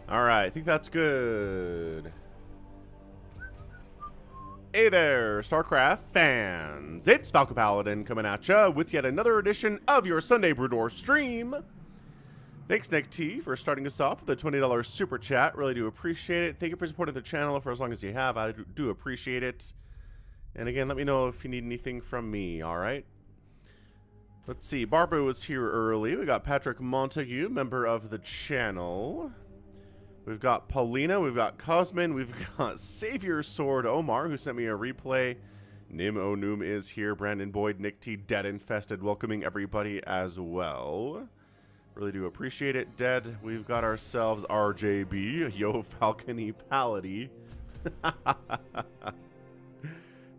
Alright, I think that's good. Hey there, StarCraft fans. It's Falcon Paladin coming at ya with yet another edition of your Sunday Brood War stream. Thanks, Nick T, for starting us off with a $20 super chat. Really do appreciate it. Thank you for supporting the channel for as long as you have. I do appreciate it. And again, let me know if you need anything from me, alright? Let's see, Barbu was here early. We got Patrick Montague, member of the channel. We've got Paulina, we've got Cosmin, we've got Savior Sword Omar, who sent me a replay. Nim Onum is here, Brandon Boyd, Nick T, DeadInfested, welcoming everybody as well. Really do appreciate it. Dead, we've got ourselves RJB, Yo falconpaladin.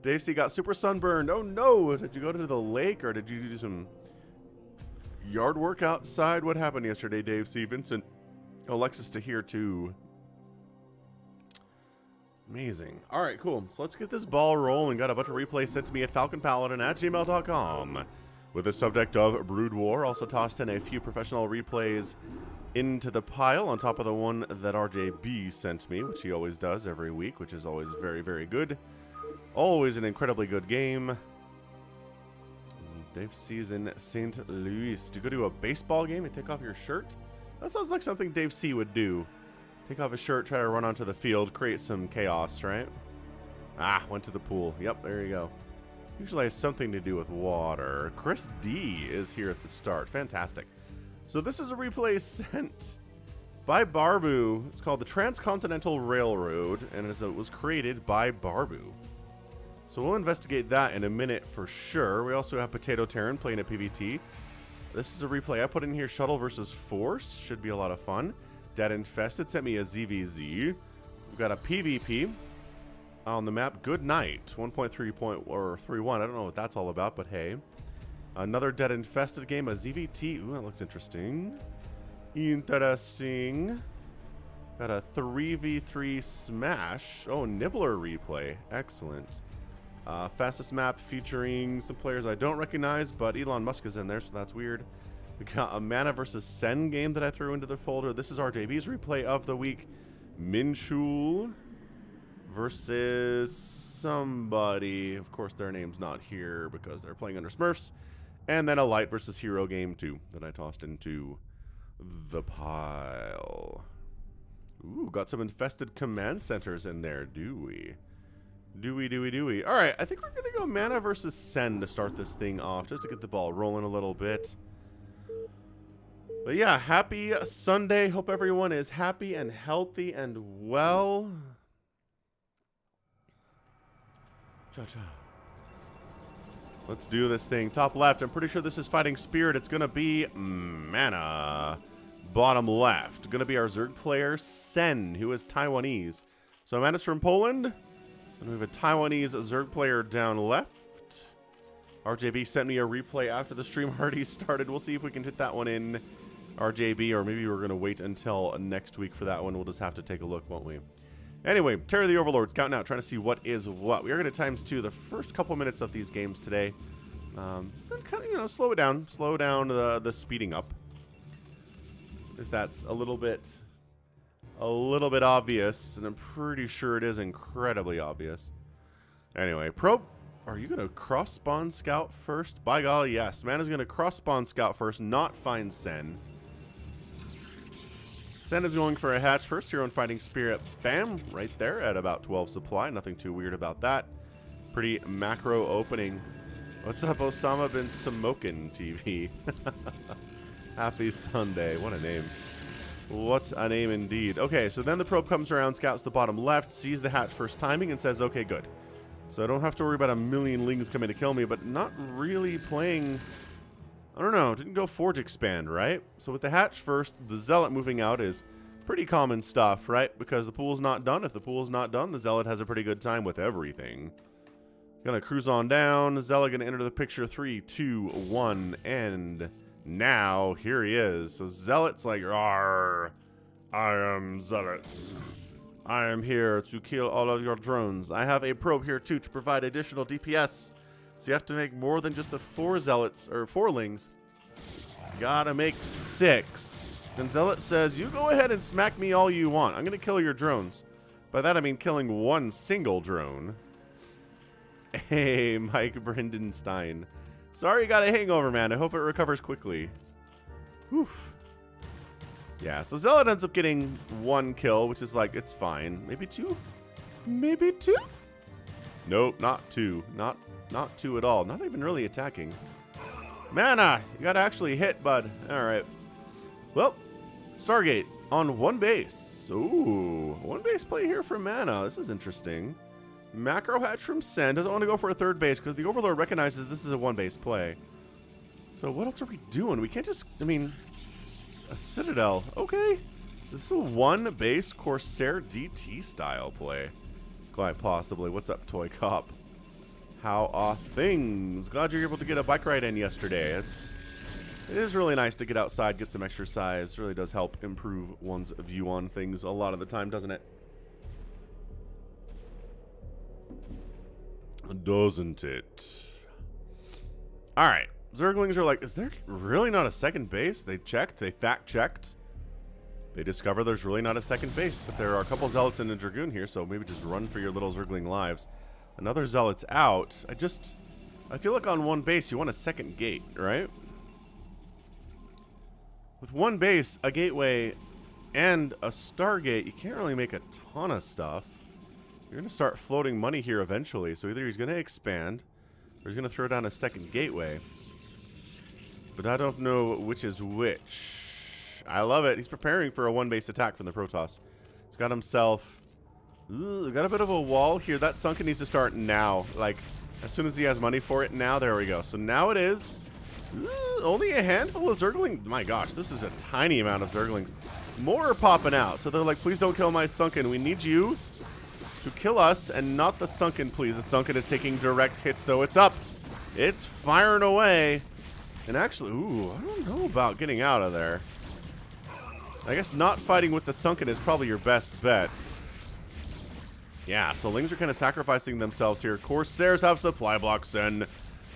Daisy got super sunburned. Oh no, did you go to the lake or did you do some yard work outside? What happened yesterday, Dave C. Vincent? Alexis to here too. Amazing. All right, cool. So let's get this ball rolling. Got a bunch of replays sent to me at falconpaladin@gmail.com with the subject of Brood War. Also tossed in a few professional replays into the pile on top of the one that RJB sent me, which he always does every week, which is always very, very good. Always an incredibly good game. Dave C's in St. Louis. Do you go to a baseball game and take off your shirt? That sounds like something Dave C would do. Take off his shirt, try to run onto the field, create some chaos, right? Ah, went to the pool. Yep, there you go. Usually has something to do with water. Chris D is here at the start. Fantastic. So this is a replay sent by Barbu. It's called the Transcontinental Railroad, and it was created by Barbu. So we'll investigate that in a minute for sure. We also have PotatoTerran playing at PvT. This is a replay I put in here. Shuttle versus Force. Should be a lot of fun. DeadInfested sent me a ZvZ. We've got a PvP on the map. Good Night. 1.3.31. I don't know what that's all about, but hey. Another DeadInfested game. A ZvT. Ooh, that looks interesting. Interesting. Got a 3v3 smash. Oh, Nibbler replay. Excellent. Fastest map featuring some players I don't recognize, but Elon Musk is in there, so that's weird. We got a Mana versus Sen game that I threw into the folder. This is RJB's replay of the week. Minchul versus somebody. Of course, their name's not here because they're playing under Smurfs. And then a Light versus Hero game, too, that I tossed into the pile. Ooh, got some infested command centers in there, do we? Do we? All right, I think we're going to go Mana versus Sen to start this thing off, just to get the ball rolling a little bit. But yeah, happy Sunday. Hope everyone is happy and healthy and well. Cha-cha. Let's do this thing. Top left, I'm pretty sure this is Fighting Spirit. It's going to be Mana. Bottom left, going to be our Zerg player, Sen, who is Taiwanese. So Mana's from Poland. And we have a Taiwanese Zerg player down left. RJB sent me a replay after the stream already started. We'll see if we can hit that one in RJB, or maybe we're going to wait until next week for that one. We'll just have to take a look, won't we? Anyway, Terror the Overlord's counting out, trying to see what is what. We are going to ×2 the first couple minutes of these games today. Kind of, slow it down. Slow down the speeding up. If that's a little bit obvious, and I'm pretty sure it is incredibly obvious. Anyway, Probe, are you going to cross-spawn scout first? By golly, yes. Mana's going to cross-spawn scout first, not find Sen. Sen is going for a hatch first. Hero and Fighting Spirit, bam, right there at about 12 supply. Nothing too weird about that. Pretty macro opening. What's up, Osama bin Smokin' TV? Happy Sunday. What a name. What's a name indeed. Okay, so then the probe comes around, scouts the bottom left, sees the hatch first timing, and says, okay, good. So I don't have to worry about a million lings coming to kill me, but not really playing... I don't know, didn't go Forge Expand, right? So with the hatch first, the Zealot moving out is pretty common stuff, right? Because the pool's not done. If the pool's not done, the Zealot has a pretty good time with everything. Gonna cruise on down. Zealot gonna enter the picture. 3, 2, 1, and... now, here he is. So Zealot's like, "Arr, I am Zealot. I am here to kill all of your drones. I have a probe here too to provide additional DPS. So you have to make more than just the 4 Zealots, or 4 lings. Gotta make 6. And Zealot says, you go ahead and smack me all you want. I'm going to kill your drones. By that, I mean killing one single drone. Hey, Mike Brendenstein. Sorry you got a hangover, man. I hope it recovers quickly. Whew. Yeah, so Zealot ends up getting 1 kill, which is like, it's fine. Maybe 2? Maybe 2? Nope, not 2. Not 2 at all. Not even really attacking. Mana! You gotta actually hit, bud. Alright. Well, Stargate on 1 base. Ooh, 1 base play here for Mana. This is interesting. Macro hatch from Sen. Doesn't want to go for a 3rd base because the Overlord recognizes this is a 1 base play. So what else are we doing? We can't just, I mean, a Citadel. Okay. This is a 1 base Corsair DT style play. Quite possibly. What's up, Toy Cop? How are things? Glad you're able to get a bike ride in yesterday. It is really nice to get outside, get some exercise. It really does help improve one's view on things a lot of the time, doesn't it? Doesn't it? All right. Zerglings are like, is there really not a 2nd base? They checked. They fact-checked. They discover there's really not a 2nd base, but there are a couple Zealots and a Dragoon here, so maybe just run for your little Zergling lives. Another Zealot's out. I feel like on 1 base, you want a 2nd gate, right? With 1 base, a gateway, and a Stargate, you can't really make a ton of stuff. You're going to start floating money here eventually, so either he's going to expand, or he's going to throw down a 2nd gateway. But I don't know which is which. I love it. He's preparing for a 1 base attack from the Protoss. He's got himself... Ooh, got a bit of a wall here. That Sunken needs to start now. Like, as soon as he has money for it now, there we go. So now it is. Ooh, only a handful of Zerglings. My gosh, this is a tiny amount of Zerglings. More are popping out. So they're like, please don't kill my Sunken. We need you to kill us and not the Sunken, please. The Sunken is taking direct hits, though. It's up. It's firing away. And actually, ooh, I don't know about getting out of there. I guess not fighting with the Sunken is probably your best bet. Yeah, so Lings are kind of sacrificing themselves here. Corsairs have supply blocks in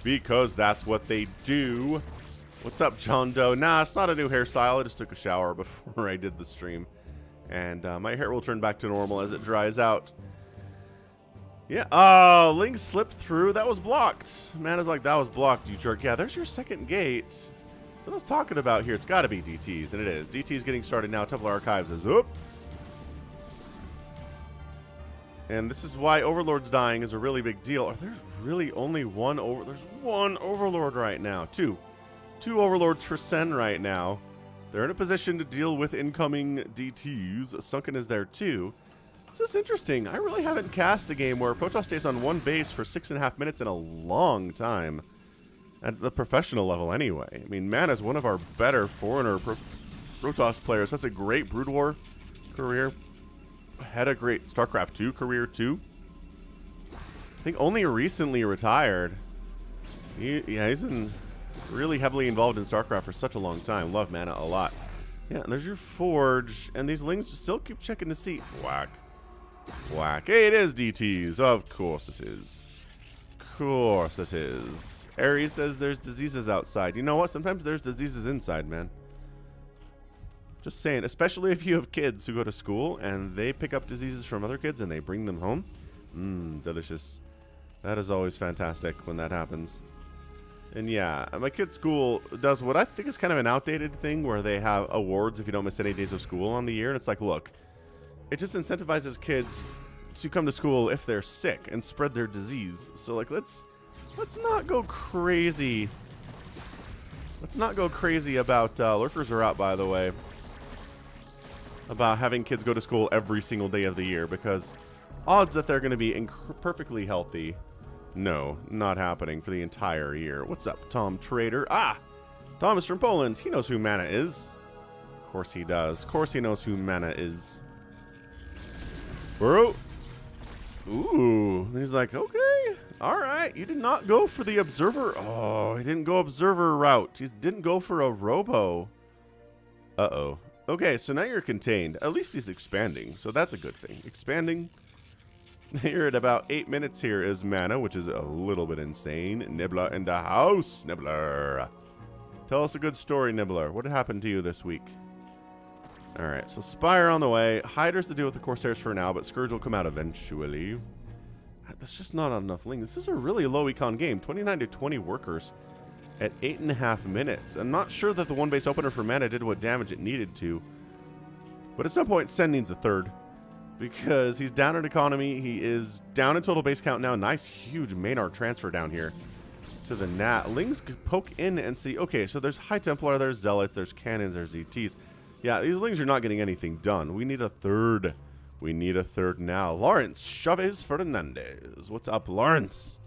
because that's what they do. What's up, John Doe? Nah, it's not a new hairstyle. I just took a shower before I did the stream. And my hair will turn back to normal as it dries out. Yeah. Oh, Ling slipped through. That was blocked. Man is like, that was blocked, you jerk. Yeah, there's your 2nd gate. That's what I was talking about here. It's got to be DTs, and it is. DT's getting started now. Temple Archives is up. And this is why Overlord's dying is a really big deal. Are there really only one There's 1 Overlord right now. 2 Overlords for Sen right now. They're in a position to deal with incoming DTs. Sunken is there too. This is interesting. I really haven't cast a game where Protoss stays on 1 base for 6.5 minutes in a long time. At the professional level anyway. I mean, Mana is one of our better Foreigner Protoss players. That's a great Brood War career. Had a great StarCraft 2 career too. I think only recently retired. Yeah, he's been really heavily involved in StarCraft for such a long time. Love Mana a lot. Yeah, and there's your Forge. And these Lings still keep checking to see. Whack. Whack. Hey, it is DTs. Of course it is. Of course it is. Aries says there's diseases outside. You know what? Sometimes there's diseases inside, man. Just saying, especially if you have kids who go to school and they pick up diseases from other kids and they bring them home. Mmm, delicious. That is always fantastic when that happens. And yeah, my kid's school does what I think is kind of an outdated thing where they have awards if you don't miss any days of school on the year. And it's like, look, it just incentivizes kids to come to school if they're sick and spread their disease. So like, let's not go crazy. Let's not go crazy about, lurkers are out, by the way, about having kids go to school every single day of the year, because odds that they're going to be perfectly healthy, no, not happening for the entire year. What's up, Tom Trader? Ah, Tom is from Poland. He knows who Mana is. Of course he does. Of course he knows who Mana is. Bro. Ooh, he's like, okay, all right. You did not go for the Observer. Oh, he didn't go Observer route. He didn't go for a Robo. Uh-oh. Okay, so now you're contained. At least he's expanding, so that's a good thing. Expanding. You're at about 8 minutes here is Mana, which is a little bit insane. Nibbler in the house. Nibbler. Tell us a good story, Nibbler. What happened to you this week? Alright, so Spire on the way. Hydras to deal with the Corsairs for now, but Scourge will come out eventually. That's just not enough link. This is a really low econ game. 29 to 20 workers at 8.5 minutes. I'm not sure that the one base opener for mana did what damage it needed to. But at some point, Sen needs a third. Because he's down in economy. He is down in total base count now. Nice, huge Maynard transfer down here to the Nat. Lings poke in and see. Okay, so there's High Templar, there's Zealots, there's Cannons, there's ZTs. Yeah, these Lings are not getting anything done. We need a third. We need a third now. Lawrence Chavez Fernandez. What's up, Lawrence?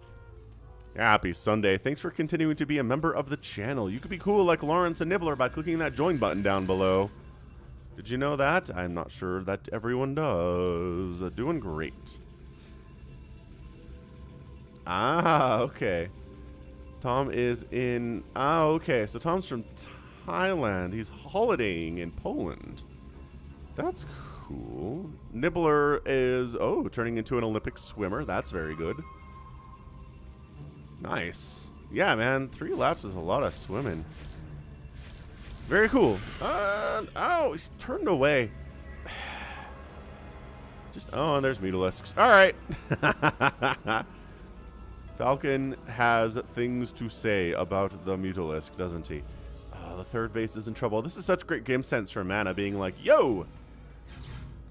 Happy Sunday. Thanks for continuing to be a member of the channel. You could be cool like Lawrence and Nibbler by clicking that join button down below. Did you know that? I'm not sure that everyone does. Doing great. Ah, okay. Tom is in... Ah, okay. So Tom's from Thailand. He's holidaying in Poland. That's cool. Nibbler is... Oh, turning into an Olympic swimmer. That's very good. Nice. Yeah, man. 3 laps is a lot of swimming. Very cool. Oh, he's turned away. Just... Oh, and there's Mutilisks. All right. Falcon has things to say about the Mutalisk, doesn't he? Oh, the third base is in trouble. This is such great game sense for Mana, being like, yo,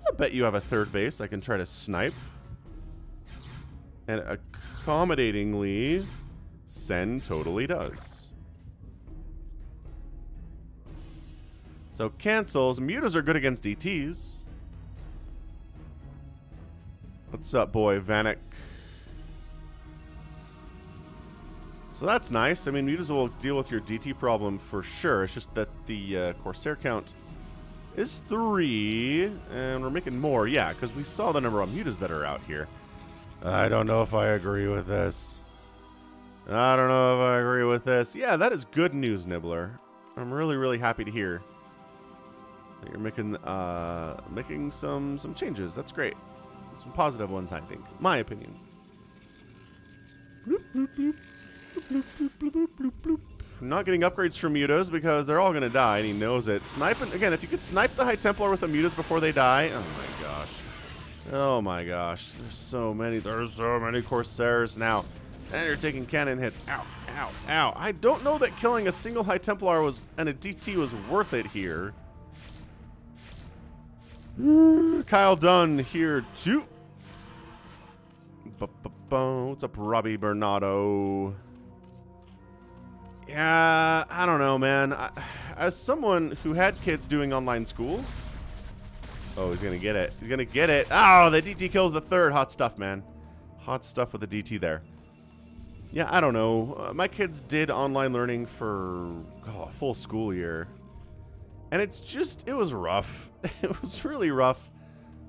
I bet you have a third base I can try to snipe. And accommodatingly, Sen totally does. So cancels. Mutas are good against DTs. What's up, boy? Vanek. So that's nice. I mean, Mutas will deal with your DT problem for sure. It's just that the Corsair count is 3, and we're making more. Yeah, because we saw the number of Mutas that are out here. I don't know if I agree with this. I don't know if I agree with this. Yeah, that is good news, Nibbler. I'm really, really happy to hear that you're making some changes. That's great. Some positive ones, I think. My opinion. Bloop, bloop, bloop. Bloop, bloop, bloop, bloop, bloop, bloop. Not getting upgrades from Mutas because they're all going to die, and he knows it. Sniping, again, if you could snipe the High Templar with the Mutas before they die. Oh my gosh. Oh my gosh. There's so many Corsairs now. And you're taking cannon hits. Ow, ow, ow. I don't know that killing a single High Templar and a DT was worth it here. Kyle Dunn here too. What's up, Robbie Bernardo? Yeah, I don't know, man. As someone who had kids doing online school... Oh, he's going to get it. He's going to get it. Oh, the DT kills the third. Hot stuff, man. Hot stuff with the DT there. Yeah, I don't know. My kids did online learning for a full school year. And it's just, it was rough. It was really rough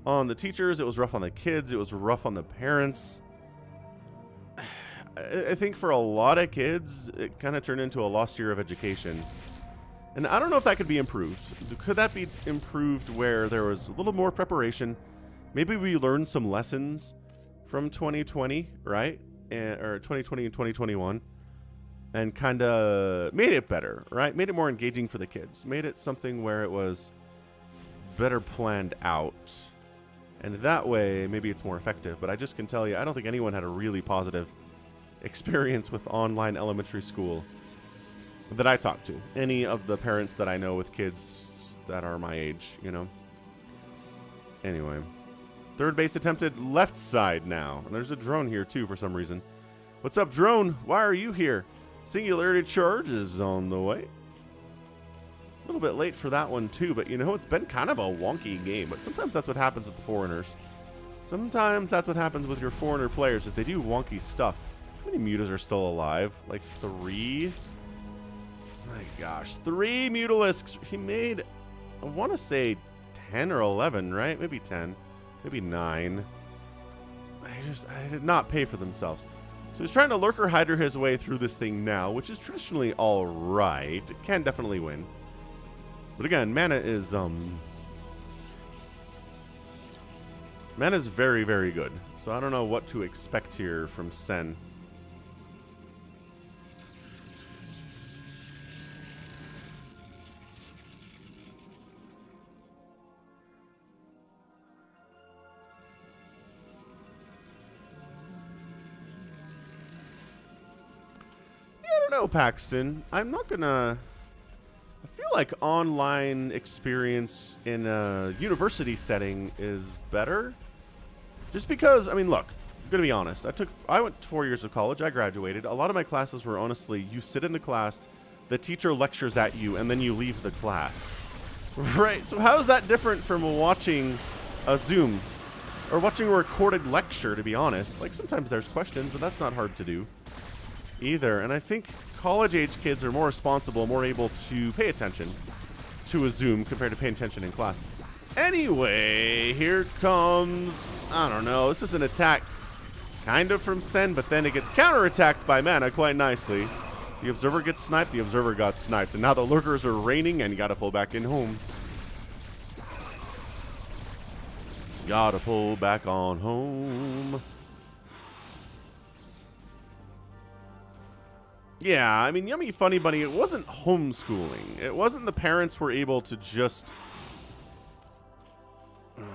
on the teachers. It was rough on the kids. It was rough on the parents. I think for a lot of kids, it kind of turned into a lost year of education. And I don't know if that could be improved. Could that be improved where there was a little more preparation? Maybe we learned some lessons from 2020, right? Or 2020 and 2021. And kind of made it better, right? Made it more engaging for the kids. Made it something where it was better planned out. And that way, maybe it's more effective. But I just can tell you, I don't think anyone had a really positive experience with online elementary school that I talked to. Any of the parents that I know with kids that are my age, you know. Anyway. Third base attempted left side now. And there's a drone here too for some reason. What's up, drone? Why are you here? Singularity charge is on the way. A little bit late for that one too, but you know, it's been kind of a wonky game. But sometimes that's what happens with the foreigners. Sometimes that's what happens with your foreigner players, is they do wonky stuff. How many Mutas are still alive? Like 3? My gosh, 3 Mutalisks. He made, I want to say 10 or 11, right? Maybe 10, maybe 9. I did not pay for themselves. So he's trying to lurker Hydra his way through this thing now, which is traditionally all right. It can definitely win. But again, mana is very, very good. So I don't know what to expect here from Sen. know, Paxton. I'm not gonna... I feel like online experience in a university setting is better. Just because, I mean, look, I'm gonna be honest. I went 4 years of college. I graduated. A lot of my classes were honestly, you sit in the class, the teacher lectures at you, and then you leave the class. Right? So how is that different from watching a Zoom or watching a recorded lecture, to be honest? Like, sometimes there's questions, but that's not hard to do either. And I think college-age kids are more responsible, more able to pay attention to a Zoom compared to paying attention in class. Anyway, here comes, I don't know, this is an attack kind of from Sen, but then it gets counterattacked by Mana quite nicely. The Observer gets sniped, the Observer got sniped, and now the Lurkers are raining, and you gotta pull back in home. Gotta pull back on home. Yeah, I mean, Yummy Funny Bunny, it wasn't homeschooling. It wasn't the parents were able to just...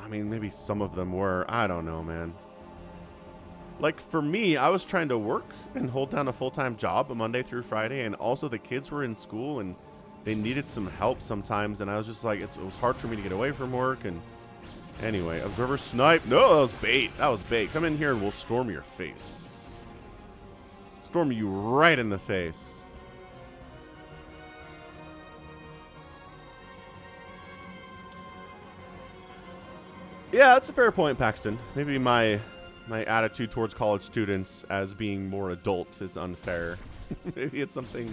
I mean, maybe some of them were. I don't know, man. Like, for me, I was trying to work and hold down a full-time job Monday through Friday, and also the kids were in school, and they needed some help sometimes, and I was just like, it was hard for me to get away from work, and... Anyway, Observer snipe. No, that was bait. That was bait. Come in here and we'll storm your face. Storm you right in the face. Yeah, that's a fair point, Paxton. Maybe my attitude towards college students as being more adults is unfair. Maybe it's something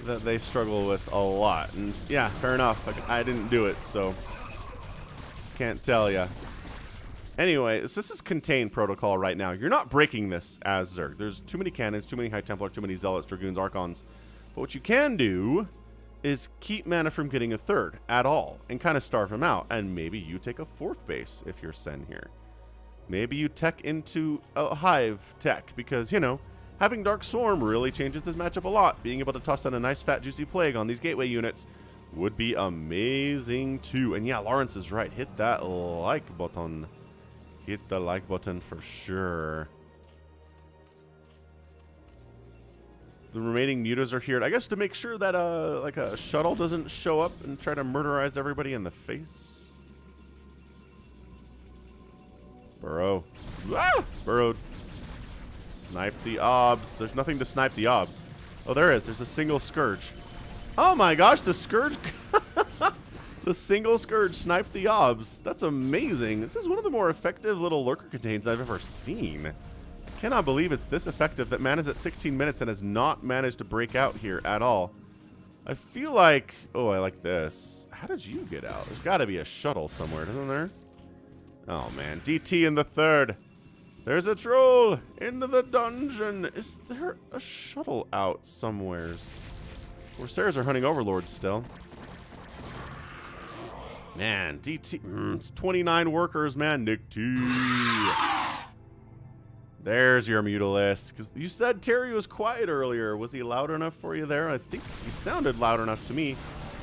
that they struggle with a lot. And yeah, fair enough. Like, I didn't do it, so can't tell ya. Anyway, this is contained protocol right now. You're not breaking this as Zerg. There's too many cannons, too many High Templar, too many Zealots, Dragoons, Archons. But what you can do is keep Mana from getting a third at all and kind of starve him out. And maybe you take a fourth base if you're Sen here. Maybe you tech into a Hive tech because, you know, having Dark Swarm really changes this matchup a lot. Being able to toss down a nice fat juicy plague on these gateway units would be amazing too. And yeah, Lawrence is right. Hit that like button. Hit the like button for sure. The remaining mutas are here, I guess, to make sure that like a shuttle doesn't show up and try to murderize everybody in the face. Burrow. Ah! Burrowed. Snipe the obs. There's nothing to snipe the obs. Oh, there is. There's a single Scourge. Oh my gosh, the Scourge... The single Scourge sniped the obs. That's amazing. This is one of the more effective little lurker contains I've ever seen. I cannot believe it's this effective that Mana's at 16 minutes and has not managed to break out here at all. I feel like... Oh, I like this. How did you get out? There's got to be a shuttle somewhere, isn't there? Oh, man. DT in the third. There's a troll into the dungeon. Is there a shuttle out somewheres? Corsairs are hunting overlords still. Man, DT, it's 29 workers, man. Nick T. There's your Mutalisk. Because you said Terry was quiet earlier. Was he loud enough for you there? I think he sounded loud enough to me.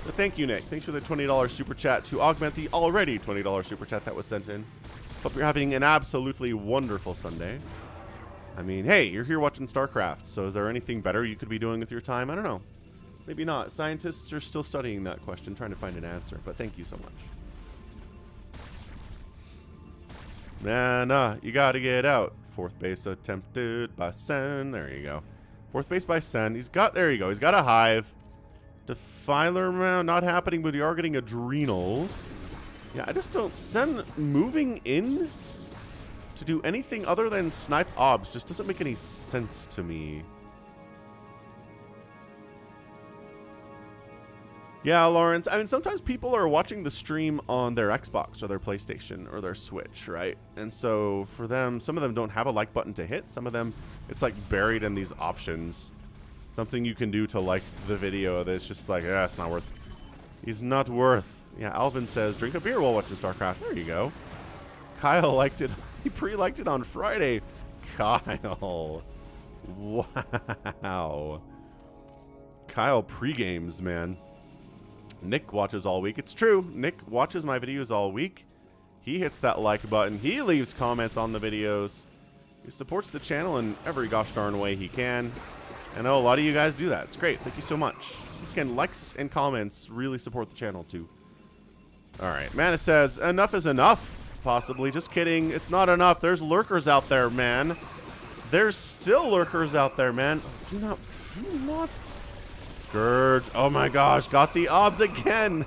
But thank you, Nick. Thanks for the $20 super chat to augment the already $20 super chat that was sent in. Hope you're having an absolutely wonderful Sunday. I mean, hey, you're here watching StarCraft, so is there anything better you could be doing with your time? I don't know. Maybe not. Scientists are still studying that question, trying to find an answer, but thank you so much. Nah, you gotta get out. Fourth base attempted by Sen. There you go. Fourth base by Sen. There you go. He's got a Hive. Defiler round, not happening, but we are getting Adrenal. Yeah, I just don't... Sen moving in to do anything other than snipe obs just doesn't make any sense to me. Yeah, Lawrence. I mean, sometimes people are watching the stream on their Xbox or their PlayStation or their Switch, right? And so for them, some of them don't have a like button to hit. Some of them, it's like buried in these options. Something you can do to like the video that's just like, it's not worth. He's not worth. Yeah, Alvin says, drink a beer while watching StarCraft. There you go. Kyle liked it. He pre-liked it on Friday. Kyle. Wow. Kyle pre-games, man. Nick watches all week. It's true. Nick watches my videos all week. He hits that like button. He leaves comments on the videos. He supports the channel in every gosh darn way he can. I know a lot of you guys do that. It's great. Thank you so much. Once again, likes and comments really support the channel too. All right, Mana says, enough is enough. Possibly. Just kidding. It's not enough. There's lurkers out there, man. There's still lurkers out there, man. Do not. Scourge. Oh my gosh. Got the obs again.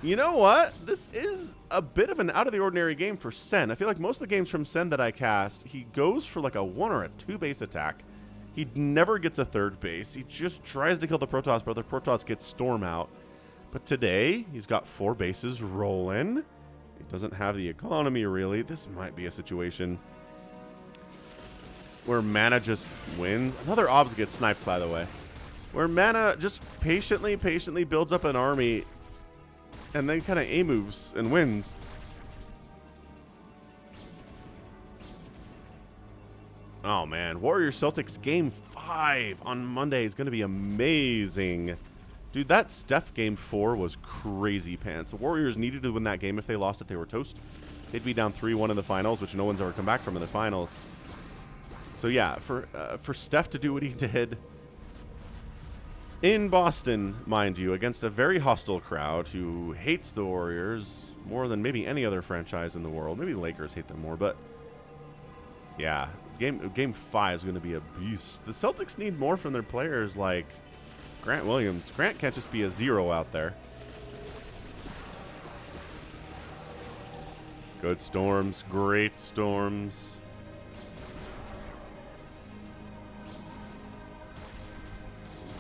You know what? This is a bit of an out of the ordinary game for Sen. I feel like most of the games from Sen that I cast, he goes for like a 1 or a 2 base attack. He never gets a 3rd base. He just tries to kill the Protoss, but the Protoss gets Storm out. But today, he's got 4 bases rolling. He doesn't have the economy, really. This might be a situation where Mana just wins. Another obs gets sniped, by the way. Where Mana just patiently builds up an army and then kind of A-moves and wins. Oh, man. Warriors Celtics Game 5 on Monday is going to be amazing. Dude, that Steph Game 4 was crazy pants. The Warriors needed to win that game. If they lost it, they were toast. They'd be down 3-1 in the finals, which no one's ever come back from in the finals. So, yeah, for Steph to do what he did in Boston, mind you, against a very hostile crowd who hates the Warriors more than maybe any other franchise in the world. Maybe Lakers hate them more, but yeah, game 5 is going to be a beast. The Celtics need more from their players like Grant Williams. Grant can't just be a 0 out there. Good storms, great storms.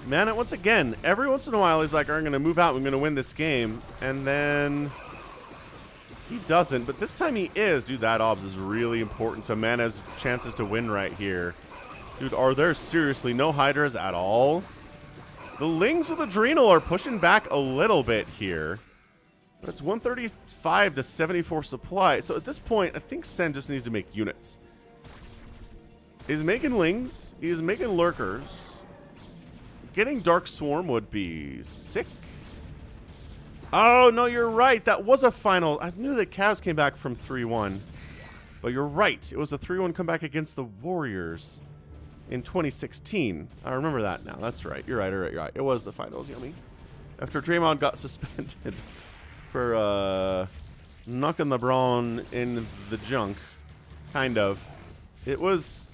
Man, once again, every once in a while he's like, I'm going to move out, I'm going to win this game. And then he doesn't, but this time he is. Dude, that obs is really important to Mana's chances to win right here. Dude, are there seriously no Hydras at all? The Lings with Adrenal are pushing back a little bit here. But it's 135 to 74 supply. So at this point, I think Sen just needs to make units. He's making Lings. He's making Lurkers. Getting Dark Swarm would be sick. Oh, no, you're right. That was a final. I knew that Cavs came back from 3-1. But you're right. It was a 3-1 comeback against the Warriors in 2016. I remember that now. That's right. You're right. You're right. It was the finals, yummy. After Draymond got suspended for knocking LeBron in the junk. Kind of. It was...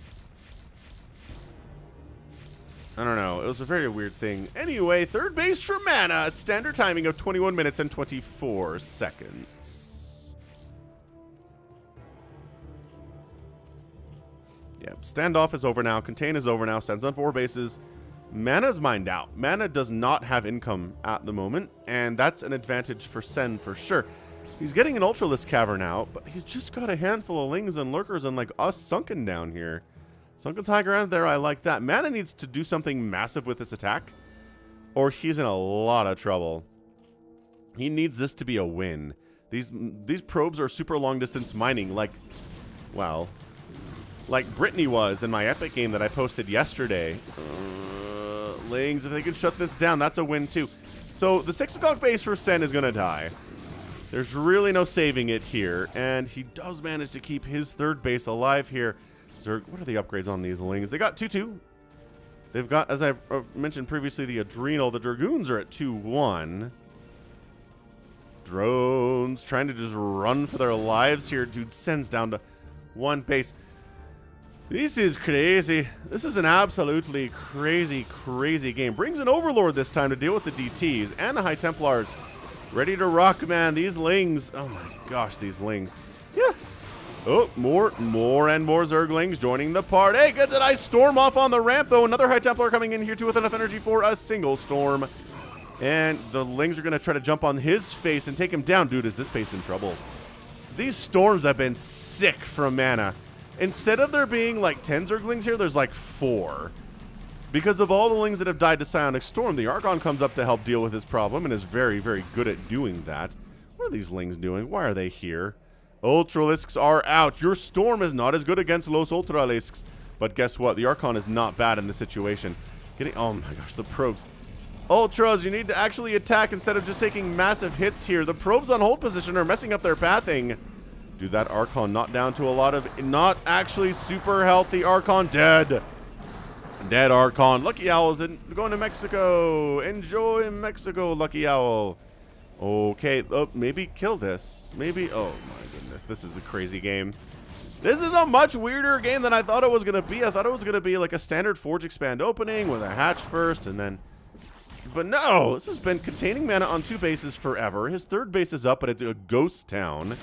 I don't know. It was a very weird thing. Anyway, 3rd base for Mana at standard timing of 21 minutes and 24 seconds. Yep, standoff is over now. Contain is over now. Sen's on 4 bases. Mana's mined out. Mana does not have income at the moment, and that's an advantage for Sen for sure. He's getting an Ultralisk Cavern out, but he's just got a handful of Lings and Lurkers and like us sunken down here. Sunken Tiger out there, I like that. Mana needs to do something massive with this attack, or he's in a lot of trouble. He needs this to be a win. These probes are super long distance mining, like, well, like Brittany was in my epic game that I posted yesterday. Lings, if they can shut this down, that's a win too. So the 6 o'clock base for Sen is going to die. There's really no saving it here, and he does manage to keep his 3rd base alive here. What are the upgrades on these Lings? They got 2-2. They've got, as I mentioned previously, the Adrenal. The Dragoons are at 2-1. Drones trying to just run for their lives here. Dude, Sen's down to 1 base. This is crazy. This is an absolutely crazy, crazy game. Brings an Overlord this time to deal with the DTs and the High Templars. Ready to rock, man. These Lings. Oh my gosh, these Lings. Yeah. Oh, more and more Zerglings joining the party. Hey, good that I storm off on the ramp, though. Another High Templar coming in here, too, with enough energy for a single storm. And the Lings are going to try to jump on his face and take him down. Dude, is this base in trouble? These storms have been sick from Mana. Instead of there being like 10 Zerglings here, there's like 4. Because of all the Lings that have died to Psionic Storm, the Archon comes up to help deal with this problem and is very, very good at doing that. What are these Lings doing? Why are they here? Ultralisks are out. Your Storm is not as good against Los Ultralisks. But guess what? The Archon is not bad in this situation. Oh my gosh, the probes. Ultras, you need to actually attack instead of just taking massive hits here. The probes on hold position are messing up their pathing. Dude, that Archon not down to a lot of, not actually super healthy Archon. Dead. Dead Archon. Lucky Owl's going to Mexico. Enjoy Mexico, Lucky Owl. Okay, oh, maybe kill this. Maybe, oh my goodness, this is a crazy game. This is a much weirder game than I thought it was going to be. I thought it was going to be like a standard Forge Expand opening with a hatch first and then... But no, this has been containing mana on 2 bases forever. His 3rd base is up, but it's a ghost town.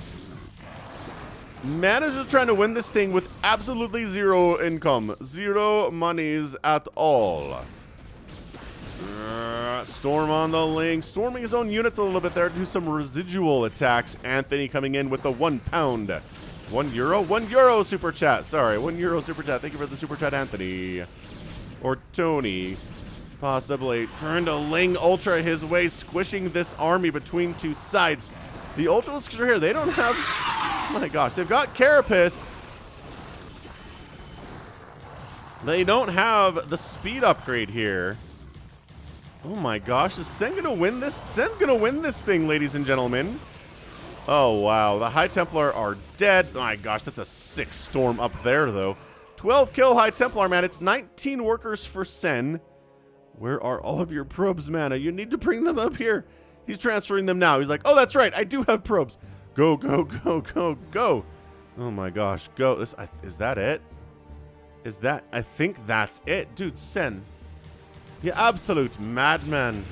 Mana's just trying to win this thing with absolutely 0 income. 0 monies at all. Storm on the link. Storming his own units a little bit there to do some residual attacks. Anthony coming in with the £1. €1? €1 super chat. Sorry, €1 super chat. Thank you for the super chat, Anthony. Or Tony. Possibly. Trying to Ling Ultra his way, squishing this army between 2 sides. The Ultralisks are here. They don't have... Oh my gosh. They've got Carapace. They don't have the speed upgrade here. Oh my gosh. Is Sen going to win this? Sen's going to win this thing, ladies and gentlemen. Oh, wow. The High Templar are dead. Oh my gosh. That's a 6 storm up there, though. 12 kill High Templar, man. It's 19 workers for Sen. Where are all of your probes, mana? You need to bring them up here. He's transferring them now. He's like, oh, that's right. I do have probes. Go, go, go, go, go. Oh, my gosh. Go. Is that it? Is that? I think that's it. Dude, Sen. You absolute madman.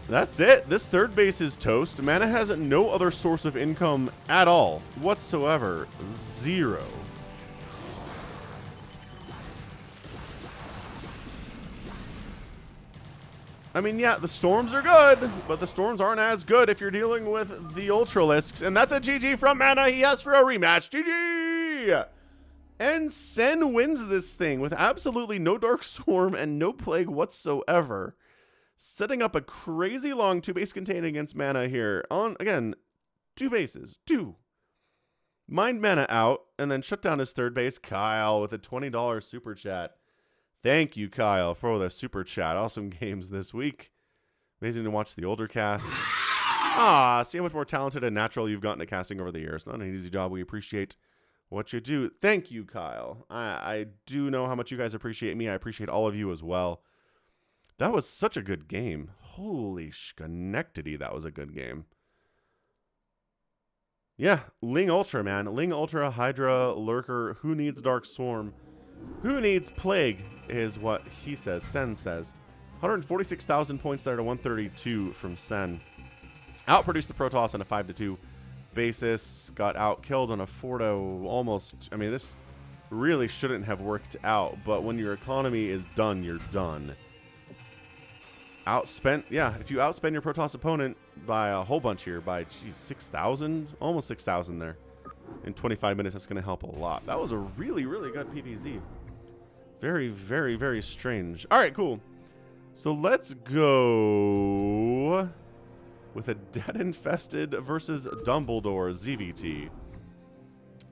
That's it. This 3rd base is toast. Mana has no other source of income at all whatsoever. 0. I mean, yeah, the storms are good, but the storms aren't as good if you're dealing with the Ultralisks. And that's a GG from Mana. He asks for a rematch. GG! And Sen wins this thing with absolutely no Dark Swarm and no Plague whatsoever. Setting up a crazy long 2-base contain against Mana here. On, again, 2 bases. 2. Mind Mana out, and then shut down his 3rd base. Kyle with a $20 super chat. Thank you, Kyle, for the super chat. Awesome games this week. Amazing to watch the older casts. Ah, see how much more talented and natural you've gotten at casting over the years. Not an easy job. We appreciate what you do. Thank you, Kyle. I do know how much you guys appreciate me. I appreciate all of you as well. That was such a good game. Holy Schenectady, that was a good game. Yeah, Ling Ultra, man. Ling Ultra, Hydra, Lurker. Who needs Dark Swarm? Who needs Plague is what he says. Sen says. 146,000 points there to 132 from Sen. Outproduced the Protoss on a 5-2 basis. Got out-killed on a 4-0 almost. I mean, this really shouldn't have worked out. But when your economy is done, you're done. Outspent. Yeah, if you outspend your Protoss opponent by a whole bunch here, by, geez, 6,000? Almost 6,000 there. In 25 minutes, that's going to help a lot. That was a really, really good PvZ. Very, very, very strange. All right, cool. So let's go with a DeadInfested versus Dumbledore ZvT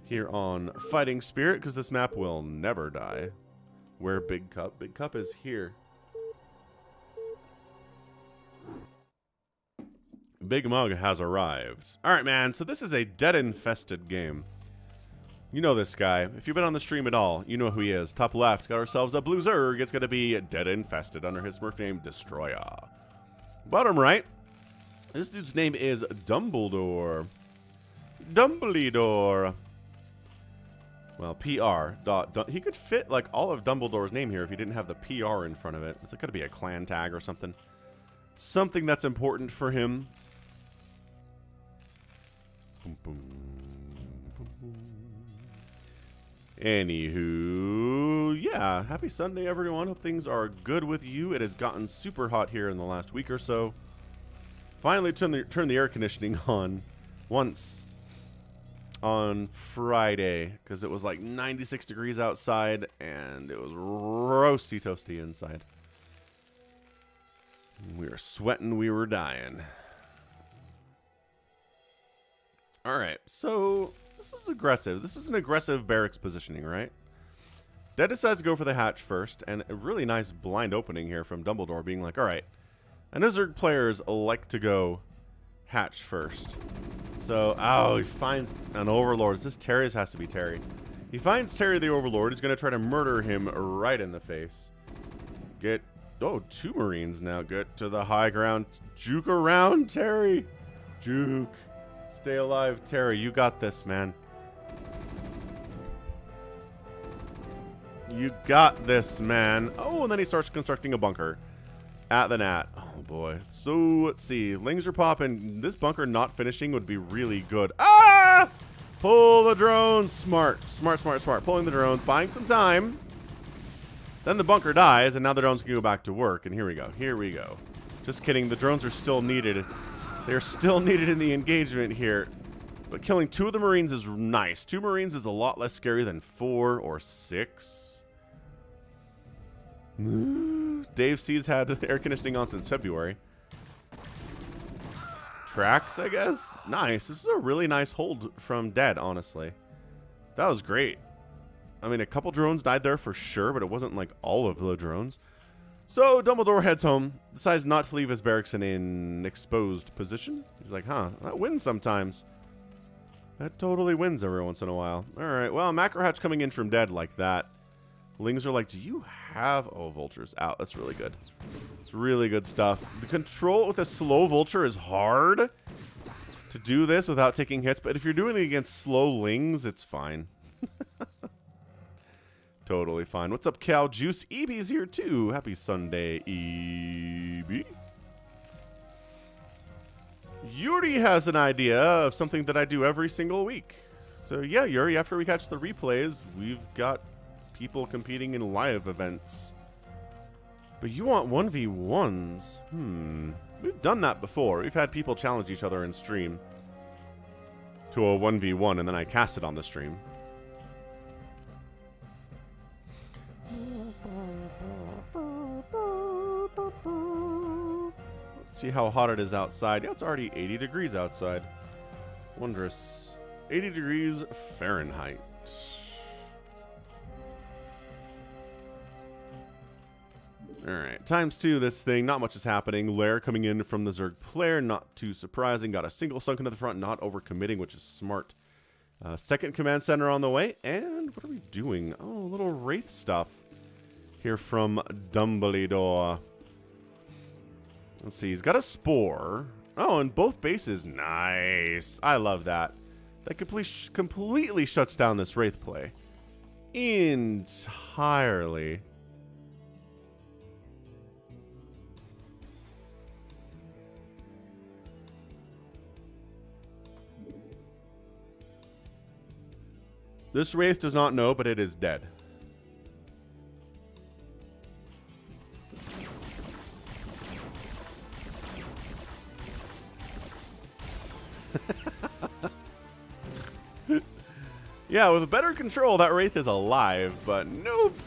here on Fighting Spirit, because this map will never die. Where Big Cup? Big Cup is here. Big Mug has arrived. All right, man. So this is a DeadInfested game. You know this guy. If you've been on the stream at all, you know who he is. Top left, got ourselves a blue Zerg. It's going to be DeadInfested under his Smurf name, Destroyer. Bottom right, this dude's name is Dumbledore. Dumbledore. Well, PR. He could fit like all of Dumbledore's name here if he didn't have the PR in front of it. It's going to be a clan tag or something. Something that's important for him. Boom, boom, boom, boom. Anywho, yeah, happy Sunday, everyone. Hope things are good with you. It has gotten super hot here in the last week or so. Finally turned the air conditioning on once on Friday because it was like 96 degrees outside and it was roasty toasty inside. We were sweating, we were dying. All right, so this is aggressive. This is an aggressive barracks positioning, right? Dead decides to go for the hatch first, and a really nice blind opening here from Dumbledore being like, all right, and Zerg players like to go hatch first. So, oh, he finds an Overlord. This Terry has to be Terry. He finds Terry the Overlord. He's going to try to murder him right in the face. Get, oh, 2 Marines now. Get to the high ground. Juke around, Terry. Juke. Stay alive, Terry. You got this, man. You got this, man. Oh, and then he starts constructing a bunker at the Nat. Oh, boy. So, let's see. Lings are popping. This bunker not finishing would be really good. Ah! Pull the drones. Smart. Smart, smart, smart. Pulling the drones. Buying some time. Then the bunker dies, and now the drones can go back to work. And here we go. Here we go. Just kidding. The drones are still needed. They're still needed in the engagement here. But killing 2 of the Marines is nice. 2 Marines is a lot less scary than 4 or 6. Dave C's had air conditioning on since February. Tracks, I guess. Nice. This is a really nice hold from Dead, honestly. That was great. I mean, a couple drones died there for sure, but it wasn't like all of the drones. So Dumbledore heads home, decides not to leave his barracks in an exposed position. He's like, huh, that wins sometimes. That totally wins every once in a while. All right, well, macro hatch coming in from Dead like that. Lings are like, do you have... Oh, Vulture's out. That's really good. It's really good stuff. The control with a slow Vulture is hard to do this without taking hits, but if you're doing it against slow Lings, it's fine. Totally fine. What's up, Cow Juice? EB's here, too. Happy Sunday, EB. Yuri has an idea of something that I do every single week. So, yeah, Yuri, after we catch the replays, we've got people competing in live events. But you want 1v1s? We've done that before. We've had people challenge each other in stream to a 1v1, and then I cast it on the stream. Let's see how hot it is outside. Yeah, it's already 80 degrees outside. Wondrous. 80 degrees Fahrenheit. Alright, ×2 this thing. Not much is happening. Lair coming in from the Zerg player. Not too surprising. Got a single sunk into the front. Not overcommitting, which is smart. Second command center on the way. And what are we doing? Oh, a little Wraith stuff here from Dumbledore. Let's see. He's got a Spore. Oh, and both bases. Nice. I love that. That completely shuts down this Wraith play. Entirely. This Wraith does not know, but it is dead. Yeah, with better control, that Wraith is alive, but nope.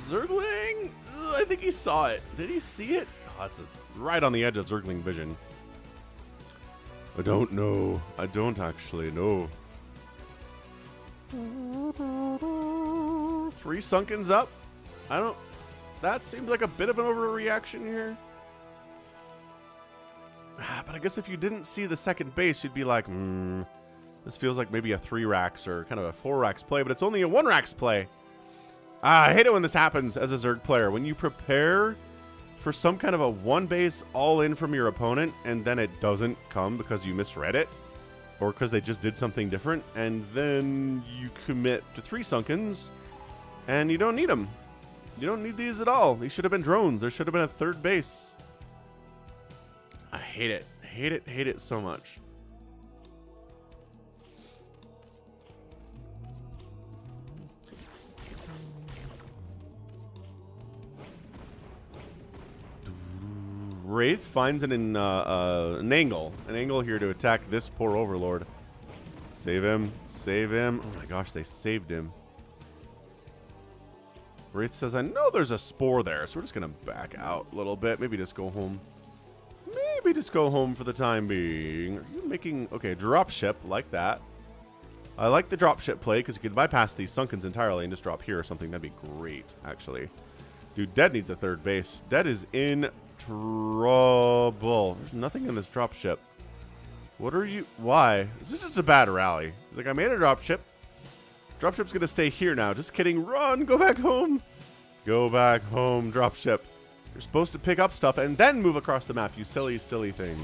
Zergling? Ugh, I think he saw it. Did he see it? Oh, that's right on the edge of Zergling vision. I don't know. I don't actually know. 3 Sunkens up. I don't... That seems like a bit of an overreaction here. But I guess if you didn't see the second base, you'd be like, this feels like maybe a 3 racks or kind of a 4 racks play, but it's only a 1 racks play. I hate it when this happens as a Zerg player. When you prepare for some kind of a 1 base all in from your opponent, and then it doesn't come because you misread it. Or because they just did something different, and then you commit to 3 Sunkens, and you don't need them. You don't need these at all. These should have been drones. There should have been a 3rd base. I hate it. Hate it. Hate it so much. Wraith finds an angle here to attack this poor Overlord. Save him. Save him. Oh my gosh, they saved him. Wraith says, I know there's a Spore there, so we're just going to back out a little bit. Maybe just go home. Maybe just go home for the time being. Are you making... Okay, dropship like that. I like the dropship play because you can bypass these Sunkens entirely and just drop here or something. That'd be great, actually. Dude, Dead needs a 3rd base. Dead is in trouble. There's nothing in this dropship. What are you? Why? This is just a bad rally. He's like, I made a dropship. Dropship's gonna stay here now. Just kidding. Run. Go back home. Go back home, dropship. You're supposed to pick up stuff and then move across the map, you silly, silly thing.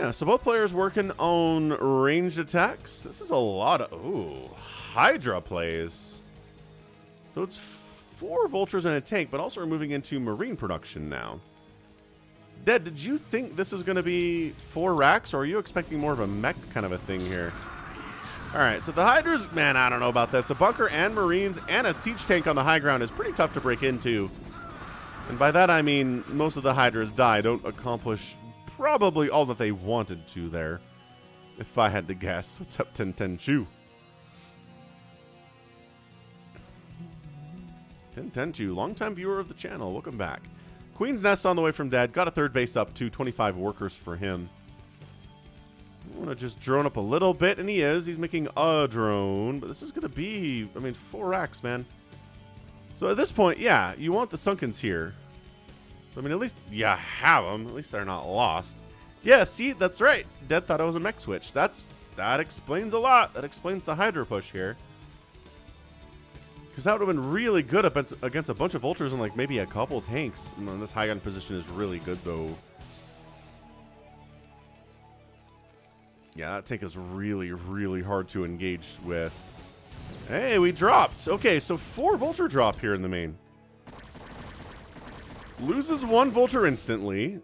Yeah, so both players working on ranged attacks. This is a lot of... Ooh, Hydra plays. So it's 4 vultures and a tank, but also we're moving into marine production now. Dead, did you think this was going to be 4 racks, or are you expecting more of a mech kind of a thing here? Alright, so the Hydras, man, I don't know about this. A bunker and marines and a siege tank on the high ground is pretty tough to break into. And by that I mean most of the Hydras die, don't accomplish probably all that they wanted to there. If I had to guess. What's up, 1010 Chu? 1010 Chu, longtime viewer of the channel. Welcome back. Queen's Nest on the way from Dead. Got a 3rd base up to 25 workers for him. I want to just drone up a little bit, and he is. He's making a drone, but this is going to be, I mean, 4 racks, man. So at this point, yeah, you want the Sunkens here. So, I mean, at least you have them. At least they're not lost. Yeah, see, that's right. Dead thought it was a mech switch. That explains a lot. That explains the Hydra push here. Because that would have been really good against a bunch of vultures and like maybe a couple tanks. And this high gun position is really good though. Yeah, that tank is really, really hard to engage with. Hey, we dropped. Okay, so 4 vulture drop here in the main. Loses 1 vulture instantly.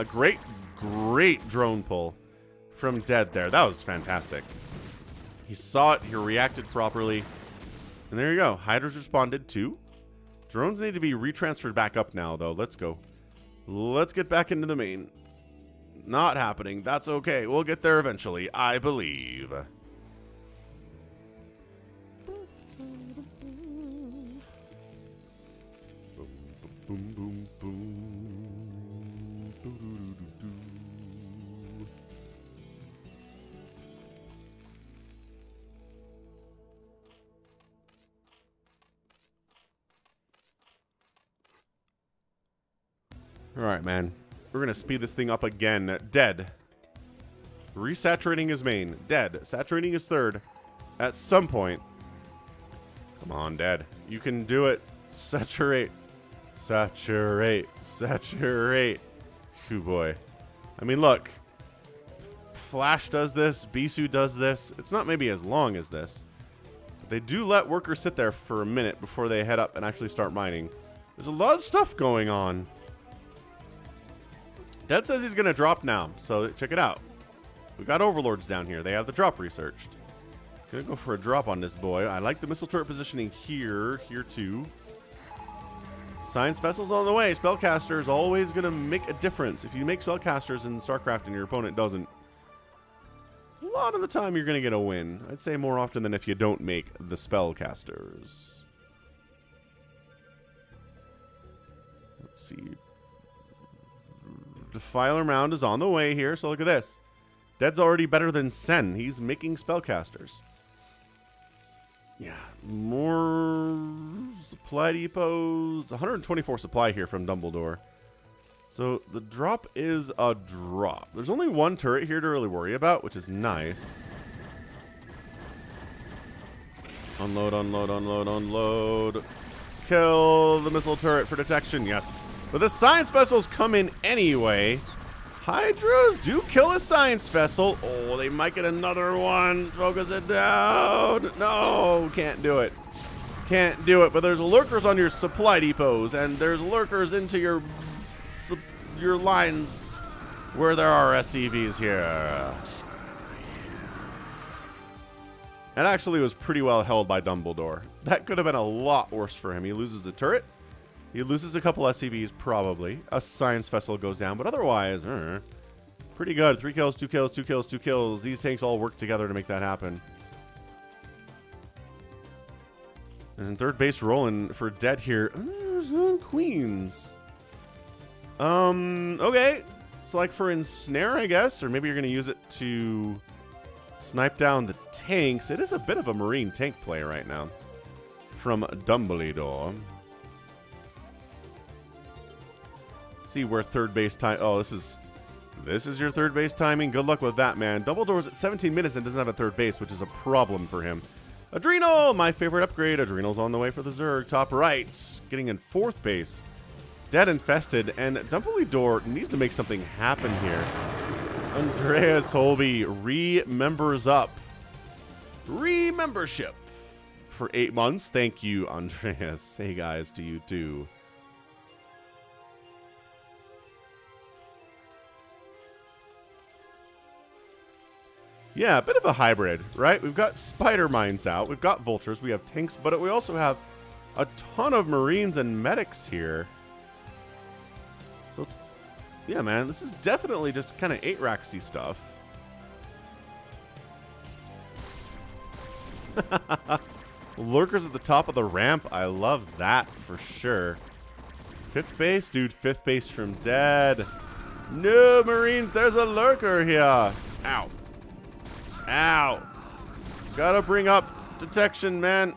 Great drone pull from Dead there. That was fantastic. He saw it. He reacted properly. And there you go. Hydras responded too. Drones need to be retransferred back up now, though. Let's go. Let's get back into the main. Not happening. That's okay. We'll get there eventually, I believe. Boom, boom, boom. All right, man. We're going to speed this thing up again. Dead. Resaturating his main. Dead. Saturating his 3rd. At some point. Come on, Dead. You can do it. Saturate. Saturate. Saturate. Hoo boy. I mean, look. Flash does this. Bisu does this. It's not maybe as long as this. But they do let workers sit there for a minute before they head up and actually start mining. There's a lot of stuff going on. Dead says he's going to drop now, so check it out. We got overlords down here. They have the drop researched. Gonna go for a drop on this boy. I like the missile turret positioning here too. Science vessels on the way. Spellcaster is always going to make a difference. If you make spellcasters in StarCraft and your opponent doesn't, a lot of the time you're going to get a win. I'd say more often than if you don't make the spellcasters. Let's see. Defiler Mound is on the way here, so look at this. Dead's already better than Sen. He's making spellcasters. Yeah, more supply depots. 124 supply here from Dumbledore. So the drop is a drop. There's only 1 turret here to really worry about, which is nice. Unload, unload, unload, unload. Kill the missile turret for detection, yes. But the science vessels come in anyway. Hydras do kill a science vessel. Oh, they might get another one. Focus it down. No, can't do it. Can't do it. But there's lurkers on your supply depots, and there's lurkers into your lines where there are SCVs here. That actually was pretty well held by Dumbledore. That could have been a lot worse for him. He loses a turret. He loses a couple SCVs, probably. A science vessel goes down, but otherwise, pretty good. 3 kills, 2 kills, 2 kills, 2 kills. These tanks all work together to make that happen. And 3rd base rolling for Dead here. Queens. Okay. So like for ensnare, I guess, or maybe you're going to use it to Snipe down the tanks. It is a bit of a marine tank play right now from Dumbledore. Let's see where third base time. Oh, this is your third base timing. Good luck with that, man. Dumbledore's at 17 minutes and doesn't have a third base, which is a problem for him. Adrenal, my favorite upgrade. Adrenal's on the way for the Zerg. Top right, getting in fourth base. DeadInfested, and Dumbledore needs to make something happen here. Andreas Holby remembers up. Remembership for 8 months. Thank you, Andreas. Hey, guys, to you too. Yeah, a bit of a hybrid, right? We've got spider mines out. We've got vultures. We have tanks, but we also have a ton of marines and medics here. So it's, yeah, man, this is definitely just kind of 8-racksy stuff. Lurkers at the top of the ramp. I love that for sure. Fifth base, dude. Fifth base from Dead. No, Marines, there's a lurker here. Ow. Ow. Gotta bring up detection, man.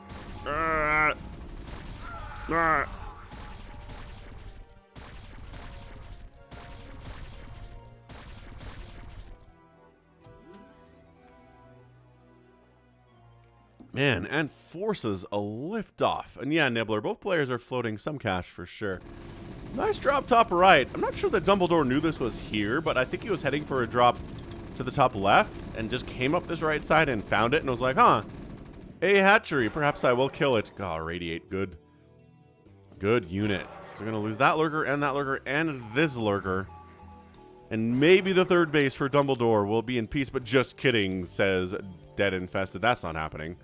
Man, and forces a liftoff. And yeah, Nibbler, both players are floating some cash for sure. Nice drop top right. I'm not sure that Dumbledore knew this was here, but I think he was heading for a drop to the top left and just came up this right side and found it and was like, huh, a hatchery. Perhaps I will kill it. God, radiate. Good. Good unit. So we're going to lose that lurker and this lurker. And maybe the third base for Dumbledore will be in peace, but just kidding, says DeadInfested. That's not happening.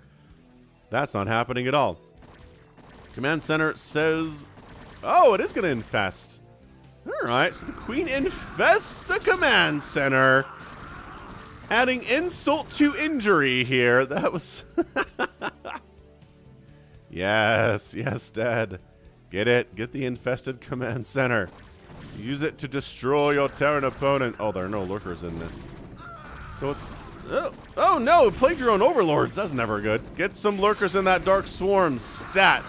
That's not happening at all. Command center says, oh, it is going to infest. All right, so the queen infests the command center. Adding insult to injury here. That was... Yes, Dad. Get it. Get the infested command center. Use it to destroy your Terran opponent. Oh, there are no lurkers in this. So it's... Oh no, plague your own overlords. That's never good. Get some lurkers in that dark swarm stat.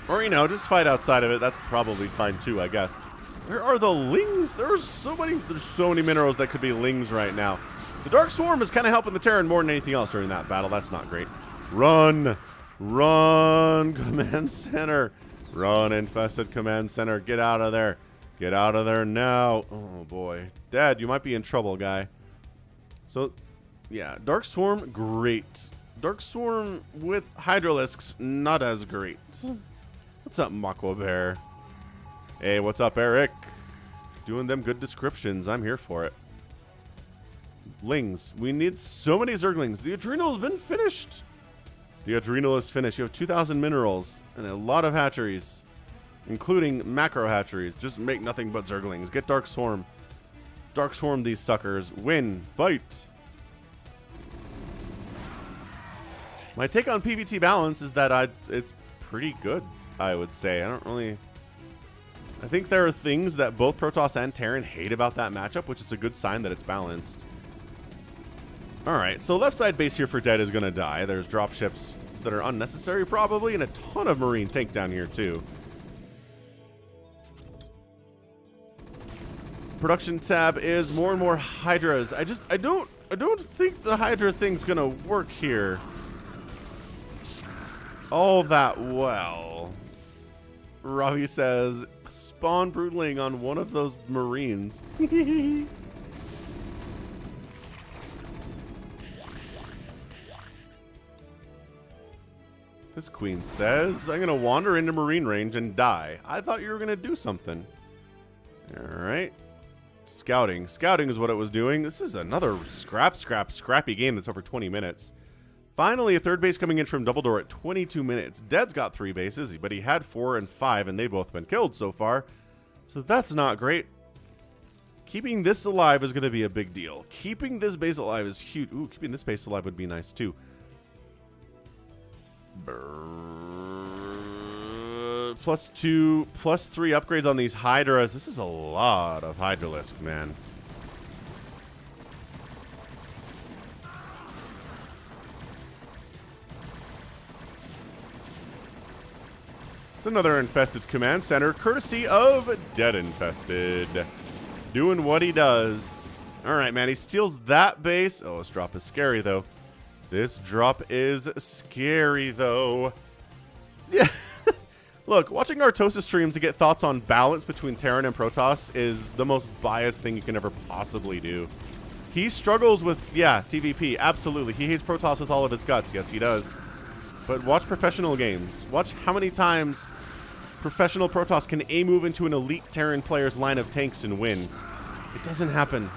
Or, you know, just fight outside of it. That's probably fine too, I guess. Where are the lings? There's so many minerals that could be lings right now. The dark swarm is kind of helping the Terran more than anything else during that battle. That's not great. Run! Run, command center. Run, infested command center. Get out of there. Get out of there now. Oh, boy. Dad, you might be in trouble, guy. So, yeah. Dark Swarm, great. Dark Swarm with Hydralisks, not as great. What's up, Makwa Bear? Hey, what's up, Eric? Doing them good descriptions. I'm here for it. Lings. We need so many Zerglings. The Adrenal's been finished. The Adrenal is finished. You have 2,000 minerals and a lot of hatcheries, including macro hatcheries. Just make nothing but Zerglings. Get Dark Swarm. Dark Swarm these suckers. Win. Fight. My take on PvT balance is that it's pretty good, I would say. I think there are things that both Protoss and Terran hate about that matchup, which is a good sign that it's balanced. Alright, so left side base here for Dead is going to die. There's dropships that are unnecessary probably, and a ton of marine tank down here too. Production tab is more and more Hydras. I don't think the Hydra thing's going to work here all that well. Ravi says, spawn Broodling on one of those Marines. This queen says, I'm going to wander into Marine range and die. I thought you were going to do something. Alright. Scouting. Scouting is what it was doing. This is another scrappy game that's over 20 minutes. Finally, a third base coming in from Dumbledore at 22 minutes. Dead's got 3 bases, but he had 4 and 5, and they've both been killed so far. So that's not great. Keeping this alive is going to be a big deal. Keeping this base alive is huge. Ooh, keeping this base alive would be nice, too. +2, +3 upgrades on these Hydras. This is a lot of Hydralisk, man. It's another infested command center, courtesy of DeadInfested. Doing what he does. Alright, man, he steals that base. Oh, this drop is scary, though. This drop is scary, though. Yeah. Look, watching Artosis streams to get thoughts on balance between Terran and Protoss is the most biased thing you can ever possibly do. He struggles with, yeah, TvP, absolutely. He hates Protoss with all of his guts. Yes, he does. But watch professional games. Watch how many times professional Protoss can A-move into an elite Terran player's line of tanks and win. It doesn't happen.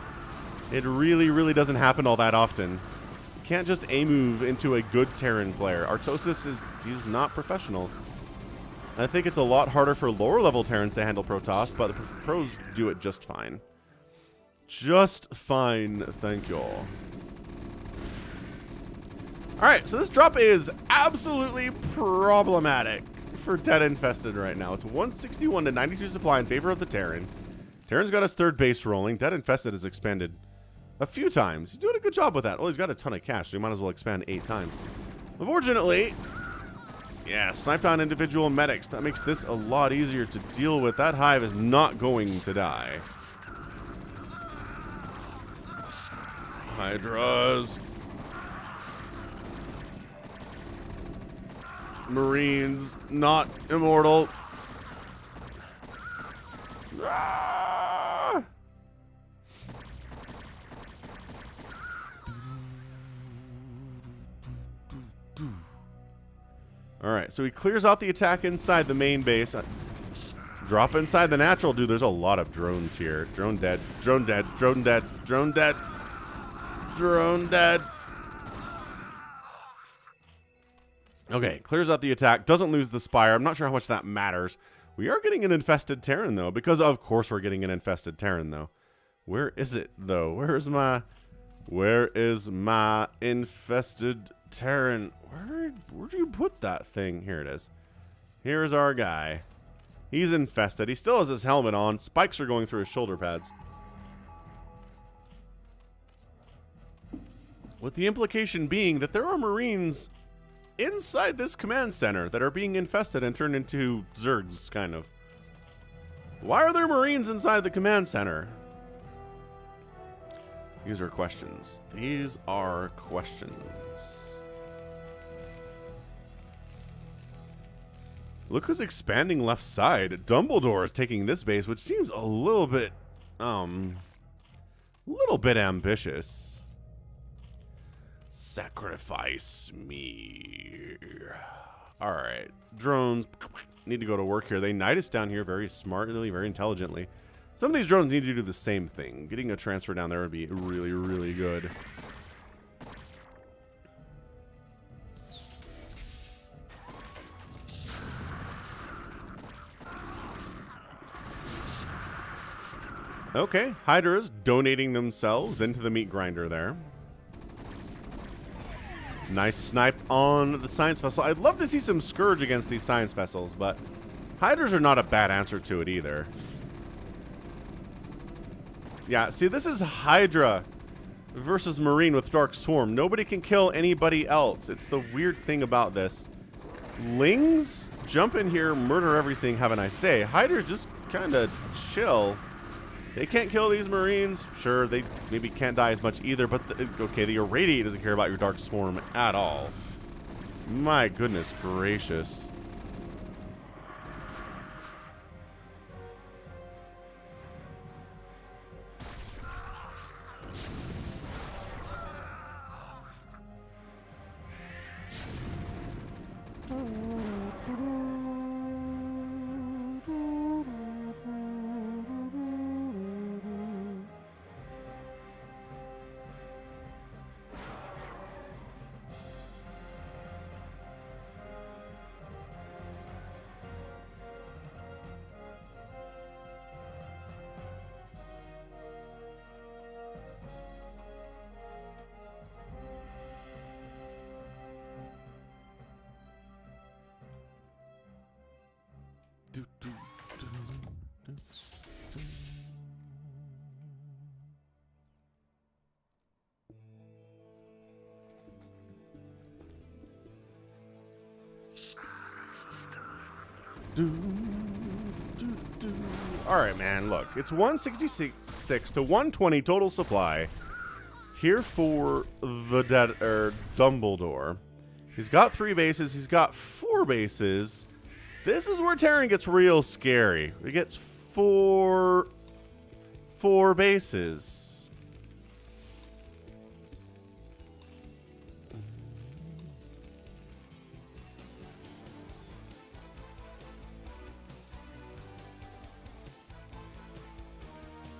It really, really doesn't happen all that often. You can't just A-move into a good Terran player. Artosis he's not professional. I think it's a lot harder for lower level Terrans to handle Protoss, but the pros do it just fine. Just fine, thank y'all. Alright, so this drop is absolutely problematic for DeadInfested right now. It's 161 to 92 supply in favor of the Terran. Terran's got his third base rolling. DeadInfested has expanded a few times. He's doing a good job with that. Well, he's got a ton of cash, so he might as well expand 8 times. Unfortunately, yeah, sniped on individual medics. That makes this a lot easier to deal with. That hive is not going to die. Hydras. Marines, not immortal. Ah! Alright, so he clears out the attack inside the main base. Drop inside the natural. Dude, there's a lot of drones here. Drone dead. Drone dead. Drone dead. Drone dead. Drone dead. Okay, clears out the attack. Doesn't lose the Spire. I'm not sure how much that matters. We are getting an infested Terran, though. Because, of course, we're getting an infested Terran, though. Where is it, though? Where is my infested Terran? Where'd you put that thing? Here it is. Here's our guy. He's infested. He still has his helmet on. Spikes are going through his shoulder pads. With the implication being that there are Marines inside this command center that are being infested and turned into Zergs, kind of. Why are there Marines inside the command center? These are questions. These are questions. Look who's expanding left side. Dumbledore is taking this base, which seems a little bit ambitious. Sacrifice me. Alright. Drones need to go to work here. They knight us down here very smartly, very intelligently. Some of these drones need to do the same thing. Getting a transfer down there would be really, really good. Okay, Hydra's donating themselves into the meat grinder there. Nice snipe on the science vessel. I'd love to see some Scourge against these science vessels, but Hydras are not a bad answer to it either. Yeah, see, this is Hydra versus Marine with Dark Swarm. Nobody can kill anybody else. It's the weird thing about this. Lings jump in here, murder everything, have a nice day. Hydra's just kind of chill. They can't kill these Marines. Sure, they maybe can't die as much either, but okay, the Irradiate doesn't care about your Dark Swarm at all. My goodness gracious. All right, man, look. It's 166 to 120 total supply here for the Dumbledore. He's got 3 bases. He's got 4 bases. This is where Terran gets real scary. He gets 4 bases.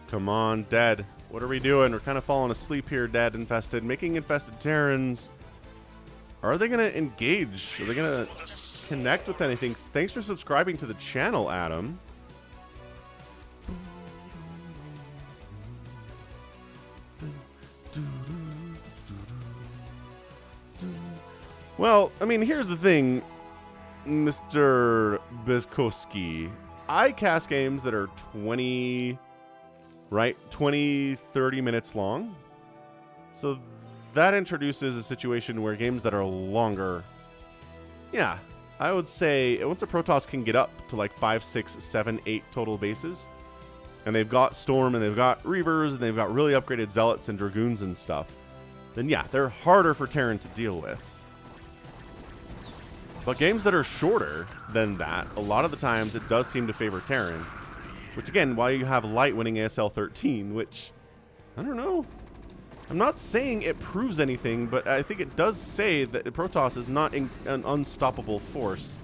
Come on, Dead. What are we doing? We're kind of falling asleep here, DeadInfested. Making infested Terrans. Are they going to engage? Are they going to connect with anything? Thanks for subscribing to the channel, Adam. Well, I mean, here's the thing, Mr. Biskowski. I cast games that are 20, 30 minutes long. So that introduces a situation where games that are longer, yeah, I would say once a Protoss can get up to like 5, 6, 7, 8 total bases, and they've got Storm and they've got Reavers and they've got really upgraded Zealots and Dragoons and stuff, then yeah, they're harder for Terran to deal with. But games that are shorter than that, a lot of the times it does seem to favor Terran. Which again, why you have Light winning ASL 13, which, I don't know. I'm not saying it proves anything, but I think it does say that Protoss is not an unstoppable force.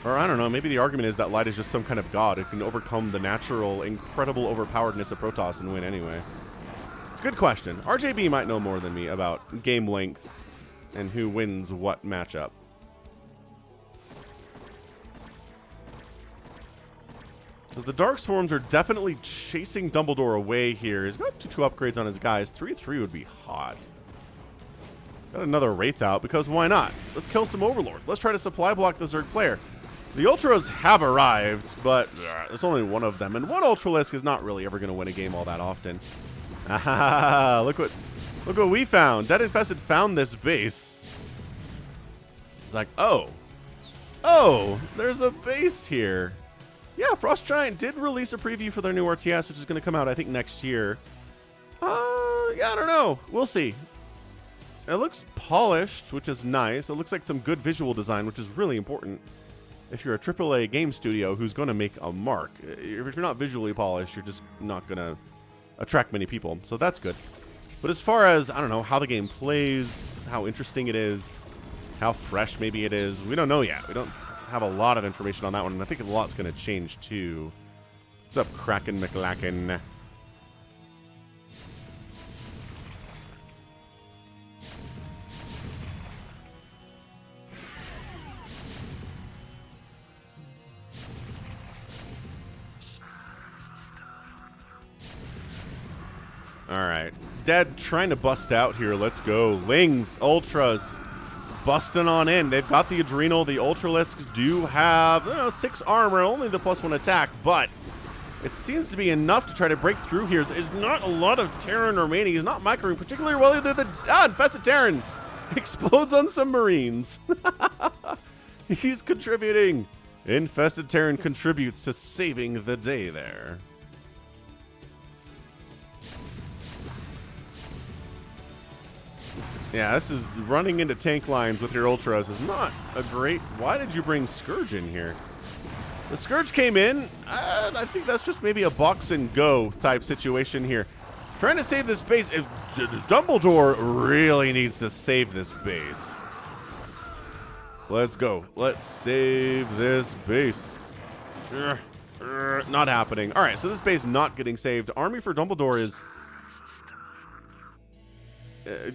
Or I don't know, maybe the argument is that Light is just some kind of god. It can overcome the natural, incredible overpoweredness of Protoss and win anyway. It's a good question. RJB might know more than me about game length and who wins what matchup. So the Dark Swarms are definitely chasing Dumbledore away here. He's got 2 upgrades on his guys. 3/3 would be hot. Got another Wraith out, because why not? Let's kill some Overlord. Let's try to supply block the Zerg player. The Ultras have arrived, but there's only one of them. And one Ultralisk is not really ever going to win a game all that often. Ah, look what we found. DeadInfested found this base. It's like, oh, there's a base here. Yeah, Frost Giant did release a preview for their new RTS, which is going to come out, I think, next year. Yeah, I don't know. We'll see. It looks polished, which is nice. It looks like some good visual design, which is really important if you're a AAA game studio who's going to make a mark. If you're not visually polished, you're just not going to attract many people. So that's good. But as far as, I don't know, how the game plays, how interesting it is, how fresh maybe it is, we don't know yet. We don't have a lot of information on that one, and I think a lot's going to change too. What's up, Kraken McLacken? All right, Dead trying to bust out here. Let's go. Lings, Ultras, busting on in. They've got the Adrenal. The Ultralisks do have 6 armor, only the +1 attack, but it seems to be enough to try to break through here. There's not a lot of Terran remaining. He's not microing particularly well either. The Infested Terran explodes on some Marines. He's contributing. Infested Terran contributes to saving the day there. Yeah, this is running into tank lines with your Ultras is not a great... Why did you bring Scourge in here? The Scourge came in. I think that's just maybe a box and go type situation here. Trying to save this base. If Dumbledore really needs to save this base. Let's go. Let's save this base. Not happening. All right, so this base not getting saved. Army for Dumbledore is...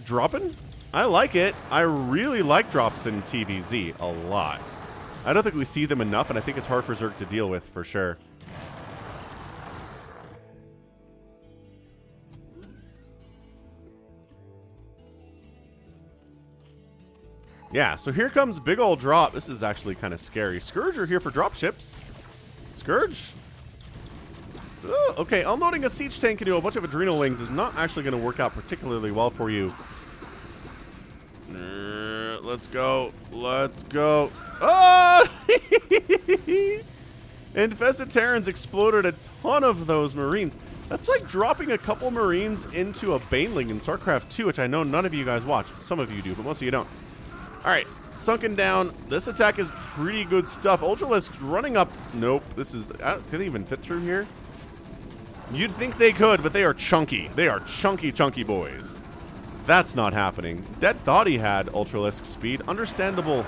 dropping? I like it. I really like drops in TvZ a lot. I don't think we see them enough, and I think it's hard for Zerg to deal with for sure. Yeah, so here comes big old drop. This is actually kind of scary. Scourge are here for drop ships. Scourge? Oh, okay, unloading a siege tank into a bunch of Adrenal Lings is not actually going to work out particularly well for you. Let's go. Let's go. Oh! Infested Terrans exploded a ton of those Marines. That's like dropping a couple Marines into a Baneling in StarCraft 2, which I know none of you guys watch. Some of you do, but most of you don't. All right, sunken down. This attack is pretty good stuff. Ultralisks running up. Nope, this is... Can they even fit through here? You'd think they could, but they are chunky. They are chunky, chunky boys. That's not happening. Dead thought he had Ultralisk speed. Understandable.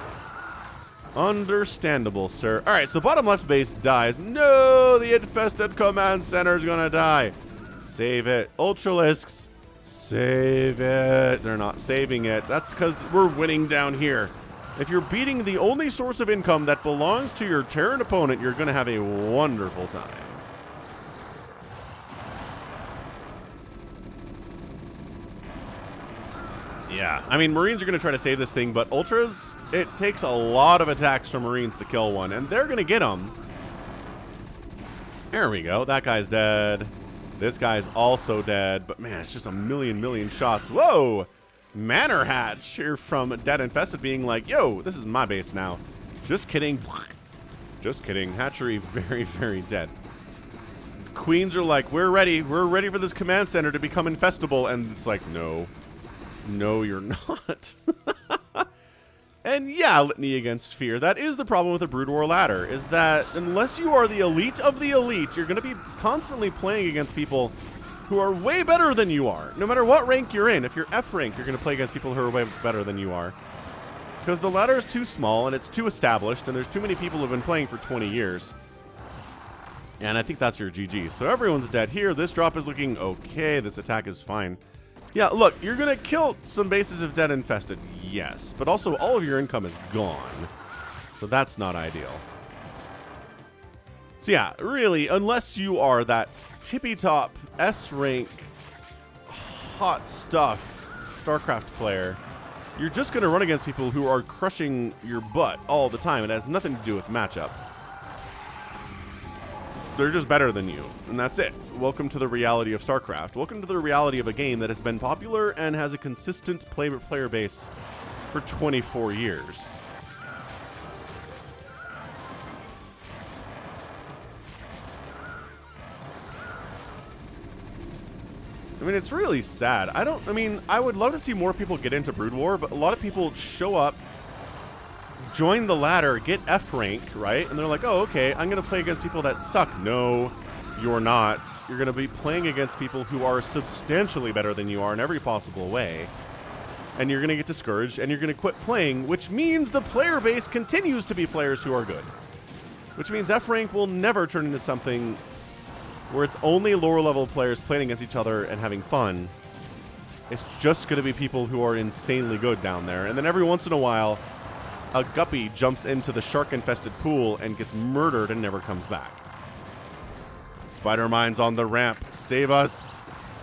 Understandable, sir. All right, so bottom left base dies. No, the Infested command center is going to die. Save it. Ultralisks, save it. They're not saving it. That's because we're winning down here. If you're beating the only source of income that belongs to your Terran opponent, you're going to have a wonderful time. Yeah, I mean, Marines are going to try to save this thing, but Ultras, it takes a lot of attacks from Marines to kill one, and they're going to get them. There we go. That guy's dead. This guy's also dead, but man, it's just a million shots. Whoa! Manor Hatch here from DeadInfested being like, yo, this is my base now. Just kidding. Just kidding. Hatchery very dead. Queens are like, we're ready. We're ready for this command center to become infestable, and it's like, no. No, you're not. And yeah, litany against fear. That is the problem with the Brood War ladder, is that unless you are the elite of the elite, you're going to be constantly playing against people who are way better than you are. No matter what rank you're in. If you're F rank, you're going to play against people who are way better than you are. Because the ladder is too small, and it's too established, and there's too many people who have been playing for 20 years. And I think that's your GG. So everyone's dead here. This drop is looking okay. This attack is fine. Yeah, look, you're going to kill some bases of DeadInfested, yes, but also all of your income is gone, so that's not ideal. So yeah, really, unless you are that tippy-top S-rank hot stuff StarCraft player, you're just going to run against people who are crushing your butt all the time. It has nothing to do with matchup. They're just better than you, and that's it. Welcome to the reality of StarCraft. Welcome to the reality of a game that has been popular and has a consistent player base for 24 years. I mean, it's really sad. I mean, I would love to see more people get into Brood War, but a lot of people show up, join the ladder, get F rank, right? And they're like, oh, okay, I'm going to play against people that suck. No, you're not. You're going to be playing against people who are substantially better than you are in every possible way. And you're going to get discouraged, and you're going to quit playing, which means the player base continues to be players who are good. Which means F rank will never turn into something where it's only lower level players playing against each other and having fun. It's just going to be people who are insanely good down there. And then every once in a while, a guppy jumps into the shark-infested pool and gets murdered and never comes back. Spider Mine's on the ramp. Save us.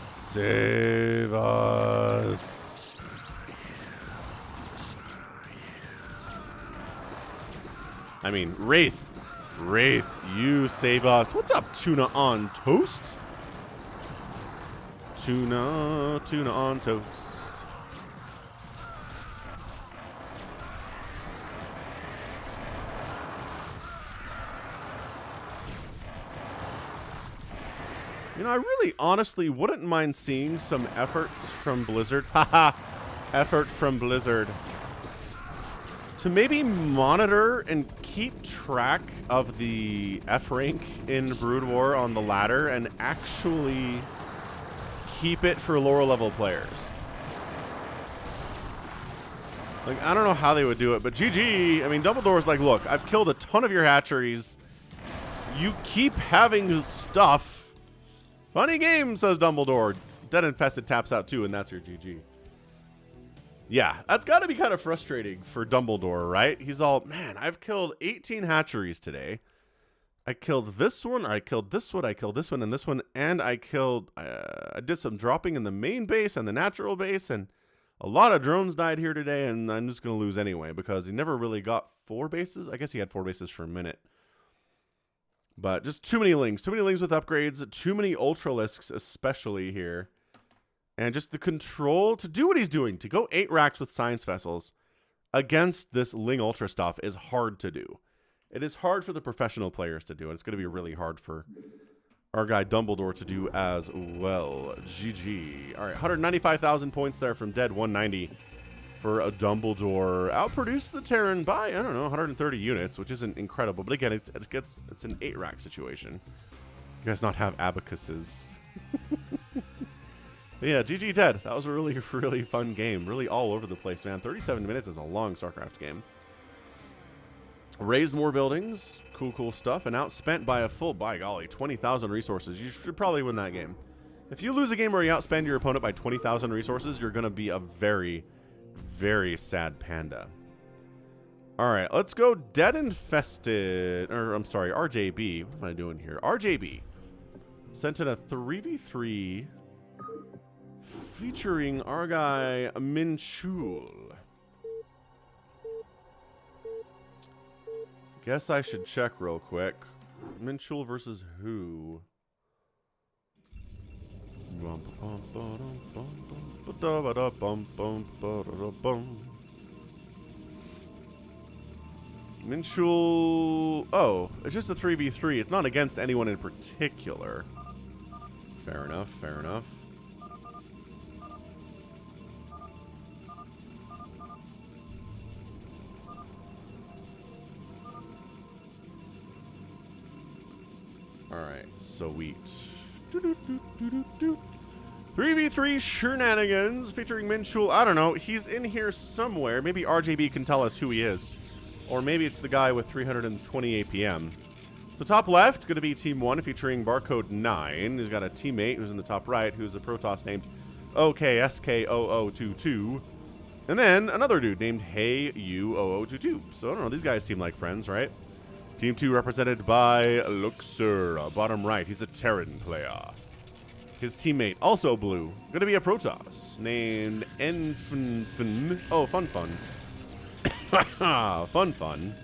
Save us. I mean, Wraith, you save us. What's up, tuna on toast? Tuna on toast. You know, I really honestly wouldn't mind seeing some efforts from Blizzard. Haha, effort from Blizzard. To maybe monitor and keep track of the F rank in Brood War on the ladder and actually keep it for lower level players. Like, I don't know how they would do it, but GG. I mean, Dumbledore's like, look, I've killed a ton of your hatcheries. You keep having stuff. Funny game, says Dumbledore. DeadInfested taps out too, and that's your GG. Yeah, that's got to be kind of frustrating for Dumbledore, right? He's all, man, I've killed 18 hatcheries today. I killed this one, I killed this one, I killed this one, and this one, and I killed, I did some dropping in the main base and the natural base, and a lot of drones died here today, and I'm just going to lose anyway, because he never really got 4 bases. I guess he had 4 bases for a minute. But just too many links with upgrades, too many Ultralisks especially here. And just the control to do what he's doing, to go 8 racks with science vessels against this Ling Ultra stuff is hard to do. It is hard for the professional players to do, and it's going to be really hard for our guy Dumbledore to do as well. GG. All right, 195,000 points there from Dead 190 for a Dumbledore. Outproduced the Terran by, I don't know, 130 units, which isn't incredible. But again, it's an 8-rack situation. You guys not have abacuses. Yeah, GG Dead. That was a really, really fun game. Really all over the place, man. 37 minutes is a long StarCraft game. Raised more buildings. Cool stuff. And outspent by a full, by golly, 20,000 resources. You should probably win that game. If you lose a game where you outspend your opponent by 20,000 resources, you're going to be a very, very sad panda. All right, let's go DeadInfested. Or, I'm sorry, RJB. What am I doing here? RJB sent in a 3v3 featuring our guy Minchul. Guess I should check real quick. Minchul versus who? Minchul. Oh, it's just a 3v3. It's not against anyone in particular. Fair enough, fair enough. Alright, sweet. 3v3 shenanigans featuring Minchul. I don't know. He's in here somewhere. Maybe RJB can tell us who he is. Or maybe it's the guy with 320 APM. So top left, going to be Team 1 featuring Barcode 9. He's got a teammate who's in the top right who's a Protoss named OKSK0022. And then another dude named HeyU0022. So I don't know. These guys seem like friends, right? Team 2 represented by Luxor, bottom right. He's a Terran player. His teammate, also blue, going to be a Protoss named Enfn. Oh, Fun. Fun.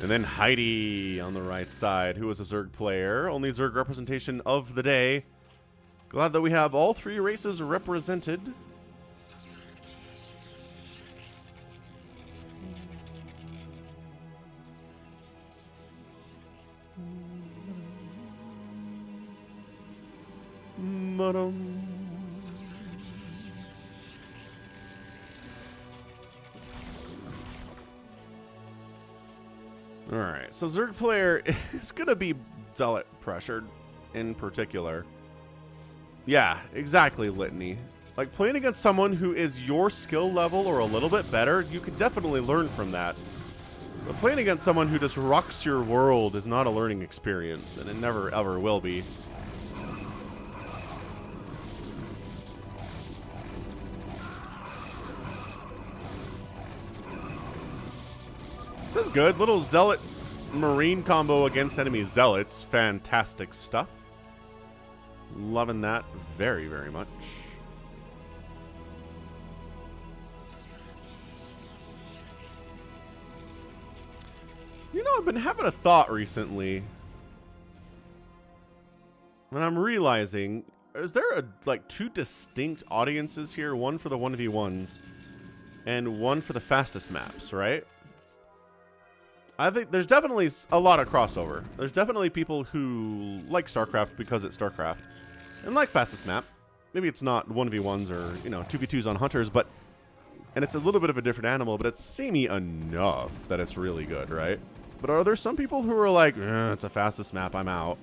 And then Heidi on the right side, who is a Zerg player. Only Zerg representation of the day. Glad that we have all three races represented. Alright, so Zerg player is going to be Zealot pressured in particular. Yeah, exactly, Litany. Like, playing against someone who is your skill level or a little bit better, you could definitely learn from that. But playing against someone who just rocks your world is not a learning experience, and it never ever will be. This is good. Little Zealot Marine combo against enemy Zealots. Fantastic stuff. Loving that very, very much. You know, I've been having a thought recently. And I'm realizing, is there like two distinct audiences here? One for the 1v1s and one for the fastest maps, right? I think there's definitely a lot of crossover. There's definitely people who like StarCraft because it's StarCraft and like fastest map. Maybe it's not 1v1s or, you know, 2v2s on hunters, but, and it's a little bit of a different animal, but it's samey enough that it's really good, right? But are there some people who are like, it's a fastest map, I'm out?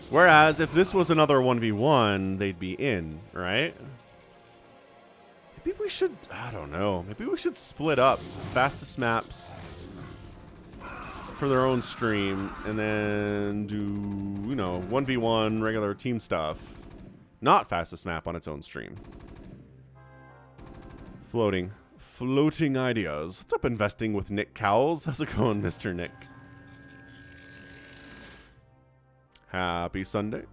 Whereas if this was another 1v1, they'd be in, right? Maybe we should, I don't know, maybe we should split up fastest maps for their own stream and then do, you know, 1v1 regular team stuff. Not fastest map on its own stream. Floating ideas. What's up, investing with Nick Cowles? How's it going, Mr. Nick? Happy Sunday.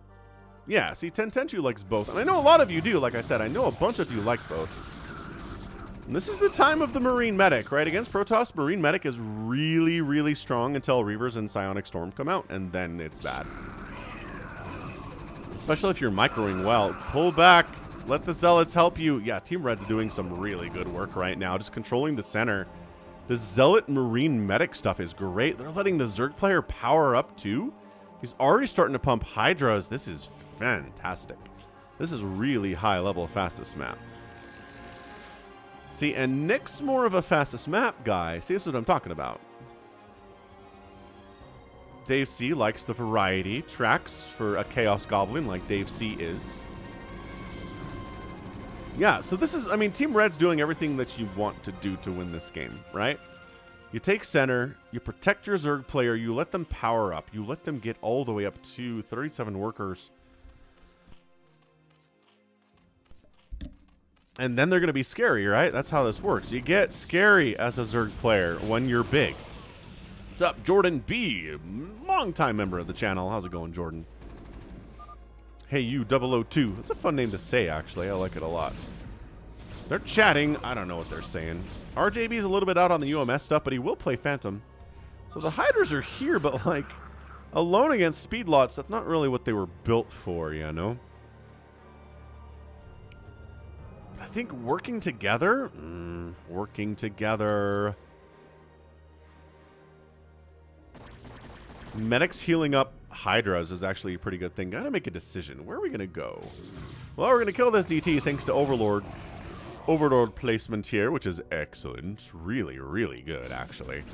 Yeah, see, Tentenchu likes both. And I know a lot of you do, like I said. I know a bunch of you like both. And this is the time of the Marine Medic, right? Against Protoss, Marine Medic is really, really strong until Reavers and Psionic Storm come out, and then it's bad. Especially if you're microing well. Pull back. Let the Zealots help you. Yeah, Team Red's doing some really good work right now, just controlling the center. The Zealot Marine Medic stuff is great. They're letting the Zerg player power up too. He's already starting to pump Hydras. This is fantastic. This is really high level fastest map. See, and Nick's more of a fastest map guy. See, this is what I'm talking about. Dave C likes the variety tracks for a Chaos Goblin like Dave C is. Yeah, so this is, I mean, Team Red's doing everything that you want to do to win this game, right? You take center, you protect your Zerg player, you let them power up, you let them get all the way up to 37 workers. And then they're going to be scary, right? That's how this works. You get scary as a Zerg player when you're big. What's up, Jordan B? Long-time member of the channel. How's it going, Jordan? Hey, you, 002. That's a fun name to say, actually. I like it a lot. They're chatting. I don't know what they're saying. RJB's a little bit out on the UMS stuff, but he will play Phantom. So the Hydras are here, but, like, alone against Speedlots, that's not really what they were built for, you know? I think working together? Working together. Medics healing up Hydras is actually a pretty good thing. Gotta make a decision. Where are we gonna go? Well, we're going to kill this DT thanks to Overlord. Overlord placement here, which is excellent. Really, really good, actually.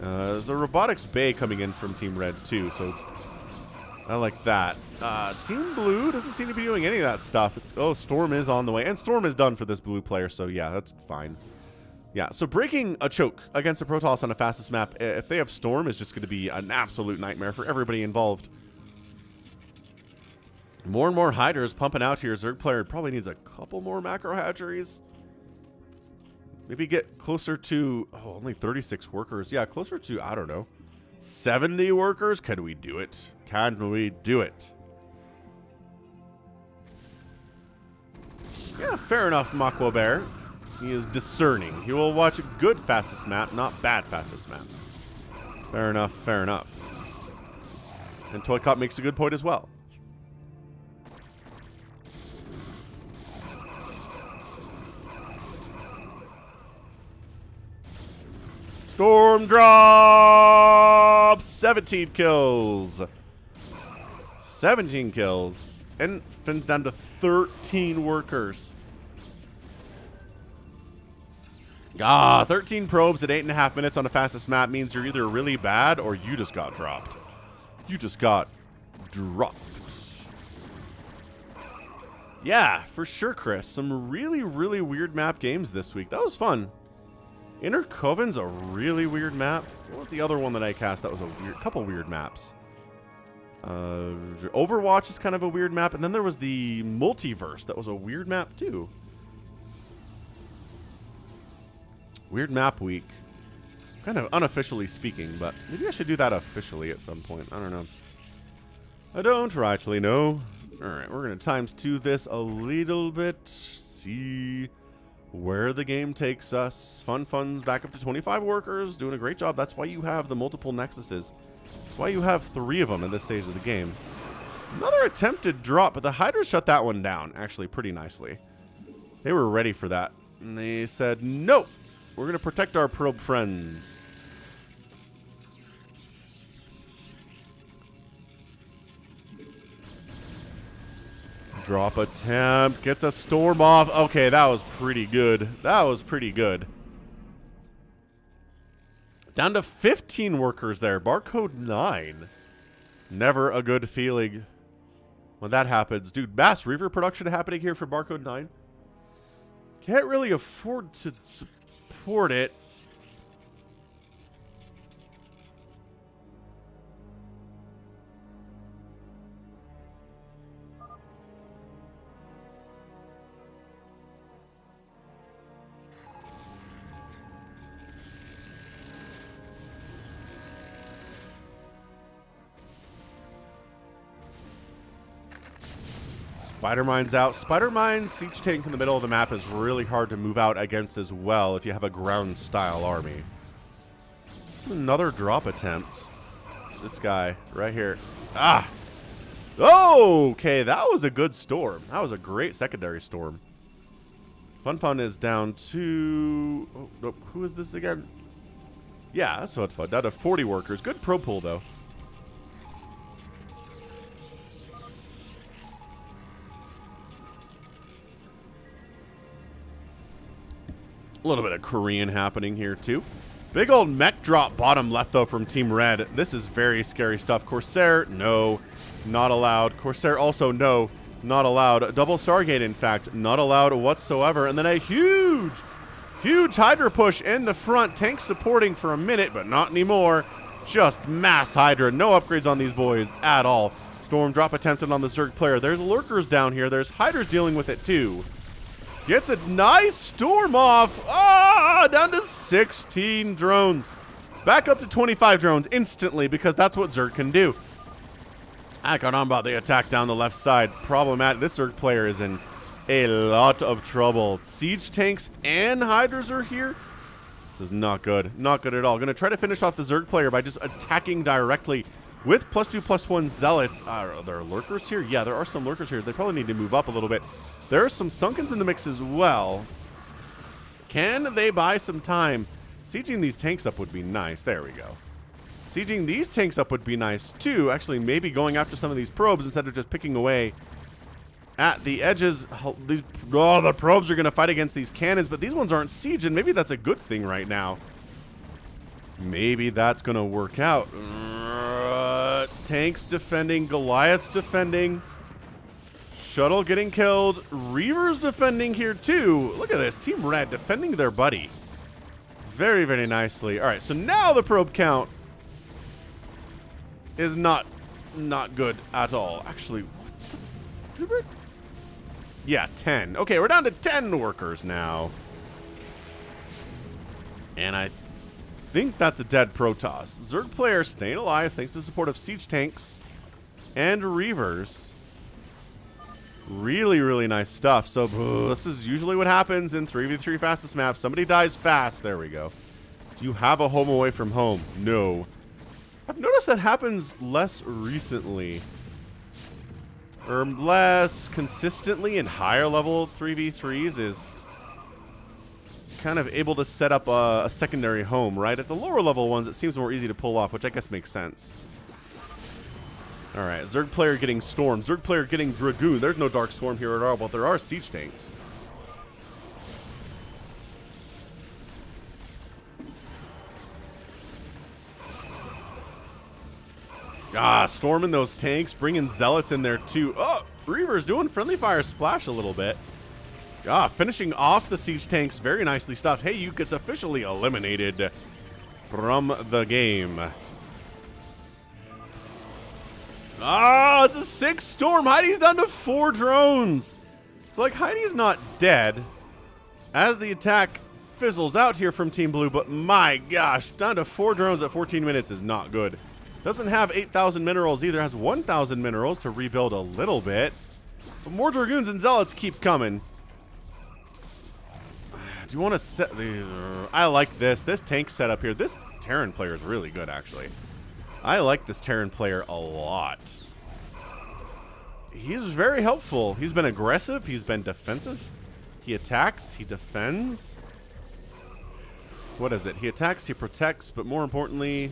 There's a Robotics Bay coming in from Team Red, too, so I like that. Team Blue doesn't seem to be doing any of that stuff. Oh, Storm is on the way. And Storm is done for this blue player, so yeah, that's fine. Yeah, so breaking a choke against a Protoss on a fastest map, if they have Storm, is just going to be an absolute nightmare for everybody involved. More and more Hydras pumping out here. Zerg player probably needs a couple more macro hatcheries. Maybe get closer to, oh, only 36 workers. Yeah, closer to, I don't know, 70 workers? Can we do it? Can we do it? Yeah, fair enough, Makwo Bear. He is discerning. He will watch a good fastest map, not bad fastest map. Fair enough, fair enough. And Toy Cop makes a good point as well. Storm drop! 17 kills. 17 kills. And fins down to 13 workers. 13 probes at 8.5 minutes on the fastest map means you're either really bad or you just got dropped. You just got dropped. Yeah, for sure, Chris. Some really, really weird map games this week. That was fun. Inner Coven's a really weird map. What was the other one that I cast that was a couple weird maps? Overwatch is kind of a weird map. And then there was the Multiverse that was a weird map too. Weird map week. Kind of unofficially speaking, but maybe I should do that officially at some point. I don't know. I don't rightly know. Alright, we're going to ×2 this a little bit. See where the game takes us. Fun's back up to 25 workers. Doing a great job. That's why you have the multiple nexuses. That's why you have 3 of them in this stage of the game. Another attempted drop, but the Hydras shut that one down actually pretty nicely. They were ready for that. And they said, nope. We're going to protect our probe friends. Drop attempt. Gets a storm off. Okay, that was pretty good. That was pretty good. Down to 15 workers there. Barcode 9. Never a good feeling when that happens. Dude, mass Reaver production happening here for Barcode 9. Can't really afford to support it. Spider Mine's out. Spider Mine's siege tank in the middle of the map is really hard to move out against as well if you have a ground style army. Another drop attempt. This guy right here. Ah! Oh, okay, that was a good storm. That was a great secondary storm. Fun is down to... Oh, no, who is this again? Yeah, that's Fun. Down to 40 workers. Good pro pool, though. A little bit of Korean happening here, too. Big old mech drop bottom left, though, from Team Red. This is very scary stuff. Corsair, no. Not allowed. Corsair also, no. Not allowed. Double Stargate, in fact, not allowed whatsoever. And then a huge Hydra push in the front. Tank supporting for a minute, but not anymore. Just mass Hydra. No upgrades on these boys at all. Storm drop attempted on the Zerg player. There's lurkers down here. There's Hydras dealing with it, too. Gets a nice storm off. Ah, down to 16 drones. Back up to 25 drones instantly because that's what Zerg can do. Akaramba, the attack down the left side. Problematic. This Zerg player is in a lot of trouble. Siege tanks and Hydras are here. This is not good. Not good at all. Going to try to finish off the Zerg player by just attacking directly with +2/+1 zealots. Are there lurkers here? Yeah, there are some lurkers here. They probably need to move up a little bit. There are some Sunkens in the mix as well. Can they buy some time? Sieging these tanks up would be nice. There we go. Sieging these tanks up would be nice too. Actually, maybe going after some of these probes instead of just picking away at the edges. The probes are going to fight against these cannons, but these ones aren't sieging. Maybe that's a good thing right now. Maybe that's going to work out. Tanks defending. Goliaths defending. Shuttle getting killed. Reavers defending here too. Look at this. Team Red defending their buddy. Very, very nicely. All right, so now the probe count is not good at all. Actually, what? Yeah, 10. Okay, we're down to 10 workers now. And I think that's a dead Protoss. Zerg player staying alive thanks to support of siege tanks and Reavers. Really, really nice stuff. So this is usually what happens in 3v3 fastest maps. Somebody dies fast. There we go. Do you have a home away from home? No. I've noticed that happens less recently. Or less consistently in higher level 3v3s is kind of able to set up a secondary home, right? At the lower level ones, it seems more easy to pull off, which I guess makes sense. All right, Zerg player getting Storm. Zerg player getting Dragoon. There's no Dark Storm here at all, but there are siege tanks. Storming those tanks, bringing Zealots in there too. Oh, Reaver's doing friendly fire splash a little bit. Finishing off the siege tanks. Very nicely stuffed. Hey, you gets officially eliminated from the game. It's a 6 storm. Heidi's down to 4 drones. So, like, Heidi's not dead as the attack fizzles out here from Team Blue, but my gosh, down to 4 drones at 14 minutes is not good. Doesn't have 8,000 minerals either. Has 1,000 minerals to rebuild a little bit. But more Dragoons and Zealots keep coming. Do you want to set the... I like this. This tank setup here. This Terran player is really good, actually. I like this Terran player a lot. He's very helpful. He's been aggressive. He's been defensive. He attacks. He defends. What is it? He attacks. He protects. But more importantly,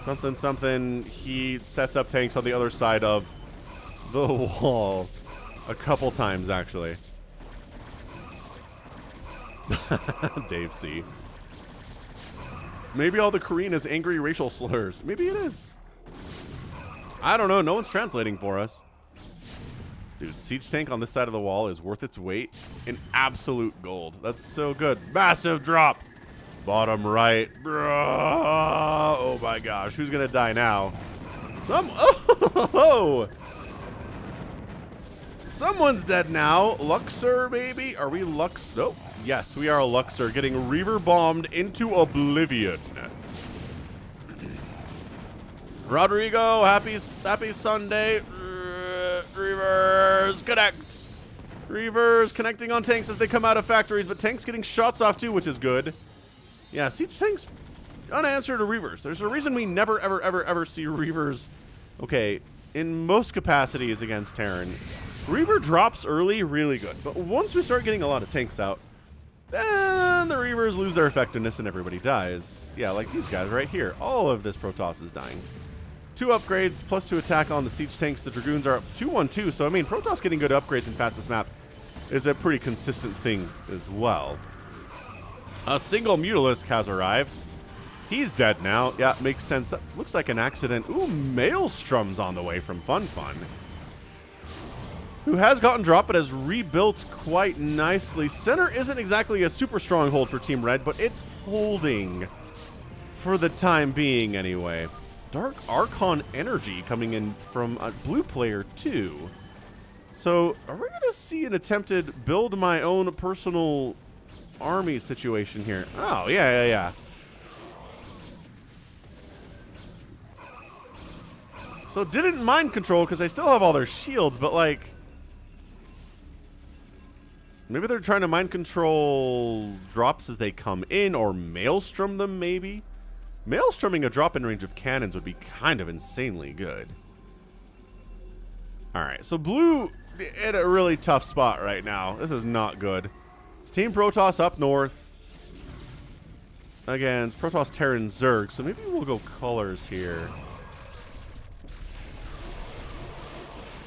something. He sets up tanks on the other side of the wall a couple times, actually. Dave C. Maybe all the Korean is angry racial slurs. Maybe it is. I don't know. No one's translating for us. Dude, siege tank on this side of the wall is worth its weight in absolute gold. That's so good. Massive drop. Bottom right. Oh my gosh. Who's going to die now? Someone's dead now. Luxor, maybe? Are we Lux? Nope. Yes, we are a Luxor getting Reaver bombed into oblivion. Rodrigo, happy Sunday. Reavers connect. Reavers connecting on tanks as they come out of factories, but tanks getting shots off too, which is good. Yeah, siege tanks unanswered to Reavers. There's a reason we never, ever see Reavers. Okay, in most capacities against Terran. Reaver drops early, really good. But once we start getting a lot of tanks out, then the Reavers lose their effectiveness and everybody dies. Yeah, like these guys right here. All of this Protoss is dying. 2 upgrades, plus 2 attack on the siege tanks. The Dragoons are up 2-1-2. So, I mean, Protoss getting good upgrades in fastest map is a pretty consistent thing as well. A single Mutalisk has arrived. He's dead now. Yeah, makes sense. That looks like an accident. Ooh, Maelstrom's on the way from Fun, who has gotten dropped but has rebuilt quite nicely. Center isn't exactly a super strong hold for Team Red, but it's holding for the time being anyway. Dark Archon Energy coming in from a blue player too. So are we going to see an attempted build my own personal army situation here? Oh, yeah. So didn't mind control because they still have all their shields, but like... maybe they're trying to mind control drops as they come in, or Maelstrom them maybe? Maelstroming a drop in range of cannons would be kind of insanely good. Alright, so blue in a really tough spot right now. This is not good. It's Team Protoss up north against Protoss Terran Zerg, so maybe we'll go colors here.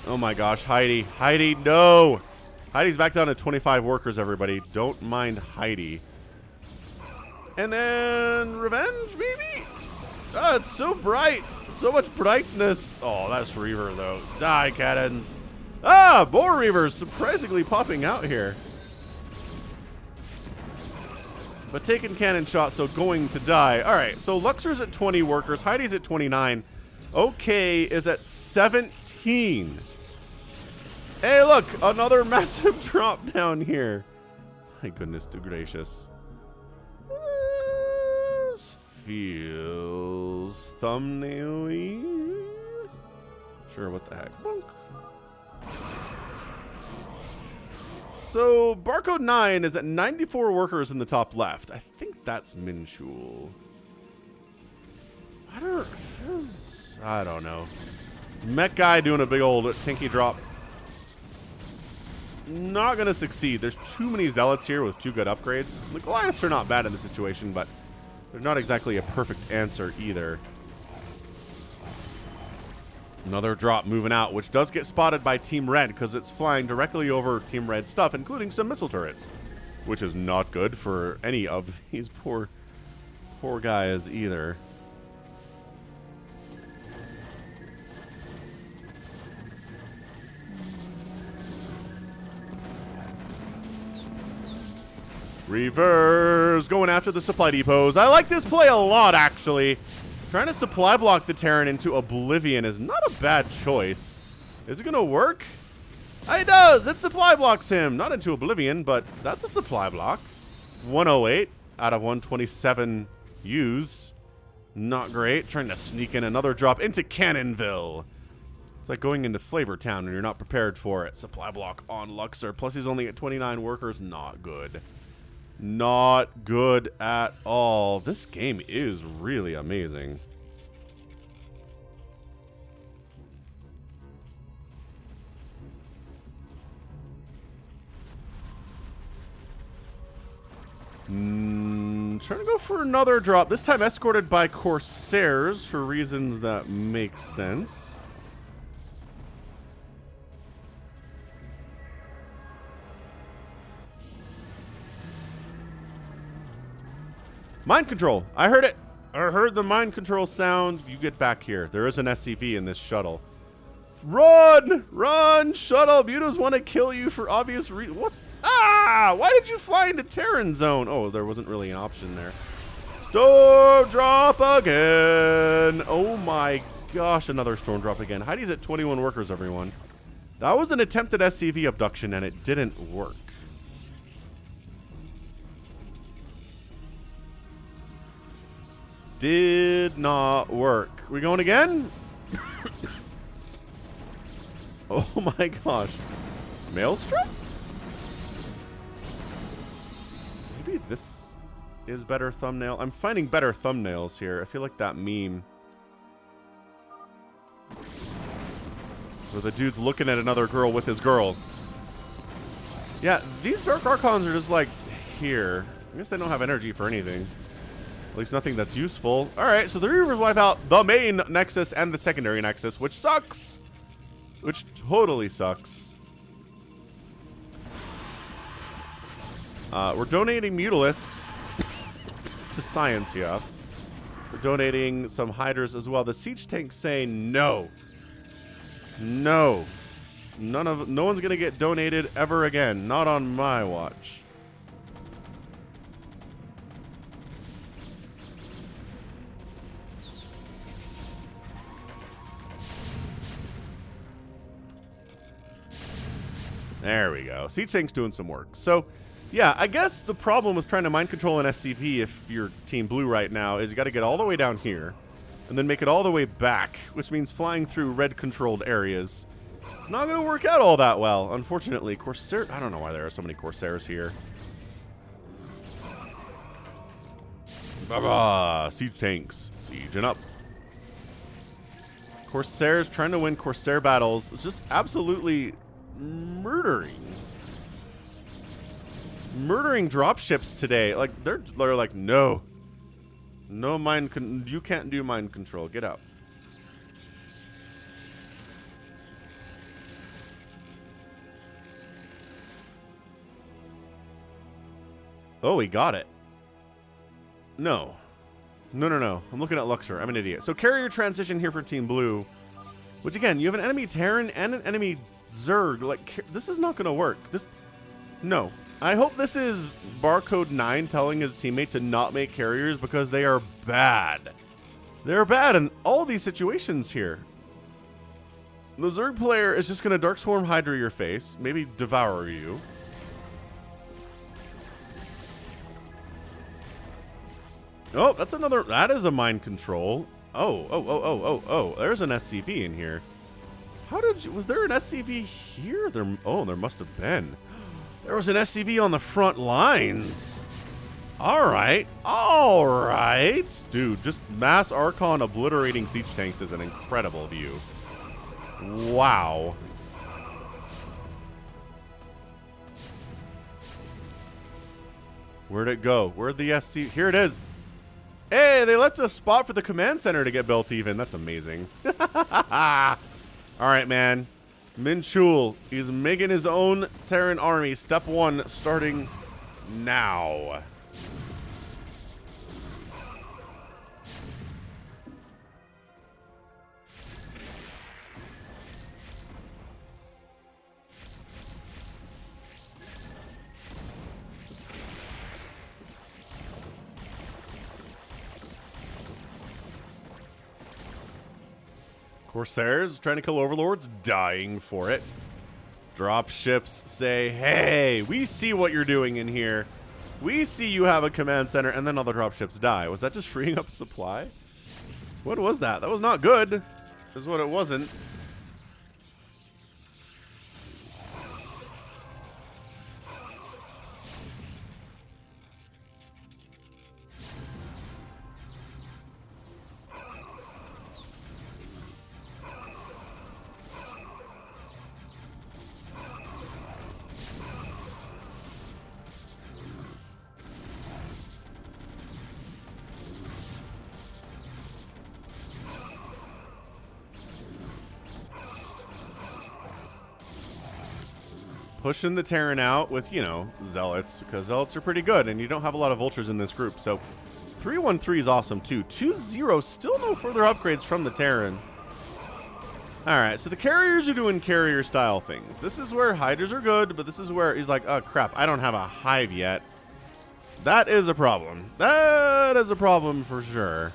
Oh my gosh, Heidi. Heidi, no! Heidi's back down to 25 workers, everybody. Don't mind Heidi. And then Revenge, maybe? Oh, it's so bright. So much brightness. Oh, that's Reaver, though. Die, cannons. Ah, more Reavers surprisingly popping out here. But taking cannon shot, so going to die. All right, so Luxor's at 20 workers. Heidi's at 29. OK is at 17. Hey, look, another massive drop down here. My goodness to gracious. This feels thumbnail-y. Sure, what the heck. Bonk. So, Barcode 9 is at 94 workers in the top left. I think that's Minchul. I don't know. Mech guy doing a big old tinky drop. Not going to succeed. There's too many Zealots here with 2 good upgrades. The Goliaths are not bad in this situation, but they're not exactly a perfect answer either. Another drop moving out, which does get spotted by Team Red because it's flying directly over Team Red stuff, including some missile turrets, which is not good for any of these poor guys either. Reavers going after the supply depots. I like this play a lot, actually. Trying to supply block the Terran into oblivion is not a bad choice. Is it going to work? It does. It supply blocks him. Not into oblivion, but that's a supply block. 108 out of 127 used. Not great. Trying to sneak in another drop into Cannonville. It's like going into Flavor Town and you're not prepared for it. Supply block on Luxor. Plus he's only at 29 workers. Not good. Not good at all. This game is really amazing. Trying to go for another drop. This time escorted by Corsairs for reasons that make sense. Mind control. I heard it. I heard the mind control sound. You get back here. There is an SCV in this shuttle. Run! Run, shuttle. Mutas want to kill you for obvious reasons. What? Ah! Why did you fly into Terran zone? Oh, there wasn't really an option there. Storm drop again. Oh my gosh, another storm drop again. Heidi's at 21 workers, everyone. That was an attempted SCV abduction, and it didn't work. Did not work. We going again? Oh my gosh. Maelstrom? Maybe this is better thumbnail. I'm finding better thumbnails here. I feel like that meme. Where the dude's looking at another girl with his girl. Yeah, these Dark Archons are just like here. I guess they don't have energy for anything. At least nothing that's useful. Alright, so the Reavers wipe out the main Nexus and the secondary Nexus, which sucks. Which totally sucks. We're donating Mutalisks to science here. We're donating some Hydras as well. The siege tanks say no. No. No one's gonna get donated ever again. Not on my watch. There we go. Siege tank's doing some work. So, yeah, I guess the problem with trying to mind control an SCV if you're Team Blue right now is you got to get all the way down here and then make it all the way back, which means flying through red-controlled areas. It's not going to work out all that well, unfortunately. Corsair, I don't know why there are so many Corsairs here. Siege tanks, sieging up. Corsairs trying to win Corsair battles, just absolutely murdering dropships today. Like they're like, no you can't do mind control. Get out. Oh, he got it. No. I'm looking at Luxor. I'm an idiot. So carrier transition here for Team Blue, which again, you have an enemy Terran and an enemy Zerg. Like, this is not going to work. No. I hope this is Barcode 9 telling his teammate to not make carriers because they are bad. They're bad in all these situations here. The Zerg player is just going to Dark Swarm Hydra your face, maybe devour you. Oh, that's another. That is a mind control. Oh. There's an SCV in here. How did you? Was there an SCV here? There must have been. There was an SCV on the front lines. All right. Dude, just mass Archon obliterating siege tanks is an incredible view. Wow. Where'd it go? Where'd the SC? Here it is. Hey, they left a spot for the command center to get built even. That's amazing. All right, man. Minchul, he's making his own Terran army. Step 1 starting now. Corsairs trying to kill Overlords, dying for it. Dropships say, hey, we see what you're doing in here. We see you have a command center, and then all the dropships die. Was that just freeing up supply? What was that? That was not good, is what it wasn't. Pushing the Terran out with, you know, Zealots, because Zealots are pretty good, and you don't have a lot of Vultures in this group. So 313 is awesome, too. 2-0, still no further upgrades from the Terran. All right, so the carriers are doing carrier-style things. This is where Hydras are good, but this is where he's like, oh, crap, I don't have a hive yet. That is a problem. That is a problem for sure.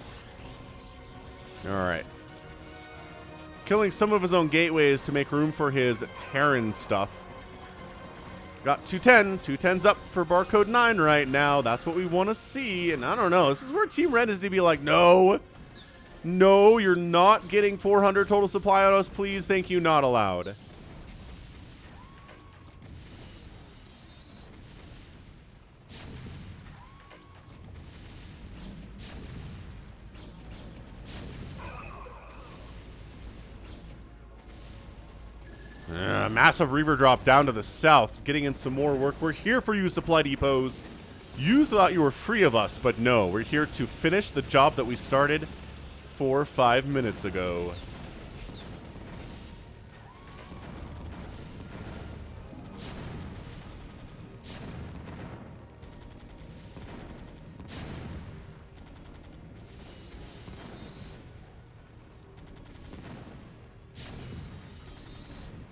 All right. Killing some of his own gateways to make room for his Terran stuff. Got 210. 210's up for Barcode 9 right now. That's what we want to see. And I don't know. This is where Team Red is to be like, no. No, you're not getting 400 total supply out of us. Please, thank you, not allowed. A massive Reaver drop down to the south, getting in some more work. We're here for you, supply depots. You thought you were free of us, but no. We're here to finish the job that we started 4 or 5 minutes ago.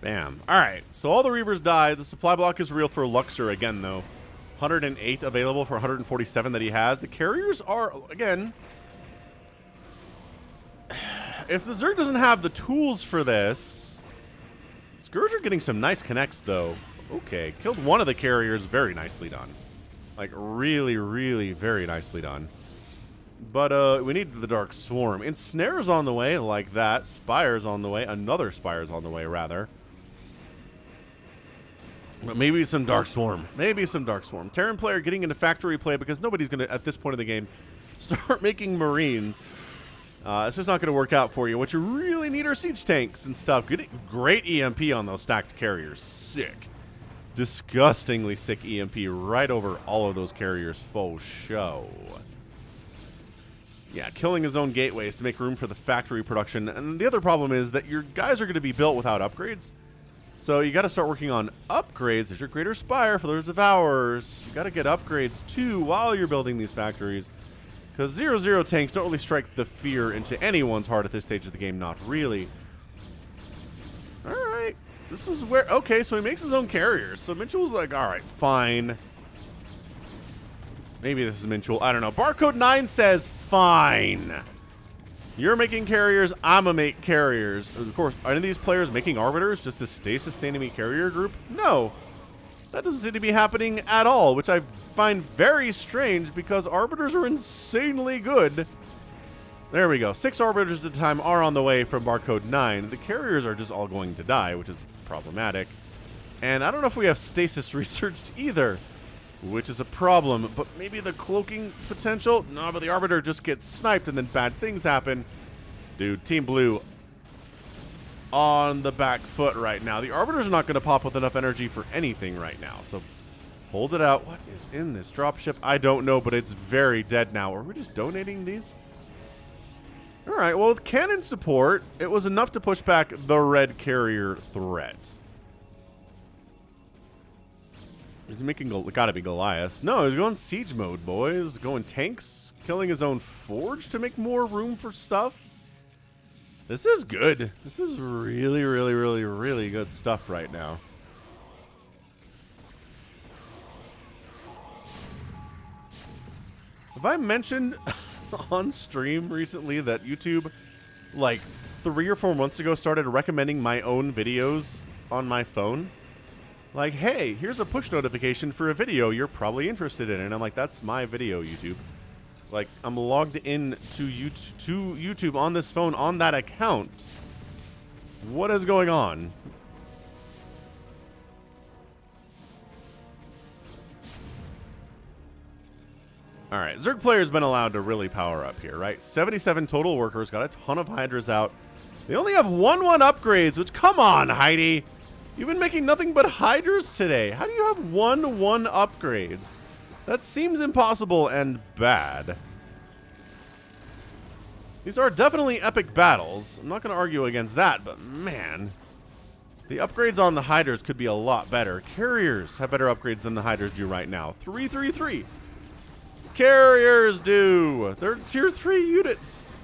Bam. Alright, so all the Reavers died. The supply block is real for Luxor again, though. 108 available for 147 that he has. The carriers are, again... If the Zerg doesn't have the tools for this... Scourge are getting some nice connects, though. Okay, killed one of the carriers. Very nicely done. Like, really, really very nicely done. But, we need the Dark Swarm. Ensnare's on the way, like that. Spire's on the way. Another Spire's on the way, rather. But maybe some Dark Swarm. Maybe some Dark Swarm. Terran player getting into factory play because nobody's going to, at this point of the game, start making Marines. It's just not going to work out for you. What you really need are siege tanks and stuff. Great EMP on those stacked carriers. Sick. Disgustingly sick EMP right over all of those carriers. Faux show. Yeah, killing his own gateways to make room for the factory production. And the other problem is that your guys are going to be built without upgrades. So you got to start working on upgrades. There's your Greater Spire for those Devourers. You got to get upgrades too while you're building these factories. Because 0-0 tanks don't really strike the fear into anyone's heart at this stage of the game. Not really. Alright. This is where... Okay, so he makes his own carriers. So Minchul's like, alright, fine. Maybe this is Minchul. I don't know. Barcode 9 says, fine. You're making carriers, I'm gonna make carriers. Of course, are any of these players making arbiters just to stasis the enemy carrier group? No. That doesn't seem to be happening at all, which I find very strange because arbiters are insanely good. There we go. 6 arbiters at a time are on the way from Barcode 9. The carriers are just all going to die, which is problematic. And I don't know if we have stasis researched either, which is a problem, but maybe the cloaking potential? No, but the Arbiter just gets sniped and then bad things happen. Dude, Team Blue on the back foot right now. The Arbiter's not going to pop with enough energy for anything right now, so hold it out. What is in this dropship? I don't know, but it's very dead now. Are we just donating these? Alright, well, with cannon support, it was enough to push back the red carrier threat. He's making, gotta be Goliath. No, he's going siege mode, boys. Going tanks, killing his own forge to make more room for stuff. This is good. This is really, really, really, really good stuff right now. Have I mentioned on stream recently that YouTube, like 3 or 4 months ago, started recommending my own videos on my phone? Like, hey, here's a push notification for a video you're probably interested in. And I'm like, that's my video, YouTube. Like, I'm logged in to YouTube on this phone on that account. What is going on? Alright, Zerg player's been allowed to really power up here, right? 77 total workers, got a ton of Hydras out. They only have 1-1 upgrades, which, come on, Heidi! You've been making nothing but Hydras today. How do you have 1-1 upgrades? That seems impossible and bad. These are definitely epic battles. I'm not going to argue against that, but man. The upgrades on the Hydras could be a lot better. Carriers have better upgrades than the Hydras do right now. 333. Carriers do. They're tier 3 units.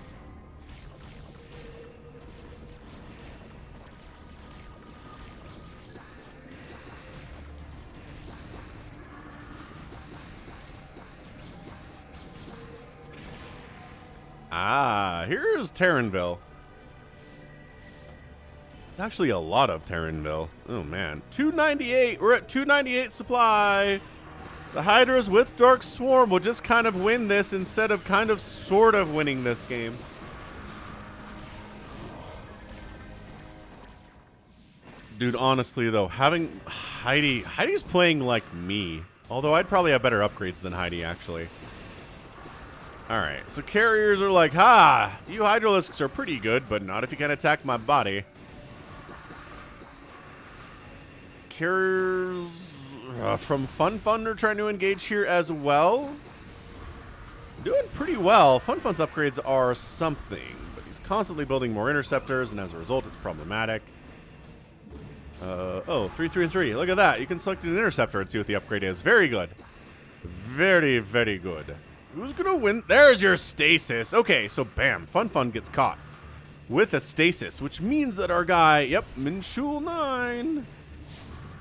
Ah, here's Terranville. It's actually a lot of Terranville. Oh, man. 298. We're at 298 supply. The Hydras with Dark Swarm will just kind of win this instead of kind of sort of winning this game. Dude, honestly, though, having Heidi's playing like me. Although I'd probably have better upgrades than Heidi, actually. Alright, so carriers are like, ha! You Hydralisks are pretty good, but not if you can attack my body. carriers from Fun Fun are trying to engage here as well. Doing pretty well. Fun Fun's upgrades are something, but he's constantly building more interceptors, and as a result, it's problematic. Oh, 333. Look at that. You can select an interceptor and see what the upgrade is. Very good. Very, very good. Who's going to win? There's your stasis. Okay, so bam. Fun Fun gets caught with a stasis, which means that our guy, yep, Minchul 9,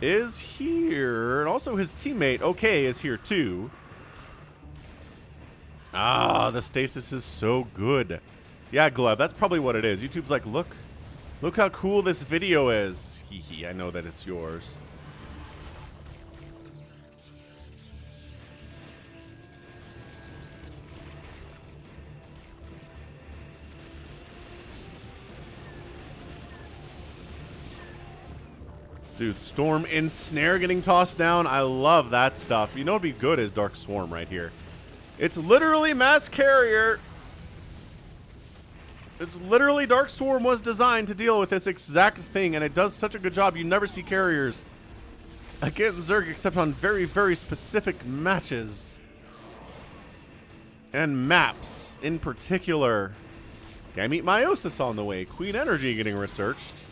is here. And also his teammate, OK, is here too. Ah, the stasis is so good. Yeah, Gleb, that's probably what it is. YouTube's like, look how cool this video is. Hee hee, I know that it's yours. Dude, Storm Ensnare getting tossed down. I love that stuff. You know what'd be good is Dark Swarm right here. It's literally Mass Carrier. It's literally Dark Swarm was designed to deal with this exact thing, and it does such a good job. You never see carriers against Zerg except on very, very specific matches. And maps in particular. Gamete Meiosis on the way. Queen Energy getting researched.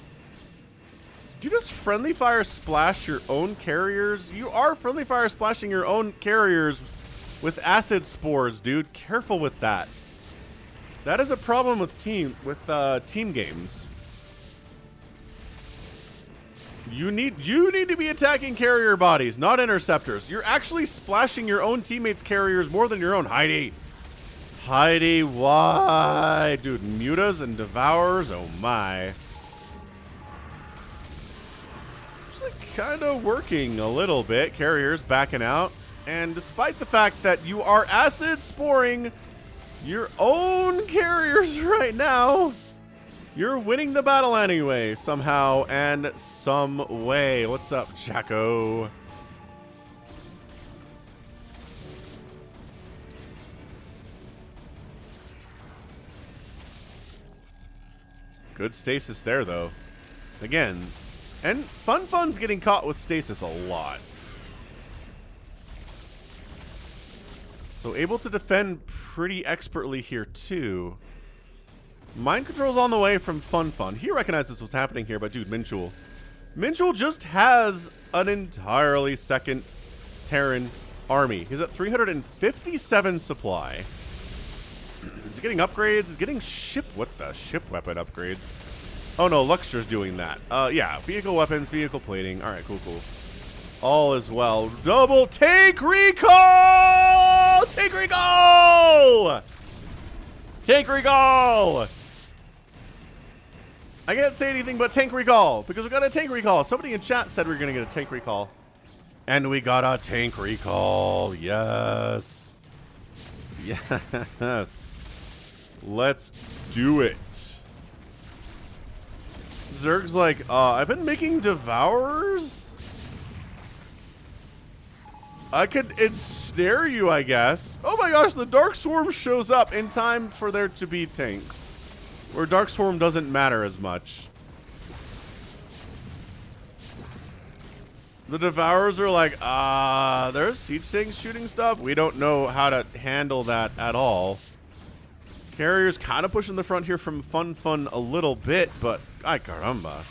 Do you just friendly fire splash your own carriers? You are friendly fire splashing your own carriers with acid spores, dude. Careful with that. That is a problem with team games. You need to be attacking carrier bodies, not interceptors. You're actually splashing your own teammates' carriers more than your own. Heidi, why? Dude, mutas and devours, oh my. Kind of working a little bit. Carriers backing out. And despite the fact that you are acid sporing your own carriers right now, you're winning the battle anyway, somehow and some way. What's up, Jacko? Good stasis there, though. Again, and Fun Fun's getting caught with stasis a lot. So able to defend pretty expertly here too. Mind control's on the way from Fun Fun. He recognizes what's happening here, but dude, Minchul just has an entirely second Terran army. He's at 357 supply. Is he getting upgrades? Is getting ship weapon upgrades? Oh no, Luxor's doing that. Yeah, vehicle weapons, vehicle plating. All right, cool. All is well. Double tank recall! Tank recall! Tank recall! I can't say anything but tank recall because we got a tank recall. Somebody in chat said we were gonna get a tank recall, and we got a tank recall. Yes. Let's do it. Zerg's like, I've been making devourers. I could ensnare you, I guess. Oh my gosh, the Dark Swarm shows up in time for there to be tanks, where Dark Swarm doesn't matter as much. The Devourers are like, there's siege tanks shooting stuff. We don't know how to handle that at all. Carriers kind of pushing the front here from Fun a little bit, but ay caramba.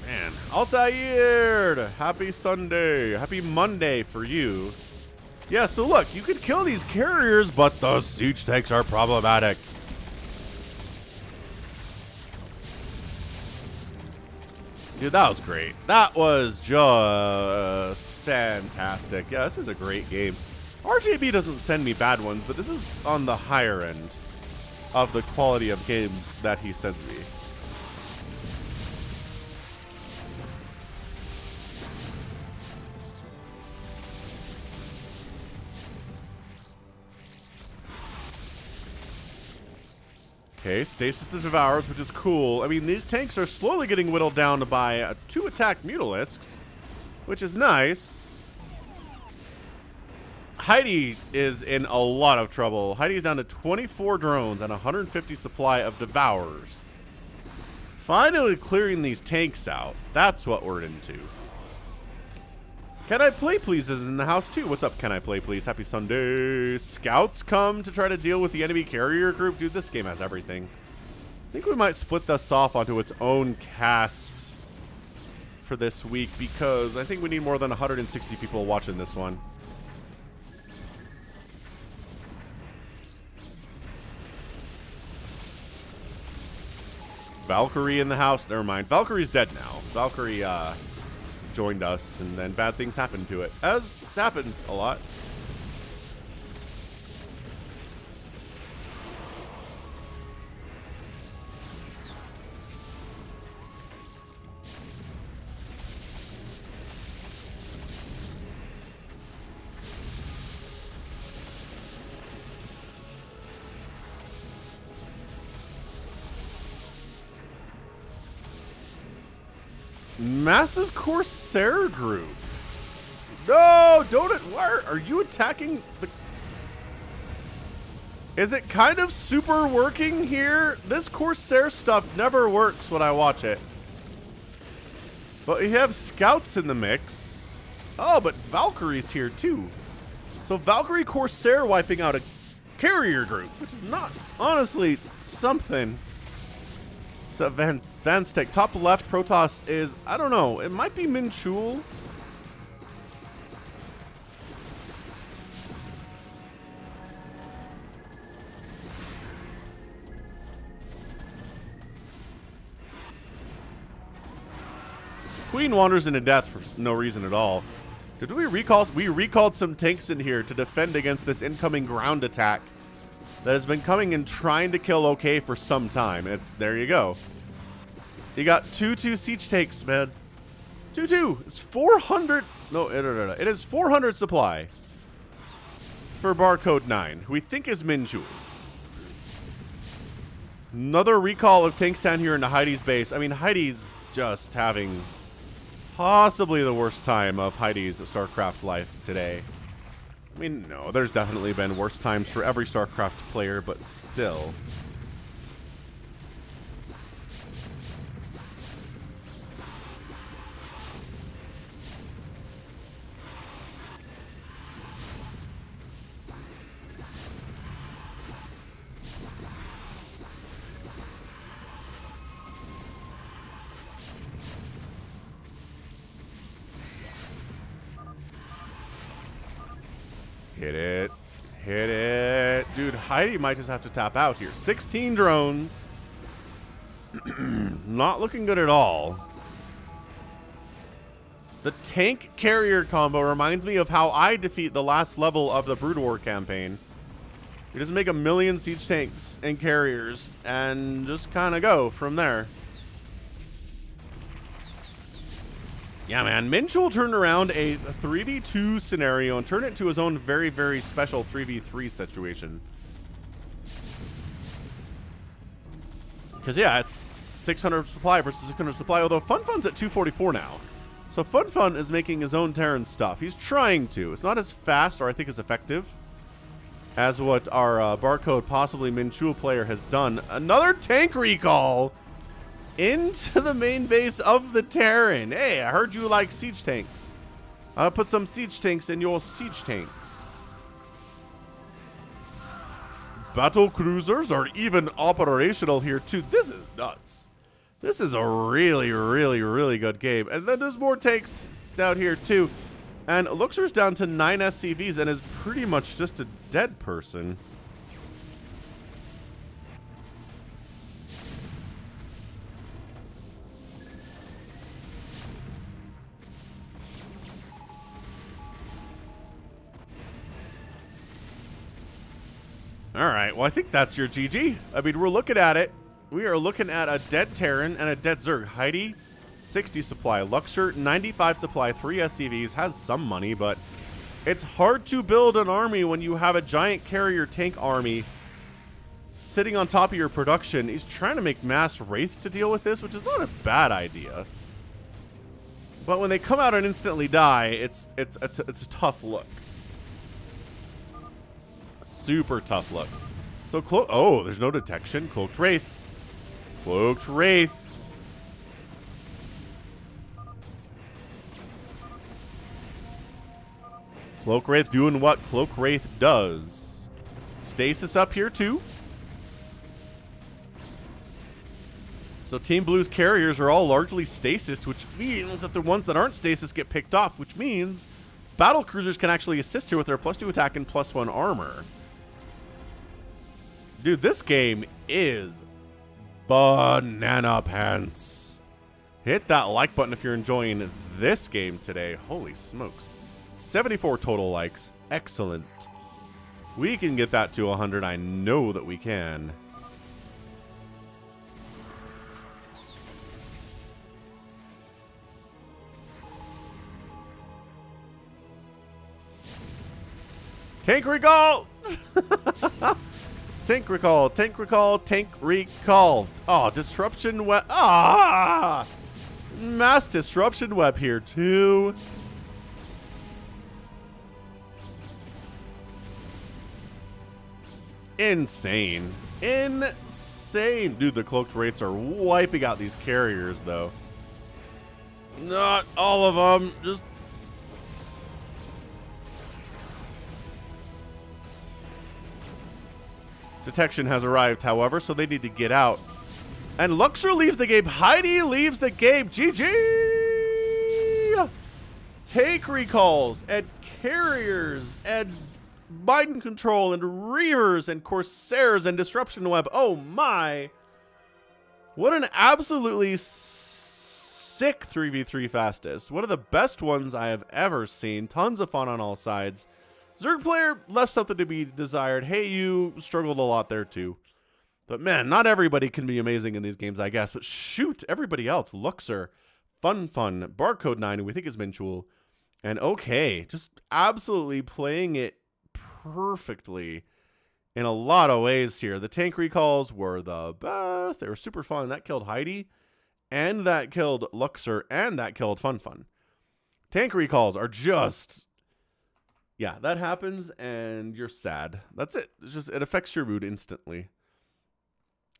Man, Altair, happy Sunday, happy Monday for you. Yeah, so look, you could kill these carriers, but the siege tanks are problematic. Dude, that was great. That was just fantastic. Yeah, this is a great game. RJB doesn't send me bad ones, but this is on the higher end of the quality of games that he sends me. Okay, Stasis the Devours, which is cool. I mean, these tanks are slowly getting whittled down by 2 attack Mutalisks, which is nice. Heidi is in a lot of trouble. Heidi's down to 24 drones and 150 supply of Devourers. Finally clearing these tanks out. That's what we're into. Can I Play Please is in the house too. What's up, Can I Play Please? Happy Sunday. Scouts come to try to deal with the enemy carrier group. Dude, this game has everything. I think we might split this off onto its own cast for this week because I think we need more than 160 people watching this one. Valkyrie in the house. Never mind. Valkyrie's dead now. Valkyrie joined us, and then bad things happened to it, as happens a lot. Massive Corsair group. No, don't it. Why are you attacking the... Is it kind of super working here? This Corsair stuff never works when I watch it. But we have scouts in the mix. Oh, but Valkyrie's here too. So Valkyrie Corsair wiping out a carrier group, which is not honestly something. So Vanstek, top left, Protoss is, I don't know, it might be Minchul. Queen wanders into death for no reason at all. Did we recall? We recalled some tanks in here to defend against this incoming ground attack that has been coming and trying to kill OK for some time. It's there you go. You got 2-2 siege tanks, man. 2-2. It's 400. No, it is 400 supply for barcode 9, who we think is Minchul. Another recall of tanks down here into Heidi's base. I mean, Heidi's just having possibly the worst time of Heidi's StarCraft life today. I mean, no, there's definitely been worse times for every StarCraft player, but still. Hit it. Hit it. Dude, Heidi might just have to tap out here. 16 drones. Not looking good at all. The tank carrier combo reminds me of how I defeat the last level of the Brood War campaign. You just make a million siege tanks and carriers and just kind of go from there. Yeah, man. Minchul turned around a 3v2 scenario and turned it into his own very, very special 3v3 situation. Because, yeah, it's 600 supply versus 600 supply, although FunFun's at 244 now. So FunFun is making his own Terran stuff. He's trying to. It's not as fast or I think as effective as what our barcode, possibly Minchul player has done. Another tank recall into the main base of the Terran. Hey, I heard you like siege tanks. I'll put some siege tanks in your siege tanks. Battle cruisers are even operational here too. This is nuts. This is a really, really, really good game. And then there's more tanks down here too. And Luxor's down to 9 SCVs and is pretty much just a dead person. All right, well, I think that's your GG. I mean, we're looking at it. We are looking at a dead Terran and a dead Zerg. Heidi, 60 supply. Luxor, 95 supply, 3 SCVs. Has some money, but it's hard to build an army when you have a giant carrier tank army sitting on top of your production. He's trying to make mass Wraith to deal with this, which is not a bad idea. But when they come out and instantly die, it's a tough look. Super tough look. So, oh, there's no detection. Cloaked Wraith. Cloaked Wraith. Cloak Wraith doing what Cloak Wraith does. Stasis up here, too. So Team Blue's carriers are all largely stasis, which means that the ones that aren't stasis get picked off, which means battle cruisers can actually assist here with their +2 attack and +1 armor. Dude, this game is banana pants. Hit that like button if you're enjoying this game today. Holy smokes. 74 total likes. Excellent. We can get that to 100. I know that we can. Tank recall! Tank recall, tank recall, tank recall. Oh, disruption web. Ah! Mass disruption web here, too. Insane. Insane. Dude, the cloaked wraiths are wiping out these carriers, though. Not all of them. Just. Detection has arrived, however, so they need to get out. And Luxor leaves the game. Heidi leaves the game. GG! Take recalls and carriers and mind control and reavers and corsairs and disruption web. Oh my. What an absolutely sick 3v3 fastest. One of the best ones I have ever seen. Tons of fun on all sides. Zerg player left something to be desired. Hey, you struggled a lot there too. But man, not everybody can be amazing in these games, I guess. But shoot, everybody else. Luxor, Fun, Barcode 9, who we think is Minchul. And okay, just absolutely playing it perfectly in a lot of ways here. The tank recalls were the best. They were super fun. That killed Heidi, and that killed Luxor, and that killed Fun. Tank recalls are just... yeah, that happens, and you're sad. That's it. It's just, it affects your mood instantly.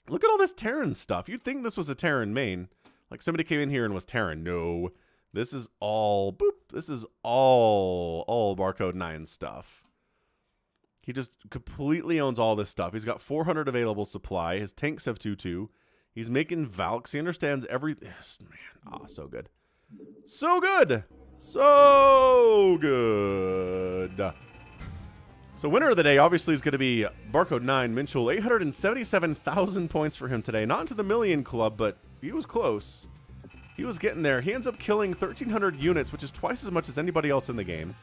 Look at all this Terran stuff. You'd think this was a Terran main. Like somebody came in here and was Terran. No. This is all, boop. This is all Barcode 9 stuff. He just completely owns all this stuff. He's got 400 available supply. His tanks have 2-2. He's making Valks. He understands everything. Yes, man. Ah, so good. So good. So good. So winner of the day obviously is going to be Barcode 9, Minchul. 877,000 points for him today. Not into the million club, but he was close. He was getting there. He ends up killing 1,300 units, which is twice as much as anybody else in the game.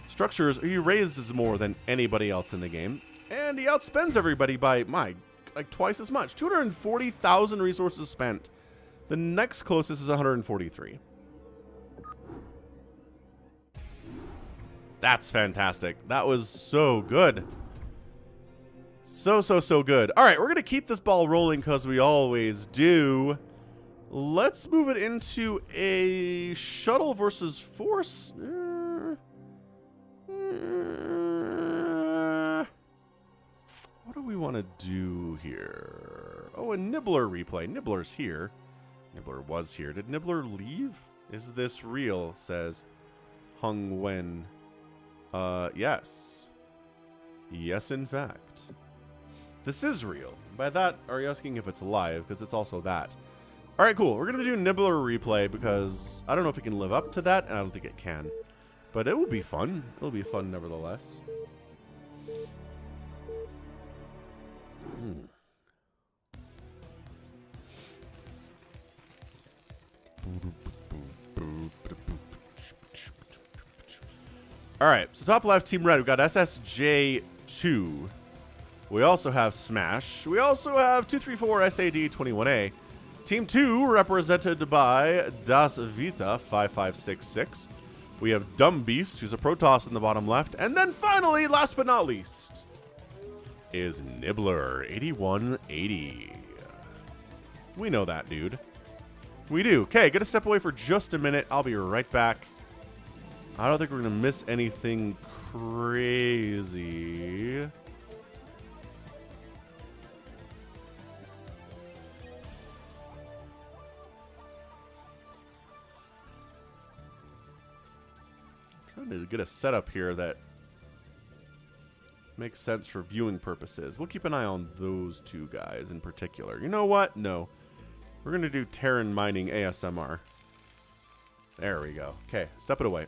Structures, he raises more than anybody else in the game. And he outspends everybody by, like twice as much. 240,000 resources spent. The next closest is 143. That's fantastic. That was so good. So good. All right, we're going to keep this ball rolling because we always do. Let's move it into a shuttle versus force. What do we want to do here? Oh, a Nibbler replay. Nibbler's here. Nibbler was here. Did Nibbler leave? Is this real? Says Hung Wen. Yes. Yes, in fact. This is real. By that, are you asking if it's live? Because it's also that. Alright, cool. We're going to do Nibbler replay because I don't know if it can live up to that, and I don't think it can. But it will be fun. It will be fun nevertheless. Alright, so top left, Team Red, we've got SSJ2. We also have Smash. We also have 234 SAD21A. Team 2, represented by Das Vita 5566. We have Dumb Beast, who's a Protoss in the bottom left. And then finally, last but not least, is Nibbler 8180. We know that, dude. We do. Okay, gonna step away for just a minute. I'll be right back. I don't think we're going to miss anything crazy. Trying to get a setup here that makes sense for viewing purposes. We'll keep an eye on those two guys in particular. You know what? No. We're going to do Terran mining ASMR. There we go. Okay, step it away.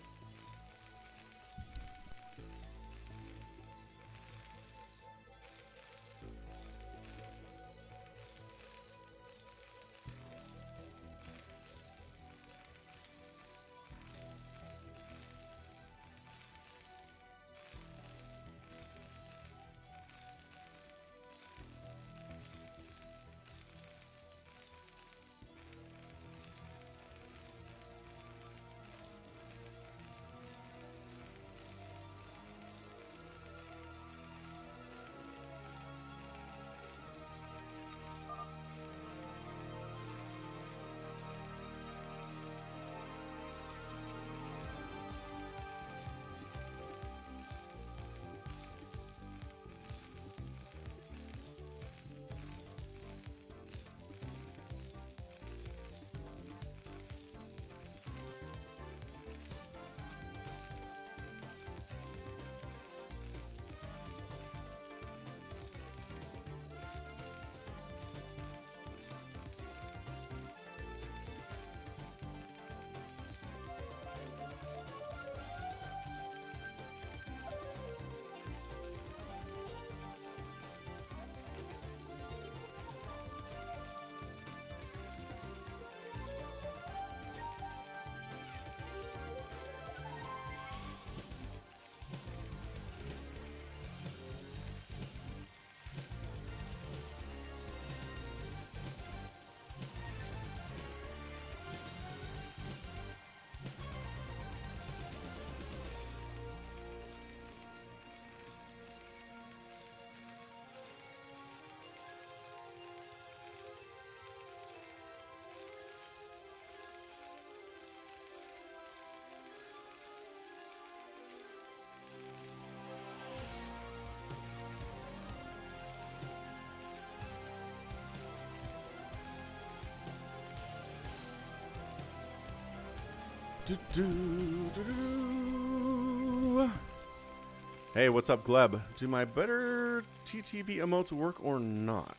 Hey, what's up, Gleb? Do my better TTV emotes work or not?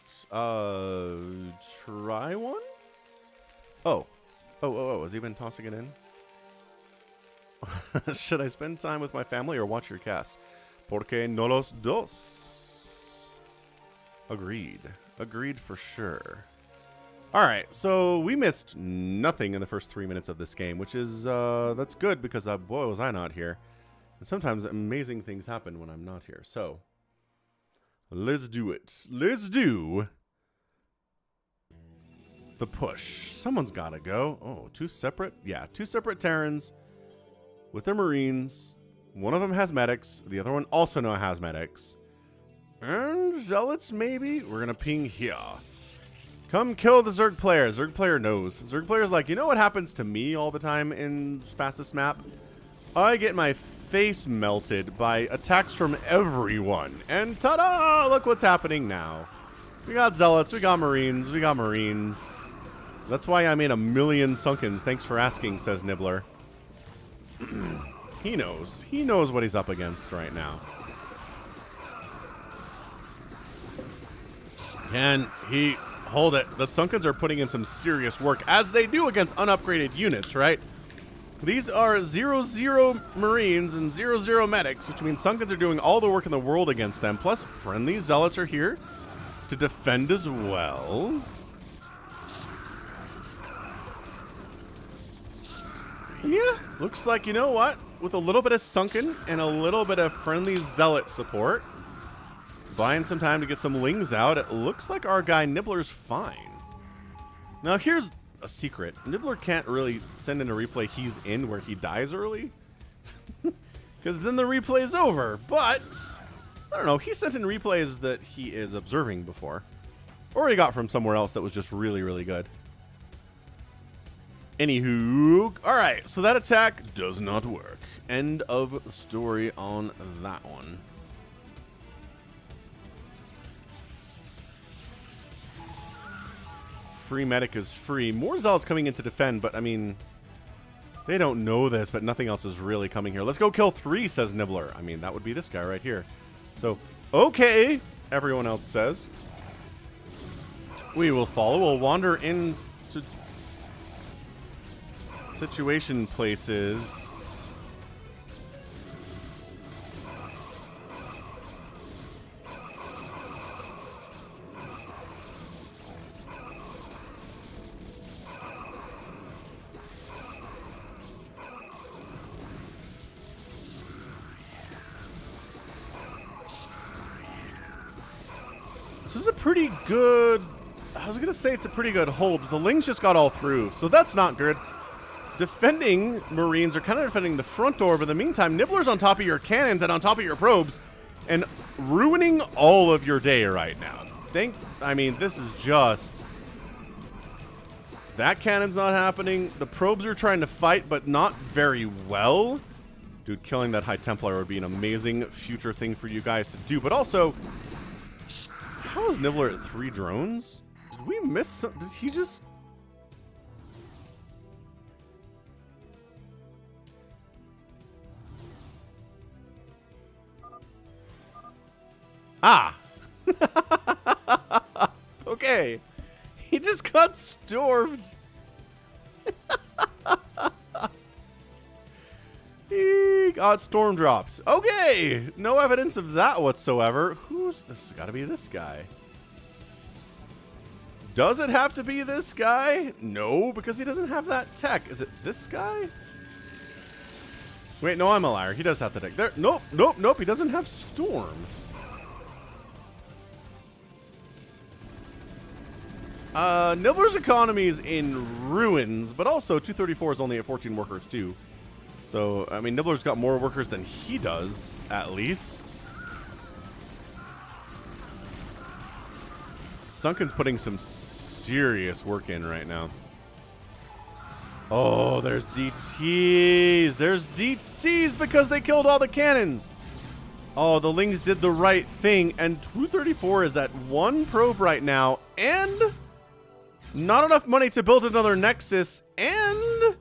Try one? Oh, has he been tossing it in? Should I spend time with my family or watch your cast? Porque no los dos. Agreed. Agreed for sure. Alright, so we missed nothing in the first 3 minutes of this game, which is, that's good because, boy, was I not here. And sometimes amazing things happen when I'm not here. So, let's do it. Let's do the push. Someone's gotta go. Oh, two separate Terrans with their Marines. One of them has medics. The other one also now has medics. And Zealots, maybe? We're gonna ping here. Come kill the Zerg player. Zerg player knows. Zerg player's like, you know what happens to me all the time in fastest map? I get my face melted by attacks from everyone. And ta-da! Look what's happening now. We got Zealots, we got Marines, we got Marines. That's why I made 1,000,000 Sunkens. Thanks for asking, says Nibbler. He knows. He knows what he's up against right now. Can he hold it? The Sunkens are putting in some serious work, as they do against unupgraded units, right? These are 0-0 Marines and 0-0 medics, which means Sunkens are doing all the work in the world against them. Plus, friendly Zealots are here to defend as well. Yeah, looks like, you know what? With a little bit of Sunken and a little bit of friendly Zealot support, buying some time to get some Lings out, it looks like our guy Nibbler's fine. Now, here's a secret. Nibbler can't really send in a replay he's in where he dies early, because then the replay is over. But I don't know, he sent in replays that he is observing before, or he got from somewhere else that was just really, really good. Anywho, alright, so that attack does not work. End of story on that one. Free medic is free. More Zealots coming in to defend, but I mean, They don't know this, but nothing else is really coming here. Let's go kill 3, says Nibbler. I mean, that would be this guy right here. So, okay, everyone else says. We will follow. We'll wander into situation places. This is a pretty good... I was going to say it's a pretty good hold. The Lings just got all through, so that's not good. Defending Marines are kind of defending the front door, but in the meantime, Nibbler's on top of your cannons and on top of your probes and ruining all of your day right now. I mean, this is just... That cannon's not happening. The probes are trying to fight, but not very well. Dude, killing that High Templar would be an amazing future thing for you guys to do, but also... How is Nibbler at 3 drones? Did we miss some? Did he just... Ah! Okay. He just got stormed. He got storm dropped. Okay! No evidence of that whatsoever. Who's this? Gotta be this guy. Does it have to be this guy? No, because he doesn't have that tech. Is it this guy? Wait, no, I'm a liar. He does have the tech. There. Nope, nope, nope. He doesn't have storm. Nibbler's economy is in ruins, but also 234 is only at 14 workers too. So, I mean, Nibbler's got more workers than he does, at least. Sunken's putting some serious work in right now. Oh, there's DTs. There's DTs because they killed all the cannons. Oh, the Lings did the right thing. And 234 is at 1 probe right now. And not enough money to build another Nexus. And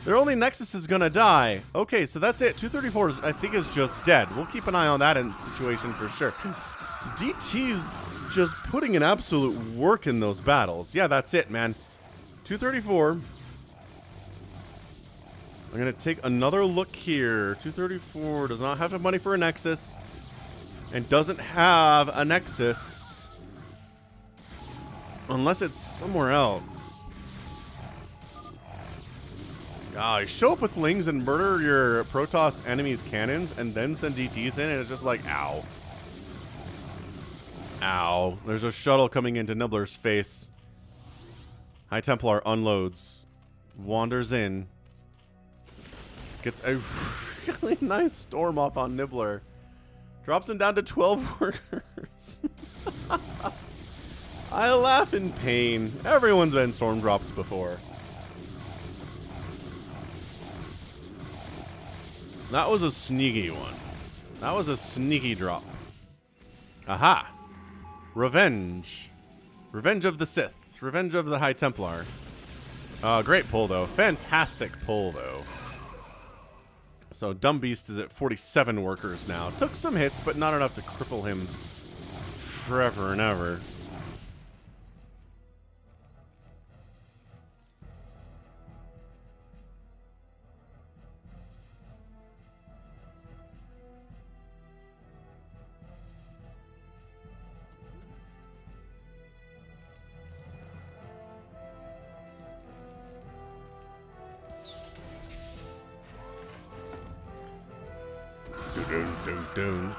their only Nexus is going to die. Okay, so that's it. 234, I think, is just dead. We'll keep an eye on that situation for sure. DT's just putting an absolute work in those battles. Yeah, that's it, man. 234. I'm going to take another look here. 234 does not have enough money for a Nexus. And doesn't have a Nexus. Unless it's somewhere else. You show up with Lings and murder your Protoss enemies' cannons and then send DTs in and it's just like, ow. Ow. There's a shuttle coming into Nibbler's face. High Templar unloads. Wanders in. Gets a really nice storm off on Nibbler. Drops him down to 12 workers. I laugh in pain. Everyone's been storm dropped before. That was a sneaky one. That was a sneaky drop. Aha. Revenge. Revenge of the Sith. Revenge of the High Templar. Great pull, though. Fantastic pull, though. So, Dumb Beast is at 47 workers now. Took some hits, but not enough to cripple him forever and ever.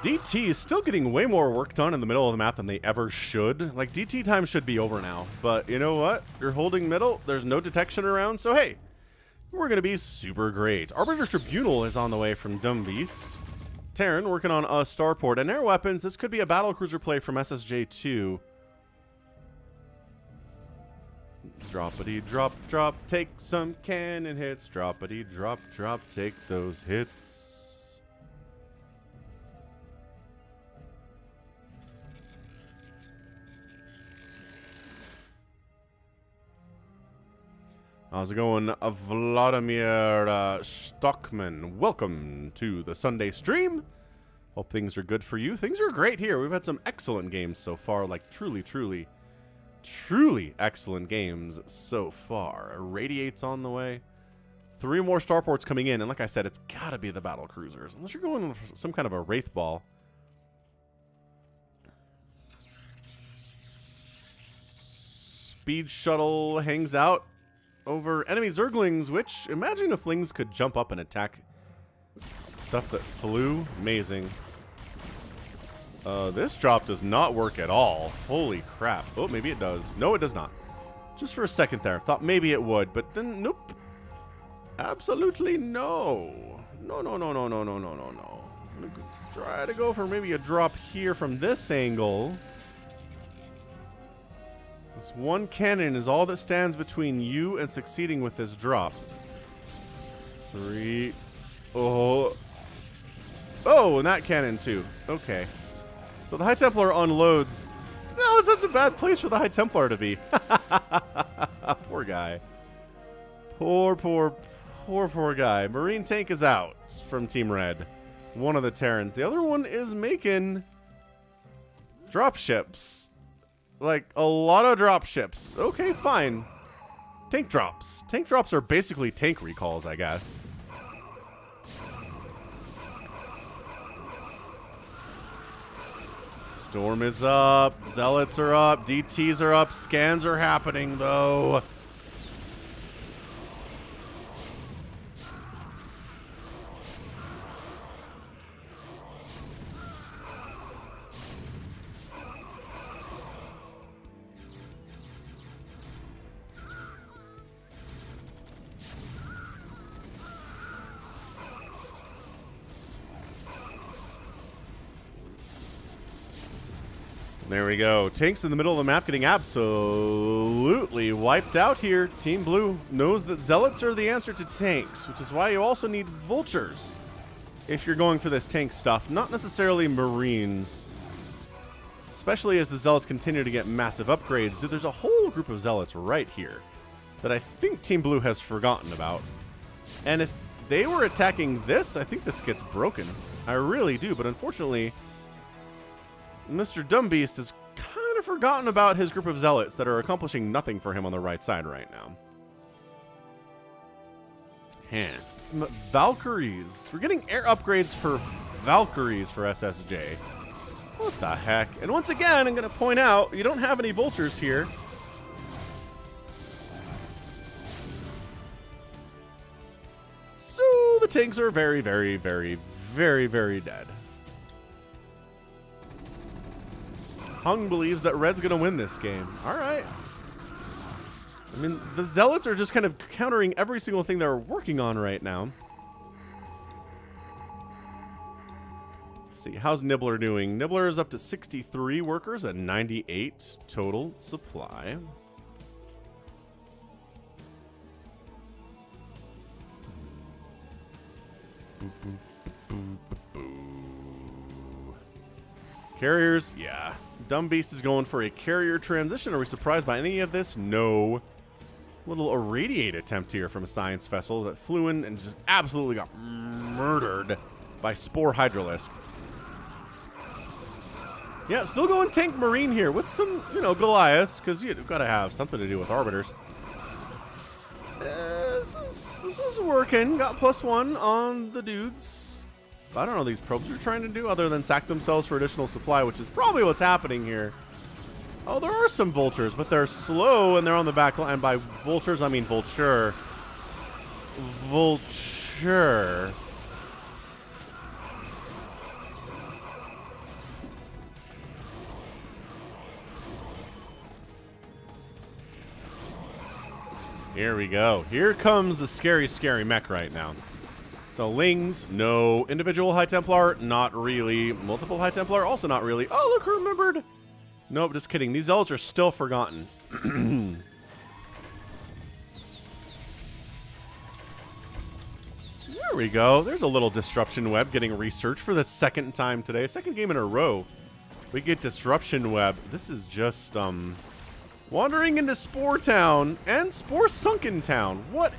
DT is still getting way more work done in the middle of the map than they ever should. Like, DT time should be over now. But you know what? You're holding middle. There's no detection around. So, hey, we're going to be super great. Arbiter Tribunal is on the way from Dumb Beast. Terran working on a starport. And air weapons. This could be a battlecruiser play from SSJ2. Droppity drop drop. Take some cannon hits. Droppity drop drop. Take those hits. How's it going, Vladimir Stockman? Welcome to the Sunday stream. Hope things are good for you. Things are great here. We've had some excellent games so far, like truly excellent games so far. Radiate's on the way. 3 more starports coming in, and like I said, it's gotta be the battle cruisers, unless you're going for some kind of a wraith ball. Speed shuttle hangs out over enemy zerglings, which, imagine if Lings could jump up and attack stuff that flew. Amazing. This drop does not work at all. Holy crap. Oh, maybe it does. No, it does not. Just for a second there. Thought maybe it would, but then nope. Absolutely no. No. I'm gonna try to go for maybe a drop here from this angle. This one cannon is all that stands between you and succeeding with this drop. 3. Oh, and that cannon too. Okay. So the High Templar unloads. No, it's such a bad place for the High Templar to be. Poor guy. Poor guy. Marine tank is out from Team Red. One of the Terrans. The other one is making drop ships. Like, a lot of drop ships. Okay, fine. Tank drops. Tank drops are basically tank recalls, I guess. Storm is up. Zealots are up. DTs are up. Scans are happening, though. There we go. Tanks in the middle of the map getting absolutely wiped out here. Team Blue knows that Zealots are the answer to tanks, which is why you also need Vultures if you're going for this tank stuff, not necessarily Marines. Especially as the Zealots continue to get massive upgrades. Dude, there's a whole group of Zealots right here that I think Team Blue has forgotten about. And if they were attacking this, I think this gets broken. I really do, but unfortunately, Mr. Dumbbeast has kind of forgotten about his group of Zealots that are accomplishing nothing for him on the right side right now. And some Valkyries. We're getting air upgrades for Valkyries for SSJ. What the heck? And once again, I'm going to point out, you don't have any Vultures here. So the tanks are very dead. Hung believes that Red's going to win this game. All right. I mean, the Zealots are just kind of countering every single thing they're working on right now. Let's see. How's Nibbler doing? Nibbler is up to 63 workers and 98 total supply. Carriers, yeah. Dumbbeast is going for a carrier transition. Are we surprised by any of this? No. Little irradiate attempt here from a science vessel that flew in and just absolutely got murdered by Spore Hydralisk. Yeah, still going tank marine here with some, Goliaths, because you've got to have something to do with arbiters. This is working. Got +1 on the dudes. I don't know what these probes are trying to do other than sack themselves for additional supply, which is probably what's happening here. Oh, there are some Vultures, but they're slow and they're on the back line. By Vultures, I mean Vulture. Vulture. Here we go. Here comes the scary mech right now. So Lings, no. Individual High Templar, not really. Multiple High Templar, also not really. Oh, look who remembered. Nope, just kidding. These Zealots are still forgotten. There we go. There's a little Disruption Web getting researched for the second time today. Second game in a row. We get Disruption Web. This is just, Wandering into Spore Town and Spore Sunken Town. What?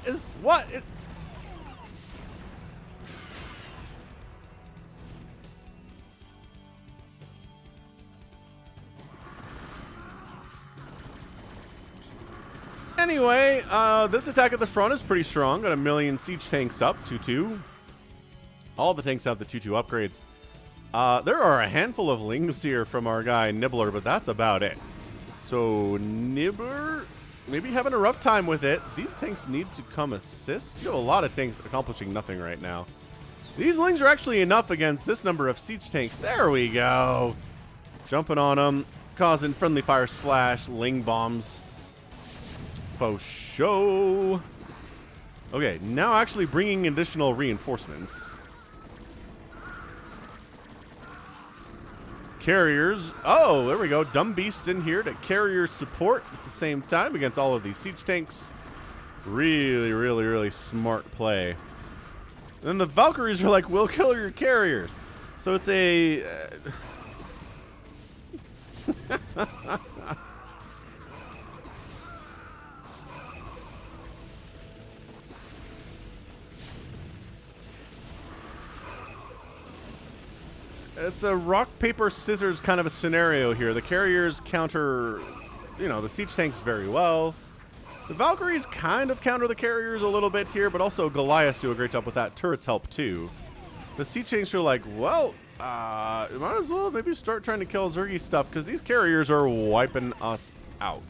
Anyway, this attack at the front is pretty strong. Got a million siege tanks up, 2-2. All the tanks have the 2-2 upgrades. There are a handful of lings here from our guy Nibbler, but that's about it. So Nibbler maybe having a rough time with it. These tanks need to come assist. You have a lot of tanks accomplishing nothing right now. These lings are actually enough against this number of siege tanks. There we go. Jumping on them, causing friendly fire splash, ling bombs. Faux show. Okay, now actually bringing additional reinforcements. Carriers. Oh, there we go. Dumb Beast in here to carrier support at the same time against all of these siege tanks. Really, really, really smart play. And then the Valkyries are like, we'll kill your carriers. So it's a... It's a rock, paper, scissors kind of a scenario here. The carriers counter, you know, the siege tanks very well. The Valkyries kind of counter the carriers a little bit here, but also Goliaths do a great job with that. Turrets help too. The siege tanks are like, well, might as well maybe start trying to kill Zergy stuff because these carriers are wiping us out.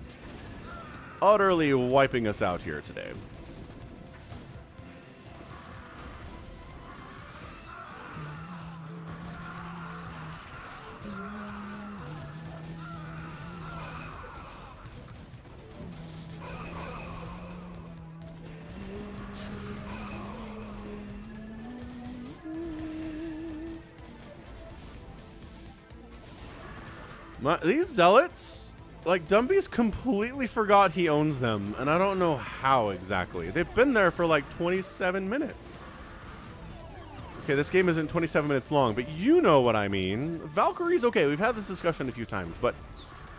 Utterly wiping us out here today. These zealots, like, Dumby's completely forgot he owns them, and I don't know how exactly. They've been there for like 27 minutes. Okay, this game isn't 27 minutes long, but you know what I mean. Valkyries, okay, we've had this discussion a few times, but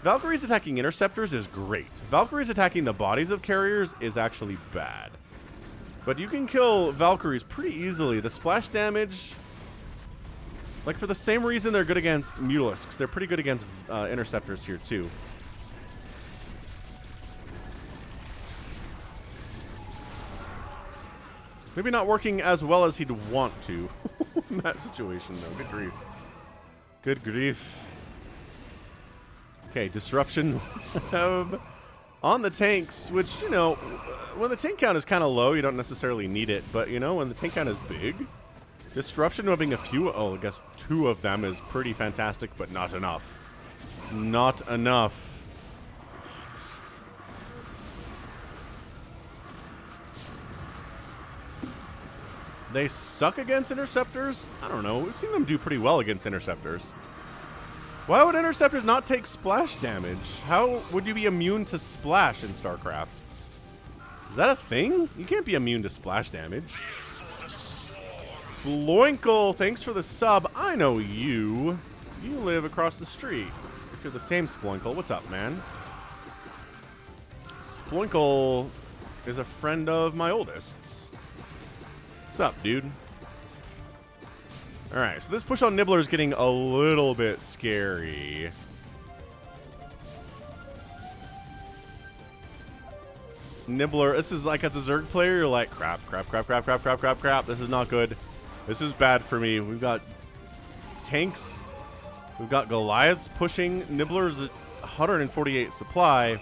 Valkyries attacking interceptors is great. Valkyries attacking the bodies of carriers is actually bad. But you can kill Valkyries pretty easily. The splash damage... Like, for the same reason they're good against Mulisks, they're pretty good against interceptors here, too. Maybe not working as well as he'd want to in that situation, though. Good grief. Good grief. Okay, disruption on the tanks, which, you know, when the tank count is kind of low, you don't necessarily need it. But, you know, when the tank count is big... Disruption webbing a few, I guess 2 of them is pretty fantastic, but not enough. Not enough. They suck against interceptors? I don't know. We've seen them do pretty well against interceptors. Why would interceptors not take splash damage? How would you be immune to splash in StarCraft? Is that a thing? You can't be immune to splash damage. Sploinkle, thanks for the sub. I know you. You live across the street. If you're the same Sploinkle, what's up, man? Sploinkle is a friend of my oldest's. What's up, dude? Alright, so this push on Nibbler is getting a little bit scary. Nibbler, this is like as a Zerg player, you're like, crap. This is not good. This is bad for me. We've got tanks. We've got Goliaths pushing. Nibbler's at 148 supply.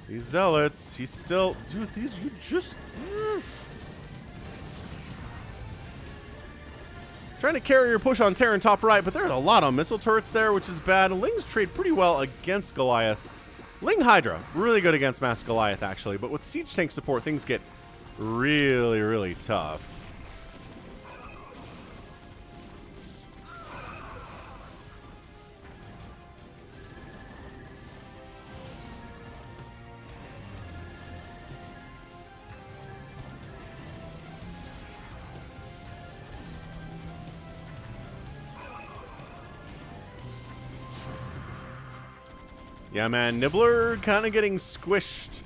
These zealots, he's still... Dude, these, you just... Trying to carry your push on Terran top right, but there's a lot of missile turrets there, which is bad. Lings trade pretty well against Goliaths. Ling Hydra, really good against Mass Goliath, actually. But with siege tank support, things get really, really tough. Yeah, man, Nibbler kind of getting squished.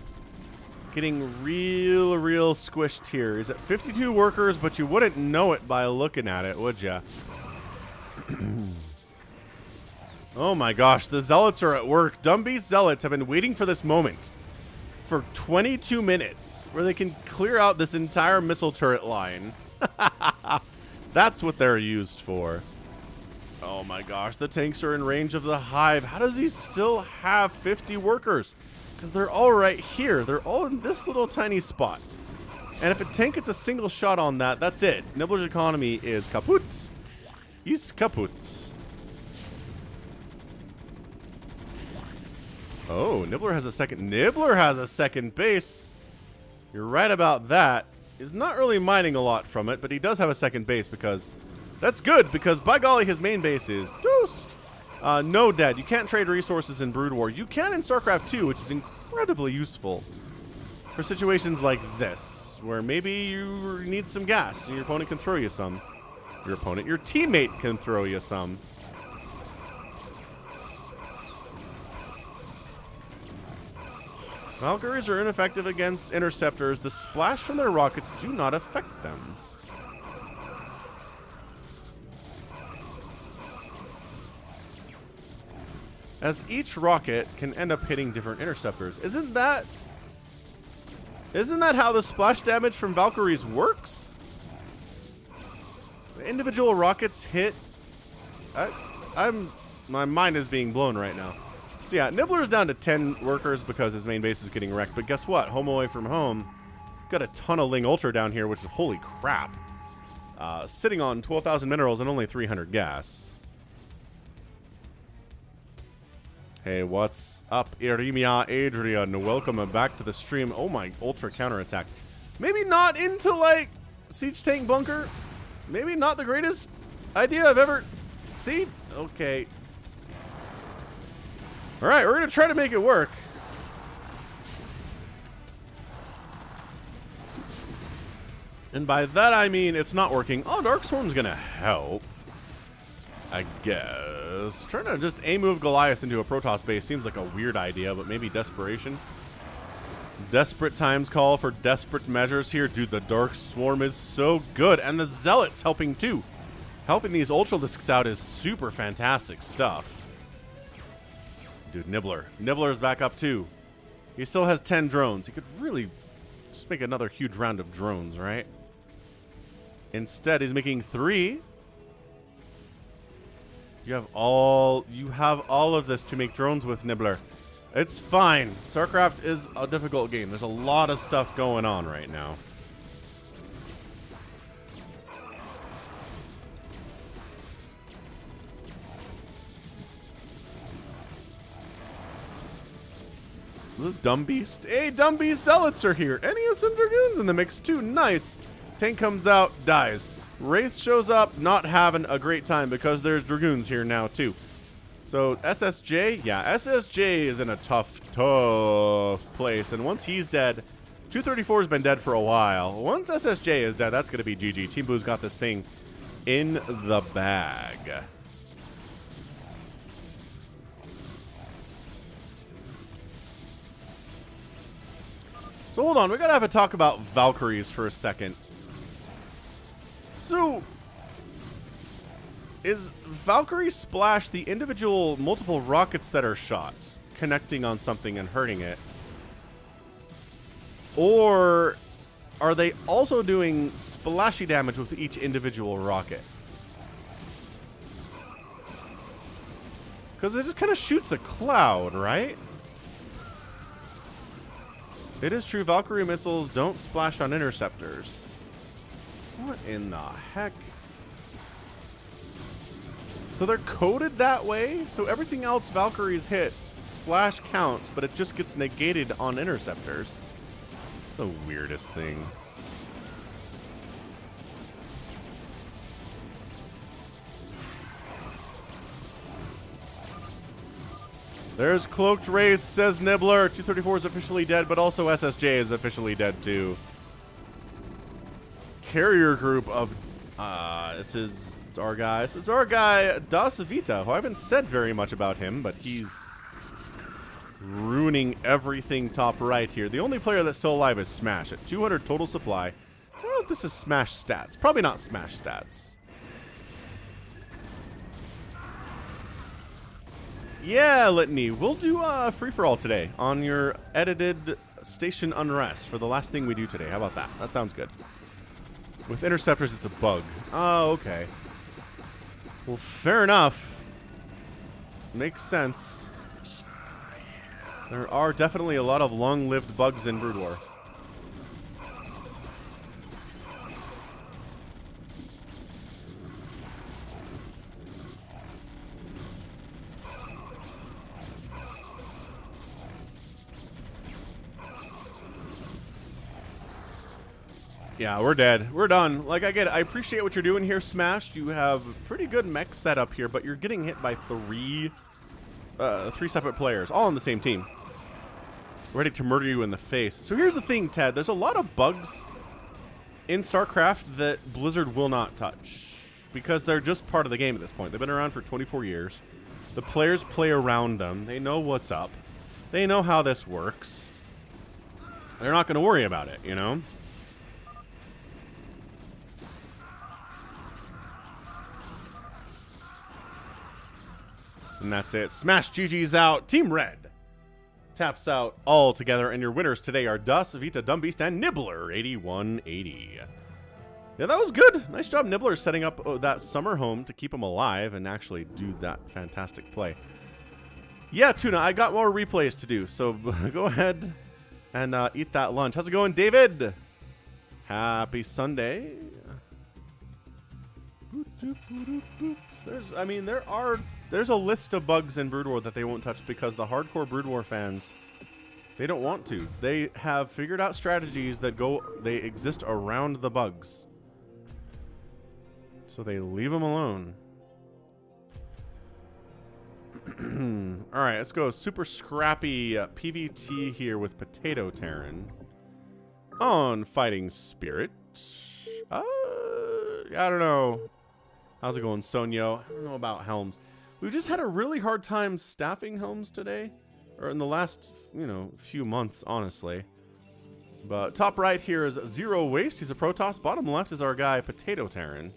Getting real squished here. He's at 52 workers, but you wouldn't know it by looking at it, would ya? Oh my gosh, the Zealots are at work. Dumby Zealots have been waiting for this moment for 22 minutes where they can clear out this entire missile turret line. That's what they're used for. Oh my gosh, the tanks are in range of the hive. How does he still have 50 workers? Because they're all right here. They're all in this little tiny spot. And if a tank gets a single shot on that, that's it. Nibbler's economy is kaput. He's kaput. Oh, Nibbler has a second. Nibbler has a second base. You're right about that. He's not really mining a lot from it, but he does have a second base because that's good, because by golly, his main base is toast. No, Dad, you can't trade resources in Brood War. You can in StarCraft 2, which is incredibly useful for situations like this, where maybe you need some gas and your opponent can throw you some. Your teammate can throw you some. Valkyries are ineffective against interceptors. The splash from their rockets do not affect them. As each rocket can end up hitting different interceptors. Isn't that how the splash damage from Valkyries works? The individual rockets hit. My mind is being blown right now. So yeah, Nibbler's down to 10 workers because his main base is getting wrecked. But guess what? Home away from home. Got a ton of Ling Ultra down here, which is holy crap. Sitting on 12,000 minerals and only 300 gas. Hey, what's up, Irimia Adrian? Welcome back to the stream. Oh my, Ultra counterattack. Maybe not into, like, Siege Tank Bunker. Maybe not the greatest idea I've ever seen. Okay. Alright, we're going to try to make it work. And by that I mean it's not working. Oh, Darkstorm's going to help, I guess. Trying to just A-move Goliath into a Protoss base seems like a weird idea, but maybe desperation. Desperate times call for desperate measures here. Dude, the Dark Swarm is so good. And the Zealots helping too. Helping these Ultralisks out is super fantastic stuff. Dude, Nibbler. Nibbler's back up too. He still has 10 drones. He could really just make another huge round of drones, right? Instead, he's making 3. You have all of this to make drones with, Nibbler. It's fine. StarCraft is a difficult game. There's a lot of stuff going on right now. This is Dumb Beast. Hey, Dumb Beast Zealots are here. And he has some Dragoons in the mix too. Nice. Tank comes out, dies. Wraith shows up, not having a great time because there's Dragoons here now too. So SSJ, yeah, SSJ is in a tough place. And once he's dead, 234 has been dead for a while. Once SSJ is dead, that's going to be GG. Team Blue's got this thing in the bag. So hold on, we gotta have a talk about Valkyries for a second. So, is Valkyrie Splash the individual multiple rockets that are shot, connecting on something and hurting it? Or are they also doing splashy damage with each individual rocket? Because it just kind of shoots a cloud, right? It is true, Valkyrie missiles don't splash on interceptors. What in the heck? So they're coded that way? So everything else Valkyries hit, splash counts, but it just gets negated on interceptors. It's the weirdest thing. There's Cloaked Wraith, says Nibbler. 234 is officially dead, but also SSJ is officially dead too. Carrier group of, this is our guy. This is our guy, Das Vita, who I haven't said very much about him, but he's ruining everything top right here. The only player that's still alive is Smash at 200 total supply. I don't know if this is Smash stats. Probably not Smash stats. Yeah, Litany, we'll do a free-for-all today on your edited Station Unrest for the last thing we do today. How about that? That sounds good. With interceptors, it's a bug. Oh, okay. Well, fair enough. Makes sense. There are definitely a lot of long-lived bugs in Brood War. Yeah, we're dead. We're done. Like, I appreciate what you're doing here, Smash. You have a pretty good mech setup here, but you're getting hit by three separate players, all on the same team. Ready to murder you in the face. So here's the thing, Ted. There's a lot of bugs in StarCraft that Blizzard will not touch because they're just part of the game at this point. They've been around for 24 years. The players play around them. They know what's up. They know how this works. They're not going to worry about it, you know? And that's it. Smash GG's out. Team Red taps out all together. And your winners today are Dus, Vita, Dumbbeast, and Nibbler 8180. Yeah, that was good. Nice job, Nibbler, setting up that summer home to keep him alive and actually do that fantastic play. Yeah, Tuna, I got more replays to do. So go ahead and eat that lunch. How's it going, David? Happy Sunday. There's a list of bugs in Brood War that they won't touch because the hardcore Brood War fans, they don't want to. They have figured out strategies that they exist around the bugs. So they leave them alone. All right, let's go Super Scrappy PvT here with PotatoTerran on Fighting Spirit. I don't know. How's it going, Sonyo? I don't know about Helms. We've just had a really hard time staffing Helms today, or in the last, few months, honestly. But top right here is Zero Waste. He's a Protoss. Bottom left is our guy, PotatoTerran,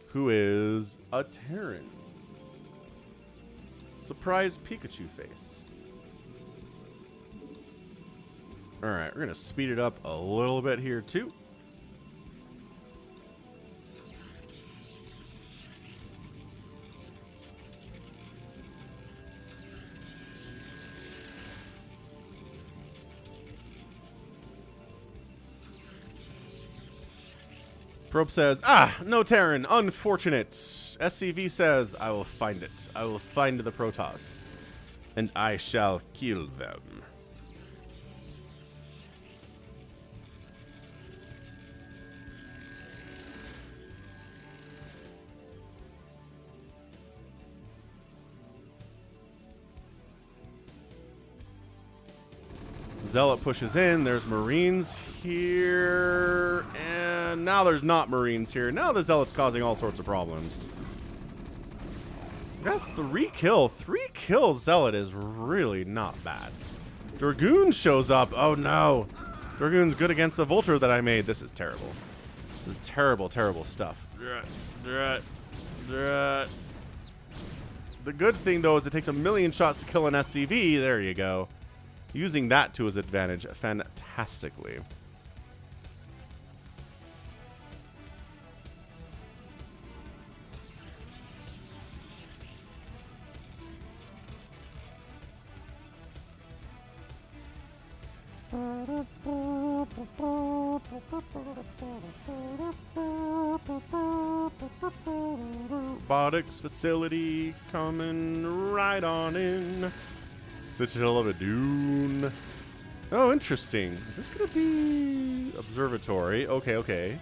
who is a Terran. Surprise Pikachu face. All right, we're going to speed it up a little bit here, too. Probe says, no Terran, unfortunate. SCV says, I will find it. I will find the Protoss, and I shall kill them. Zealot pushes in. There's Marines here. And now there's not Marines here. Now the Zealot's causing all sorts of problems. Got 3 kills. 3 kills Zealot is really not bad. Dragoon shows up. Oh no. Dragoon's good against the Vulture that I made. This is terrible. This is terrible, terrible stuff. The good thing though is it takes 1,000,000 shots to kill an SCV. There you go. Using that to his advantage fantastically. Robotics facility coming right on in. Citadel of a Dune. Oh, interesting. Is this going to be observatory? Okay, okay.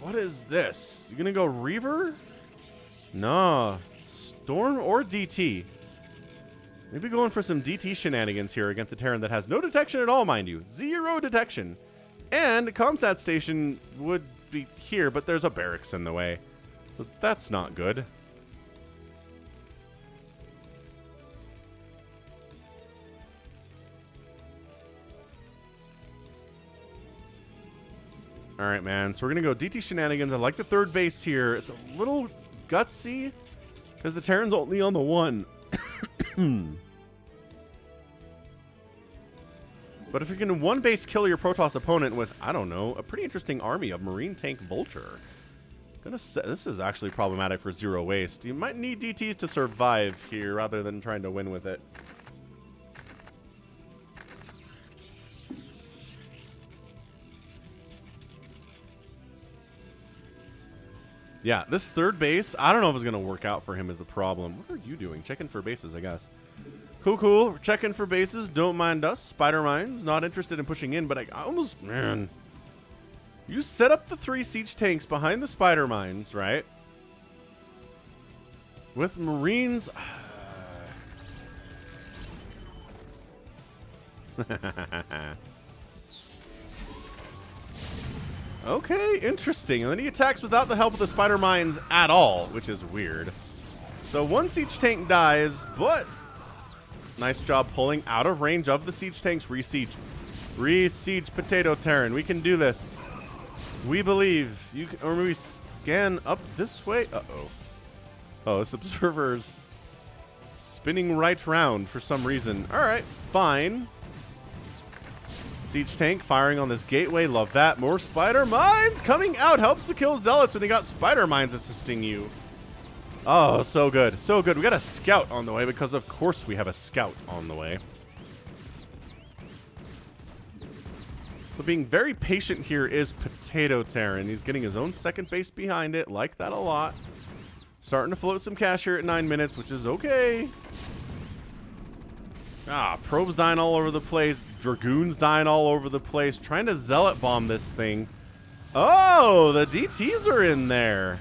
What is this? You going to go Reaver? Nah. Storm or DT? Maybe going for some DT shenanigans here against a Terran that has no detection at all, mind you. 0 detection. And Comsat station would be here, but there's a barracks in the way. So that's not good. All right, man. So we're going to go DT shenanigans. I like the third base here. It's a little gutsy because the Terran's only on the 1. But if you can one base kill your Protoss opponent with, I don't know, a pretty interesting army of Marine Tank Vulture. This is actually problematic for zero waste. You might need DTs to survive here rather than trying to win with it. Yeah, this third base, I don't know if it's going to work out for him is the problem. What are you doing? Checking for bases, I guess. Cool. Checking for bases. Don't mind us. Spider Mines. Not interested in pushing in, but I almost... Man. You set up the 3 siege tanks behind the Spider Mines, right? With Marines... Okay, interesting. And then he attacks without the help of the Spider Mines at all, which is weird. So 1 siege tank dies, but... Nice job pulling out of range of the siege tanks. Re-siege. Re-siege PotatoTerran. We can do this. We believe. You can, or we scan up this way. Uh-oh. Oh, this observer's spinning right round for some reason. All right, fine. Siege tank firing on this gateway. Love that. More spider mines coming out. Helps to kill zealots when you got spider mines assisting you. Oh, so good. So good. We got a scout on the way because, of course, we have a scout on the way. So being very patient here is PotatoTerran. He's getting his own second base behind it. Like that a lot. Starting to float some cash here at 9 minutes, which is okay. Probes dying all over the place. Dragoons dying all over the place. Trying to zealot bomb this thing. Oh, the DTs are in there.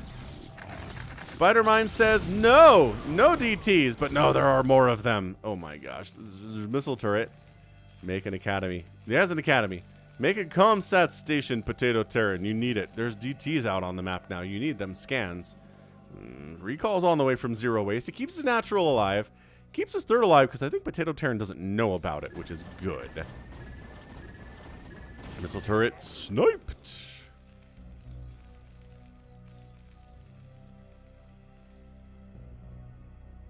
Spider-Mine says, no DTs, but no, there are more of them. Oh my gosh. There's a missile turret. Make an academy. He has an academy. Make a ComSat station, PotatoTerran. You need it. There's DTs out on the map now. You need them scans. Recall's on the way from zero waste. He keeps his natural alive. Keeps his third alive because I think PotatoTerran doesn't know about it, which is good. Missile turret sniped.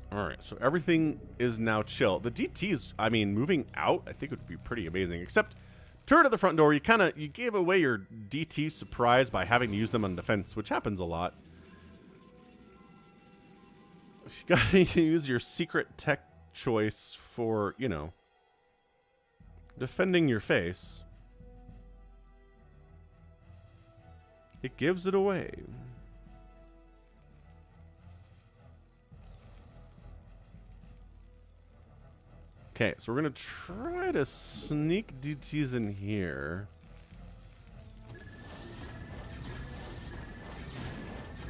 Alright, so everything is now chill. The DTs, I mean, moving out, I think would be pretty amazing. Except, turret at the front door, you gave away your DT surprise by having to use them on defense, which happens a lot. You gotta use your secret tech choice for, you know, defending your face. It gives it away. Okay, so we're going to try to sneak DTs in here.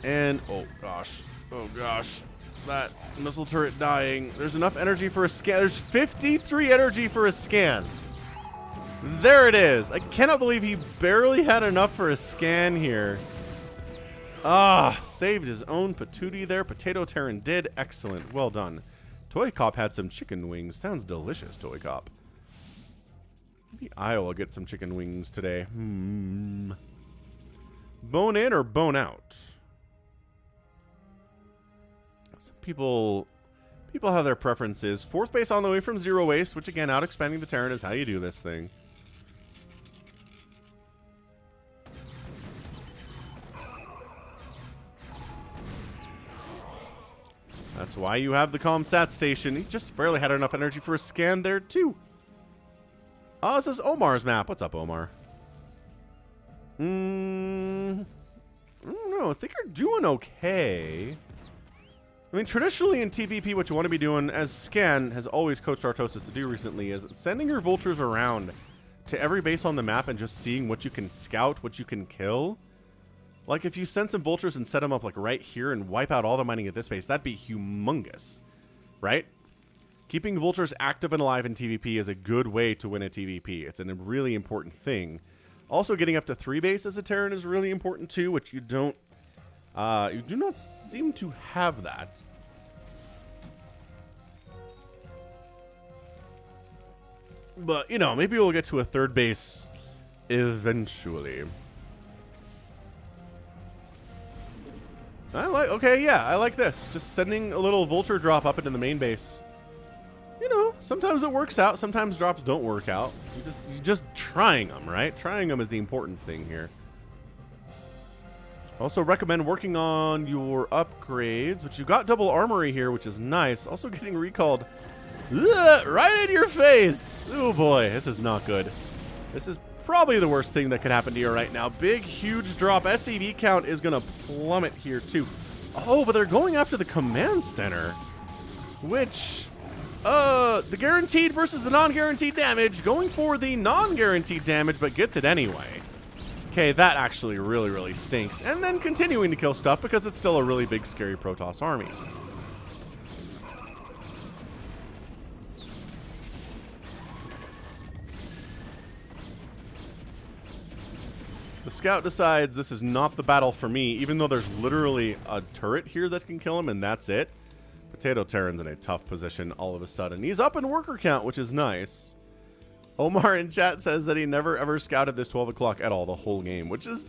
And, oh gosh, that missile turret dying. There's enough energy for a scan. There's 53 energy for a scan. There it is. I cannot believe he barely had enough for a scan here. Saved his own patootie there. PotatoTerran did. Excellent. Well done. Toy Cop had some chicken wings. Sounds delicious, Toy Cop. Maybe I will get some chicken wings today. Bone in or bone out? Some people have their preferences. Fourth base on the way from zero waste, which again, out expanding the Terran is how you do this thing. That's why you have the ComSat station. He just barely had enough energy for a scan there, too. Oh, this is Omar's map. What's up, Omar? I don't know. I think you're doing okay. I mean, traditionally in TvP, what you want to be doing, as Scan has always coached Artosis to do recently, is sending your vultures around to every base on the map and just seeing what you can scout, what you can kill. Like, if you send some vultures and set them up, like, right here and wipe out all the mining at this base, that'd be humongous, right? Keeping vultures active and alive in TvP is a good way to win a TvP. It's a really important thing. Also, getting up to 3 bases as a Terran is really important, too, which you do not seem to have that. But, you know, maybe we'll get to a 3rd base eventually. Okay, yeah, I like this. Just sending a little vulture drop up into the main base. You know, sometimes it works out, sometimes drops don't work out. You're just trying them, right? Trying them is the important thing here. Also recommend working on your upgrades, which you've got double armory here, which is nice. Also getting recalled right in your face. Oh boy, this is not good. This is probably the worst thing that could happen to you right now. Big, huge drop. SCV count is going to plummet here too. Oh, but they're going after the command center, which, the guaranteed versus the non-guaranteed damage. Going for the non-guaranteed damage, but gets it anyway. Okay, that actually really, really stinks. And then continuing to kill stuff because it's still a really big, scary Protoss army. The scout decides this is not the battle for me, even though there's literally a turret here that can kill him, and that's it. PotatoTerran's in a tough position all of a sudden. He's up in worker count, which is nice. Omar in chat says that he never ever scouted this 12 o'clock at all the whole game, which is,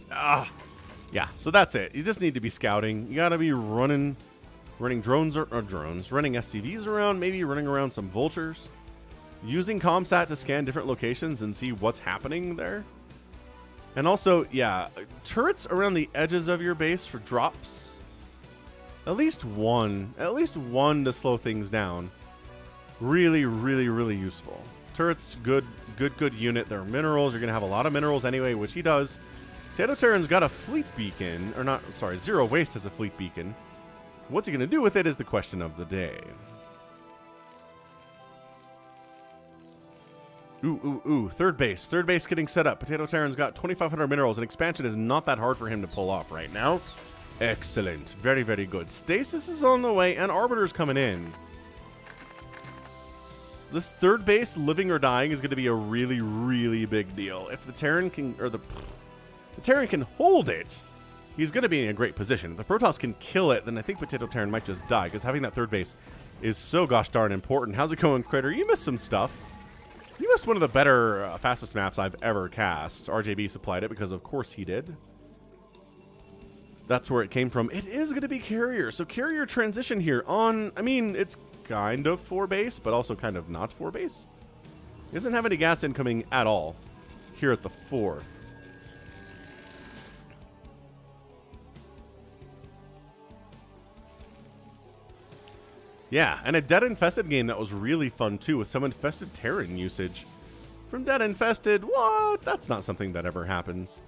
yeah, so that's it. You just need to be scouting. You gotta be running drones or drones, running SCVs around, maybe running around some vultures, using ComSat to scan different locations and see what's happening there. And also, yeah, turrets around the edges of your base for drops. At least one to slow things down. Really, really, really useful. Turret's good unit. There are minerals. You're going to have a lot of minerals anyway, which he does. PotatoTerran's got a fleet beacon, or not, sorry, Zero Waste has a fleet beacon. What's he going to do with it is the question of the day. Ooh, third base getting set up. PotatoTerran's got 2,500 minerals, and expansion is not that hard for him to pull off right now. Excellent. Very, very good. Stasis is on the way, and Arbiter's coming in. This third base, living or dying, is going to be a really, really big deal. If the Terran can, or the Terran can hold it, he's going to be in a great position. If the Protoss can kill it, then I think PotatoTerran might just die, because having that third base is so gosh darn important. How's it going, Critter? You missed some stuff. You missed one of the better, fastest maps I've ever cast. RJB supplied it, because of course he did. That's where it came from. It is going to be carrier. So carrier transition here on, I mean, it's kind of 4 base, but also kind of not 4 base. He doesn't have any gas incoming at all here at the 4th. Yeah, and a DeadInfested game that was really fun too, with some Infested Terran usage. From DeadInfested, what? That's not something that ever happens.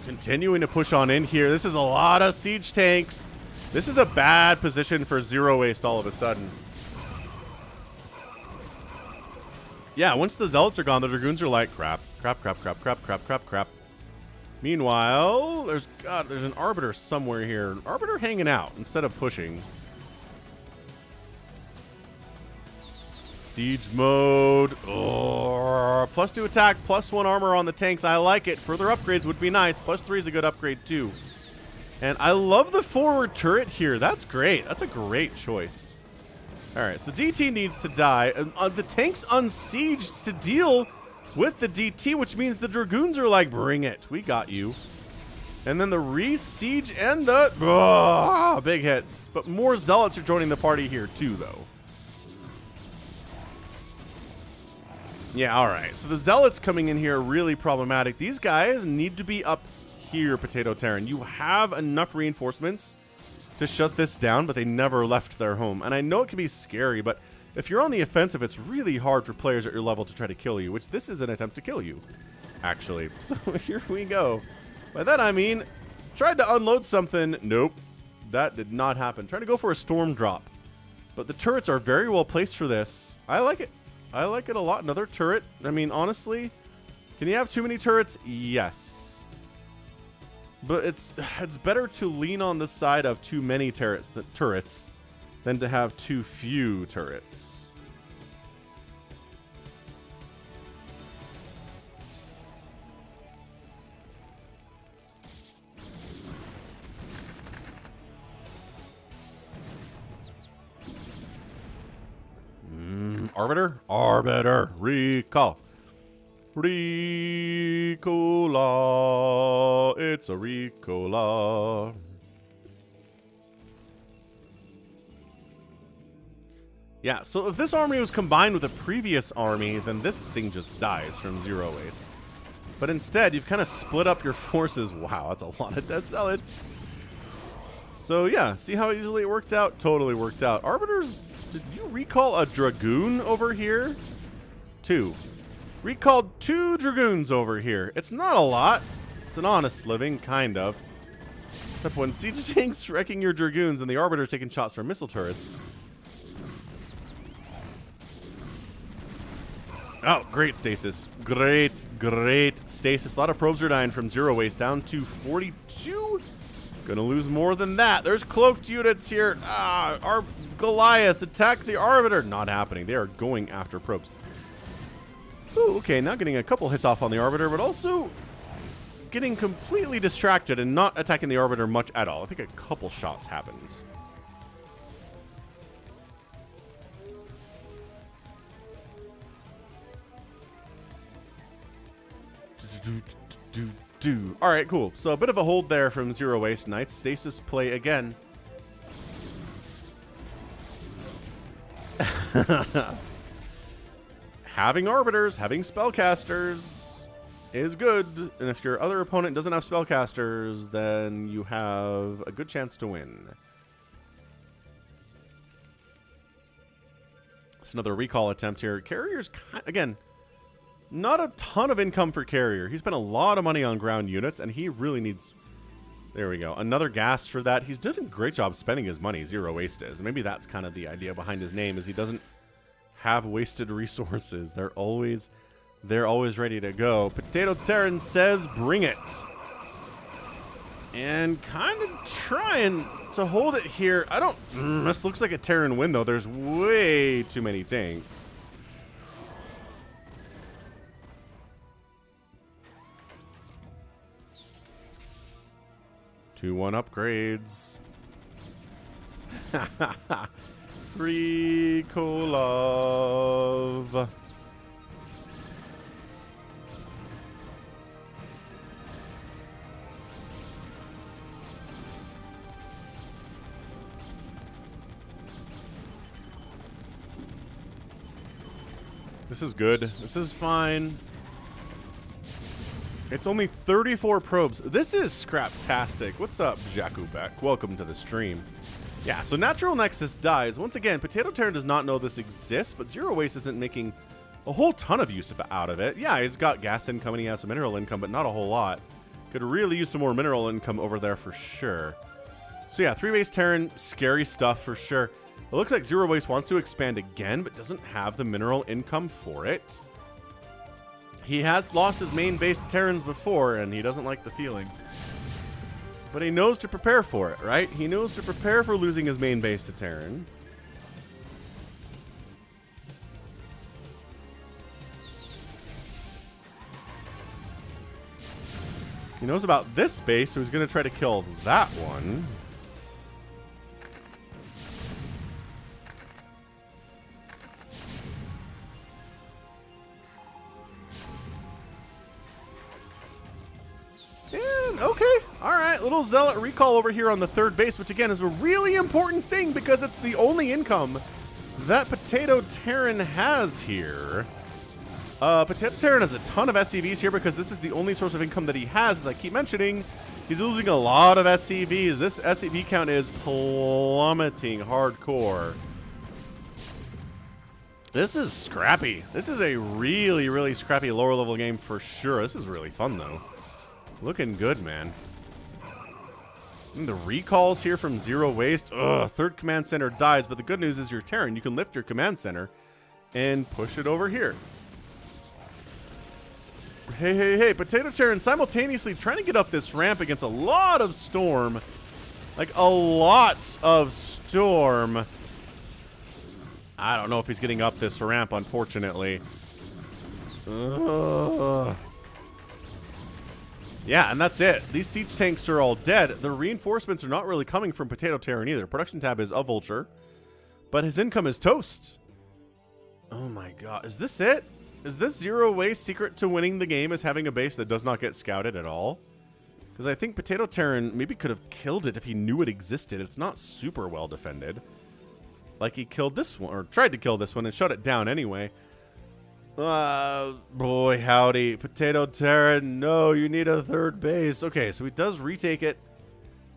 Continuing to push on in here. This is a lot of siege tanks. This is a bad position for Zero Waste all of a sudden. Yeah, once the Zealots are gone, the Dragoons are like, crap. Meanwhile, there's an Arbiter somewhere here. Arbiter hanging out instead of pushing. Siege mode. Oh, +2 attack, +1 armor on the tanks. I like it. Further upgrades would be nice. +3 is a good upgrade too. And I love the forward turret here. That's great. That's a great choice. All right, so DT needs to die. The tank's unsieged to deal with the DT, which means the Dragoons are like, bring it. We got you. And then the re-siege and the big hits. But more Zealots are joining the party here too, though. Yeah, all right. So the Zealots coming in here are really problematic. These guys need to be up here, PotatoTerran. You have enough reinforcements to shut this down, but they never left their home. And I know it can be scary, but if you're on the offensive, it's really hard for players at your level to try to kill you, which this is an attempt to kill you, actually. So here we go. By that I mean, tried to unload something. Nope, that did not happen. Trying to go for a storm drop. But the turrets are very well placed for this. I like it. I like it a lot. Another turret. I mean, honestly, can you have too many turrets? Yes. But it's better to lean on the side of too many turrets than to have too few turrets. Arbiter? Arbiter. Recall. Ricola. It's a Ricola. Yeah, so if this army was combined with a previous army, then this thing just dies from zero waste. But instead, you've kind of split up your forces. Wow, that's a lot of dead zealots. So yeah, see how easily it worked out? Totally worked out. Arbiters, did you recall a Dragoon over here? 2. Recalled 2 Dragoons over here. It's not a lot. It's an honest living, kind of. Except when siege tanks wrecking your Dragoons and the Arbiters taking shots from missile turrets. Oh, great stasis. Great stasis. A lot of probes are dying from zero waste down to 42. Gonna lose more than that. There's cloaked units here. Our Goliaths attack the Arbiter. Not happening. They are going after probes. Ooh, okay, now getting a couple hits off on the Arbiter, but also getting completely distracted and not attacking the Arbiter much at all. I think a couple shots happened. All right, cool. So a bit of a hold there from Zero Waste Knights. Stasis play again. Having Arbiters, having Spellcasters is good. And if your other opponent doesn't have Spellcasters, then you have a good chance to win. It's another recall attempt here. Carrier's, again, not a ton of income for Carrier. He spent a lot of money on ground units, and he really needs... There we go. Another gas for that. He's done a great job spending his money. Zero Waste is. Maybe that's kind of the idea behind his name, is he doesn't have wasted resources. They're always ready to go. PotatoTerran says, bring it. And kind of trying to hold it here. I don't... this looks like a Terran win, though. There's way too many tanks. Two-one upgrades. Rikolov. This is good. This is fine. It's only 34 probes. This is scraptastic. What's up, Jakubek? Welcome to the stream. Yeah, so Natural Nexus dies. Once again, PotatoTerran does not know this exists, but Zero Waste isn't making a whole ton of use out of it. Yeah, he's got gas income and he has some mineral income, but not a whole lot. Could really use some more mineral income over there for sure. So yeah, 3-base Terran, scary stuff for sure. It looks like Zero Waste wants to expand again, but doesn't have the mineral income for it. He has lost his main base to Terrans before, and he doesn't like the feeling. But he knows to prepare for it, right? He knows to prepare for losing his main base to Terran. He knows about this base, so he's going to try to kill that one. Okay, all right, little Zealot recall over here on the third base, which again is a really important thing because it's the only income that PotatoTerran has here. PotatoTerran has a ton of SCVs here because this is the only source of income that he has, as I keep mentioning. He's losing a lot of SCVs. This SCV count is plummeting hardcore. This is scrappy. This is a really, really scrappy lower level game for sure. This is really fun though. Looking good, man. And the recalls here from Zero Waste. Ugh, third command center dies, but the good news is you're Terran. You can lift your command center and push it over here. Hey, PotatoTerran simultaneously trying to get up this ramp against a lot of storm. Like, a lot of storm. I don't know if he's getting up this ramp, unfortunately. Ugh. Yeah, and that's it. These siege tanks are all dead. The reinforcements are not really coming from PotatoTerran either. Production tab is a vulture, but his income is toast. Oh my god. Is this it? Is this zero waste secret to winning the game is having a base that does not get scouted at all? Because I think PotatoTerran maybe could have killed it if he knew it existed. It's not super well defended. Like he killed this one, or tried to kill this one and shut it down anyway. Boy howdy. PotatoTerran, no, you need a third base. Okay, so he does retake it.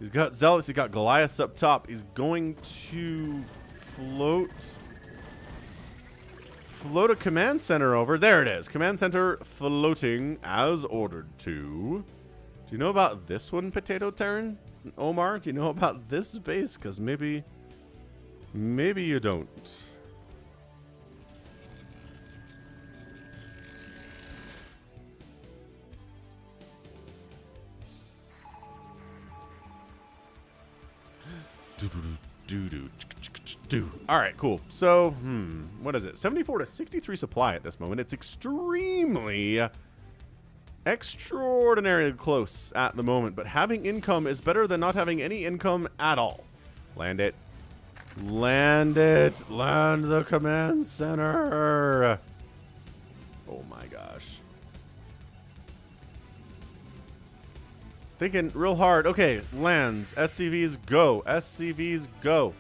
He's got Zealots, he's got Goliaths up top. He's going to float a command center over. There it is. Command center floating as ordered to. Do you know about this one, PotatoTerran? Omar, do you know about this base? Because maybe you don't. All right, cool. So, what is it? 74 to 63 supply at this moment. It's extraordinarily close at the moment, but having income is better than not having any income at all. Land it. Land it. Land the command center. Oh my gosh. Thinking real hard. Okay, lands. SCVs go. SCVs go.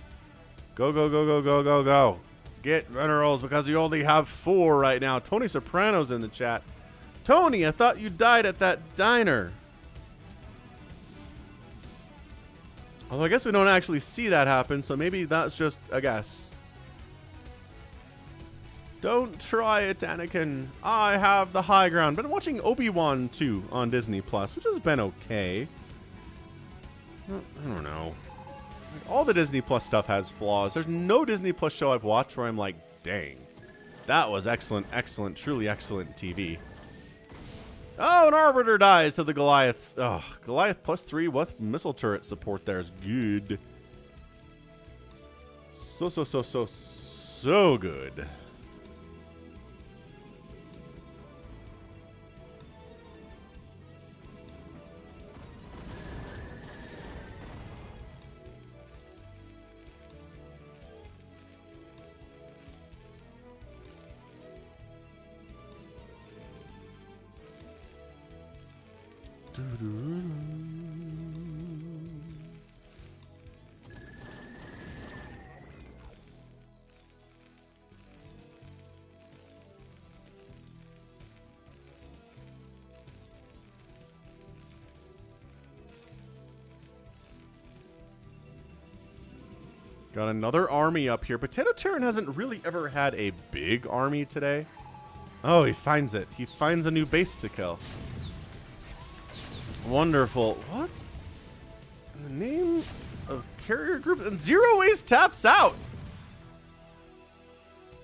Go, go, go, go, go, go, go. Get minerals because you only have 4 right now. Tony Soprano's in the chat. Tony, I thought you died at that diner. Although I guess we don't actually see that happen, so maybe that's just a guess. Don't try it, Anakin. I have the high ground. Been watching Obi-Wan 2 on Disney Plus, which has been okay. I don't know. All the Disney Plus stuff has flaws. There's no Disney Plus show I've watched where I'm like, dang, that was excellent, excellent, truly excellent TV. Oh, an Arbiter dies to the Goliaths. Oh, Goliath +3 with missile turret support there is good. So good. Got another army up here. PotatoTerran hasn't really ever had a big army today. Oh, he finds it. He finds a new base to kill. Wonderful. What? In the name of carrier group? And Zero Waste taps out.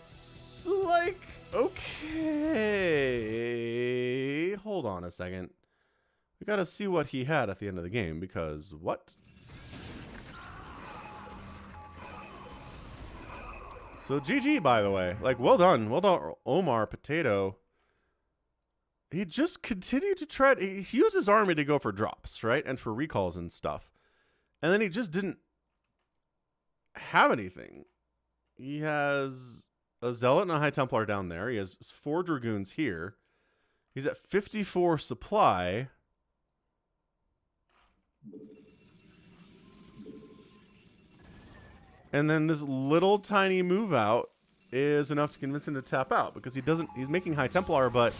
So, like, okay. Hold on a second. We gotta see what he had at the end of the game, because what? So GG, by the way. Like, well done. Well done, Omar Potato. He just continued to try. He used his army to go for drops, right? And for recalls and stuff. And then he just didn't have anything. He has a Zealot and a High Templar down there. He has 4 Dragoons here. He's at 54 supply. And then this little tiny move out is enough to convince him to tap out, because he's making High Templar, but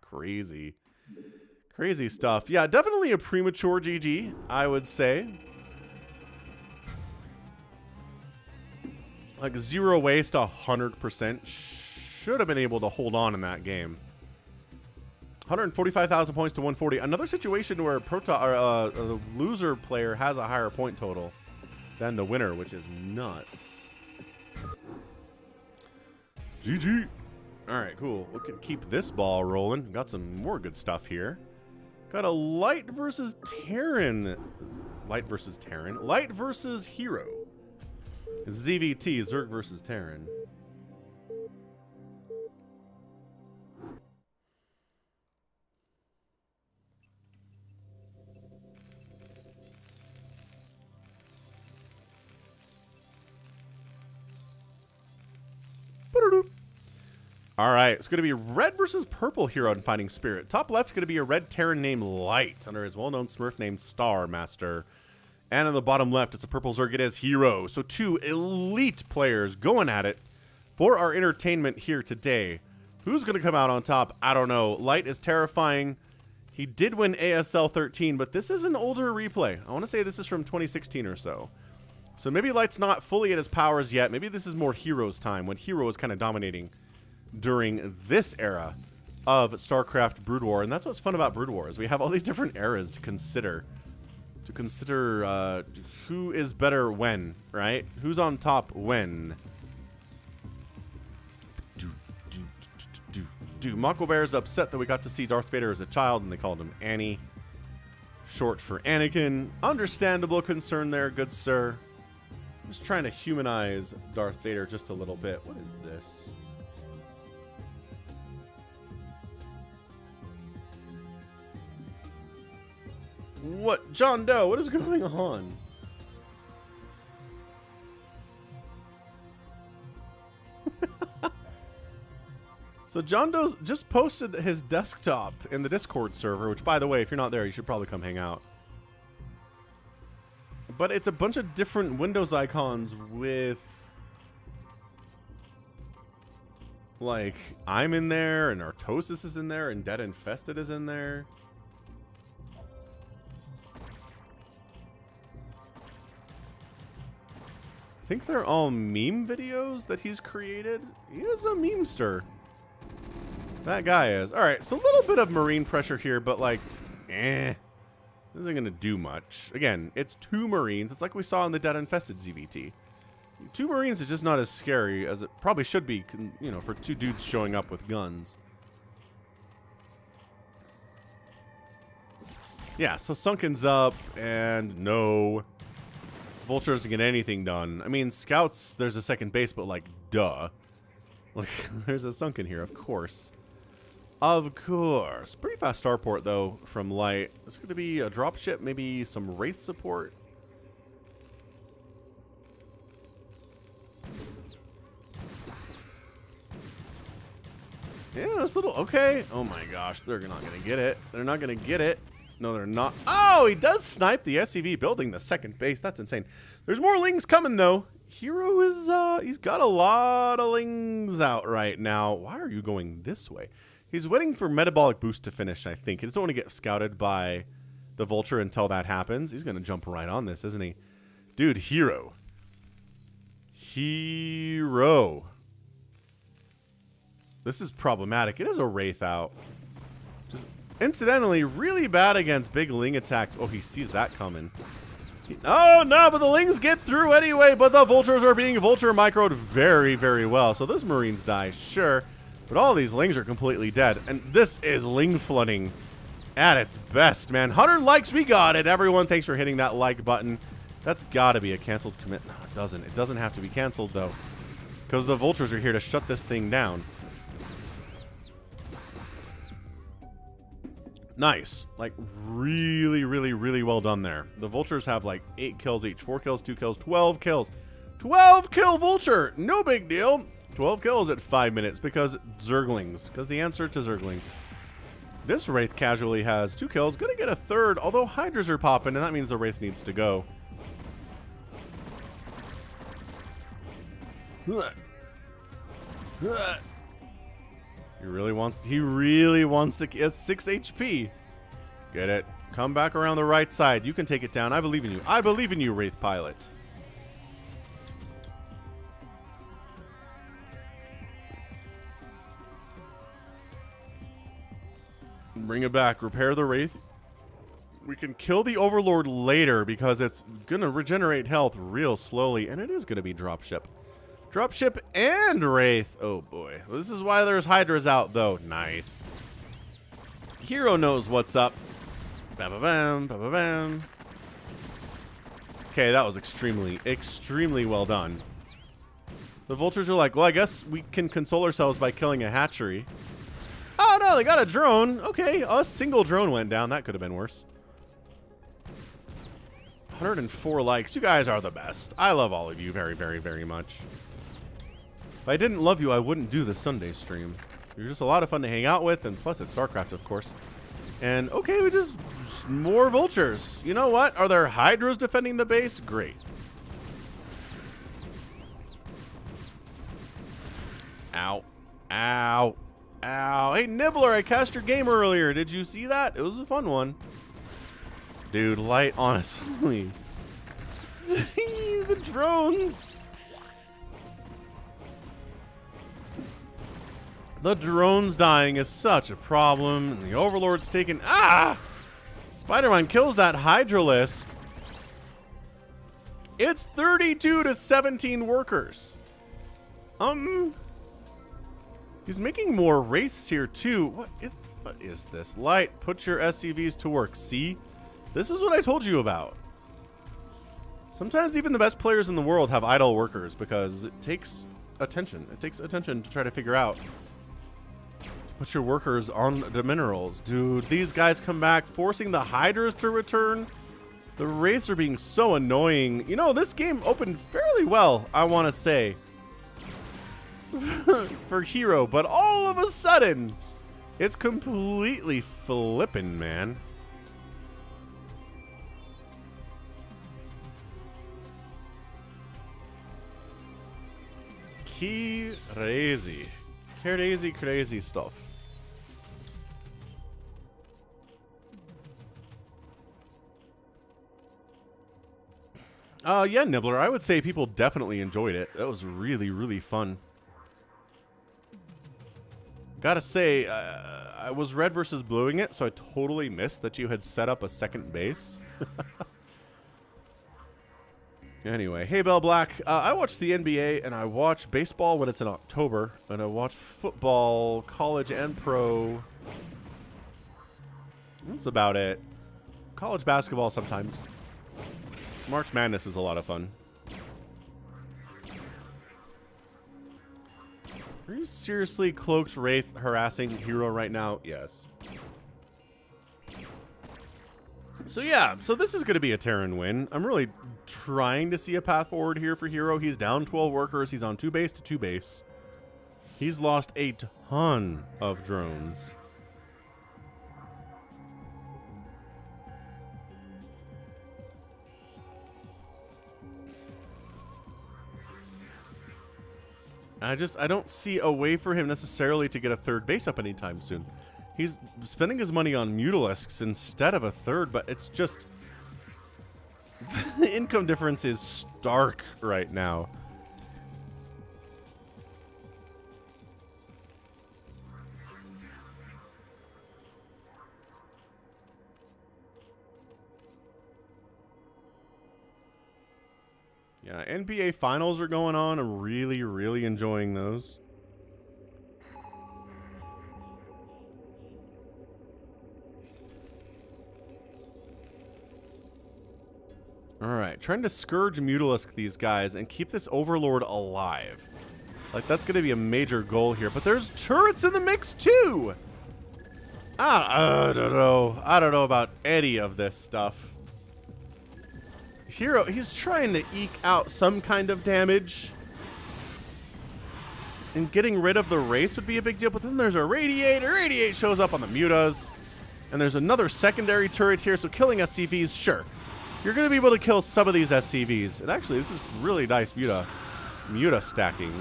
crazy stuff. Yeah, definitely a premature GG, I would say. Like, Zero Waste 100%. Should have been able to hold on in that game. 145,000 points to 140. Another situation where the loser player has a higher point total than the winner, which is nuts. GG. All right, cool. We can keep this ball rolling. Got some more good stuff here. Got a Light versus Terran. Light versus Terran. Light versus Hero. ZvT, Zerg versus Terran. All right, it's going to be red versus purple here on Fighting Spirit. Top left going to be a red Terran named Light under his well-known Smurf named Star Master. And on the bottom left, it's a purple Zerg. It is Hero. So 2 elite players going at it for our entertainment here today. Who's going to come out on top? I don't know. Light is terrifying. He did win ASL 13, but this is an older replay. I want to say this is from 2016 or so. So maybe Light's not fully at his powers yet. Maybe this is more Hero's time, when Hero is kind of dominating during this era of StarCraft Brood War. And that's what's fun about Brood War, is we have all these different eras to consider. Who is better when, right? Who's on top when? Mako Bear's upset that we got to see Darth Vader as a child and they called him Annie. Short for Anakin. Understandable concern there, good sir. Just trying to humanize Darth Vader just a little bit. What is this? What? John Doe, what is going on? So John Doe just posted his desktop in the Discord server, which, by the way, if you're not there, you should probably come hang out. But it's a bunch of different Windows icons with, like, I'm in there, and Artosis is in there, and DeadInfested is in there. I think they're all meme videos that he's created. He is a memester. That guy is. Alright, so a little bit of marine pressure here, but like, this isn't going to do much. Again, it's 2 marines. It's like we saw in the DeadInfested ZvT. 2 marines is just not as scary as it probably should be, you know, for 2 dudes showing up with guns. Yeah, so Sunken's up, and no. Vulture doesn't get anything done. I mean, Scouts, there's a second base, but like, duh. Like, there's a Sunken here, of course. Of course. Pretty fast starport, though, from Light. It's going to be a dropship, maybe some Wraith support. Yeah, it's a little... Okay. Oh, my gosh. They're not going to get it. They're not going to get it. No, they're not. Oh, he does snipe the SCV building the second base. That's insane. There's more Lings coming, though. Hero is, he's got a lot of Lings out right now. Why are you going this way? He's waiting for Metabolic Boost to finish, I think. He doesn't want to get scouted by the Vulture until that happens. He's going to jump right on this, isn't he? Dude, Hero. Hero. This is problematic. It is a Wraith out. Just incidentally, really bad against big Ling attacks. Oh, he sees that coming. Oh, no, but the Lings get through anyway, but the Vultures are being Vulture microed very, very well. So those Marines die, sure, but all these Lings are completely dead. And this is Ling flooding at its best, man. 100 likes, we got it. Everyone, thanks for hitting that like button. That's got to be a canceled commit. No, it doesn't. It doesn't have to be canceled, though, because the Vultures are here to shut this thing down. Nice. Like, really, really, really well done there. The Vultures have, like, 8 kills each. 4 kills, 2 kills, 12 kills. 12 kill Vulture! No big deal. 12 kills at 5 minutes because Zerglings. Because the answer to Zerglings. This Wraith casually has 2 kills. Gonna get a 3rd, although Hydras are popping, and that means the Wraith needs to go. He really wants to get 6 HP. Get it. Come back around the right side. You can take it down. I believe in you. I believe in you, Wraith Pilot. Bring it back. Repair the Wraith. We can kill the Overlord later because it's going to regenerate health real slowly, and it is going to be dropship. Dropship and Wraith. Oh, boy. Well, this is why there's Hydras out, though. Nice. Hero knows what's up. Ba-ba-bam, ba-ba-bam. Okay, that was extremely, extremely well done. The Vultures are like, well, I guess we can console ourselves by killing a hatchery. Oh, no, they got a drone. Okay, a single drone went down. That could have been worse. 104 likes. You guys are the best. I love all of you very, very, very much. If I didn't love you, I wouldn't do the Sunday stream. You're just a lot of fun to hang out with, and plus it's StarCraft, of course. And okay, we just more vultures. You know what? Are there hydras defending the base? Great. Ow. Ow. Ow. Hey, Nibbler, I cast your game earlier. Did you see that? It was a fun one. Dude, Light, honestly. The drones. The drones dying is such a problem. And the Overlord's taking... Ah! Spider-Man kills that Hydralisk. It's 32 to 17 workers. He's making more wraiths here too. What is this? Light, put your SCVs to work. See? This is what I told you about. Sometimes even the best players in the world have idle workers because it takes attention. It takes attention to try to figure out to put your workers on the minerals. Dude, these guys come back, forcing the Hydras to return. The wraiths are being so annoying. You know, this game opened fairly well, I want to say. For Hero, but all of a sudden it's completely flippin', man. Crazy stuff. Yeah, Nibbler, I would say people definitely enjoyed it. That was really fun. Gotta say, I was red versus bluing it, so I totally missed that you had set up a second base. Anyway, hey Bell Black, I watch the NBA and I watch baseball when it's in October, and I watch football, college and pro. That's about it. College basketball sometimes. March Madness is a lot of fun. Are you seriously Cloaked Wraith harassing Hero right now? Yes. So yeah, so this is going to be a Terran win. I'm really trying to see a path forward here for Hero. He's down 12 workers. He's on 2 base to 2 base. He's lost a ton of drones. I don't see a way for him necessarily to get a 3rd base up anytime soon. He's spending his money on Mutalisks instead of a 3rd, but it's just... the income difference is stark right now. Yeah, NBA finals are going on. I'm really enjoying those. Alright, trying to Scourge Mutalisk these guys and keep this Overlord alive. Like, that's going to be a major goal here. But there's turrets in the mix, too! I don't know. I don't know about any of this stuff. Hero, he's trying to eke out some kind of damage. And getting rid of the race would be a big deal. But then there's a Radiate. A Radiate shows up on the Mutas. And there's another secondary turret here. So killing SCVs, sure. You're going to be able to kill some of these SCVs. And actually, this is really nice Muta stacking.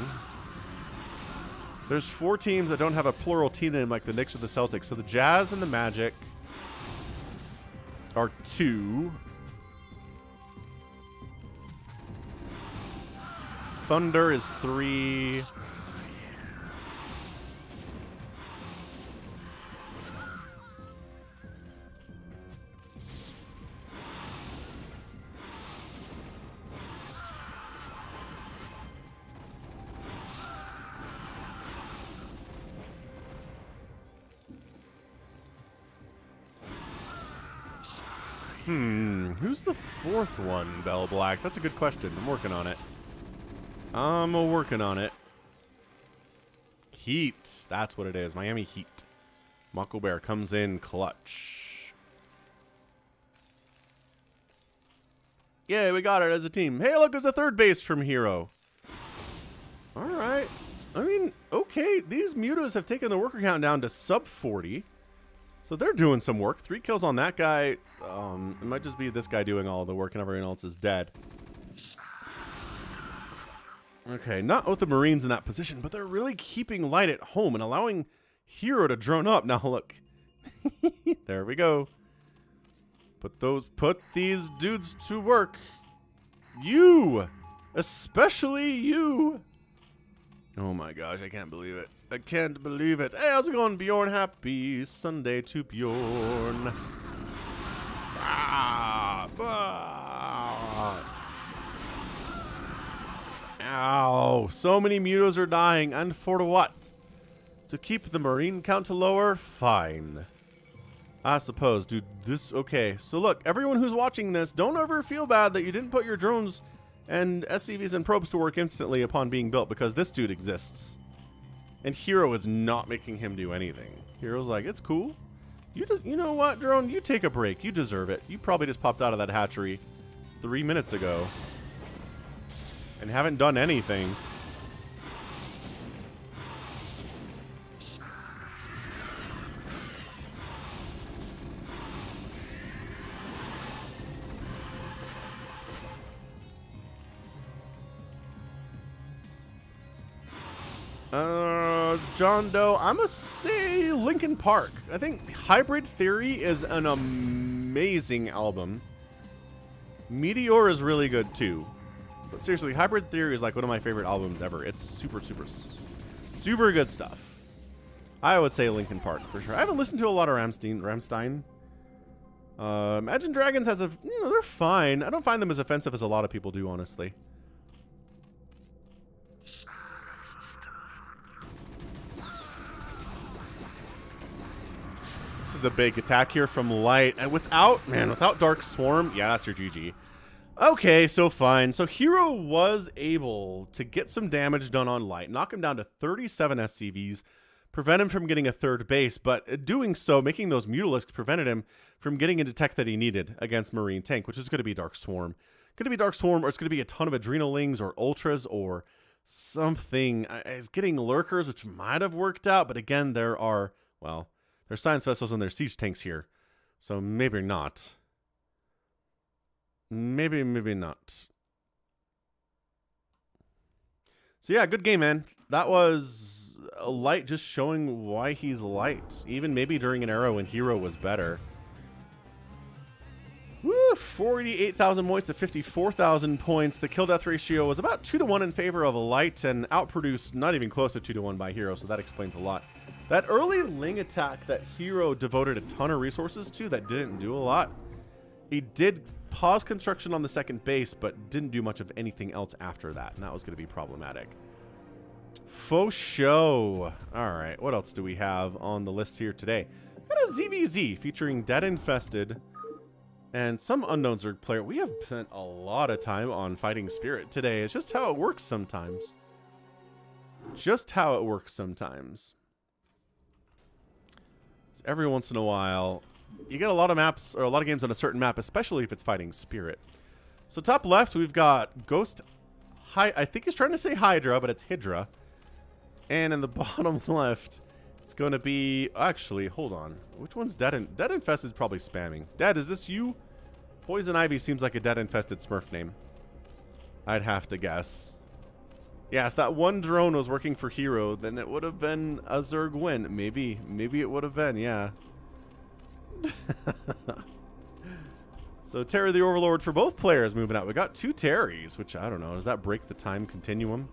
There's 4 teams that don't have a plural team name like the Knicks or the Celtics. So the Jazz and the Magic are 2. Thunder is 3. Who's the 4th one, Bell Black? That's a good question. I'm working on it. I'm working on it. Heat. That's what it is. Miami Heat. Mako Bear comes in clutch. Yeah, we got it as a team. Hey, look, there's a 3rd base from Hero. All right. I mean, okay, these mutas have taken the worker count down to sub 40. So they're doing some work. 3 kills on that guy. It might just be this guy doing all the work and everyone else is dead. Okay, not with the Marines in that position, but they're really keeping Light at home and allowing Hero to drone up. Now look. There we go. Put these dudes to work. You! Especially you! Oh my gosh, I can't believe it. I can't believe it. Hey, how's it going, Bjorn? Happy Sunday to Bjorn. Ow. So many mutos are dying. And for what? To keep the Marine count to lower? Fine. I suppose, dude, this... Okay, so look, everyone who's watching this, don't ever feel bad that you didn't put your drones and SCVs and probes to work instantly upon being built, because this dude exists. And Hero is not making him do anything. Hero's like, it's cool. You know what, drone? You take a break. You deserve it. You probably just popped out of that hatchery 3 minutes ago and haven't done anything. John Doe, I'm gonna say Linkin Park. I think Hybrid Theory is an amazing album. Meteor is really good too. But seriously, Hybrid Theory is like one of my favorite albums ever. It's super, super, super good stuff. I would say Linkin Park for sure. I haven't listened to a lot of Rammstein. Imagine Dragons has a, they're fine. I don't find them as offensive as a lot of people do, honestly. This is a big attack here from Light, and without Dark Swarm, yeah, that's your GG. Okay, so fine. So Hero was able to get some damage done on Light, knock him down to 37 SCVs, prevent him from getting a third base, but doing so, making those Mutalisks, prevented him from getting into tech that he needed against Marine Tank, which is going to be Dark Swarm. Going to be Dark Swarm, or it's going to be a ton of Adrenalings or Ultras or something. It's getting Lurkers, which might have worked out, but again, there are, well, there's Science Vessels and there's Siege Tanks here, so maybe not. Maybe not. So yeah, good game, man. That was Light just showing why he's Light. Even maybe during an era when Hero was better. Woo! 48,000 points to 54,000 points. The kill-death ratio was about 2-to-1 in favor of Light and outproduced not even close to 2-to-1 by Hero, so that explains a lot. That early Ling attack that Hero devoted a ton of resources to that didn't do a lot. He did pause construction on the second base, but didn't do much of anything else after that, and that was going to be problematic. Faux show. All right, what else do we have on the list here today? Got a ZvZ featuring DeadInfested and some unknown Zerg player. We have spent a lot of time on Fighting Spirit today. It's just how it works sometimes. Just how it works sometimes. So every once in a while, you get a lot of maps, or a lot of games on a certain map, especially if it's Fighting Spirit. So top left, we've got Ghost... I think he's trying to say Hydra, but it's Hydra. And in the bottom left, it's going to be... Actually, hold on. Which one's Dead? Dead-Infested is probably spamming. Dead, is this you? Poison Ivy seems like a Dead-Infested Smurf name. I'd have to guess. Yeah, if that one drone was working for Hero, then it would have been a Zerg win. Maybe it would have been, yeah. So Terry the Overlord for both players moving out. We got 2 Terrys, which I don't know. Does that break the time continuum?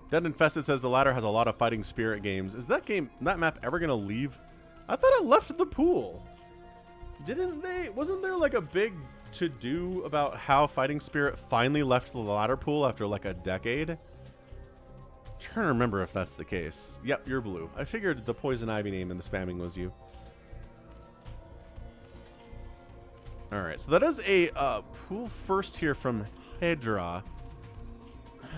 Dead Infested says the latter has a lot of Fighting Spirit games. Is that map ever gonna leave? I thought it left the pool. Didn't they? Wasn't there like a big to-do about how Fighting Spirit finally left the ladder pool after like a decade? I'm trying to remember if that's the case. Yep, you're blue. I figured the Poison Ivy name and the spamming was you. Alright, so that is a pool first here from Hydra.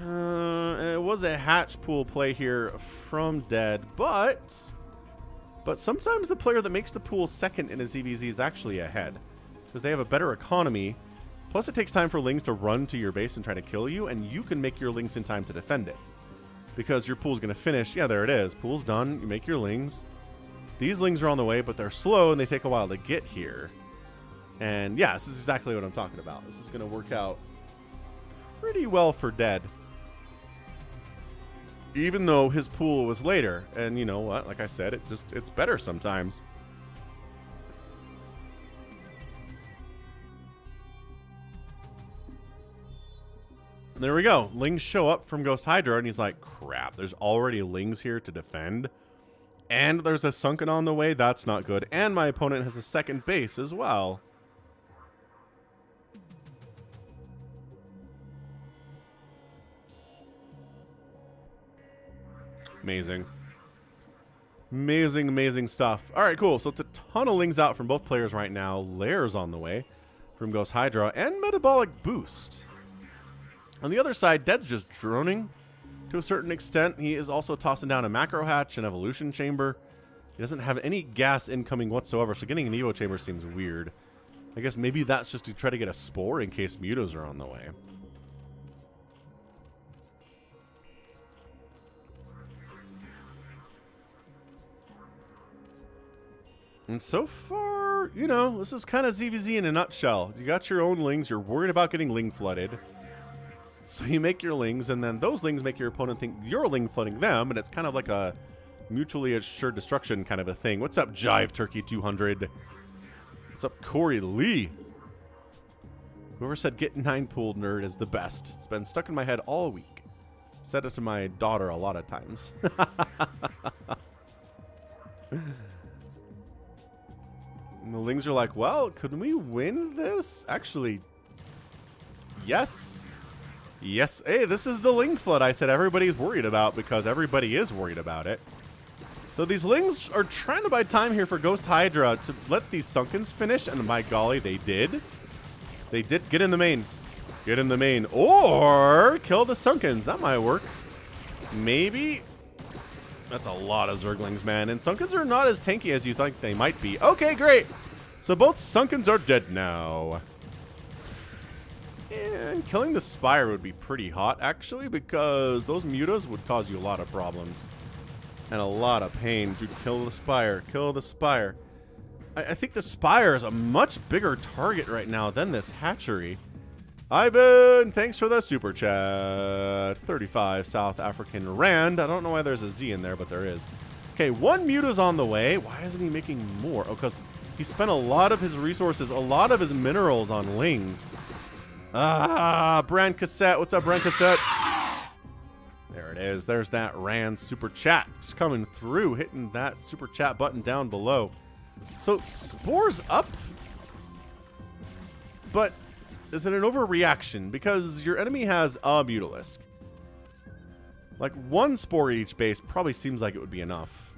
It was a hatch pool play here from Dead, but sometimes the player that makes the pool second in a ZvZ is actually ahead, because they have a better economy, Plus, it takes time for Lings to run to your base and try to kill you, and you can make your Lings in time to defend it. Because your pool's going to finish. Yeah, there it is. Pool's done. You make your Lings. These Lings are on the way, but they're slow, and they take a while to get here. And yeah, this is exactly what I'm talking about. This is going to work out pretty well for Dead. Even though his pool was later. And you know what? Like I said, it's better sometimes. There we go. Lings show up from Ghost Hydra, and he's like, crap, there's already Lings here to defend. And there's a Sunken on the way. That's not good. And my opponent has a second base as well. Amazing. Amazing, amazing stuff. All right, cool. So it's a ton of Lings out from both players right now. Lairs on the way from Ghost Hydra and Metabolic Boost. On the other side, Dead's just droning to a certain extent. He is also tossing down a Macro Hatch, an Evolution Chamber. He doesn't have any gas incoming whatsoever, so getting an Evo Chamber seems weird. I guess maybe that's just to try to get a Spore in case Mutos are on the way. And so far, you know, this is kind of ZvZ in a nutshell. You got your own Lings. You're worried about getting Ling flooded. So you make your Lings, and then those Lings make your opponent think you're Ling flooding them, and it's kind of like a mutually assured destruction kind of a thing. What's up, Jive Turkey 200? What's up, Corey Lee? Whoever said get 9 pooled nerd is the best. It's been stuck in my head all week. Said it to my daughter a lot of times. And the Lings are like, well, could we win this? Actually, yes. Yes. Hey, this is the Ling flood I said everybody's worried about, because everybody is worried about it. So these Lings are trying to buy time here for Ghost Hydra to let these Sunkens finish, and by golly, they did. They did. Get in the main. Get in the main. Or kill the Sunkens. That might work. Maybe. That's a lot of Zerglings, man. And Sunkens are not as tanky as you think they might be. Okay, great. So both Sunkens are dead now. And killing the Spire would be pretty hot, actually, because those Mutas would cause you a lot of problems. And a lot of pain to kill the Spire. Kill the Spire. I think the Spire is a much bigger target right now than this hatchery. Ivan, thanks for the super chat. 35 South African Rand. I don't know why there's a Z in there, but there is. Okay, 1 Muta's on the way. Why isn't he making more? Oh, because he spent a lot of his resources, a lot of his minerals on Lings. Ah, Brand Cassette. What's up, Brand Cassette? There it is. There's that Rand super chat. It's coming through, hitting that super chat button down below. So, Spore's up. But is it an overreaction? Because your enemy has a Mutalisk. Like, 1 Spore at each base probably seems like it would be enough.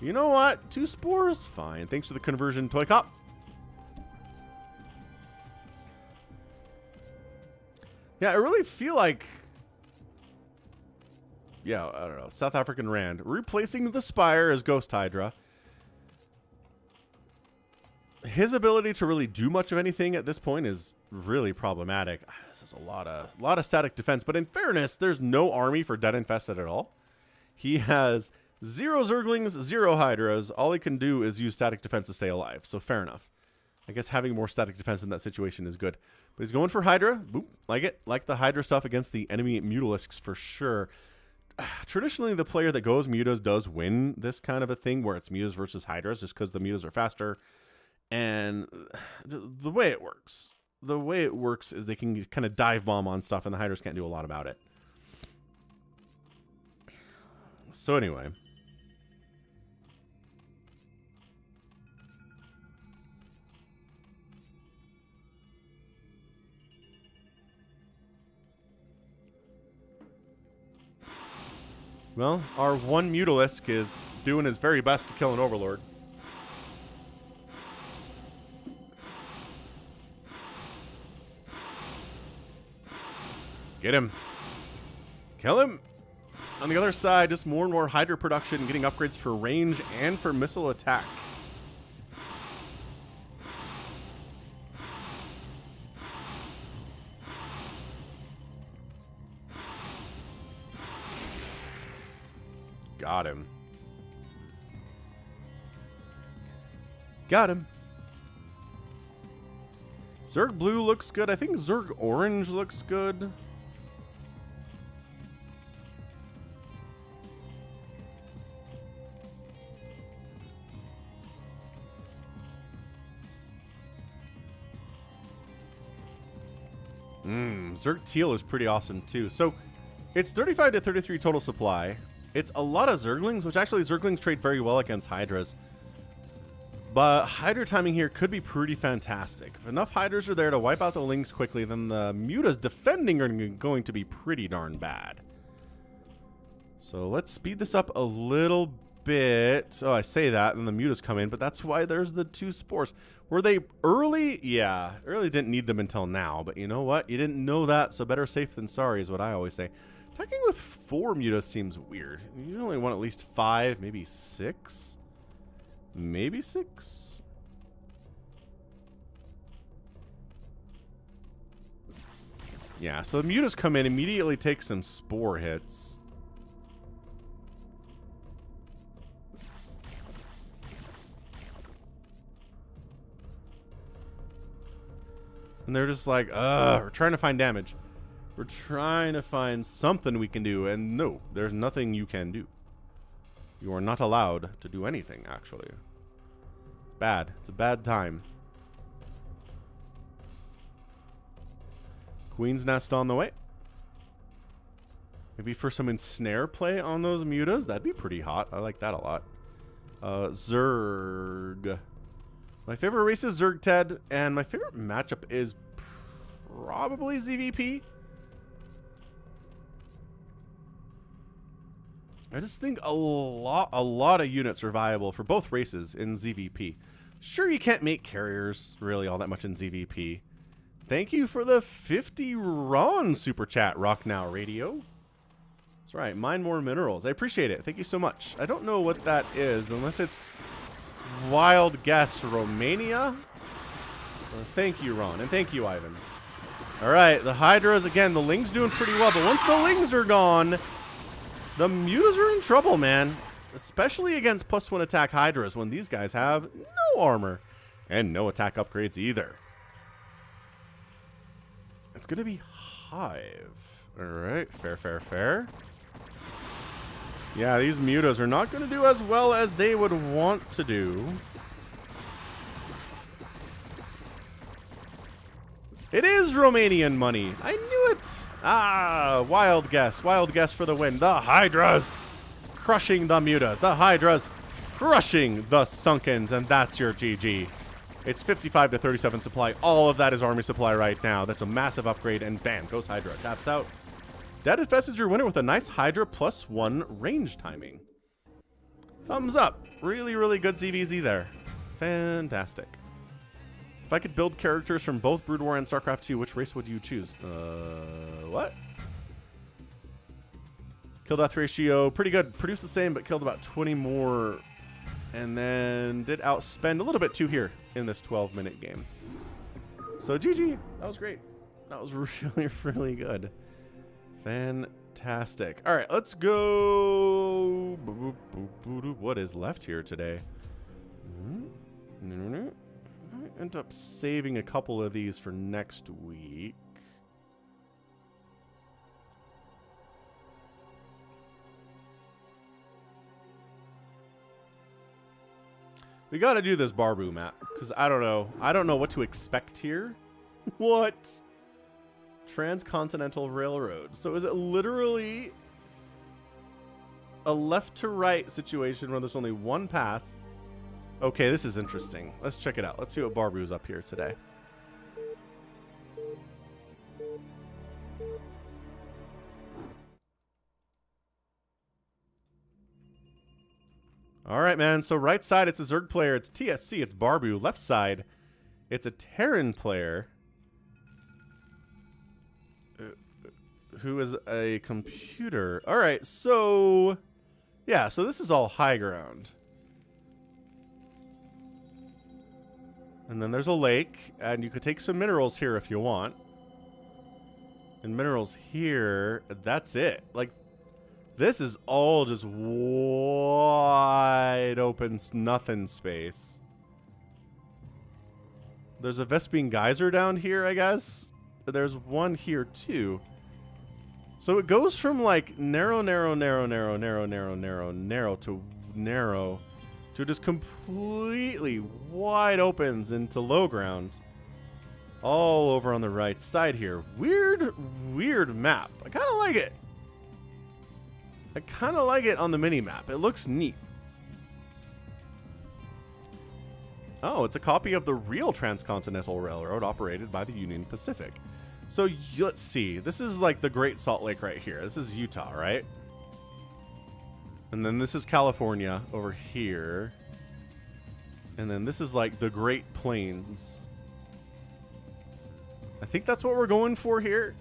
You know what? 2 Spores? Fine. Thanks for the conversion, Toy Cop. Yeah, I really feel like... Yeah, I don't know. South African Rand. Replacing the Spire as Ghost Hydra. His ability to really do much of anything at this point is really problematic. This is a lot of static defense. But in fairness, there's no army for DeadInfested at all. He has 0 Zerglings, 0 Hydras. All he can do is use static defense to stay alive. So fair enough. I guess having more static defense in that situation is good. But he's going for Hydra. Boop. Like it. Like the Hydra stuff against the enemy Mutalisks for sure. Traditionally, the player that goes Mutas does win this kind of a thing where it's Mutas versus Hydras just because the Mutas are faster. And the way it works is they can kind of dive bomb on stuff and the Hydras can't do a lot about it. So anyway. Well, our 1 Mutalisk is doing his very best to kill an Overlord. Get him. Kill him. On the other side, just more and more Hydra production, getting upgrades for range and for missile attack. Got him. Got him. Zerg blue looks good. I think Zerg orange looks good. Zerg teal is pretty awesome too. So it's 35 to 33 total supply. It's a lot of Zerglings, which actually Zerglings trade very well against Hydras. But Hydra timing here could be pretty fantastic. If enough Hydras are there to wipe out the Lings quickly, then the Mutas defending are going to be pretty darn bad. So let's speed this up a little bit. Oh, I say that, and the Mutas come in, but that's why there's the 2 spores. Were they early? Yeah, early didn't need them until now, but you know what? You didn't know that, so better safe than sorry is what I always say. Attacking with 4 Mutas seems weird. You only want at least 5, maybe 6? Maybe 6? Yeah, so the Mutas come in, immediately take some spore hits. And they're just like, we're trying to find damage. We're trying to find something we can do. And no, there's nothing you can do. You are not allowed to do anything, actually. It's bad. It's a bad time. Queen's Nest on the way. Maybe for some ensnare play on those Mutas. That'd be pretty hot. I like that a lot. Zerg. My favorite race is Zerg Ted, and my favorite matchup is probably ZvP. I just think a lot of units are viable for both races in ZvP. Sure, you can't make carriers really all that much in ZvP. Thank you for the 50 Ron super chat, Rock Now Radio. That's right, mine more minerals. I appreciate it. Thank you so much. I don't know what that is, unless it's wild guess Romania. Well, thank you, Ron, and thank you, Ivan. All right, the Hydras again. The Lings doing pretty well, but once the Lings are gone, the Mutas are in trouble, man. Especially against +1 attack Hydras when these guys have no armor and no attack upgrades either. It's gonna be Hive. All right, fair, fair, fair. Yeah, these Mutas are not going to do as well as they would want to do. It is Romanian money. I knew it. Ah, wild guess for the win. The Hydras crushing the Mutas. The Hydras crushing the Sunkens, and that's your GG. It's 55 to 37 supply. All of that is army supply right now. That's a massive upgrade, and bam, goes Hydra. Taps out. DeadInfested your winner with a nice Hydra +1 range timing. Thumbs up. Really, really good ZvZ there. Fantastic. If I could build characters from both Brood War and StarCraft 2, which race would you choose? What? Kill death ratio, pretty good. Produced the same, but killed about 20 more. And then did outspend a little bit too here in this 12-minute game. So GG. That was great. That was really, really good. Fantastic. All right, let's go. What is left here today? I end up saving a couple of these for next week. We got to do this Barbu map because I don't know. I don't know what to expect here. What? Transcontinental Railroad. So is it literally a left to right situation where there's only one path? Okay, this is interesting. Let's check it out. Let's see what Barbu's up here today. All right, man. So right side, it's a Zerg player. It's TSC. It's Barbu. Left side, it's a Terran player who is a computer. All right, so yeah, so this is all high ground. And then there's a lake, and you could take some minerals here if you want. And minerals here, that's it. Like, This is all just wide open nothing space. There's a Vespine geyser down here, I guess. There's one here too. So it goes from like narrow to just completely wide opens into low ground. All over on the right side here. Weird map. I kind of like it. I kind of like it on the mini map. It looks neat. Oh, it's a copy of the real Transcontinental Railroad operated by the Union Pacific. So let's see. This is like the Great Salt Lake right here. This is Utah, right? And then this is California over here. And then this is like the Great Plains. I think that's what we're going for here.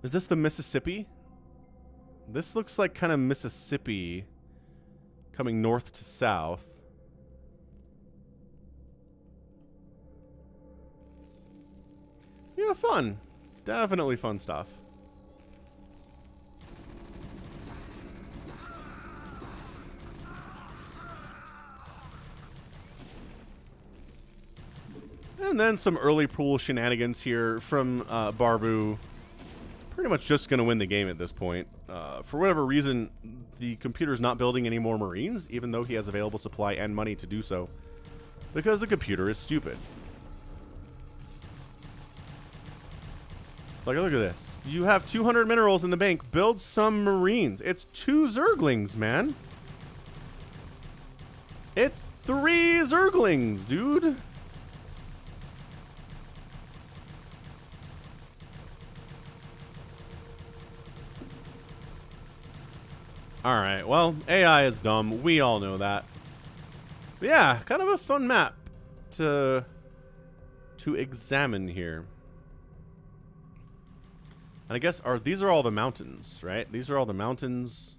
Is this the Mississippi? This looks like kind of Mississippi coming north to south. Yeah, fun. Definitely fun stuff. And then some early pool shenanigans here from Barbu. Pretty much just going to win the game at this point. For whatever reason, the computer's not building any more Marines, even though he has available supply and money to do so. Because the computer is stupid. Like, look at this. You have 200 minerals in the bank. Build some Marines. It's 2 Zerglings, man. It's 3 Zerglings, dude. Alright, well, AI is dumb. We all know that. But yeah, kind of a fun map to examine here. And I guess these are all the mountains, right? These are all the mountains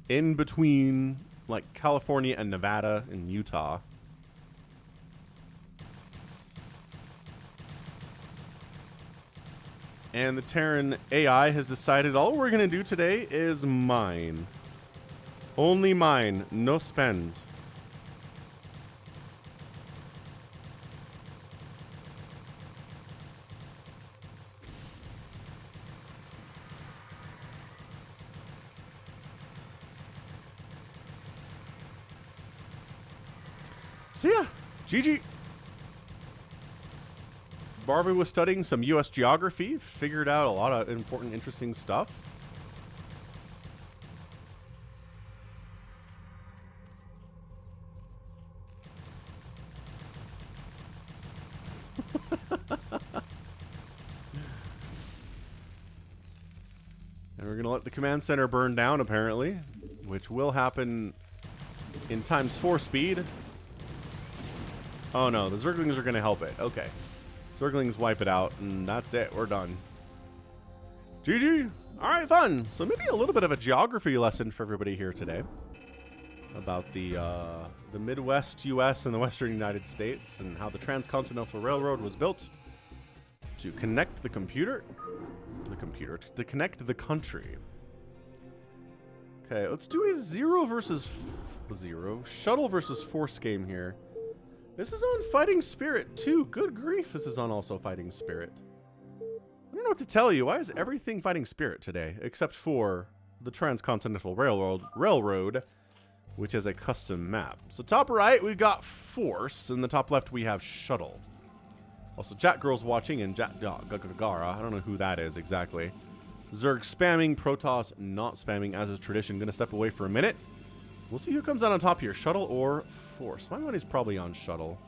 in between, like, California and Nevada and Utah. And the Terran AI has decided all we're going to do today is mine. Only mine, no spend. So yeah, GG. Barbie was studying some U.S. geography, figured out a lot of important, interesting stuff. And we're going to let the command center burn down, apparently, which will happen in ×4 speed. Oh no, the Zerglings are going to help it. Okay. Zerglings wipe it out, and that's it. We're done. GG. All right, fun. So maybe a little bit of a geography lesson for everybody here today about the Midwest U.S. and the Western United States and how the Transcontinental Railroad was built to connect to connect the country. Okay, let's do a 0 versus 0 shuttle versus force game here. This is on Fighting Spirit, too. Good grief, this is on also Fighting Spirit. I don't know what to tell you. Why is everything Fighting Spirit today? Except for the Transcontinental Railroad, which is a custom map. So top right, we've got Force, and the top left, we have Shuttle. Also, Jack Girl's watching, and Jack Gagara. I don't know who that is exactly. Zerg spamming, Protoss not spamming, as is tradition. Gonna step away for a minute. We'll see who comes out on top here, Shuttle or Force. My money's probably on Shuttle.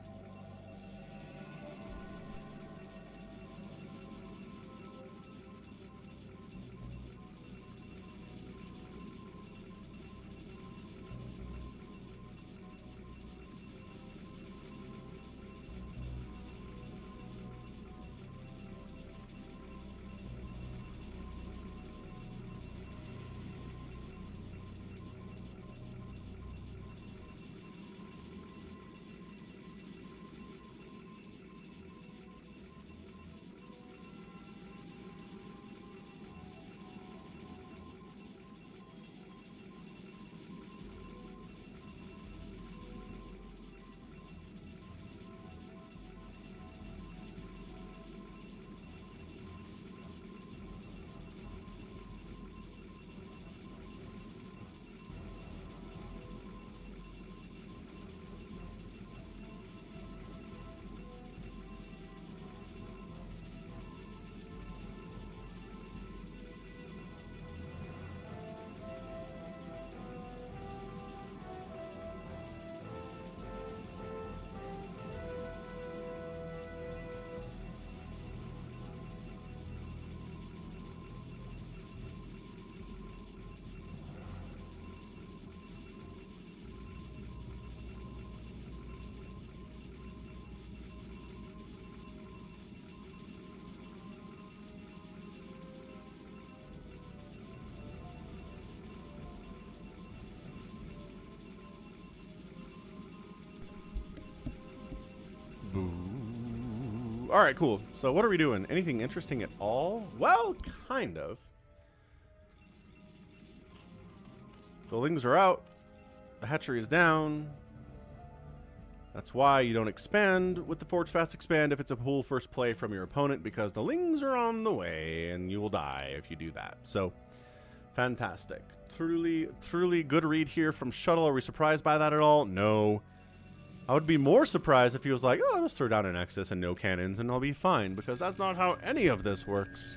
All right, cool. So what are we doing? Anything interesting at all? Well, kind of. The lings are out. The hatchery is down. That's why you don't expand with the Forge Fast Expand if it's a pull first play from your opponent, because the lings are on the way and you will die if you do that. So, fantastic. Truly, truly good read here from Shuttle. Are we surprised by that at all? No. I would be more surprised if he was like, oh, I'll just throw down an Nexus and no cannons and I'll be fine, because that's not how any of this works.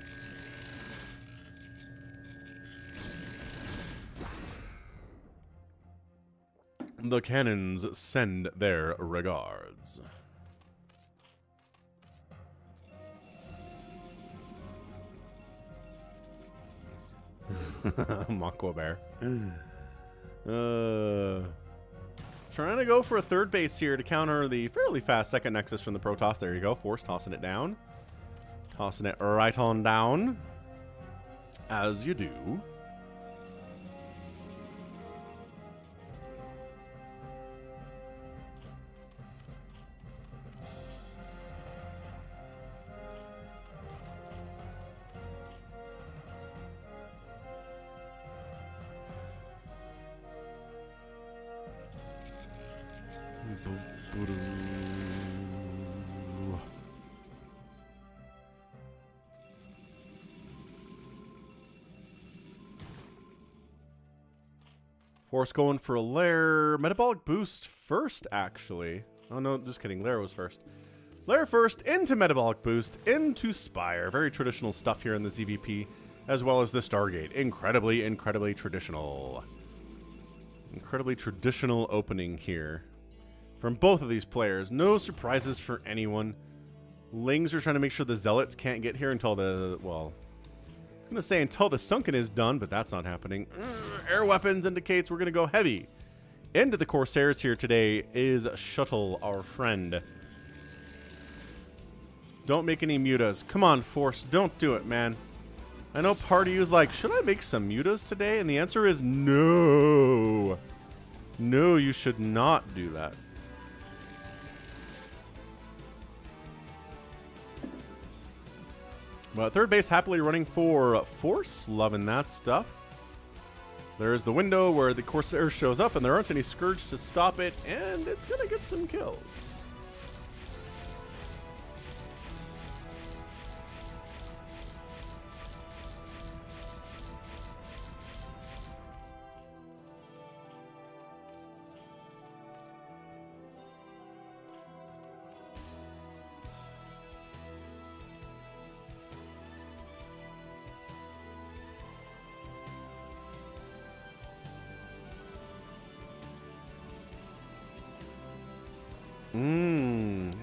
The cannons send their regards. Makwa Bear. Trying to go for a third base here to counter the fairly fast second Nexus from the Protoss. There you go. Force tossing it down. Tossing it right on down. As you do. Force going for a lair. Metabolic boost first, actually. Oh, no, just kidding. Lair was first. Lair first, into Metabolic boost, into Spire. Very traditional stuff here in the ZvP, as well as the Stargate. Incredibly, incredibly traditional. Incredibly traditional opening here from both of these players. No surprises for anyone. Lings are trying to make sure the Zealots can't get here until the, well, I'm going to say until the Sunken is done, but that's not happening. Air weapons indicates we're going to go heavy. Into the Corsairs here today is Shuttle, our friend. Don't make any mutas. Come on, Force. Don't do it, man. I know part of you is like, should I make some mutas today? And the answer is no. No, you should not do that. But third base happily running for Force. Loving that stuff. There's the window where the Corsair shows up, and there aren't any Scourge to stop it, and it's going to get some kills.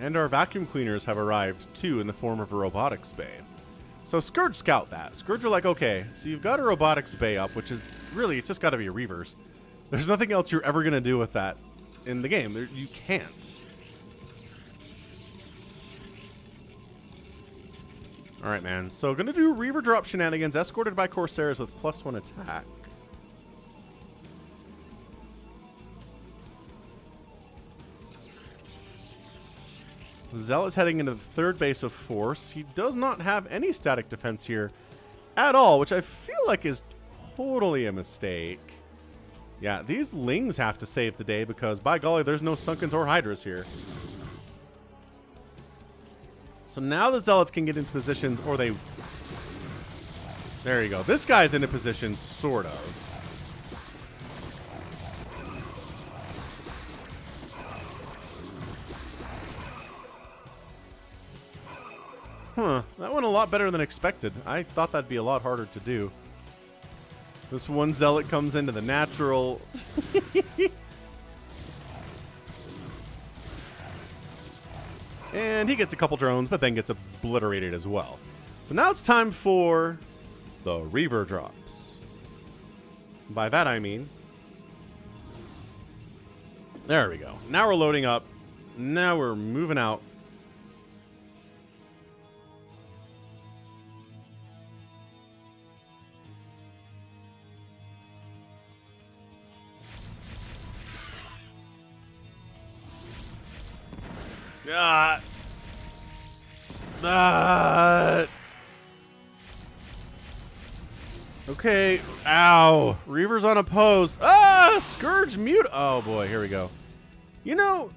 And our vacuum cleaners have arrived, too, in the form of a robotics bay. So Scourge scout that. Scourge are like, okay, so you've got a robotics bay up, which is really, it's just got to be a Reavers. There's nothing else you're ever going to do with that in the game. You can't. All right, man. So going to do Reaver drop shenanigans, escorted by Corsairs with +1 attack. Zealot's heading into the third base of Force. He does not have any static defense here at all, which I feel like is totally a mistake. Yeah, these Lings have to save the day because, by golly, there's no Sunkens or Hydras here. So now the Zealots can get into positions, or they... There you go. This guy's in a position, sort of. Huh, that went a lot better than expected. I thought that'd be a lot harder to do. This one Zealot comes into the natural. And he gets a couple drones, but then gets obliterated as well. So now it's time for the Reaver drops. By that I mean... There we go. Now we're loading up. Now we're moving out. Okay. Ow. Reaver's unopposed. Ah! Scourge mute. Oh, boy. Here we go. You know,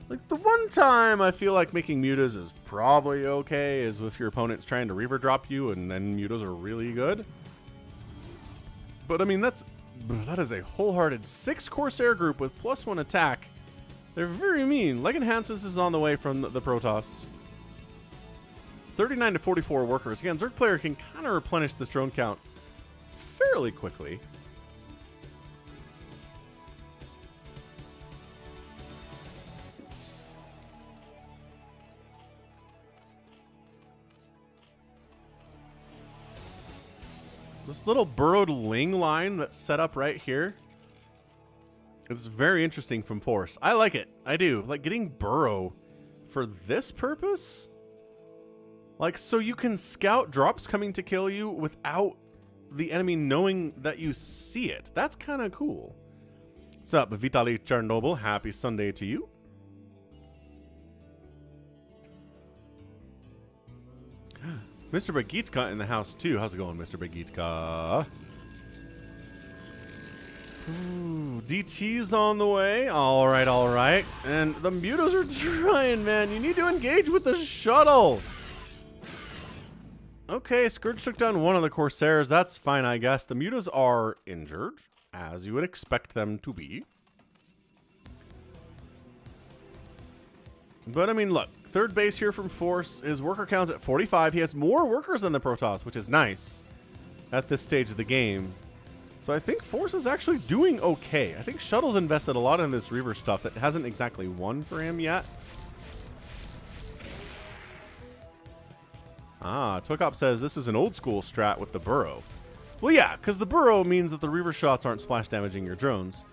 like the one time I feel like making mutas is probably okay is if your opponent's trying to Reaver drop you and then mutas are really good. But I mean, that is a wholehearted 6 Corsair group with +1 attack. They're very mean. Leg enhancements is on the way from the Protoss. It's 39 to 44 workers. Again, Zerg player can kind of replenish this drone count fairly quickly. This little burrowed Ling line that's set up right here. It's very interesting from Force. I like it. I do. Like getting burrow for this purpose. Like so you can scout drops coming to kill you without the enemy knowing that you see it. That's kind of cool. What's up, Vitaly Chernobyl? Happy Sunday to you. Mr. Bagitka in the house too. How's it going, Mr. Bagitka? Ooh, DT's on the way. All right, all right. And the mutas are trying, man. You need to engage with the shuttle. Okay, Scourge took down one of the Corsairs. That's fine, I guess. The mutas are injured, as you would expect them to be. But I mean, look. Third base here from Force. His worker count's at 45. He has more workers than the Protoss, which is nice at this stage of the game. So I think Force is actually doing okay. I think Shuttle's invested a lot in this Reaver stuff that hasn't exactly won for him yet. Ah, Tokop says this is an old school strat with the burrow. Well, yeah, because the burrow means that the Reaver shots aren't splash damaging your drones.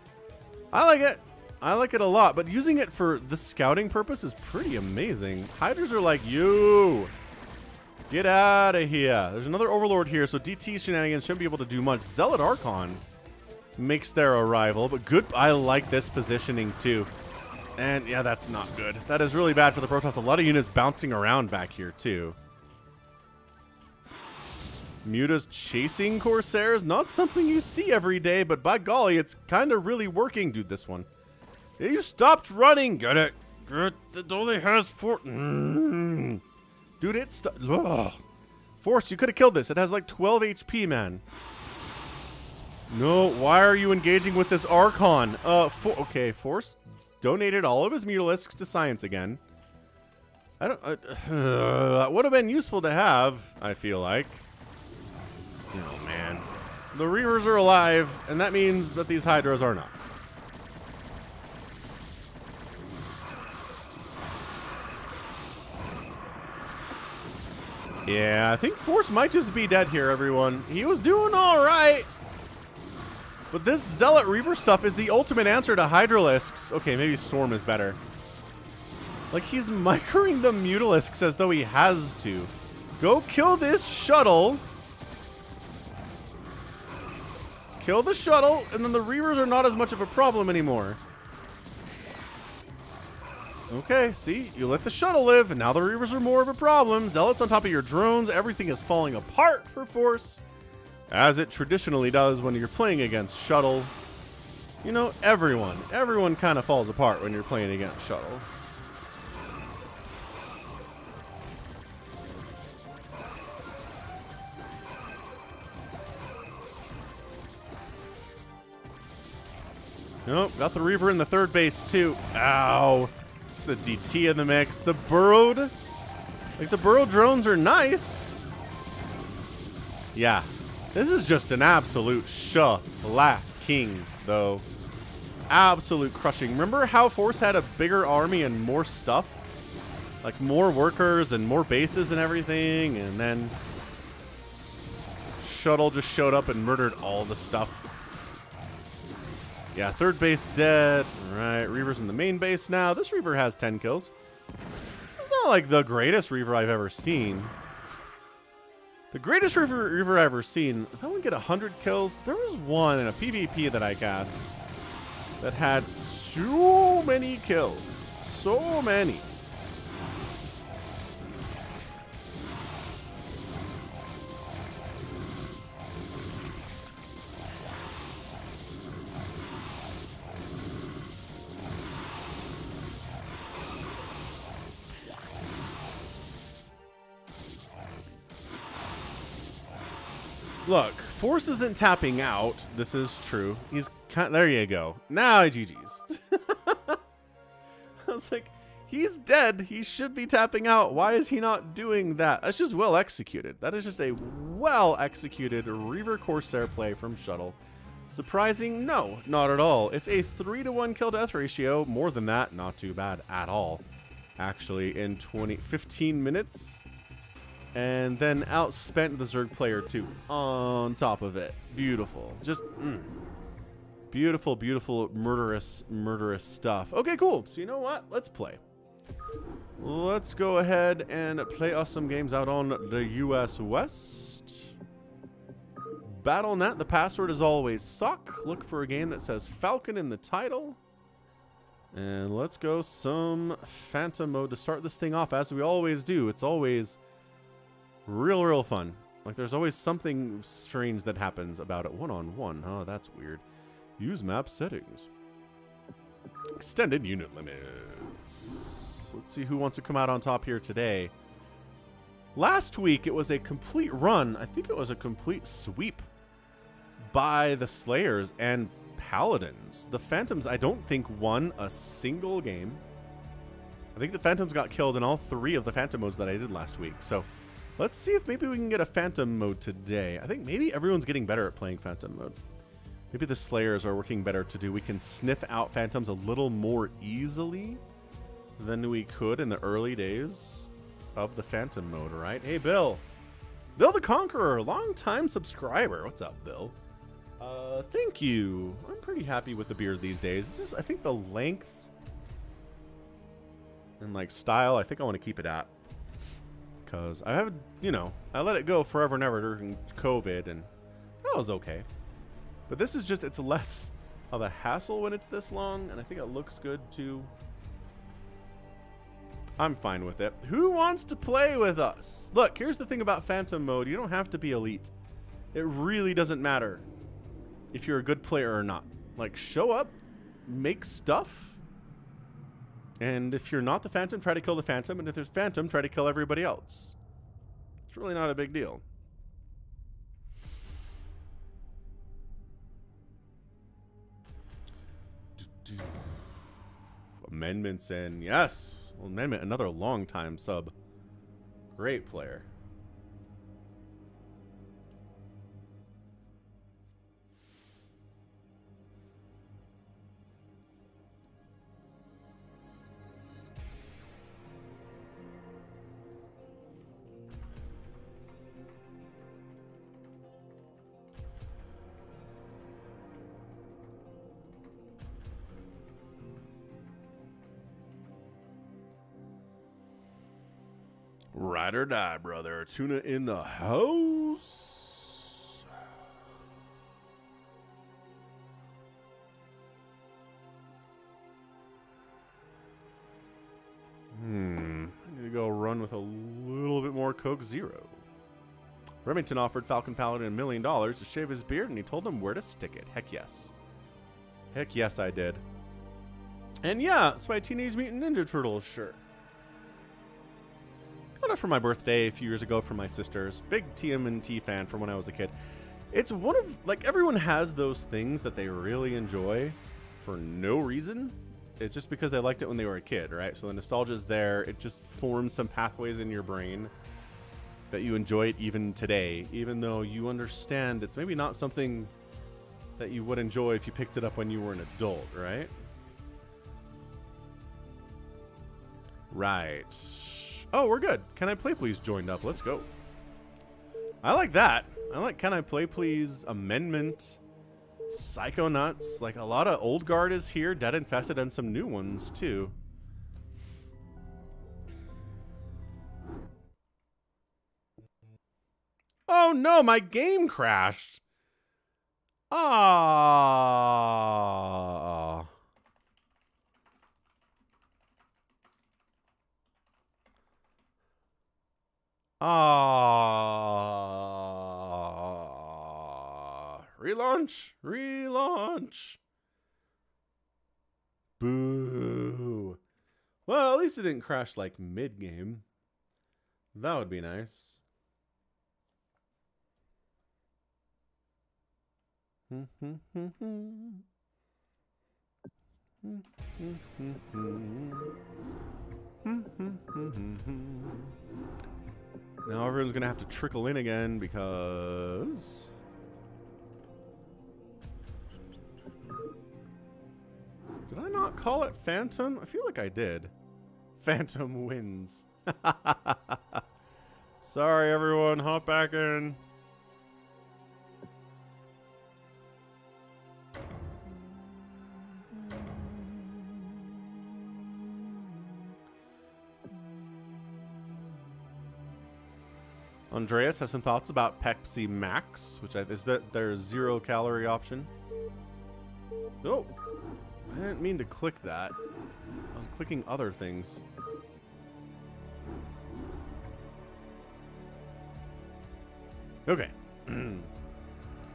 I like it. I like it a lot, but using it for the scouting purpose is pretty amazing. Hydras are like, you get out of here. There's another Overlord here, so DT shenanigans shouldn't be able to do much. Zealot Archon makes their arrival, but good. I like this positioning too. And yeah, that's not good. That is really bad for the Protoss. A lot of units bouncing around back here too. Mutas chasing Corsairs, not something you see every day, but by golly, it's kind of really working. Dude, this one. You stopped running. Get it. It only has 4. Dude, it's... Force, you could have killed this. It has like 12 HP, man. No, why are you engaging with this Archon? Okay, Force donated all of his Mutalisks to science again. I don't... that would have been useful to have, I feel like. Oh, man. The Reavers are alive, and that means that these Hydras are not. Yeah, I think Force might just be dead here, everyone. He was doing all right. But this Zealot Reaver stuff is the ultimate answer to Hydralisks. Okay, maybe Storm is better. Like, he's microing the Mutalisks as though he has to. Go kill this shuttle. Kill the shuttle, and then the Reavers are not as much of a problem anymore. Okay, see? You let the shuttle live, and now the Reavers are more of a problem. Zealots on top of your drones. Everything is falling apart for Force, as it traditionally does when you're playing against Shuttle. You know, everyone kind of falls apart when you're playing against Shuttle. Nope, got the Reaver in the third base too. Ow. The DT in the mix. The burrowed. Like, the burrowed drones are nice. Yeah. This is just an absolute king, though. Absolute crushing. Remember how Force had a bigger army and more stuff? Like, more workers and more bases and everything, and then Shuttle just showed up and murdered all the stuff. Yeah, third base dead. All right, Reaver's in the main base now. This Reaver has 10 kills. It's not like the greatest Reaver I've ever seen. The greatest Reaver I've ever seen, if I would get 100 kills, there was one in a PvP that I cast that had so many kills. So many. Look, Force isn't tapping out. This is true. He's kind. There you go. Now GG's. I was like, he's dead. He should be tapping out. Why is he not doing that? That's just well executed. That is just a well executed Reaver Corsair play from Shuttle. Surprising? No, not at all. It's a 3-to-1 kill death ratio. More than that, not too bad at all. Actually, in 15 minutes. And then outspent the Zerg player too on top of it. Beautiful. Just beautiful, beautiful, murderous, murderous stuff. Okay, cool. So you know what? Let's play. Let's go ahead and play us some games out on the US West. Battle.net. The password is always suck. Look for a game that says Falcon in the title. And let's go some Phantom mode to start this thing off, as we always do. It's always real fun. Like, there's always something strange that happens about it. One-on-one. Oh, that's weird. Use map settings. Extended unit limits. Let's see who wants to come out on top here today. Last week, it was a complete run. I think it was a complete sweep by the Slayers and Paladins. The Phantoms, I don't think, won a single game. I think the Phantoms got killed in all 3 of the Phantom modes that I did last week. So let's see if maybe we can get a Phantom mode today. I think maybe everyone's getting better at playing Phantom mode. Maybe the Slayers are working better to do. We can sniff out Phantoms a little more easily than we could in the early days of the Phantom mode, right? Hey, Bill. Bill the Conqueror, long-time subscriber. What's up, Bill? Thank you. I'm pretty happy with the beard these days. This is, I think, the length and, like, style, I think I want to keep it at. Because I have, you know, I let it go forever and ever during COVID, and that was okay. But this is just, it's less of a hassle when it's this long, and I think it looks good, too. I'm fine with it. Who wants to play with us? Look, here's the thing about Phantom mode. You don't have to be elite. It really doesn't matter if you're a good player or not. Like, show up, make stuff, and if you're not the Phantom, try to kill the Phantom, and if there's Phantom, try to kill everybody else. It's really not a big deal. Amendments in, yes. Well, Amendment, another long-time sub. Great player. Ride or die, brother. Tuna in the house. I need to go run with a little bit more Coke Zero. Remington offered Falcon Paladin $1 million to shave his beard, and he told him where to stick it. Heck yes. Heck yes, I did. And yeah, it's my Teenage Mutant Ninja Turtles shirt. Got it for my birthday a few years ago from my sisters. Big TMNT fan from when I was a kid. It's one of, like, everyone has those things that they really enjoy for no reason. It's just because they liked it when they were a kid, right? So the nostalgia's there. It just forms some pathways in your brain that you enjoy it even today, even though you understand it's maybe not something that you would enjoy if you picked it up when you were an adult, right? Right. Oh, we're good. Can I Play Please joined up. Let's go. I like that. I like Can I Play Please, Amendment, Psychonauts. Like, a lot of old guard is here, DeadInfested, and some new ones, too. Oh, no, my game crashed. Ah. Relaunch. Relaunch. Boo. Well, at least it didn't crash like mid-game. That would be nice. Now everyone's gonna have to trickle in again because did I not call it Phantom? I feel like I did. Phantom wins. Sorry everyone, hop back in. Andreas has some thoughts about Pepsi Max, which is that their 0-calorie option. Oh, I didn't mean to click that. I was clicking other things. Okay.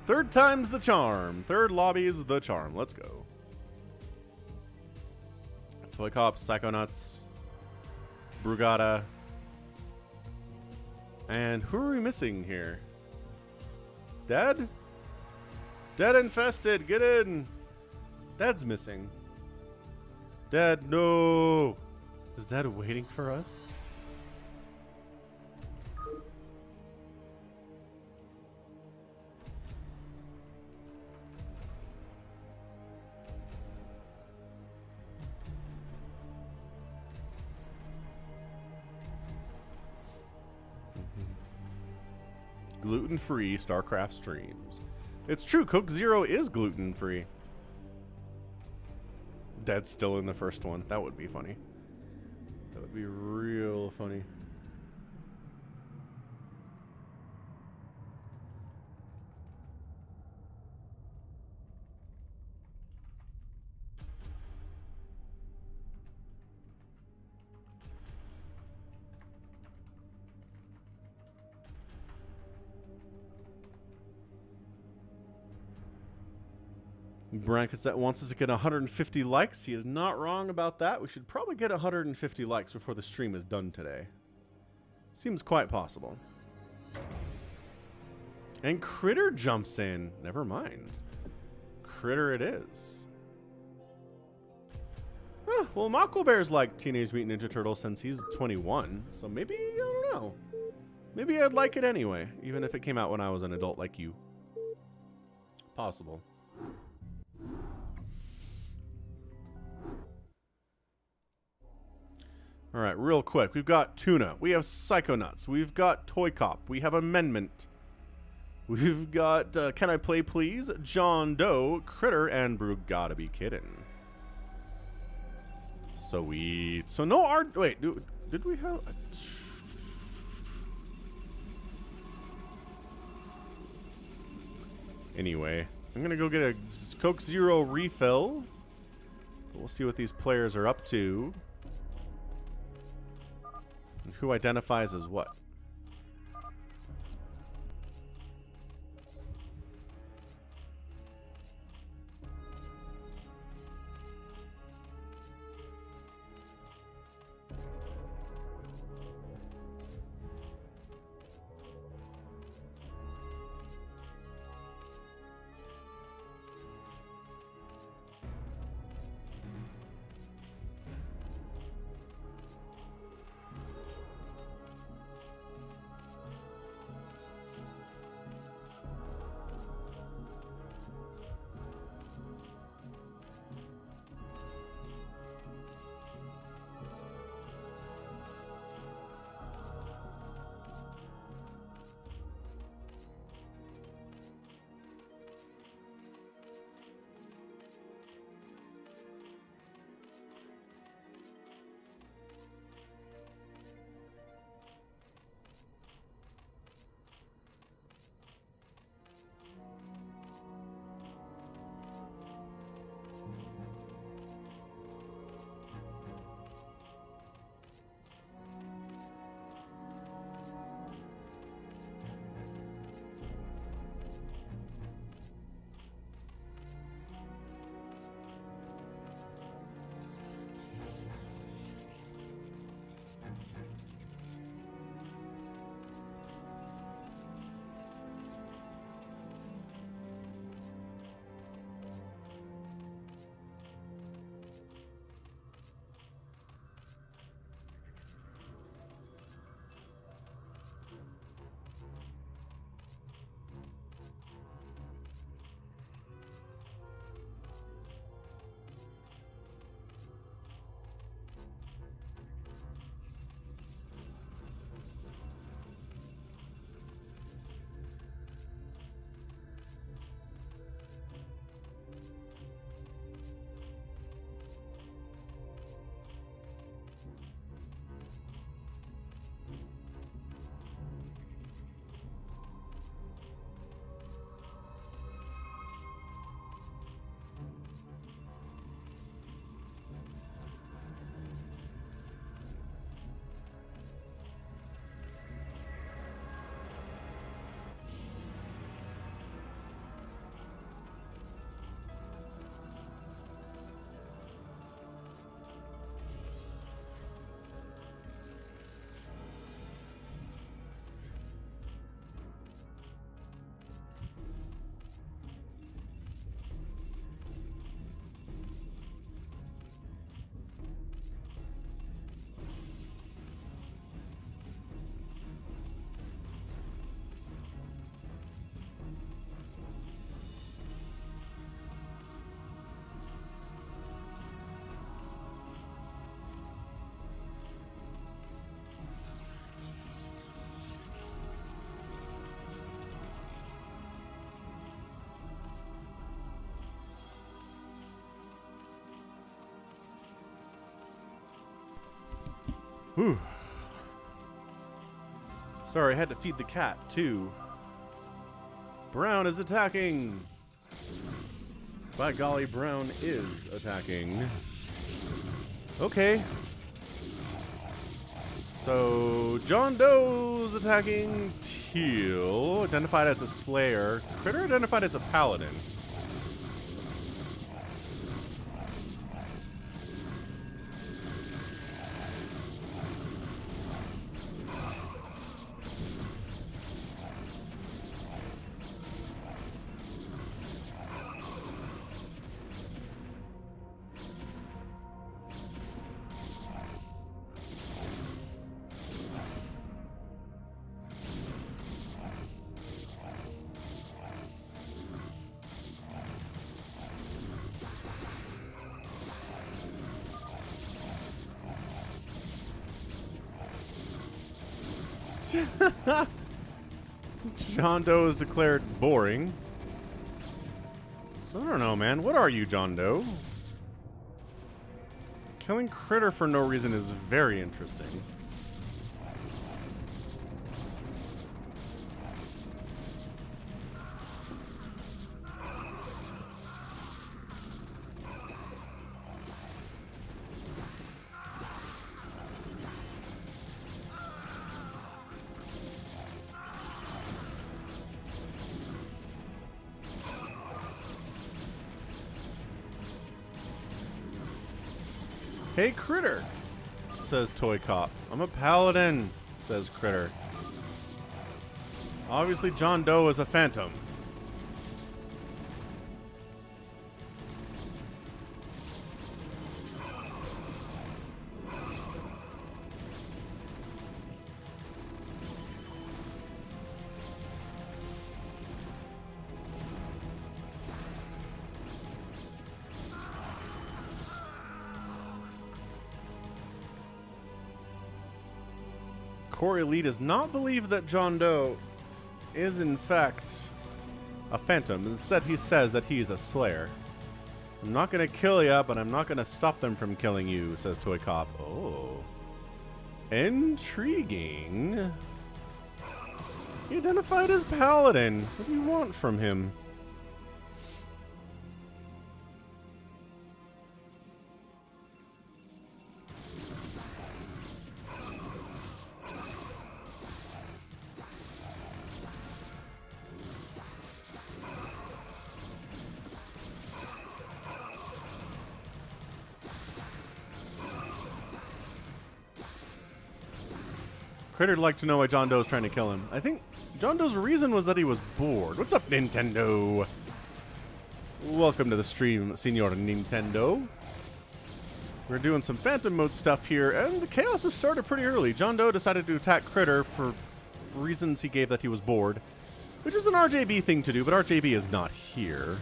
Third time's the charm. Third lobby is the charm. Let's go. Toy Cops, Psychonauts, Brugada. And who are we missing here? Dead? DeadInfested, get in! Dead's missing. Dead, no! Is Dead waiting for us? Gluten-free StarCraft streams. It's true, Coke Zero is gluten-free. Dead's still in the first one. That would be funny. That would be real funny. Brankets wants us to get 150 likes. He is not wrong about that. We should probably get 150 likes before the stream is done today. Seems quite possible. And Critter jumps in. Never mind. Critter it is. Huh, well, Mako Bear's like Teenage Mutant Ninja Turtles since he's 21. So maybe, I don't know. Maybe I'd like it anyway. Even if it came out when I was an adult like you. Possible. All right, real quick. We've got Tuna. We have Psychonauts. We've got Toy Cop. We have Amendment. We've got Can I Play Please? John Doe, Critter, and Brew Gotta Be Kiddin'. Sweet. So no art. Wait, did we have? Anyway, I'm gonna go get a Coke Zero refill. We'll see what these players are up to. And who identifies as what? Whew. Sorry, I had to feed the cat, too. Brown is attacking. By golly, Brown is attacking. Okay. So, John Doe's attacking Teal, identified as a Slayer. Critter identified as a Paladin. John Doe is declared boring. So I don't know, man. What are you, John Doe? Killing Critter for no reason is very interesting. Hey, Critter, says Toy Cop. I'm a paladin, says Critter. Obviously, John Doe is a phantom. Corey Lee does not believe that John Doe is in fact a phantom. Instead, he says that he is a slayer. I'm not going to kill ya, but I'm not going to stop them from killing you, says Toy Cop. Oh. Intriguing. He identified as Paladin. What do you want from him? Critter'd like to know why John Doe's trying to kill him. I think John Doe's reason was that he was bored. What's up, Nintendo? Welcome to the stream, Senor Nintendo. We're doing some Phantom Mode stuff here, and the chaos has started pretty early. John Doe decided to attack Critter for reasons he gave that he was bored, which is an RJB thing to do, but RJB is not here.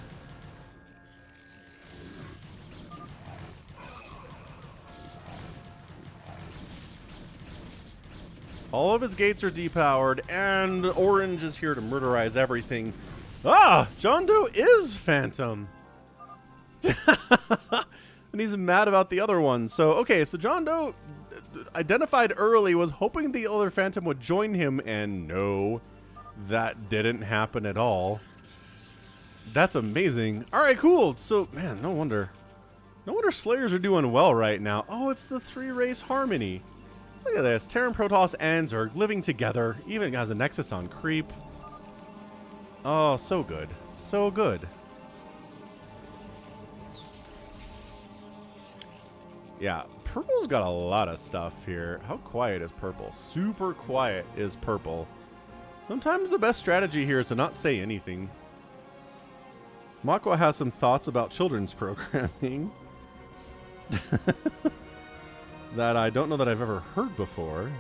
All of his gates are depowered, and Orange is here to murderize everything. Ah! John Doe is Phantom! And he's mad about the other one. So, okay, so John Doe identified early, was hoping the other Phantom would join him, and no, that didn't happen at all. That's amazing. Alright, cool. So, man, no wonder. No wonder Slayers are doing well right now. Oh, it's the three-race harmony. Look at this. Terran, Protoss, and Zerg living together. Even has a Nexus on creep. Oh, so good. So good. Yeah, Purple's got a lot of stuff here. How quiet is Purple? Super quiet is Purple. Sometimes the best strategy here is to not say anything. Makwa has some thoughts about children's programming. That I don't know that I've ever heard before.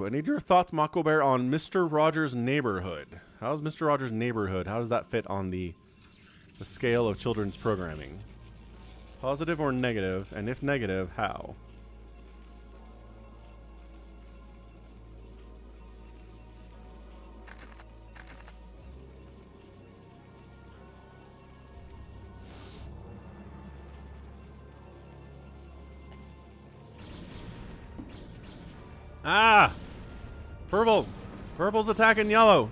I need your thoughts, Mako Bear, on Mr. Rogers' Neighborhood. How's Mr. Rogers' Neighborhood? How does that fit on the scale of children's programming? Positive or negative? And if negative, how? Ah! Purple! Purple's attacking yellow.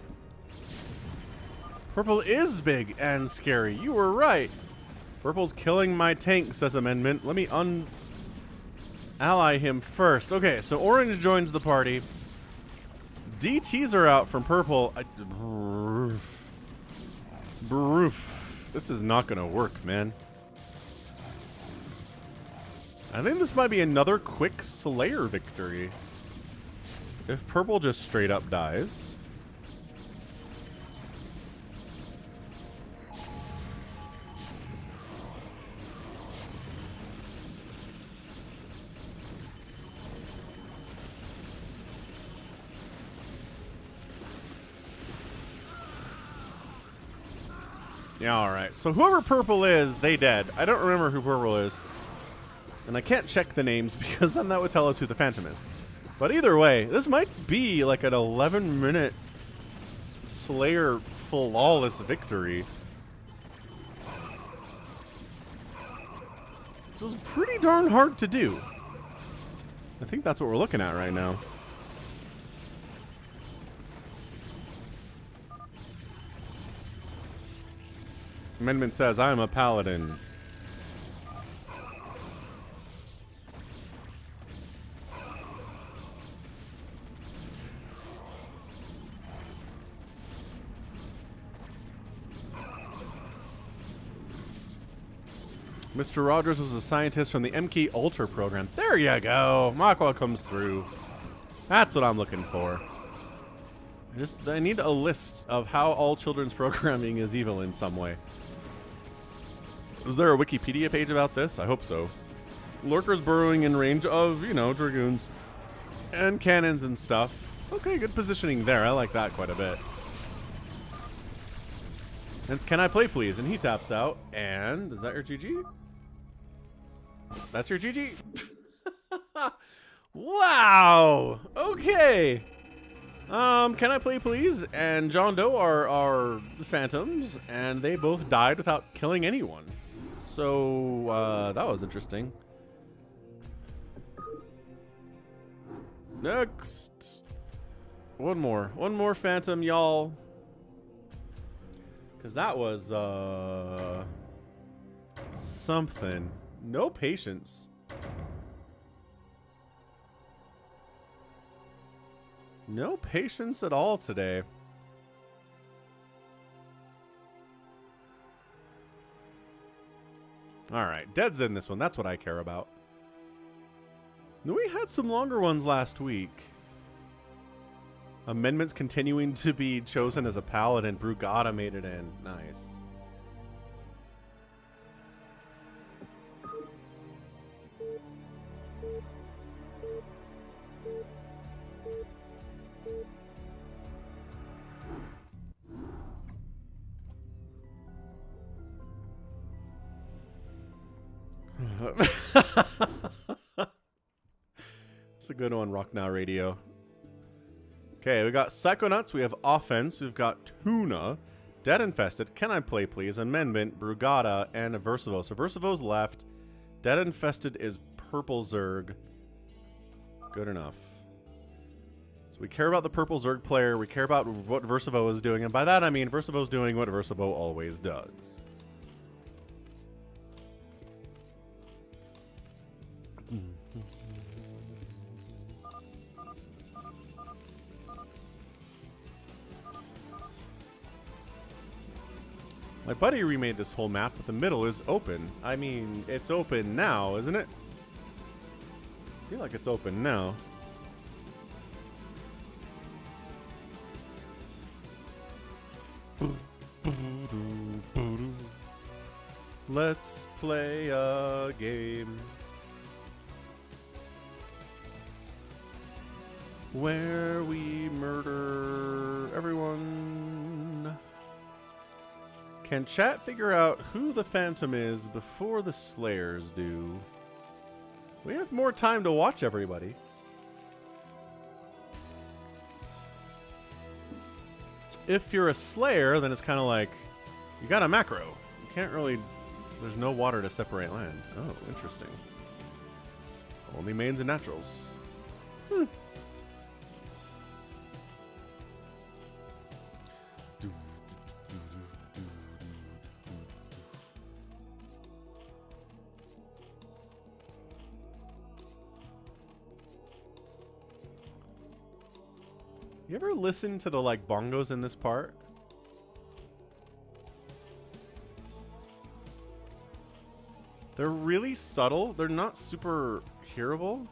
Purple is big and scary. You were right. Purple's killing my tank, says Amendment. Let me ally him first. Okay, so orange joins the party. DTs are out from purple. This is not going to work, man. I think this might be another quick Slayer victory. If purple just straight up dies. Yeah, alright. So whoever purple is, they dead. I don't remember who purple is. And I can't check the names because then that would tell us who the Phantom is. But either way, this might be like an 11-minute Slayer flawless victory. This was pretty darn hard to do. I think that's what we're looking at right now. Amendment says, I am a paladin. Mr. Rogers was a scientist from the MK Ultra program. There you go. Makwa comes through. That's what I'm looking for. I need a list of how all children's programming is evil in some way. Is there a Wikipedia page about this? I hope so. Lurkers burrowing in range of, you know, dragoons and cannons and stuff. Okay, good positioning there. I like that quite a bit. And can I play, please? And he taps out. And is that your GG? That's your GG? Wow. Okay. Can I play, please? And John Doe are phantoms, and they both died without killing anyone. So, that was interesting. Next. One more phantom, y'all. Because that was, something. No patience. No patience at all today. Alright, Dead's in this one. That's what I care about. No, we had some longer ones last week. Amendments continuing to be chosen as a paladin. Brugada made it in. Nice. That's a good one, Rock Now Radio. Okay, we got Psychonauts, we have Offense, we've got Tuna, Dead Infested, Can I Play Please, Amendment, Brugada, and Versivo. So Versivo's left. Dead Infested is Purple Zerg. Good enough. So we care about the Purple Zerg player, we care about what Versivo is doing, and by that I mean Versivo's doing what Versivo always does. My buddy remade this whole map, but the middle is open. I mean, it's open now, isn't it? I feel like it's open now. Let's play a game where we murder everyone. Can chat figure out who the Phantom is before the Slayers do? We have more time to watch everybody. If you're a Slayer, then it's kind of like, you got a macro. You can't really, there's no water to separate land. Oh, interesting. Only mains and naturals. You ever listen to the like bongos in this part? They're really subtle. They're not super hearable.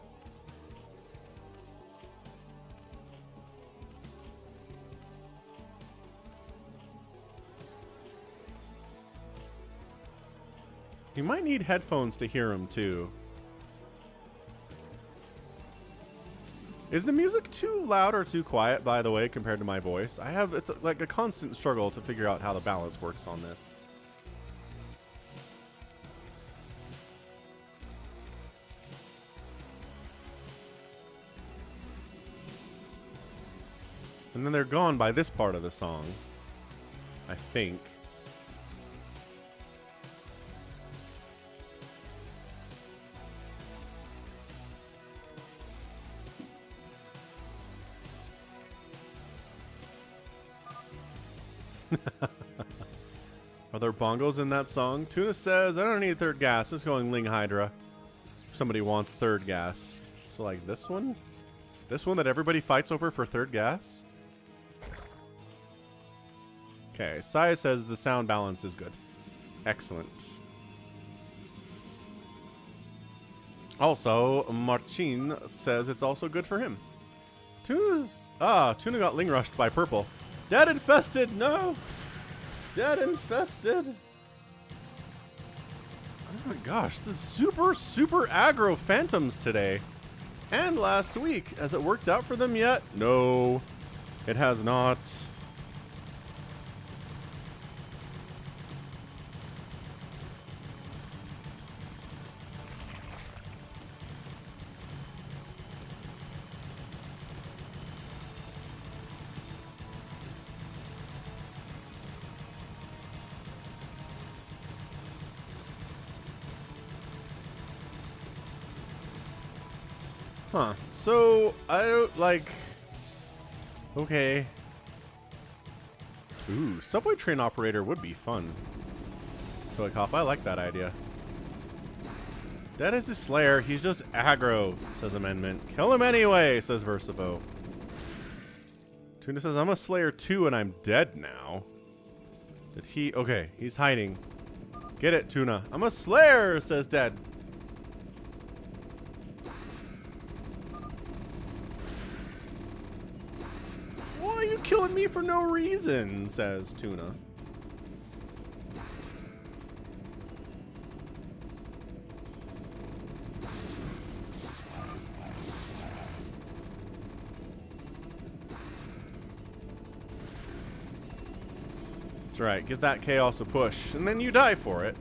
You might need headphones to hear them too. Is the music too loud or too quiet, by the way, compared to my voice? It's like a constant struggle to figure out how the balance works on this. And then they're gone by this part of the song, I think. Are there bongos in that song? Tuna says, I don't need third gas. Just going Ling Hydra. Somebody wants third gas. So like this one? This one that everybody fights over for third gas? Okay, Saya says the sound balance is good. Excellent. Also, Marcin says it's also good for him. Tuna got Ling Rushed by purple. DeadInfested, no! DeadInfested! Oh my gosh, the super aggro phantoms today. And last week. Has it worked out for them yet? No, it has not. Huh. So, I don't like... Okay. Ooh, subway train operator would be fun. Toy Cop, I like that idea. That is his Slayer. He's just aggro, says Amendment. Kill him anyway, says Versivo. Tuna says, I'm a Slayer too and I'm dead now. Did he... Okay, he's hiding. Get it, Tuna. I'm a Slayer, says Dead. Why are you killing me for no reason, says Tuna. That's right, give that chaos a push, and then you die for it.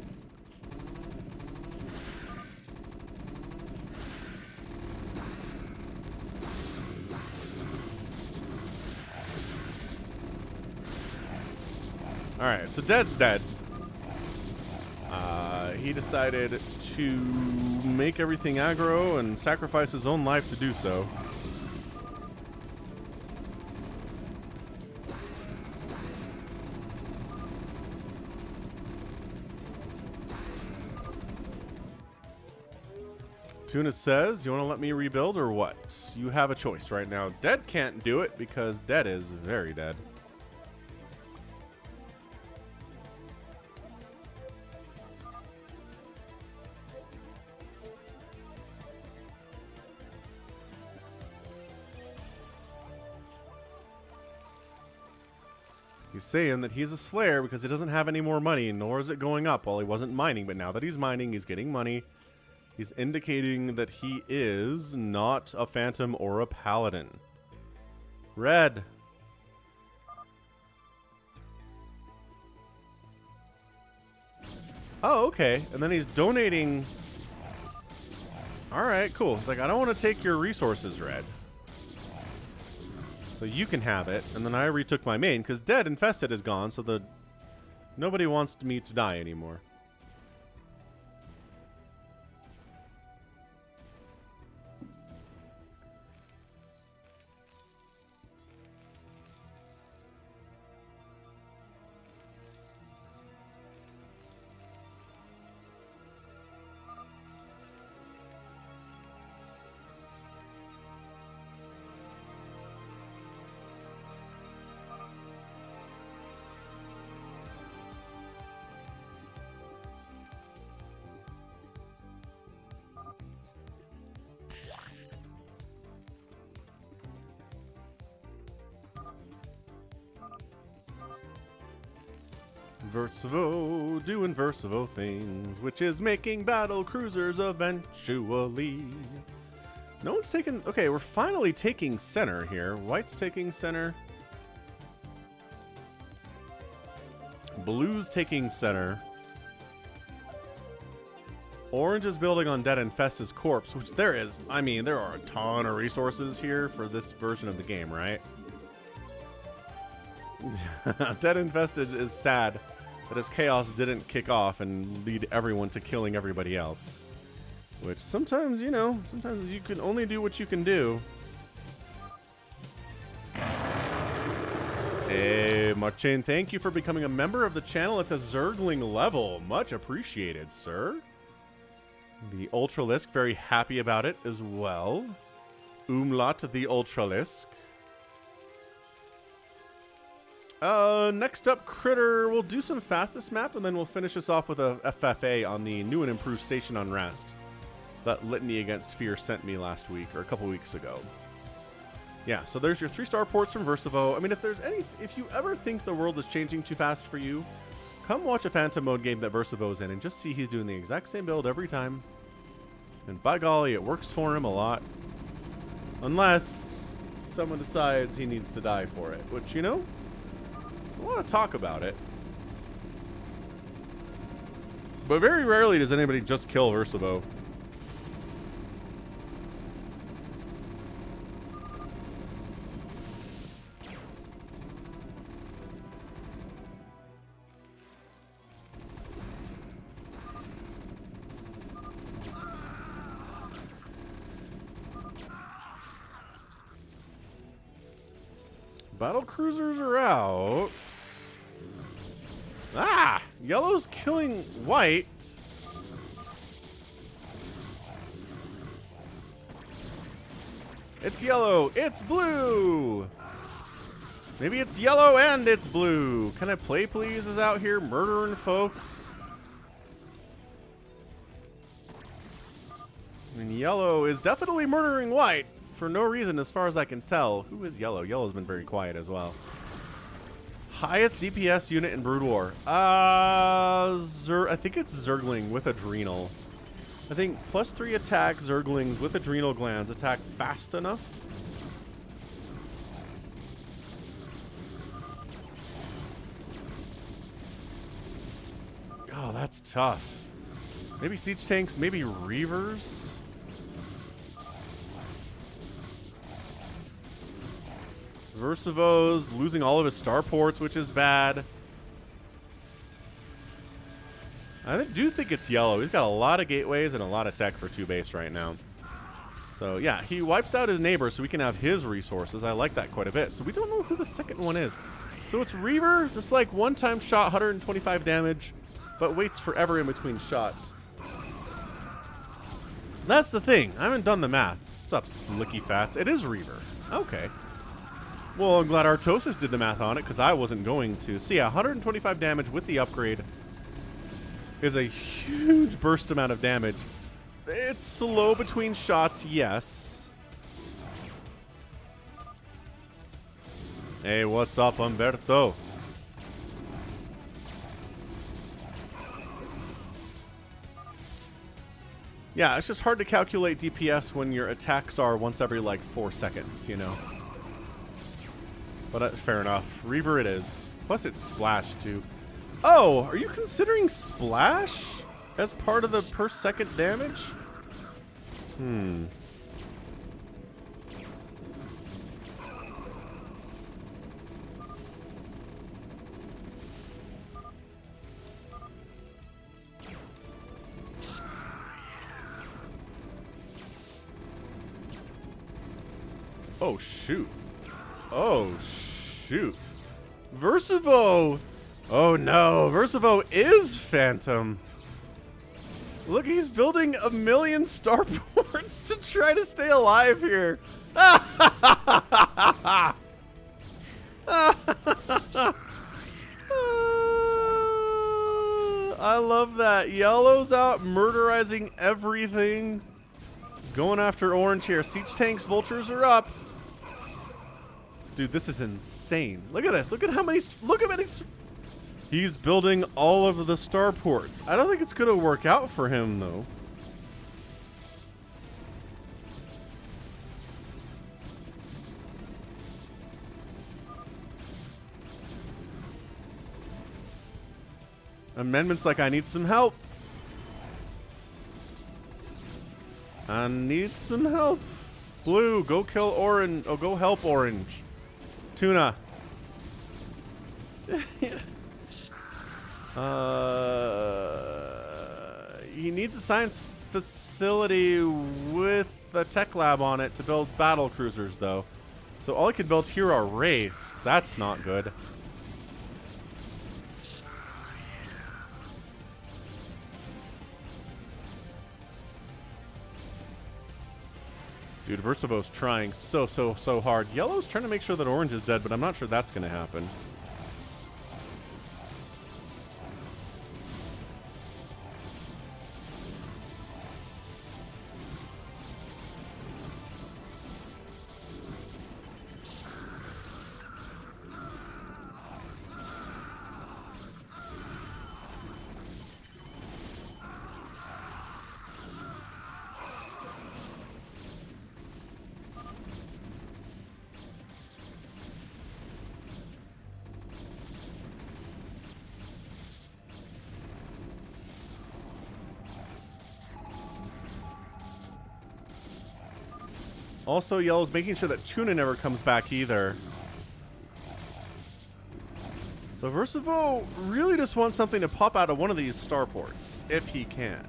Alright, so Dead's dead. He decided to make everything aggro and sacrifice his own life to do so. Tuna says, you want to let me rebuild or what? You have a choice right now. Dead can't do it because Dead is very dead. He's saying that he's a Slayer because he doesn't have any more money, nor is it going up while he wasn't mining. But now that he's mining, he's getting money. He's indicating that he is not a Phantom or a Paladin. Red. Oh, okay. And then he's donating. Alright, cool. It's like, I don't want to take your resources, Red. So you can have it, and then I retook my main, because DeadInfested is gone, so nobody wants me to die anymore. Versivo doing Versivo things, which is making battle cruisers eventually. No one's taken... Okay, we're finally taking center here. White's taking center. Blue's taking center. Orange is building on DeadInfested's corpse, which there is. I mean, there are a ton of resources here for this version of the game, right? DeadInfested is sad that his chaos didn't kick off and lead everyone to killing everybody else. Which sometimes, you know, sometimes you can only do what you can do. Hey, Marcin, thank you for becoming a member of the channel at the Zergling level. Much appreciated, sir. The Ultralisk, very happy about it as well. Umlaut the Ultralisk. Next up, Critter. We'll do some fastest map, and then we'll finish this off with a FFA on the new and improved station Unrest that Litany Against Fear sent me last week, or a couple weeks ago. Yeah, so there's your 3-star ports from Versivo. I mean, if you ever think the world is changing too fast for you, come watch a Phantom Mode game that Versivo's in and just see he's doing the exact same build every time. And by golly, it works for him a lot. Unless someone decides he needs to die for it, which, you know, I want to talk about it. But very rarely does anybody just kill Versivo. Battle cruisers are out. Ah! Yellow's killing white. It's yellow. It's blue. Maybe it's yellow and it's blue. Can I play, please? Is out here murdering folks. And yellow is definitely murdering white. For no reason, as far as I can tell. Who is yellow? Yellow's been very quiet as well. Highest DPS unit in Brood War. I think it's Zergling with Adrenal. I think +3 attack Zerglings with Adrenal glands attack fast enough. Oh, that's tough. Maybe siege tanks, maybe reavers. Versivo's losing all of his starports, which is bad. I do think it's yellow. He's got a lot of gateways and a lot of tech for 2 base right now. So, yeah, he wipes out his neighbor so we can have his resources. I like that quite a bit. So we don't know who the second one is. So it's Reaver, just like one-time shot, 125 damage, but waits forever in between shots. That's the thing. I haven't done the math. What's up, Slicky Fats? It is Reaver. Okay. Well, I'm glad Artosis did the math on it, because I wasn't going to. So yeah, 125 damage with the upgrade is a huge burst amount of damage. It's slow between shots, yes. Hey, what's up, Umberto? Yeah, it's just hard to calculate DPS when your attacks are once every, like, 4 seconds, you know? But fair enough. Reaver it is. Plus it's Splash, too. Oh, are you considering Splash as part of the per second damage? Oh, shoot. Oh, shoot. Versivo! Oh, no. Versivo is Phantom. Look, he's building 1,000,000 starports to try to stay alive here. I love that. Yellow's out murderizing everything. He's going after orange here. Siege tanks, vultures are up. Dude, this is insane. Look at this. Look at how many. Look at many. He's building all of the starports. I don't think it's going to work out for him, though. Amendment's like, I need some help. I need some help. Blue, go kill orange. Oh, go help orange. Tuna. He needs a science facility with a tech lab on it to build battle cruisers, though. So all he can build here are wraiths. That's not good. Dude, Versivo's trying so hard. Yellow's trying to make sure that orange is dead, but I'm not sure that's going to happen. Also, Yellow's making sure that Tuna never comes back either. So Versivo really just wants something to pop out of one of these starports, if he can.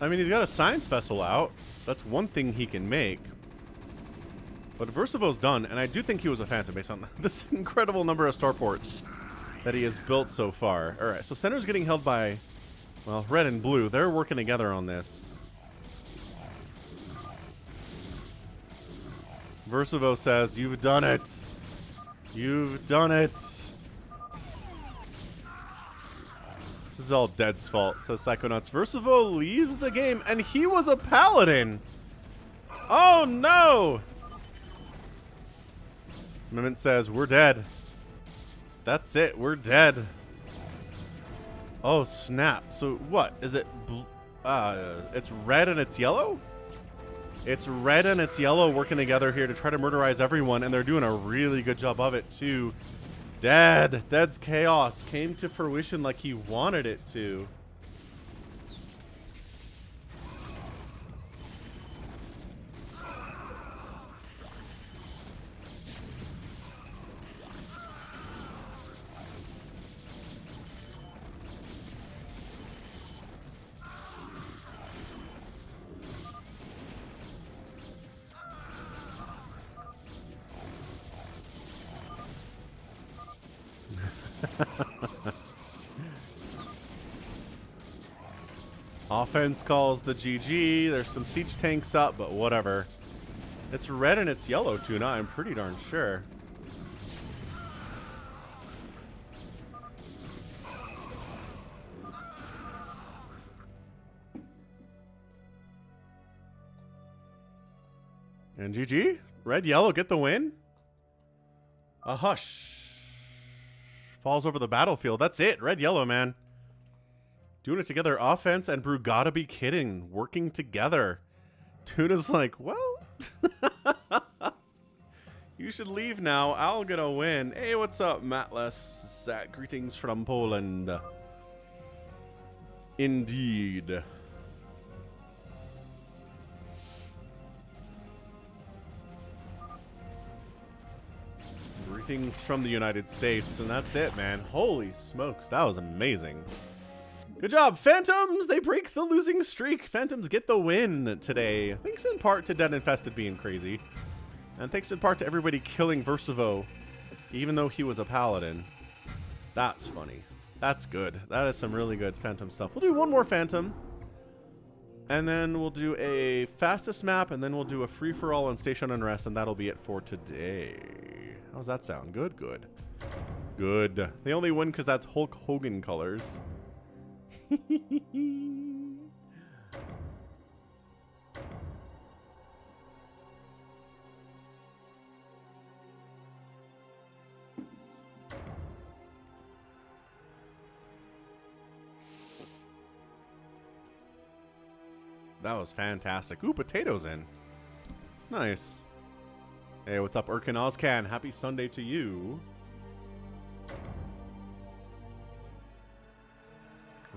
I mean, he's got a science vessel out. That's one thing he can make. But Versivo's done, and I do think he was a Phantom based on this incredible number of starports that he has built so far. Alright, so center's getting held by, well, red and blue. They're working together on this. Versivo says, "You've done it. You've done it." This is all Dead's fault, says Psychonauts. Versivo leaves the game, and he was a paladin. Oh no! Mimint says, "We're dead. That's it, we're dead." Oh snap! So what is it? It's red and it's yellow. It's red and it's yellow working together here to try to murderize everyone, and they're doing a really good job of it too. Dead's chaos came to fruition like he wanted it to. Offense calls the GG. There's some siege tanks up, but whatever. It's red and it's yellow, Tuna. I'm pretty darn sure. And GG. Red, yellow, get the win. A hush. Falls over the battlefield. That's it. Red, yellow, man. Doing it together. Offense and Brew gotta be kidding. Working together. Tuna's like, well, you should leave now. I'll get a win. Hey, what's up, Matlas? Greetings from Poland. Indeed. Greetings from the United States. And that's it, man. Holy smokes. That was amazing. Good job, Phantoms! They break the losing streak. Phantoms get the win today. Thanks in part to DeadInfested being crazy. And thanks in part to everybody killing Versivo, even though he was a paladin. That's funny. That's good. That is some really good Phantom stuff. We'll do one more Phantom. And then we'll do a fastest map, and then we'll do a free-for-all on Station Unrest, and that'll be it for today. How's that sound? Good, good. Good. They only win because that's Hulk Hogan colors. That was fantastic. Ooh, potatoes in. Nice. Hey, what's up, Urkin Ozcan? Happy Sunday to you.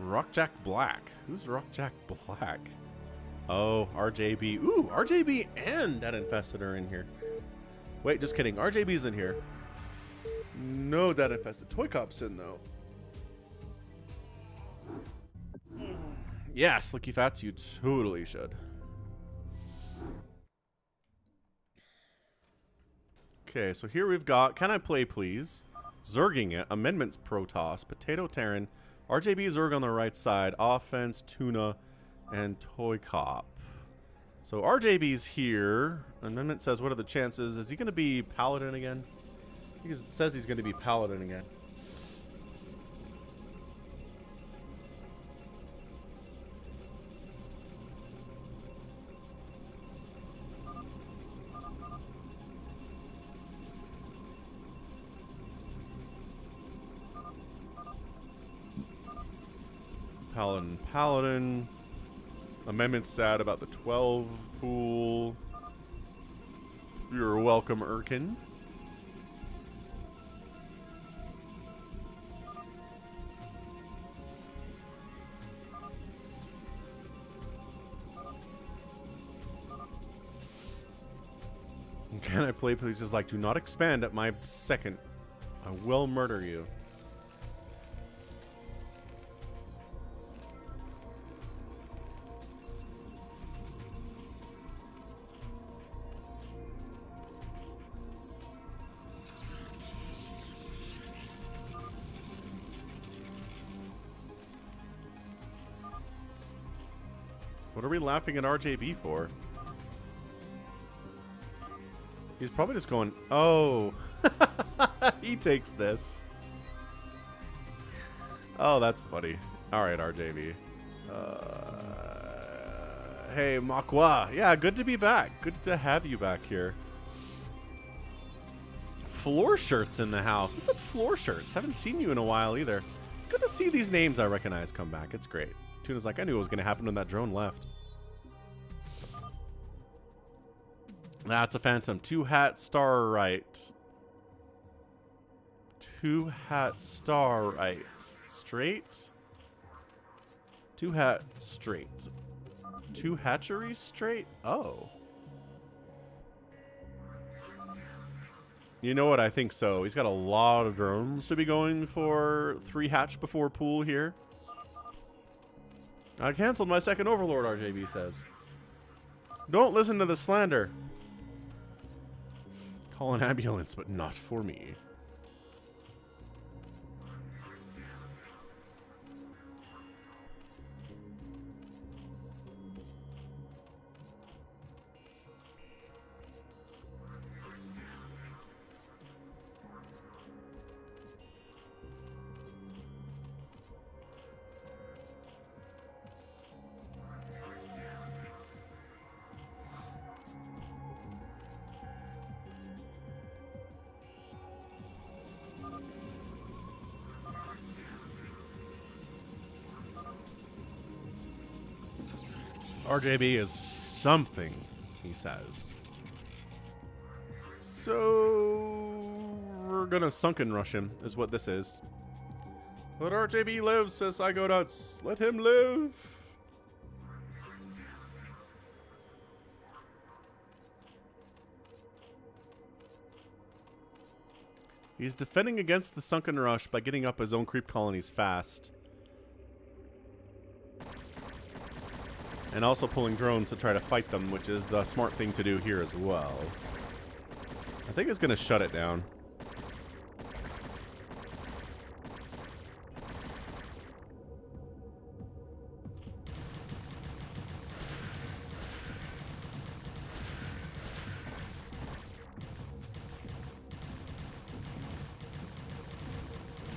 Rockjack Black. Who's Rockjack Black? Oh, RJB. Ooh, RJB and DeadInfested are in here. Wait, just kidding. RJB's in here. No DeadInfested. Toy Cop's in, though. Yeah, Slicky Fats, you totally should. Okay, so here we've got Can I Play Please? Zerging It, Amendments Protoss, PotatoTerran, RJB Zerg on the right side, Offense, Tuna, and Toy Cop. So RJB's here. Amendment says, what are the chances? Is he going to be Paladin again? I think it says he's going to be Paladin again. Paladin. Amendment's sad about the 12 pool. You're welcome, Urkin. Can I play please? Just like, do not expand at my second. I will murder you. What are we laughing at RJB for? He's probably just going, oh, he takes this. Oh, that's funny. All right, RJB. Hey, Makwa. Yeah, good to be back. Good to have you back here. Floor Shirts in the house. What's up, Floor Shirts? Haven't seen you in a while either. It's good to see these names I recognize come back. It's great. Tuna's like, I knew it was going to happen when that drone left. That's a Phantom. 2-hat star right. 2-hat star right. Straight? 2-hat straight. 2 hatcheries straight? Oh. You know what? I think so. He's got a lot of drones to be going for 3 hatch before pool here. I canceled my second Overlord, RJB says. Don't listen to the slander. Call an ambulance, but not for me. RJB is something, he says. So we're gonna sunken rush him, is what this is. Let RJB live, says I go nuts. Let him live. He's defending against the sunken rush by getting up his own creep colonies fast. And also pulling drones to try to fight them, which is the smart thing to do here as well. I think it's going to shut it down.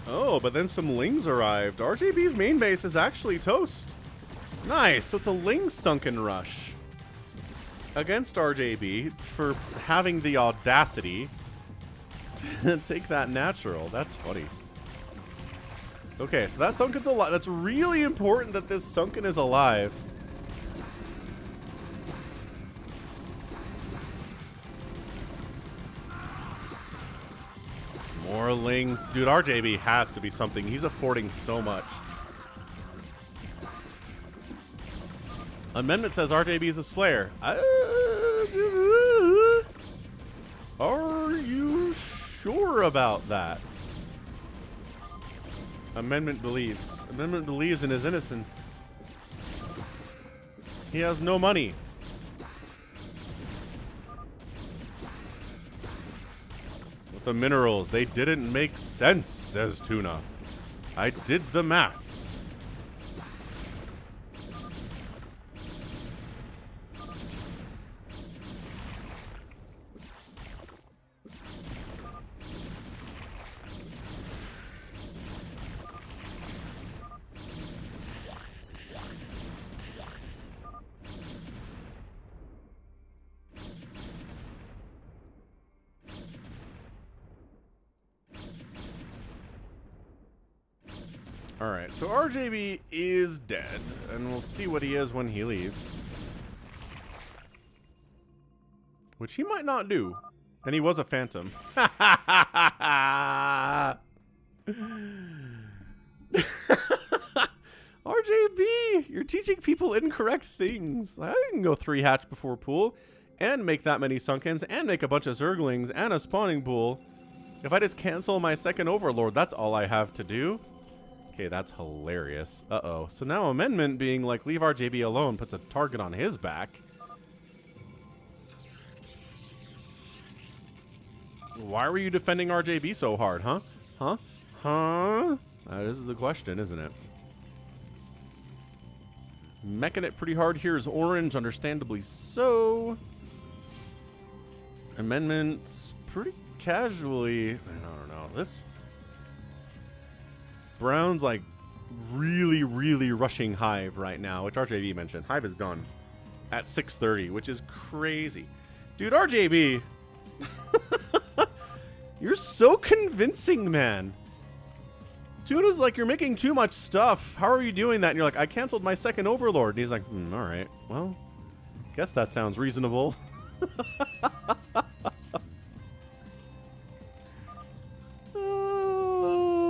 Oh, but then some Lings arrived. RJB's main base is actually toast. Nice. So it's a Ling sunken rush against RJB for having the audacity to take that natural. That's funny. Okay, so that sunken's alive. That's really important that this sunken is alive. More Lings. Dude, RJB has to be something. He's affording so much. Amendment says RJB is a Slayer. Are you sure about that? Amendment believes. Amendment believes in his innocence. He has no money. With the minerals, they didn't make sense, says Tuna. I did the maths. Alright, so RJB is dead, and we'll see what he is when he leaves. Which he might not do. And he was a phantom. RJB, you're teaching people incorrect things. I can go 3 hatch before pool, and make that many sunkens, and make a bunch of zerglings, and a spawning pool. If I just cancel my second overlord, that's all I have to do. Okay, that's hilarious. Uh-oh. So now Amendment being like, leave RJB alone, puts a target on his back. Why were you defending RJB so hard, huh? Huh? Huh? This is the question, isn't it? Meching it pretty hard here is Orange, understandably so. Amendment's pretty casually... I don't know. This... Brown's like really, really rushing Hive right now, which RJB mentioned. Hive is done at 6:30, which is crazy. Dude, RJB, you're so convincing, man. Tuna's like, you're making too much stuff. How are you doing that? And you're like, I canceled my second overlord. And he's like, all right, well, guess that sounds reasonable.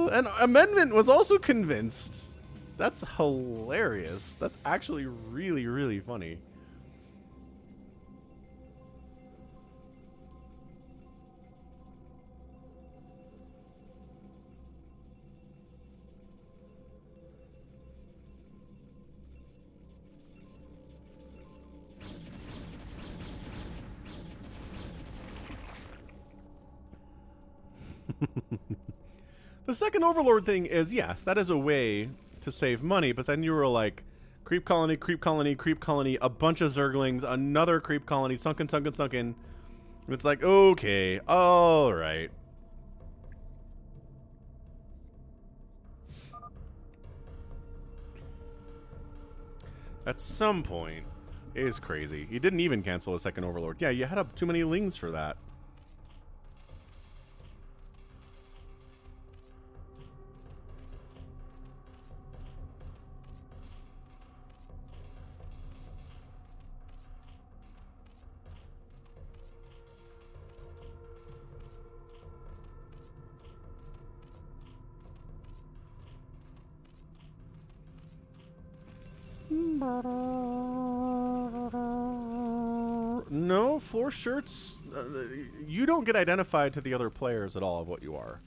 And Amendment was also convinced. That's hilarious. That's actually really, really funny. The second overlord thing is, yes, that is a way to save money, but then you were like, creep colony, creep colony, creep colony, a bunch of zerglings, another creep colony, sunken, sunken, sunken. It's like, okay, all right. At some point, it is crazy. You didn't even cancel a second overlord. Yeah, you had up too many lings for that. No, 4 shirts. You don't get identified to the other players at all of what you are.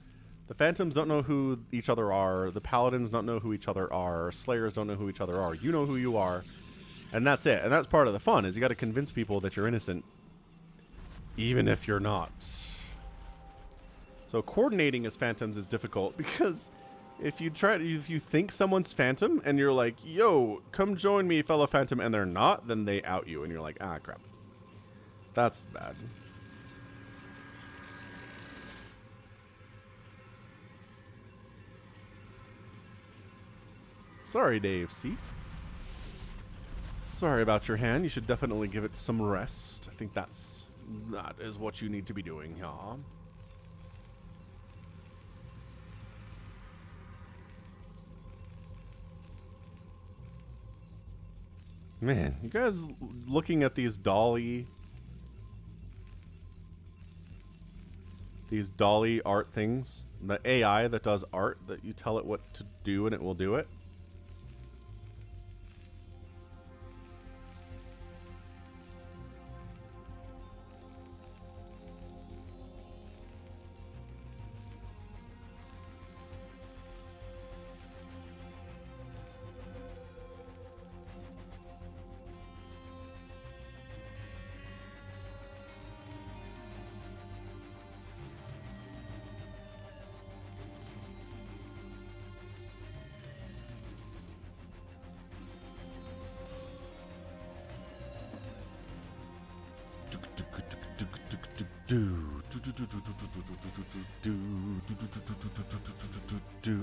The Phantoms don't know who each other are. The Paladins don't know who each other are. Slayers don't know who each other are. You know who you are. And that's it. And that's part of the fun, is you got to convince people that you're innocent, even if you're not. So coordinating as Phantoms is difficult, because if you think someone's Phantom and you're like, yo, come join me, fellow Phantom, and they're not, then they out you and you're like, ah, crap. That's bad. Sorry, Dave C. Sorry about your hand. You should definitely give it some rest. I think that is what you need to be doing, yeah. Man, you guys looking at these Dolly art things, the AI that does art, that you tell it what to do and it will do it.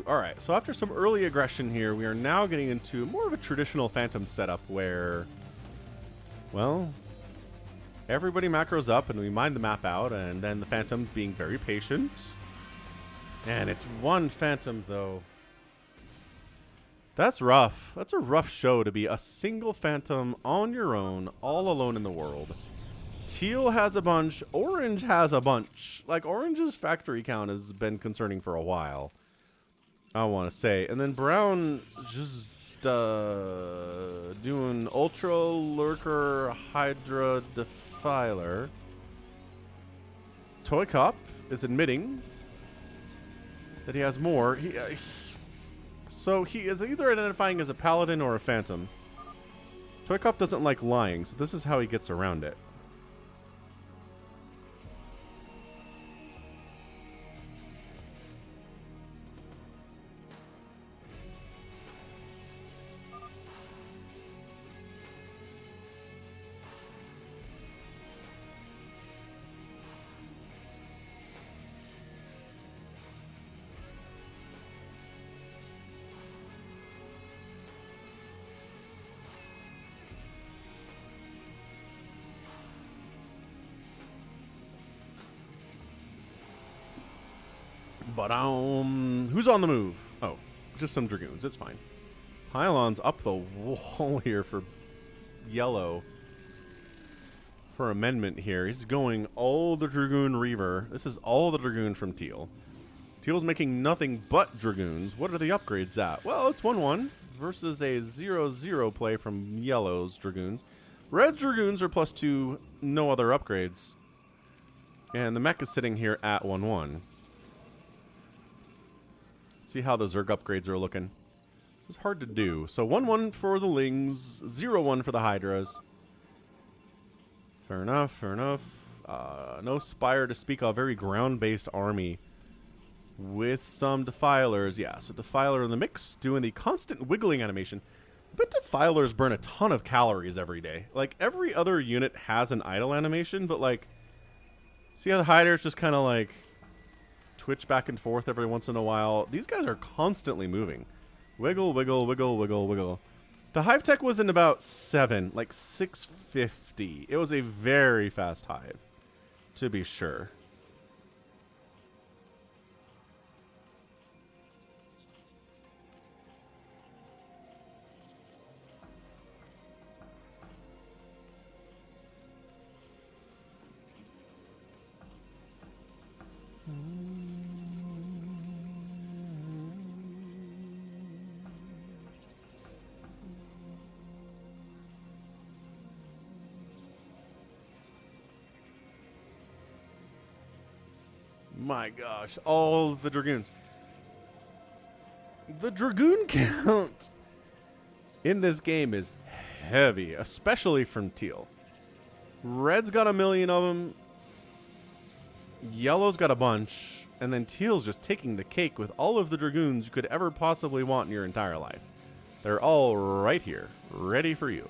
Alright, so after some early aggression here, we are now getting into more of a traditional Phantom setup where, well, everybody macros up and we mine the map out, and then the Phantom's being very patient. And it's one Phantom, though. That's rough. That's a rough show to be a single Phantom on your own, all alone in the world. Teal has a bunch. Orange has a bunch. Like, Orange's factory count has been concerning for a while, I want to say. And then Brown just doing Ultra Lurker Hydra Defiler. Toy Cop is admitting that he has more. So he is either identifying as a Paladin or a Phantom. Toy Cop doesn't like lying, so this is how he gets around it. But who's on the move? Oh, just some Dragoons. It's fine. Pylon's up the wall here for yellow for amendment here. He's going all the Dragoon Reaver. This is all the Dragoon from Teal. Teal's making nothing but Dragoons. What are the upgrades at? Well, it's 1-1 versus a 0-0 play from yellow's Dragoons. Red Dragoons are +2, no other upgrades. And the mech is sitting here at 1-1. See how the Zerg upgrades are looking. This is hard to do. So 1-1 for the Lings, 0-1 for the Hydras. Fair enough, fair enough. No Spire to speak of. Very ground-based army with some Defilers. Yeah, so Defiler in the mix, doing the constant wiggling animation. But Defilers burn a ton of calories every day. Like, every other unit has an idle animation, but, like, see how the Hydras just kind of, like, twitch back and forth every once in a while. These guys are constantly moving. Wiggle, wiggle, wiggle, wiggle, wiggle. The Hive Tech was in about 7, like 650. It was a very fast Hive, to be sure. My gosh, all the Dragoons. The Dragoon count in this game is heavy, especially from Teal. Red's got 1 million of them. Yellow's got a bunch. And then Teal's just taking the cake with all of the Dragoons you could ever possibly want in your entire life. They're all right here, ready for you.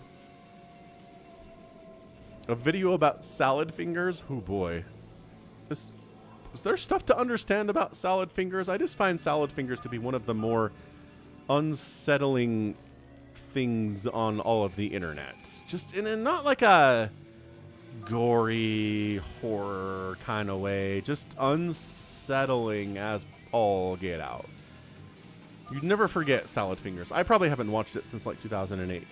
A video about salad fingers? Oh boy. Is there stuff to understand about salad fingers? I just find salad fingers to be one of the more unsettling things on all of the internet. Just in a not like a gory horror kind of way, just unsettling as all get out. You'd never forget Salad Fingers. I probably haven't watched it since like 2008.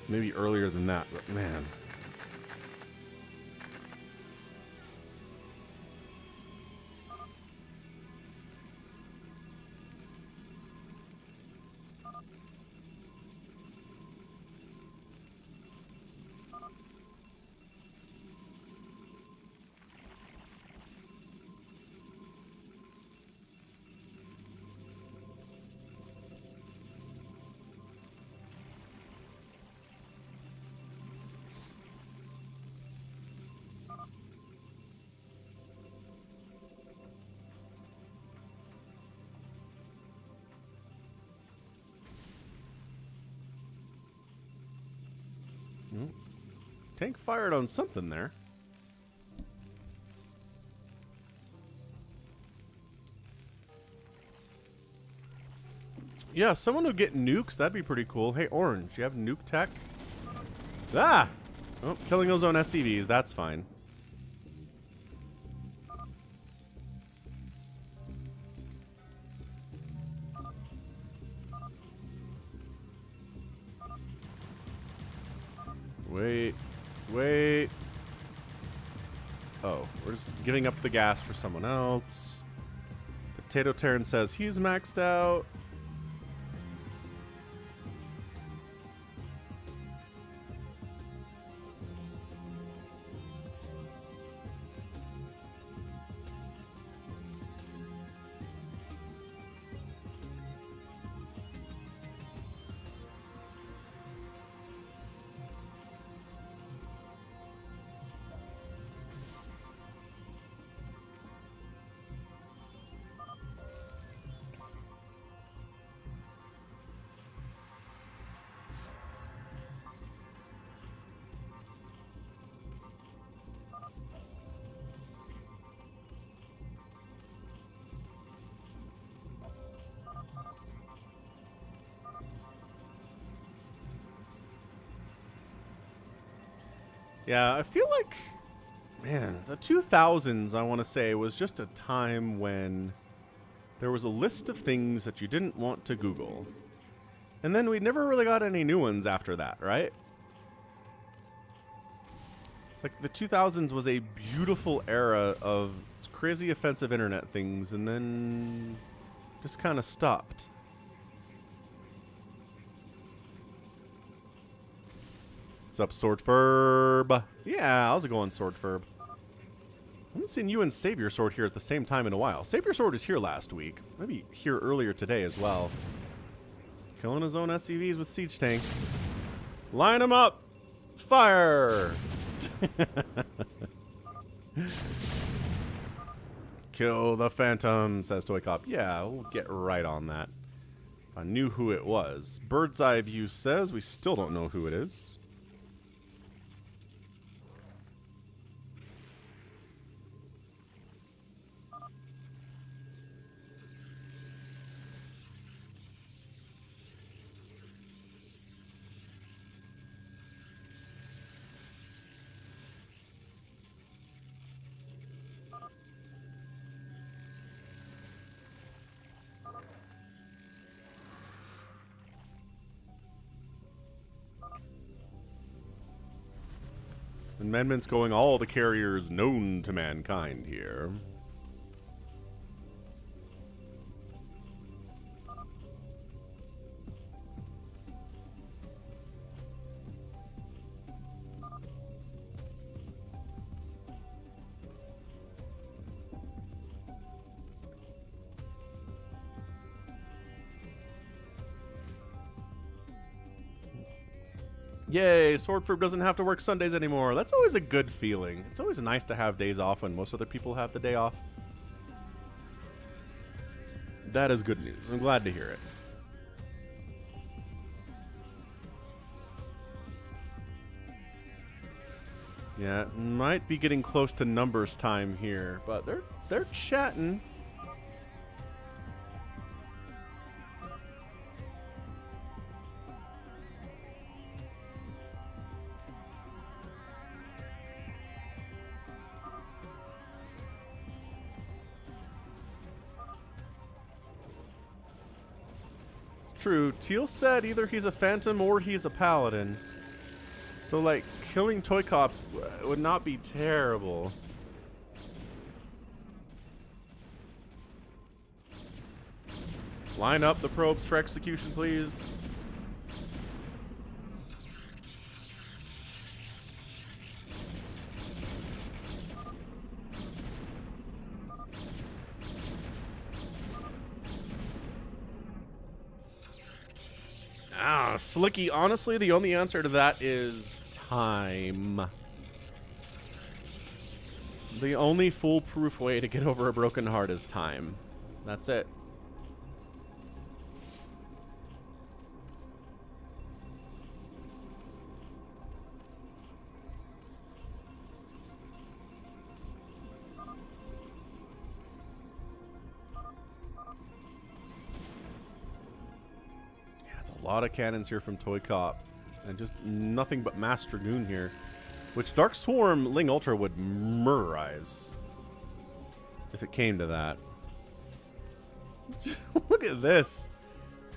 Maybe earlier than that, but man. Tank fired on something there. Yeah, someone would get nukes. That'd be pretty cool. Hey, Orange, you have nuke tech? Ah! Oh, killing those own SCVs. That's fine. Wait. Wait. Oh, we're just giving up the gas for someone else. PotatoTerran says he's maxed out. Yeah, I feel like, man, the 2000s, I want to say, was just a time when there was a list of things that you didn't want to Google. And then we never really got any new ones after that, right? It's like the 2000s was a beautiful era of crazy offensive internet things, and then just kind of stopped. What's up, Swordfurb? Yeah, how's it going, Swordfurb? I haven't seen you and Savior Sword here at the same time in a while. Savior Sword was here last week. Maybe here earlier today as well. Killing his own SCVs with siege tanks. Line them up! Fire! Kill the Phantom, says Toy Cop. Yeah, we'll get right on that. I knew who it was. Bird's Eye View says we still don't know who it is. Amendments going all the carriers known to mankind here. Yay, Swordfruit doesn't have to work Sundays anymore. That's always a good feeling. It's always nice to have days off when most other people have the day off. That is good news. I'm glad to hear it. Yeah, might be getting close to numbers time here, but they're chatting. true. Teal said either he's a Phantom or he's a Paladin. So, like, killing Toy Cop would not be terrible. Line up the probes for execution, please. Ah, Slicky, honestly, the only answer to that is time. The only foolproof way to get over a broken heart is time. That's it. A lot of cannons here from Toy Cop, and just nothing but Mass Dragoon here, which Dark Swarm Ling Ultra would murderize if it came to that. Look at this.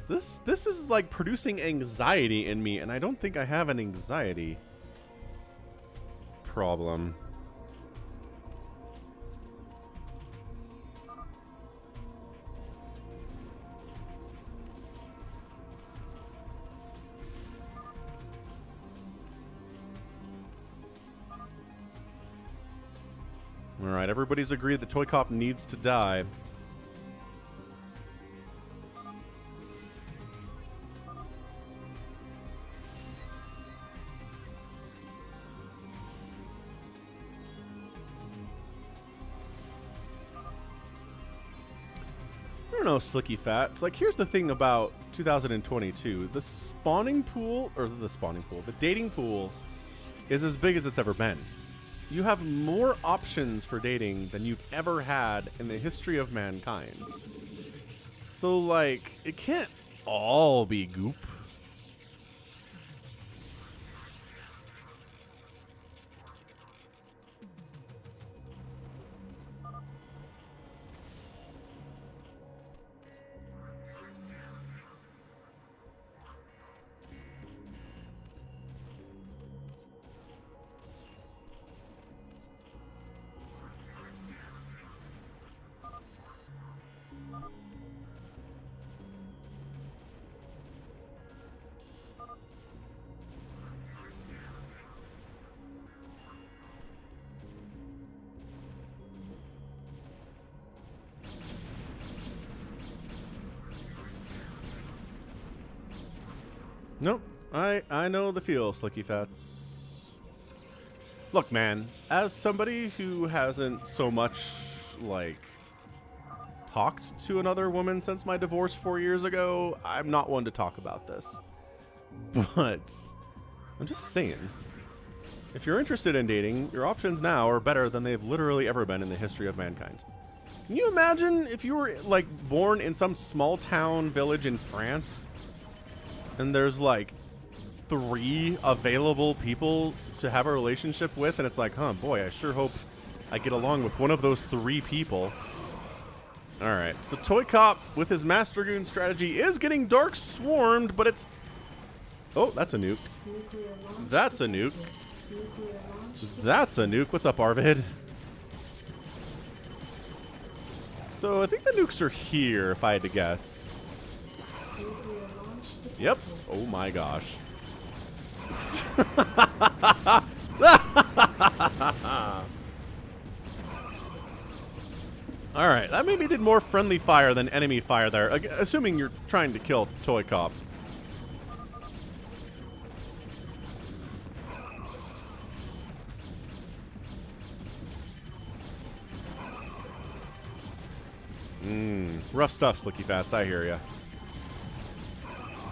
This is like producing anxiety in me, and I don't think I have an anxiety problem. Alright, everybody's agreed that Toy Cop needs to die. I don't know, Slicky Fat. It's like, here's the thing about 2022. The dating pool is as big as it's ever been. You have more options for dating than you've ever had in the history of mankind. So, like, it can't all be goop. Nope, I know the feel, Slicky Fats. Look, man, as somebody who hasn't so much, like, talked to another woman since my divorce 4 years ago, I'm not one to talk about this. But I'm just saying, if you're interested in dating, your options now are better than they've literally ever been in the history of mankind. Can you imagine if you were, like, born in some small town village in France, and there's like 3 available people to have a relationship with, and it's like, huh, boy, I sure hope I get along with one of those 3 people. Alright, so Toy Cop with his Mass Dragoon strategy is getting Dark Swarmed, but it's... Oh, that's a nuke. That's a nuke. That's a nuke. What's up, Arvid? So I think the nukes are here, if I had to guess. Yep. Oh my gosh. Alright, that maybe did more friendly fire than enemy fire there, assuming you're trying to kill Toy Cop. Rough stuff, Slicky Fats, I hear ya.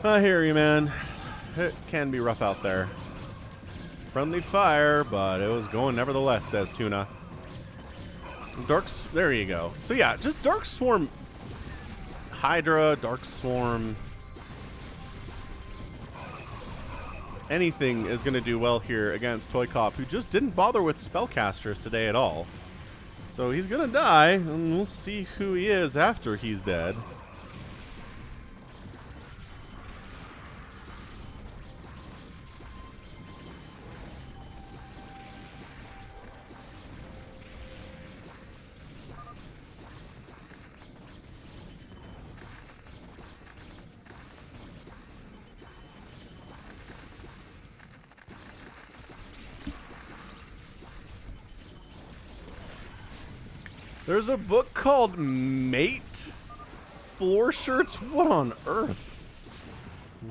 I hear you, man. It can be rough out there. Friendly fire, but it was going nevertheless, says Tuna. There you go. So yeah, just Dark Swarm Hydra, Dark Swarm. Anything is going to do well here against Toy Cop, who just didn't bother with spellcasters today at all. So he's going to die, and we'll see who he is after he's dead. There's a book called Mate Floor Shirts. What on earth?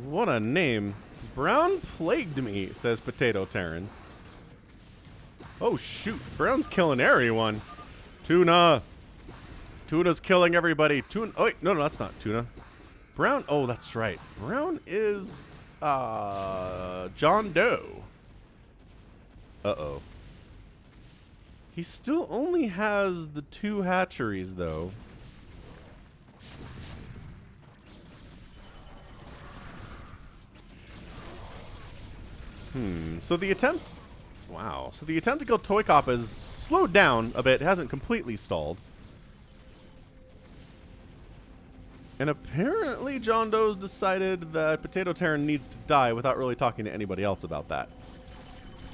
What a name. Brown plagued me, says PotatoTerran. Oh, shoot. Brown's killing everyone. Tuna. Tuna's killing everybody. Tuna. Oh, wait. No, that's not Tuna. Brown. Oh, that's right. Brown is John Doe. Uh-oh. He still only has the 2 hatcheries, though. So the attempt... Wow. So the attempt to kill Toy Cop is slowed down a bit. It hasn't completely stalled. And apparently John Doe's decided that PotatoTerran needs to die without really talking to anybody else about that.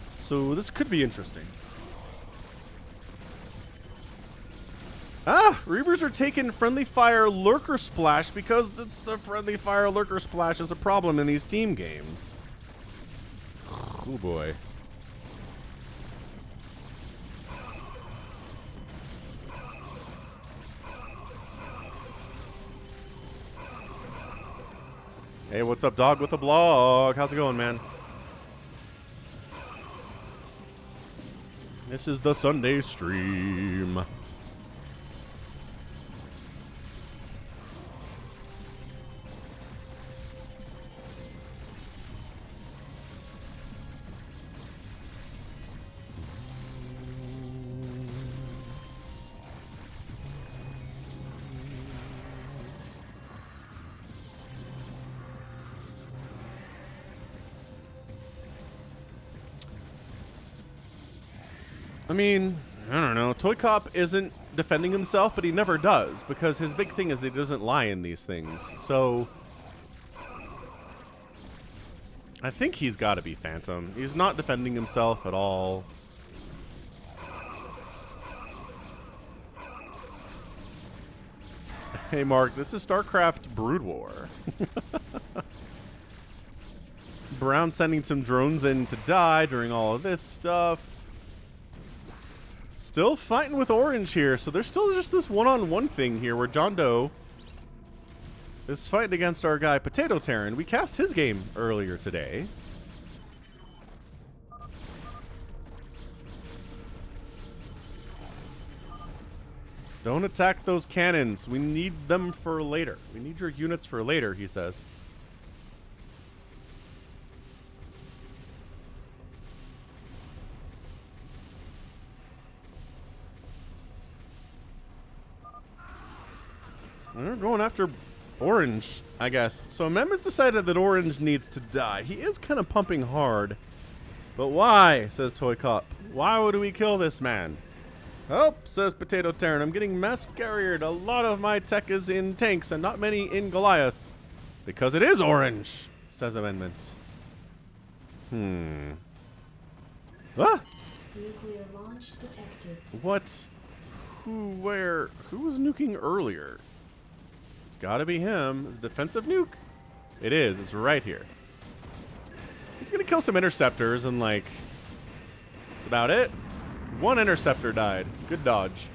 So this could be interesting. Ah! Reavers are taking Friendly Fire Lurker Splash because the Friendly Fire Lurker Splash is a problem in these team games. Oh boy. Hey, what's up, dog with a blog? How's it going, man? This is the Sunday stream. I mean, I don't know. Toy Cop isn't defending himself, but he never does, because his big thing is that he doesn't lie in these things. So I think he's got to be Phantom. He's not defending himself at all. Hey, Mark, this is StarCraft Brood War. Brown sending some drones in to die during all of this stuff. Still fighting with Orange here, so there's still just this one-on-one thing here where John Doe is fighting against our guy PotatoTerran. We cast his game earlier today. Don't attack those cannons. We need them for later. We need your units for later, he says. They're going after Orange, I guess. So Amendment's decided that Orange needs to die. He is kind of pumping hard. But why, says Toy Cop. Why would we kill this man? Oh, says PotatoTerran, I'm getting mass carriered. A lot of my tech is in tanks and not many in Goliaths. Because it is Orange, says Amendment. Ah! Nuclear launch detected. What? Who, where? Who was nuking earlier? It's gotta be him. It's a defensive nuke. It is. It's right here. He's gonna kill some interceptors and, like, that's about it. One interceptor died. Good dodge.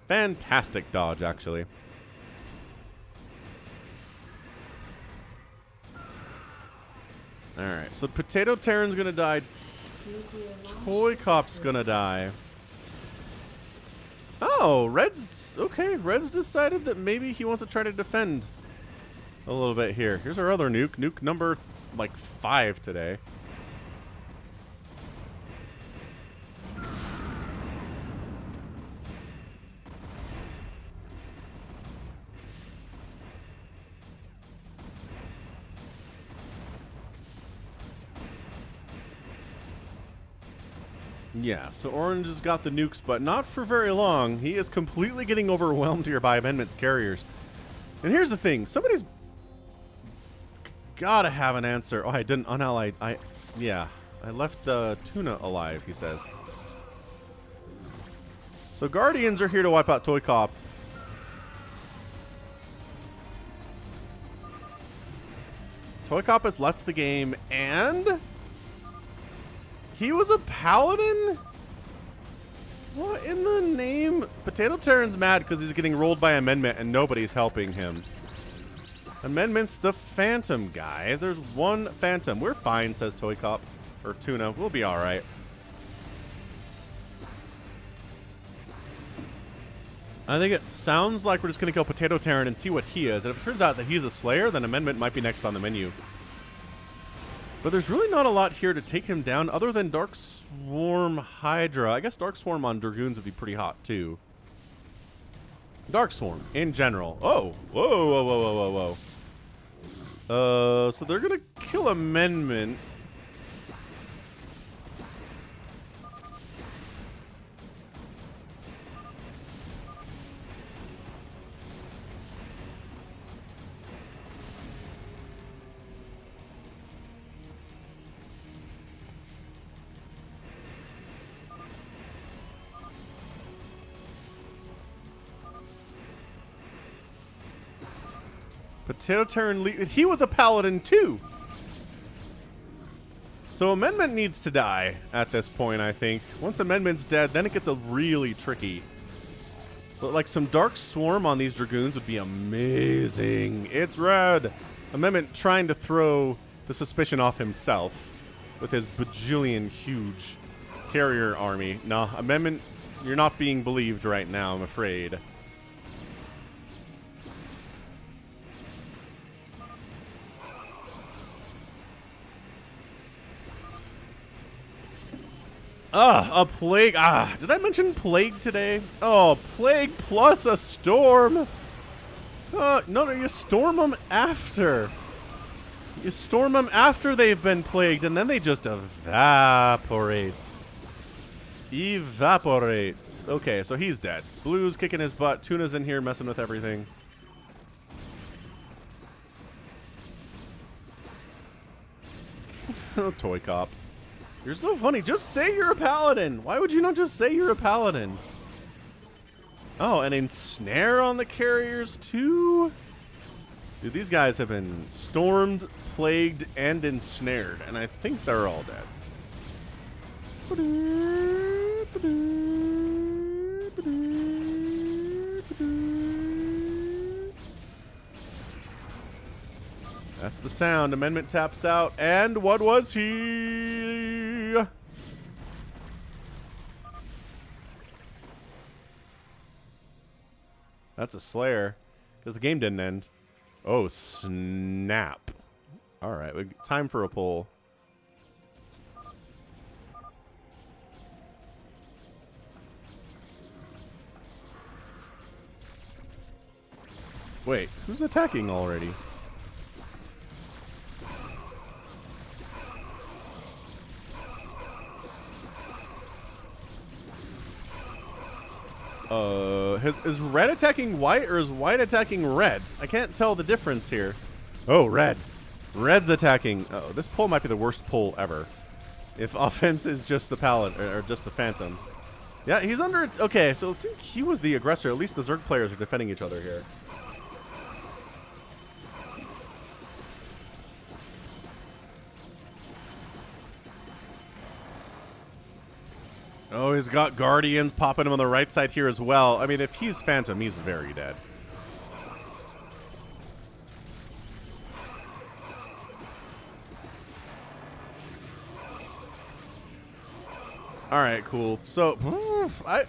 Fantastic dodge, actually. Alright, so PotatoTerran's gonna die. Toy Cop's gonna die. Oh, Red's... Okay, Red's decided that maybe he wants to try to defend a little bit here. Here's our other nuke. Nuke number, like, 5 today. Yeah, so Orange has got the nukes, but not for very long. He is completely getting overwhelmed here by Amendment's carriers. And here's the thing. Somebody's gotta have an answer. Oh, I didn't unally. Yeah, I left Tuna alive, he says. So Guardians are here to wipe out Toy Cop. Toy Cop has left the game, and... he was a paladin? What in the name? PotatoTerran's mad because he's getting rolled by Amendment and nobody's helping him. Amendment's the Phantom, guys. There's one Phantom. We're fine, says Toy Cop. Or Tuna. We'll be alright. I think it sounds like we're just going to kill PotatoTerran and see what he is. And if it turns out that he's a Slayer, then Amendment might be next on the menu. But there's really not a lot here to take him down other than Dark Swarm Hydra. I guess Dark Swarm on Dragoons would be pretty hot, too. Dark Swarm, in general. Oh, whoa, whoa, whoa, whoa, whoa, whoa. So they're going to kill Amendment. PotatoTerran, he was a paladin too. So Amendment needs to die at this point, I think. Once Amendment's dead, then it gets a really tricky. But like some Dark Swarm on these Dragoons would be amazing. It's red. Amendment trying to throw the suspicion off himself with his bajillion huge carrier army. Nah, Amendment, you're not being believed right now, I'm afraid. A plague. Did I mention plague today? Oh, plague plus a storm. No, you storm them after. You storm them after they've been plagued, and then they just evaporate. Evaporates. Okay, so he's dead. Blue's kicking his butt. Tuna's in here messing with everything. Oh, Toy Cop. You're so funny. Just say you're a paladin. Why would you not just say you're a paladin? Oh, and ensnare on the carriers too? Dude, these guys have been stormed, plagued, and ensnared, and I think they're all dead. That's the sound. Amendment taps out, and what was he? That's a Slayer, because the game didn't end. Oh, snap. All right, time for a pull. Wait, who's attacking already? Is red attacking white or is white attacking red? I can't tell the difference here. Oh, red. Red's attacking. Oh, this pull might be the worst pull ever. If offense is just the paladin or just the Phantom. Yeah, he's under. Okay, so it seems he was the aggressor. At least the Zerg players are defending each other here. Oh, he's got Guardians popping him on the right side here as well. I mean, if he's Phantom, he's very dead. All right, cool. So, I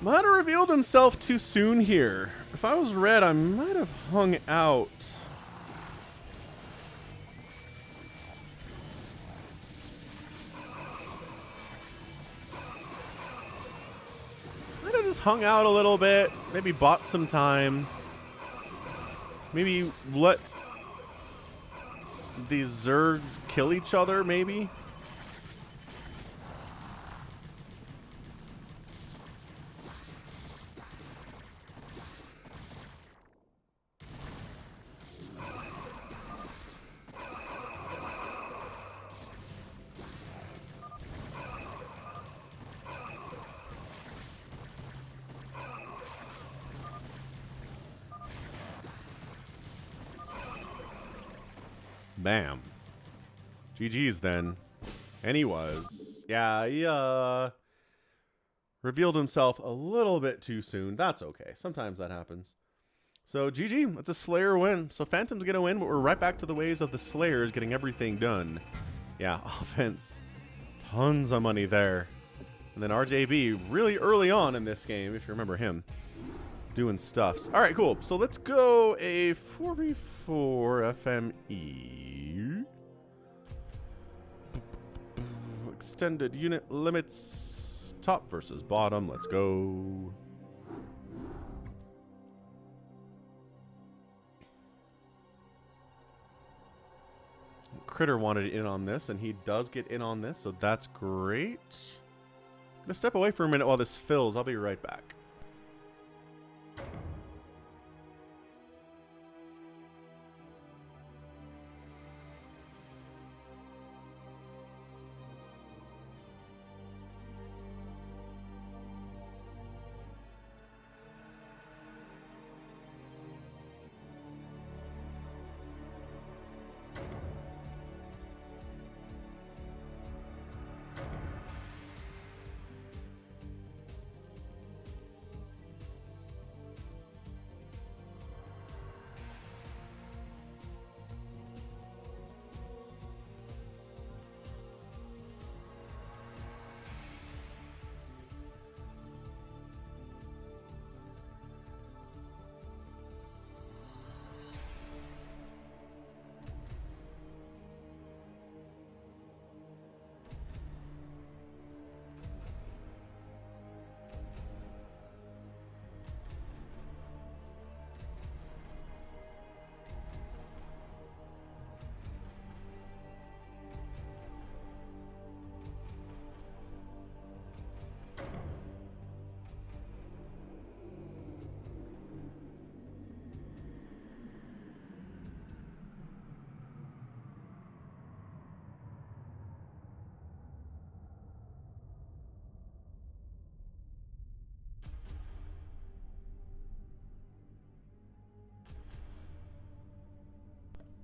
might have revealed himself too soon here. If I was red, I might have hung out. Might have just hung out a little bit. Maybe bought some time. Maybe let these Zergs kill each other, maybe. Bam. GG's then. And he was. Yeah, revealed himself a little bit too soon. That's okay. Sometimes that happens. So GG, that's a Slayer win. So Phantom's going to win, but we're right back to the ways of the Slayers getting everything done. Yeah, offense. Tons of money there. And then RJB really early on in this game, if you remember him, doing stuffs. All right, cool. So let's go a 4v4 FME. Extended unit limits. Top versus bottom. Let's go. Critter wanted in on this, and he does get in on this, so that's great. I'm going to step away for a minute while this fills. I'll be right back.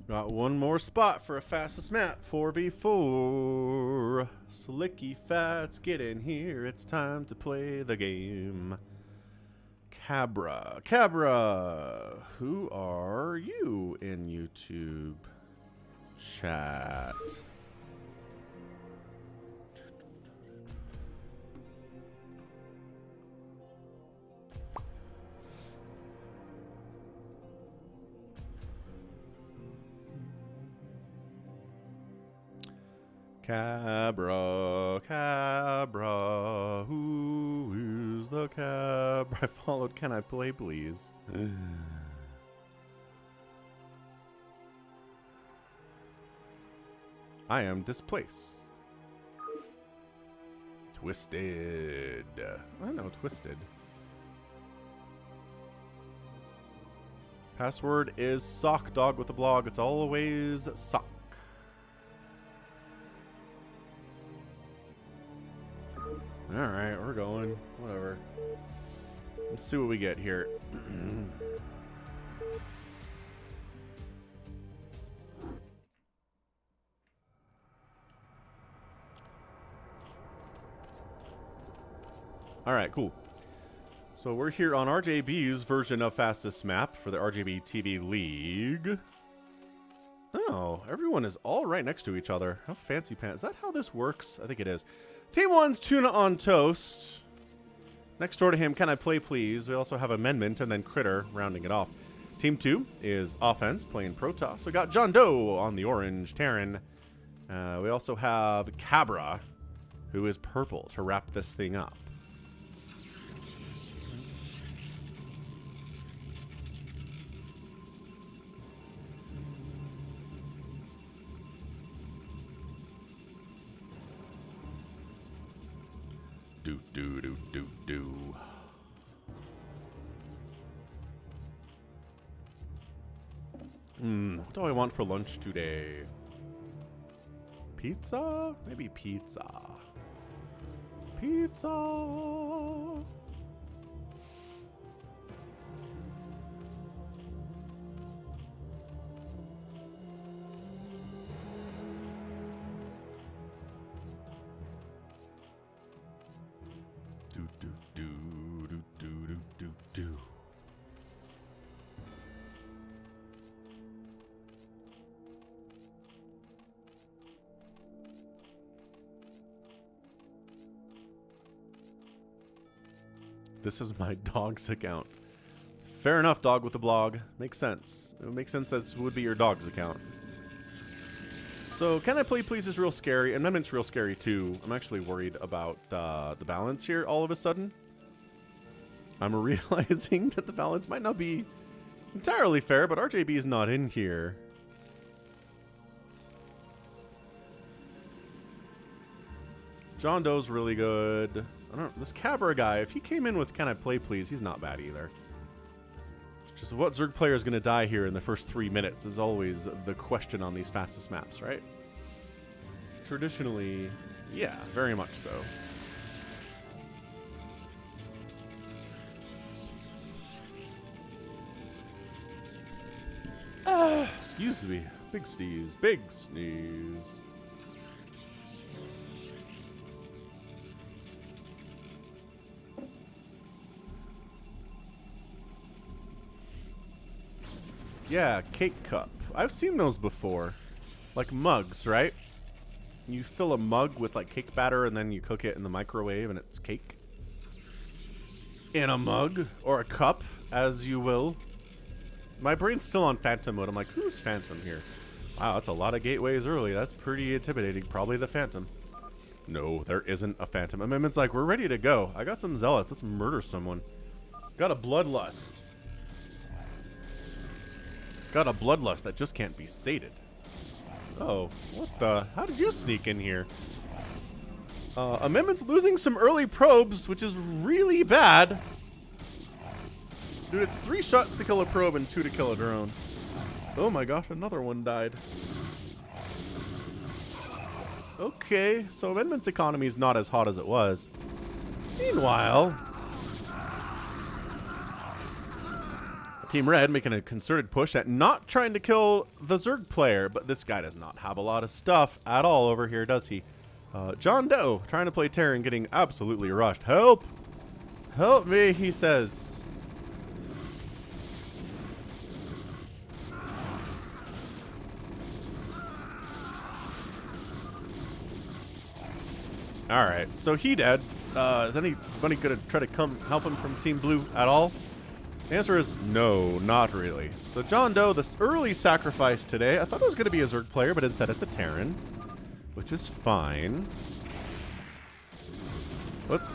Got one more spot for a fastest map, 4v4. Slicky Fats, get in here. It's time to play the game. Cabra. Cabra, who are you in YouTube chat? Cabra, Cabra, who is the Cabra? I followed, can I play please? I am displaced. Twisted. I know, Twisted. Password is sock dog with a blog. It's always sock. Alright, we're going. Whatever. Let's see what we get here. Alright, cool. So we're here on RJB's version of fastest map for the RJB TV League. Oh, everyone is all right next to each other. How fancy pants. Is that how this works? I think it is. Team 1's Tuna on Toast. Next door to him, Can I Play Please? We also have Amendment and then Critter rounding it off. Team 2 is Offense playing Protoss. We got John Doe on the orange Terran. We also have Cabra, who is purple to wrap this thing up. Do. What do I want for lunch today? Pizza? Maybe pizza. Pizza. Do. this is my dog's account. Fair enough, dog with the blog. Makes sense. It would make sense that this would be your dog's account. So, Can I Play Please is real scary. Amendment's real scary too. I'm actually worried about the balance here all of a sudden. I'm realizing that the balance might not be entirely fair, but RJB is not in here. John Doe's really good. I don't know, this Cabra guy, if he came in with Can I Play Please, he's not bad either. Just what Zerg player is going to die here in the first 3 minutes is always the question on these fastest maps, right? Traditionally, yeah, very much so. Excuse me. Big sneeze. Big sneeze. Yeah, cake cup. I've seen those before. Like mugs, right? You fill a mug with like cake batter and then you cook it in the microwave and it's cake. In a mug or a cup, as you will. My brain's still on Phantom mode. I'm like, who's Phantom here? Wow, that's a lot of gateways early. That's pretty intimidating. Probably the Phantom. No, there isn't a Phantom. Amendment's like, we're ready to go. I got some zealots. Let's murder someone. Got a bloodlust. Got a bloodlust that just can't be sated. Oh, what the? How did you sneak in here? Amendment's losing some early probes, which is really bad. Dude, it's 3 shots to kill a probe and 2 to kill a drone. Oh my gosh, another one died. Okay, so Amendment's economy is not as hot as it was. Meanwhile, Team Red making a concerted push at not trying to kill the Zerg player, but this guy does not have a lot of stuff at all over here, does he? John Doe trying to play Terran, getting absolutely rushed. Help! Help me, he says. Alright, so he dead. Is anybody gonna try to come help him from Team Blue at all? The answer is no, not really. So John Doe, this early sacrifice today, I thought it was going to be a Zerg player, but instead it's a Terran, which is fine. Let's...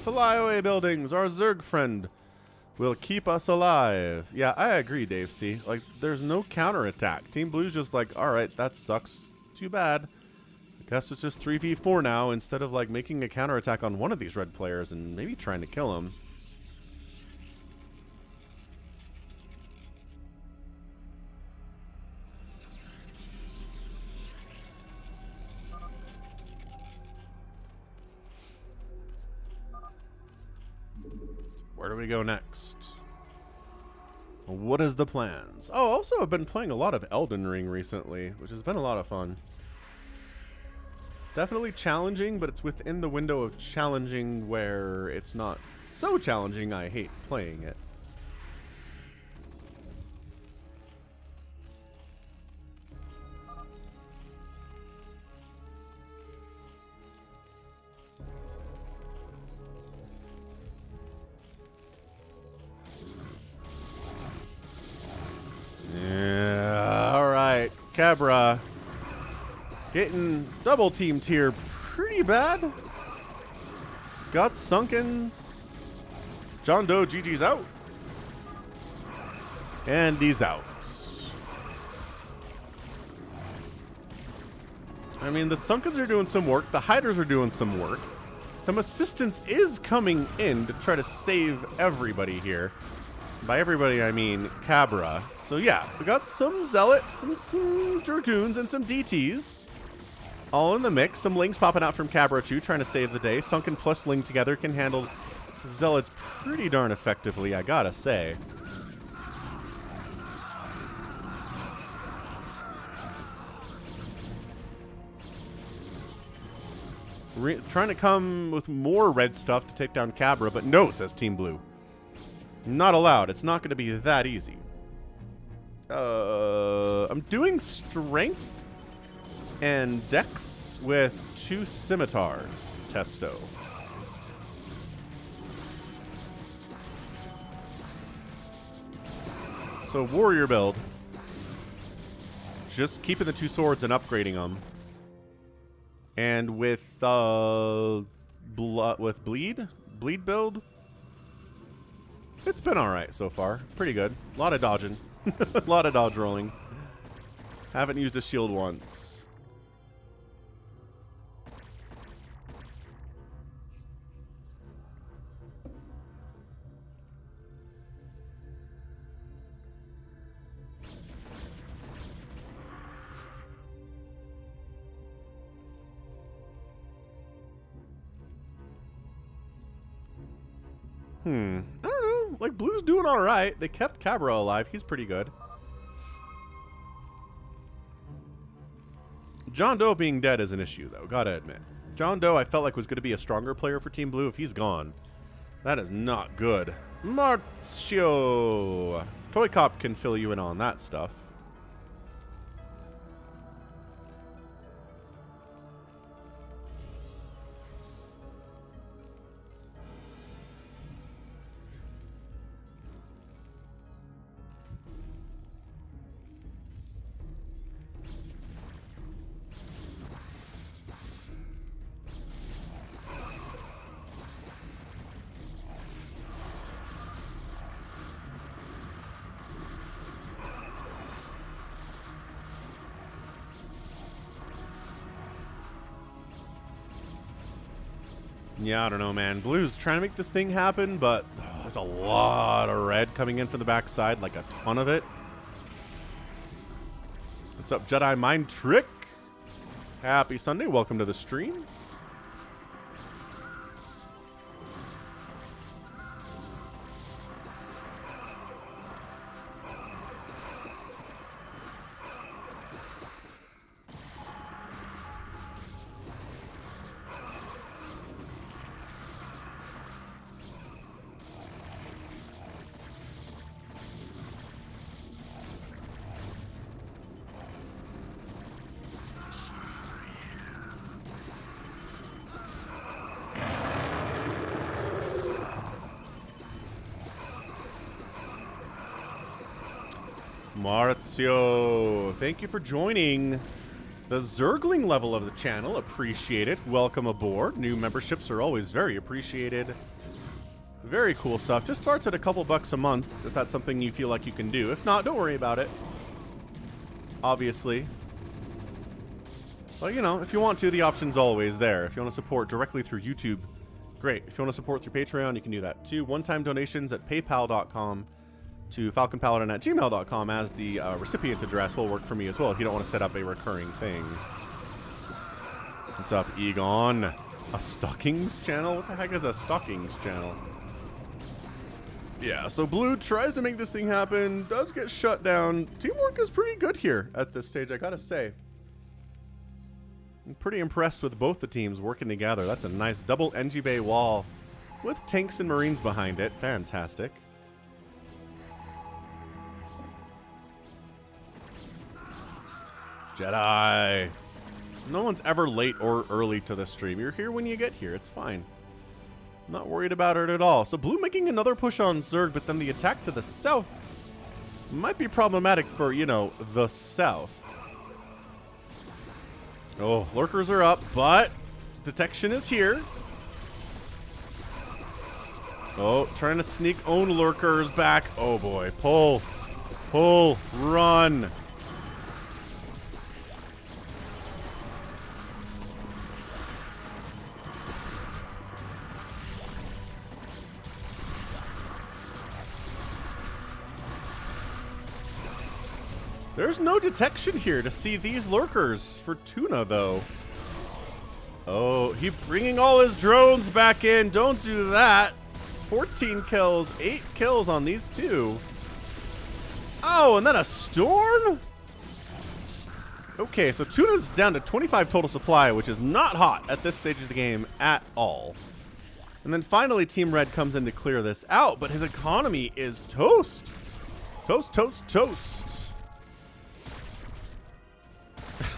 Fly away buildings, our Zerg friend will keep us alive. Yeah, I agree, Dave C. Like, there's no counterattack. Team Blue's just like, alright, that sucks. Too bad. I guess it's just 3v4 now instead of like making a counterattack on one of these red players and maybe trying to kill him. Where do we go next? What is the plans? Oh, also I've been playing a lot of Elden Ring recently, which has been a lot of fun. Definitely challenging, but it's within the window of challenging where it's not so challenging I hate playing it. Yeah, alright. Cabra getting double teamed here pretty bad. It's got Sunkens. John Doe GG's out. And he's out. I mean, the Sunkens are doing some work. The Hiders are doing some work. Some assistance is coming in to try to save everybody here. By everybody, I mean Cabra. So yeah, we got some Zealot, some Dragoons, and some DTs. all in the mix. Some Lings popping out from Cabra 2, trying to save the day. Sunken plus Ling together can handle Zealots pretty darn effectively, I gotta say. Trying to come with more red stuff to take down Cabra, but no, says Team Blue. Not allowed. It's not going to be that easy. I'm doing Strength and Dex with 2 Scimitars, Testo. So Warrior build. Just keeping the 2 swords and upgrading them. And with bleed build, it's been all right so far. Pretty good. A lot of dodging, a lot of dodge rolling. Haven't used a shield once. I don't know. Like, Blue's doing all right. They kept Cabra alive. He's pretty good. John Doe being dead is an issue, though. Gotta admit. John Doe, I felt like was going to be a stronger player for Team Blue. If he's gone, that is not good. Marcio. Toy Cop can fill you in on that stuff. Yeah, I don't know, man. Blue's trying to make this thing happen, but there's a lot of red coming in from the backside, like a ton of it. What's up, Jedi Mind Trick? Happy Sunday. Welcome to the stream. Marzio, thank you for joining the Zergling level of the channel. Appreciate it. Welcome aboard. New memberships are always very appreciated. Very cool stuff. Just starts at a couple bucks a month if that's something you feel like you can do. If not, don't worry about it. Obviously. But, you know, if you want to, the option's always there. If you want to support directly through YouTube, great. If you want to support through Patreon, you can do that too. One-time donations at paypal.com to falconpaladin@gmail.com as the recipient address will work for me as well if you don't want to set up a recurring thing. What's up, Egon? A Stockings channel? What the heck is a Stockings channel? Yeah, so Blue tries to make this thing happen, does get shut down. Teamwork is pretty good here at this stage, I gotta say. I'm pretty impressed with both the teams working together. That's a nice double NG Bay wall with tanks and Marines behind it. Fantastic. Jedi. No one's ever late or early to the stream. You're here when you get here. It's fine. Not worried about it at all. So Blue making another push on Zerg, but then the attack to the south might be problematic for, you know, the south. Oh, lurkers are up, but detection is here. Oh, trying to sneak own lurkers back. Oh boy, pull, run. There's no detection here to see these lurkers for Tuna, though. Oh, he bringing all his drones back in. Don't do that. 14 kills, 8 kills on these two. Oh, and then a storm? Okay, so Tuna's down to 25 total supply, which is not hot at this stage of the game at all. And then finally, Team Red comes in to clear this out, but his economy is toast. Toast, toast, toast.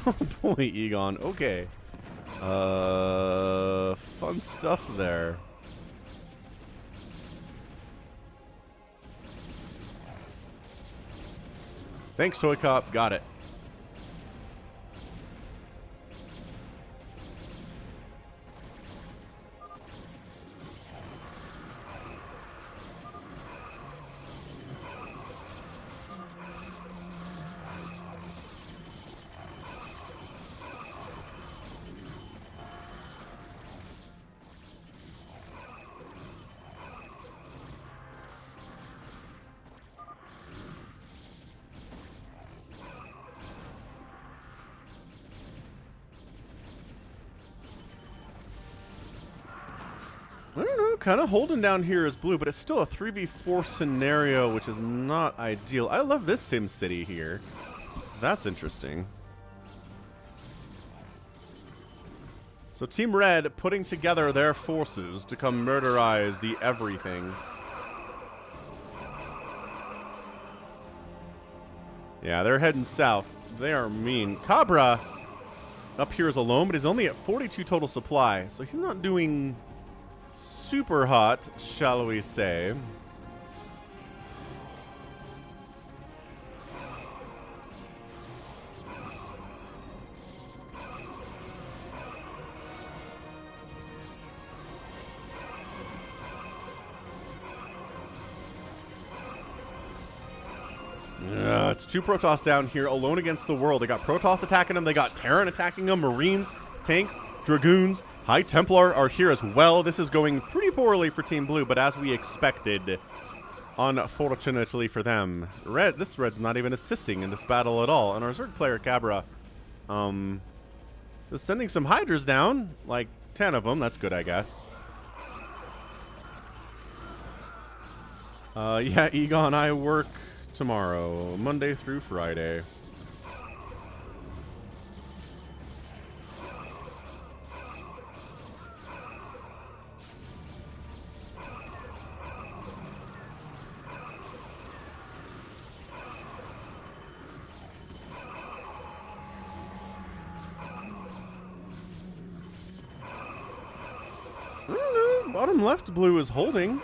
Oh boy, Egon. Okay. Fun stuff there. Thanks, Toy Cop. Got it. I don't know, kind of holding down here is blue, but it's still a 3v4 scenario, which is not ideal. I love this Sim City here. That's interesting. So Team Red putting together their forces to come murderize the everything. Yeah, they're heading south. They are mean. Cabra up here is alone, but he's only at 42 total supply, so he's not doing super hot, shall we say. It's two Protoss down here, alone against the world. They got Protoss attacking them. They got Terran attacking them. Marines, tanks, Dragoons, High Templar are here as well. This is going pretty poorly for Team Blue, but as we expected, unfortunately for them. This Red's not even assisting in this battle at all. And our Zerg player, Cabra, is sending some Hydras down, like 10 of them. That's good, I guess. Yeah, Egon, I work tomorrow, Monday through Friday. I don't know. Bottom left blue is holding.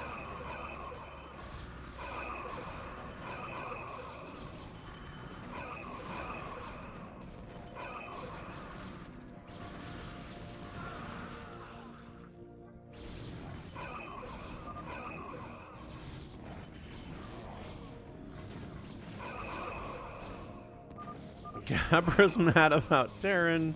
Cabra's mad about Terran.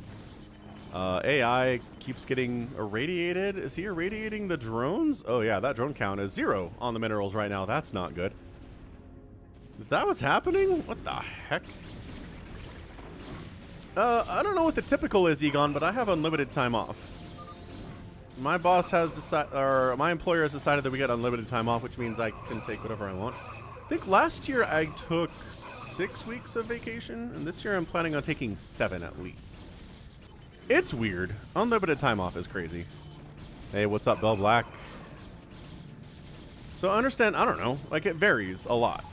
AI keeps getting irradiated. Is he irradiating the drones? Oh yeah, that drone count is 0 on the minerals right now. That's not good. Is that what's happening? What the heck? I don't know what the typical is, Egon, but I have unlimited time off. My boss has decided, or my employer has decided that we get unlimited time off, which means I can take whatever I want. I think last year I took 6 weeks of vacation, and this year I'm planning on taking 7 at least. It's weird. Unlimited time off is crazy. Hey, what's up, Bell Black? So I understand, I don't know, like it varies a lot.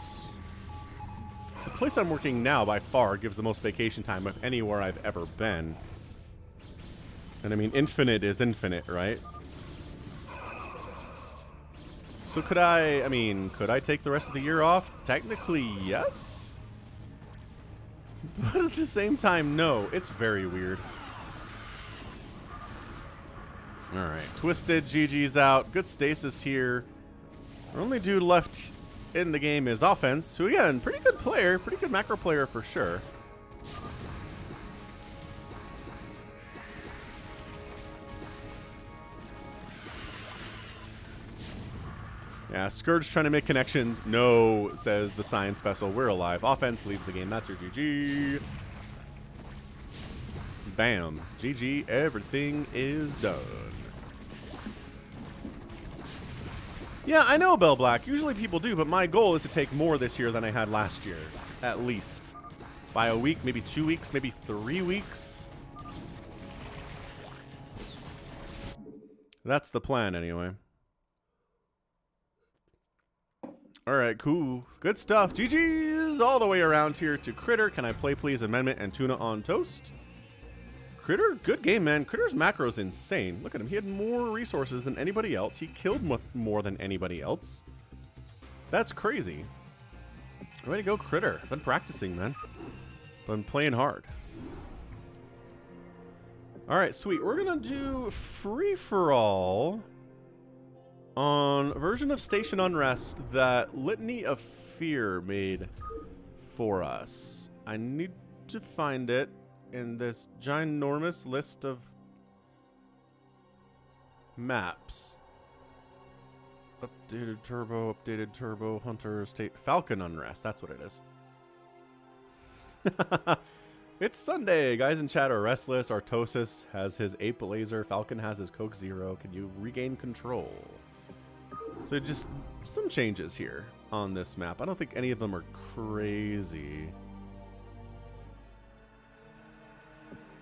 The place I'm working now by far gives the most vacation time of anywhere I've ever been. And I mean, infinite is infinite, right? So could I take the rest of the year off? Technically, yes. But at the same time, no. It's very weird. Alright, Twisted, GG's out. Good stasis here. Our only dude left in the game is Offense, who again, pretty good player, pretty good macro player for sure. Yeah, Scourge trying to make connections. No, says the science vessel. We're alive. Offense leaves the game. That's your GG. bam. GG, everything is done. Yeah, I know, Bell Black. Usually people do, but my goal is to take more this year than I had last year. At least. By a week, maybe 2 weeks, maybe 3 weeks. That's the plan, anyway. Alright, cool. Good stuff. GG's all the way around here to Critter. Can I play, please? Amendment and Tuna on Toast. Critter, good game, man. Critter's macro's insane. Look at him. He had more resources than anybody else. He killed more than anybody else. That's crazy. Way to go, Critter. Been practicing, man. Been playing hard. Alright, sweet. We're going to do free-for-all on a version of Station Unrest that Litany of Fear made for us. I need to find it in this ginormous list of maps. Updated Turbo, Hunter, State, Falcon Unrest. That's what it is. It's Sunday. Guys in chat are restless. Artosis has his Ape Laser. Falcon has his Coke Zero. Can you regain control? So just some changes here on this map. I don't think any of them are crazy.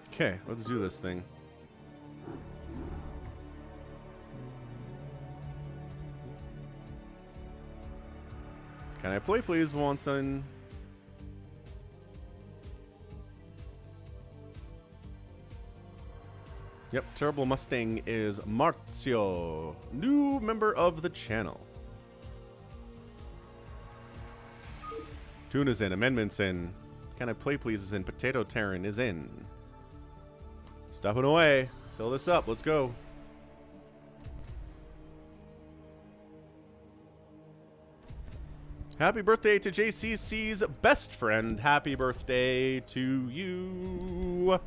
Okay, let's do this thing. Can I play, please, Wanson? Yep, Terrible Mustang is Marzio, new member of the channel. Tuna's in, Amendments in. Can I play, please, is in. PotatoTerran is in. Stuffing away. Fill this up. Let's go. Happy birthday to JCC's best friend. Happy birthday to you.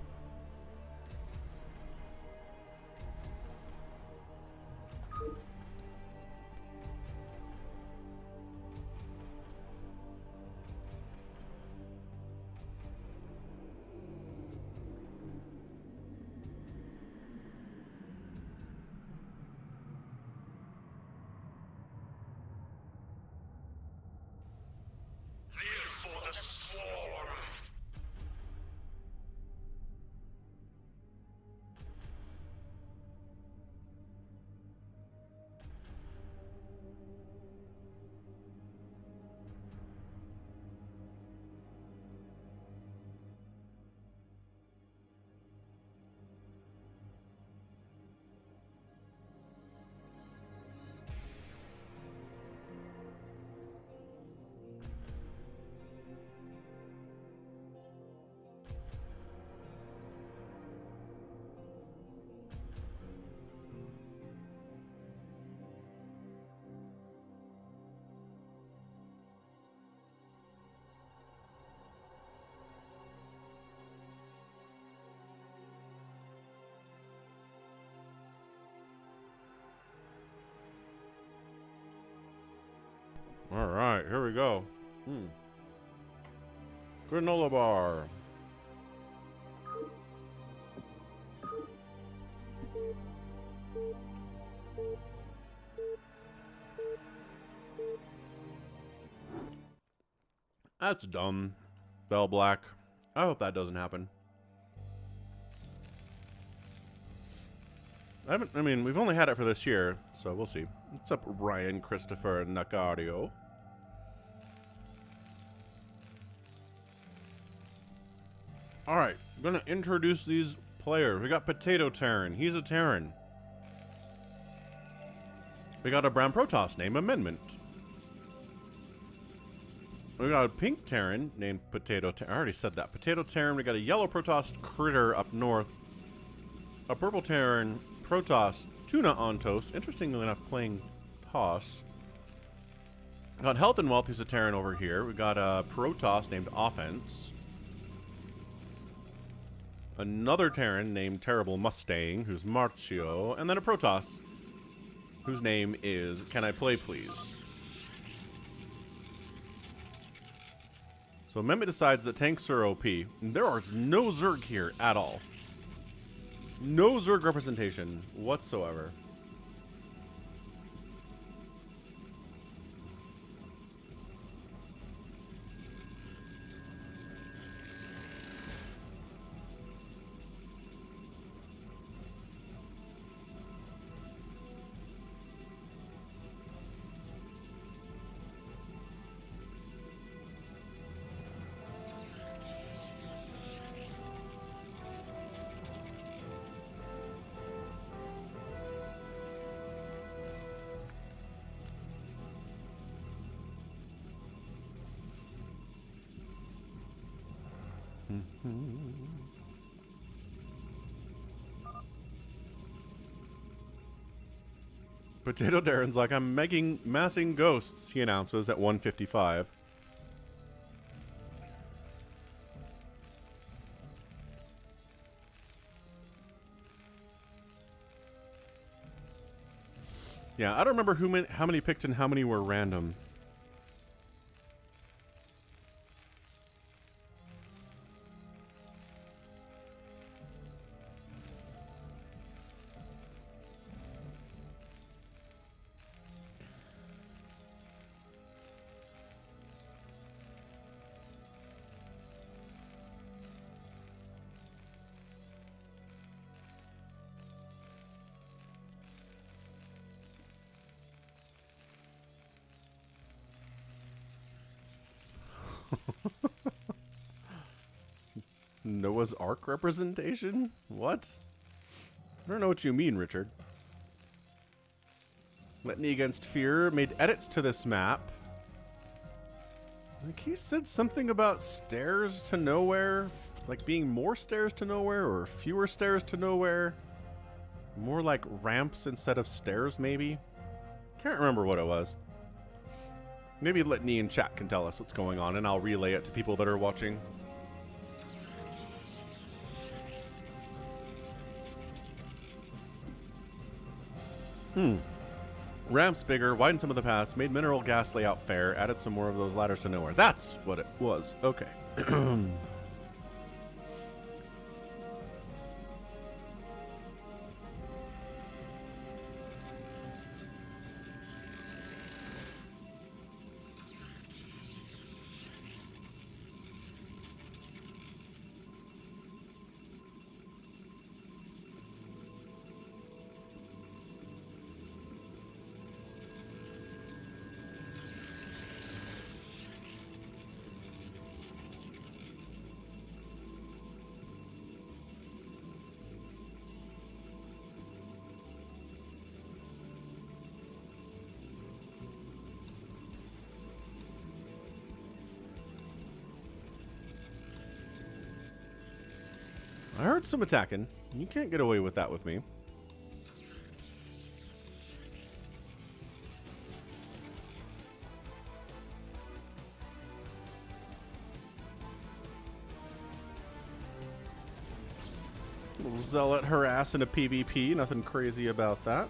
All right, here we go. Granola bar. That's dumb. Bell Black. I hope that doesn't happen. I mean, we've only had it for this year, so we'll see. What's up, Ryan Christopher Nacario? Alright, I'm gonna introduce these players. We got PotatoTerran. He's a Terran. We got a brown Protoss named Amendment. We got a pink Terran named PotatoTerran. I already said that. PotatoTerran. We got a yellow Protoss Critter up north. A purple Terran Protoss Tuna on Toast. Interestingly enough, playing Toss. We got Health and Wealth, who's a Terran over here. We got a Protoss named Offense. Another Terran named Terrible Mustang, who's Marzio. And then a Protoss, whose name is Can I Play Please? So Mehmet decides that tanks are OP. There are no Zerg here at all. No Zerg representation whatsoever. PotatoTerran's like, I'm massing ghosts, he announces at 1:55. Yeah, I don't remember how many picked and how many were random. Noah's Ark representation? What? I don't know what you mean, Richard. Litany Against Fear made edits to this map. Like, he said something about stairs to nowhere. Like being more stairs to nowhere or fewer stairs to nowhere. More like ramps instead of stairs, maybe? Can't remember what it was. Maybe Litany in chat can tell us what's going on, and I'll relay it to people that are watching. Ramps bigger, widened some of the paths, made mineral gas layout fair, added some more of those ladders to nowhere. That's what it was. Okay. I heard some attacking. You can't get away with that with me. Zealot harass in a PvP. Nothing crazy about that.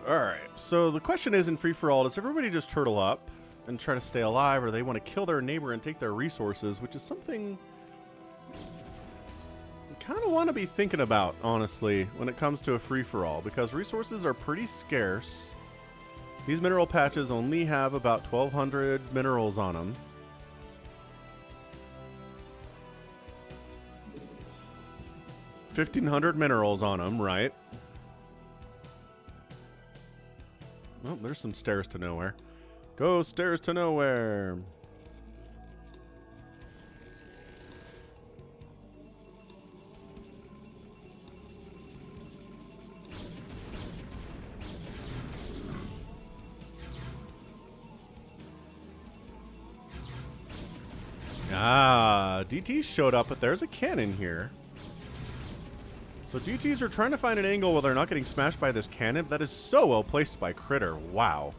Alright, so the question is in free-for-all, does everybody just turtle up and try to stay alive, or they want to kill their neighbor and take their resources, which is something I kind of want to be thinking about, honestly, when it comes to a free-for-all, because resources are pretty scarce. These mineral patches only have about 1,200 minerals on them. $1,500 minerals on them, right? Oh, there's some stairs to nowhere. Go stairs to nowhere. Ah, DT showed up, but there's a cannon here. So DTs are trying to find an angle where they're not getting smashed by this cannon. That is so well placed by Critter. Wow.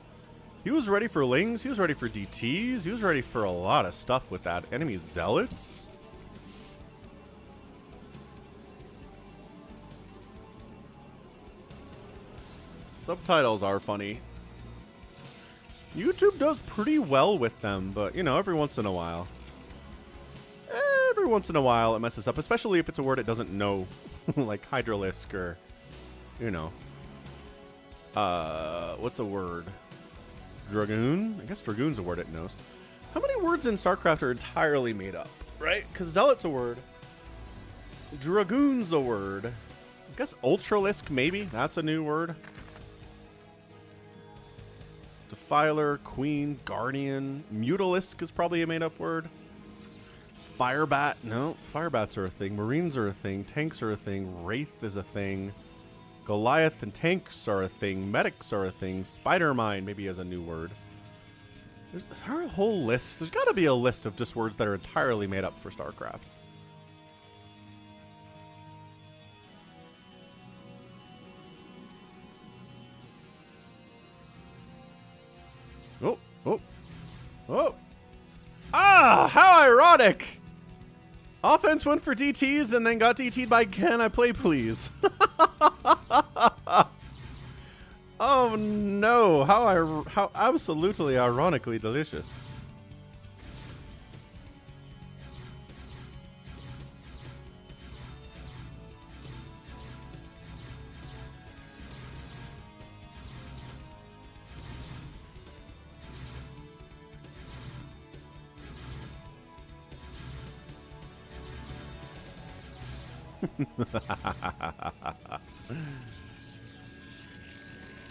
He was ready for Lings, he was ready for DTs, he was ready for a lot of stuff with that. Enemy Zealots? Subtitles are funny. YouTube does pretty well with them, but, you know, every once in a while. Every once in a while it messes up, especially if it's a word it doesn't know, like Hydralisk or, you know. What's a word? Dragoon? I guess Dragoon's a word it knows. How many words in StarCraft are entirely made up, right? Because Zealot's a word. Dragoon's a word. I guess Ultralisk, maybe? That's a new word. Defiler, Queen, Guardian. Mutalisk is probably a made-up word. Firebat. No, Firebats are a thing. Marines are a thing. Tanks are a thing. Wraith is a thing. Goliath and tanks are a thing. Medics are a thing. Spider mine maybe as a new word. Is there a whole list? There's got to be a list of just words that are entirely made up for StarCraft. Oh, oh, oh. Ah, how ironic. Offense went for DTs and then got DT'd by Can I Play Please? Oh no, how absolutely ironically delicious.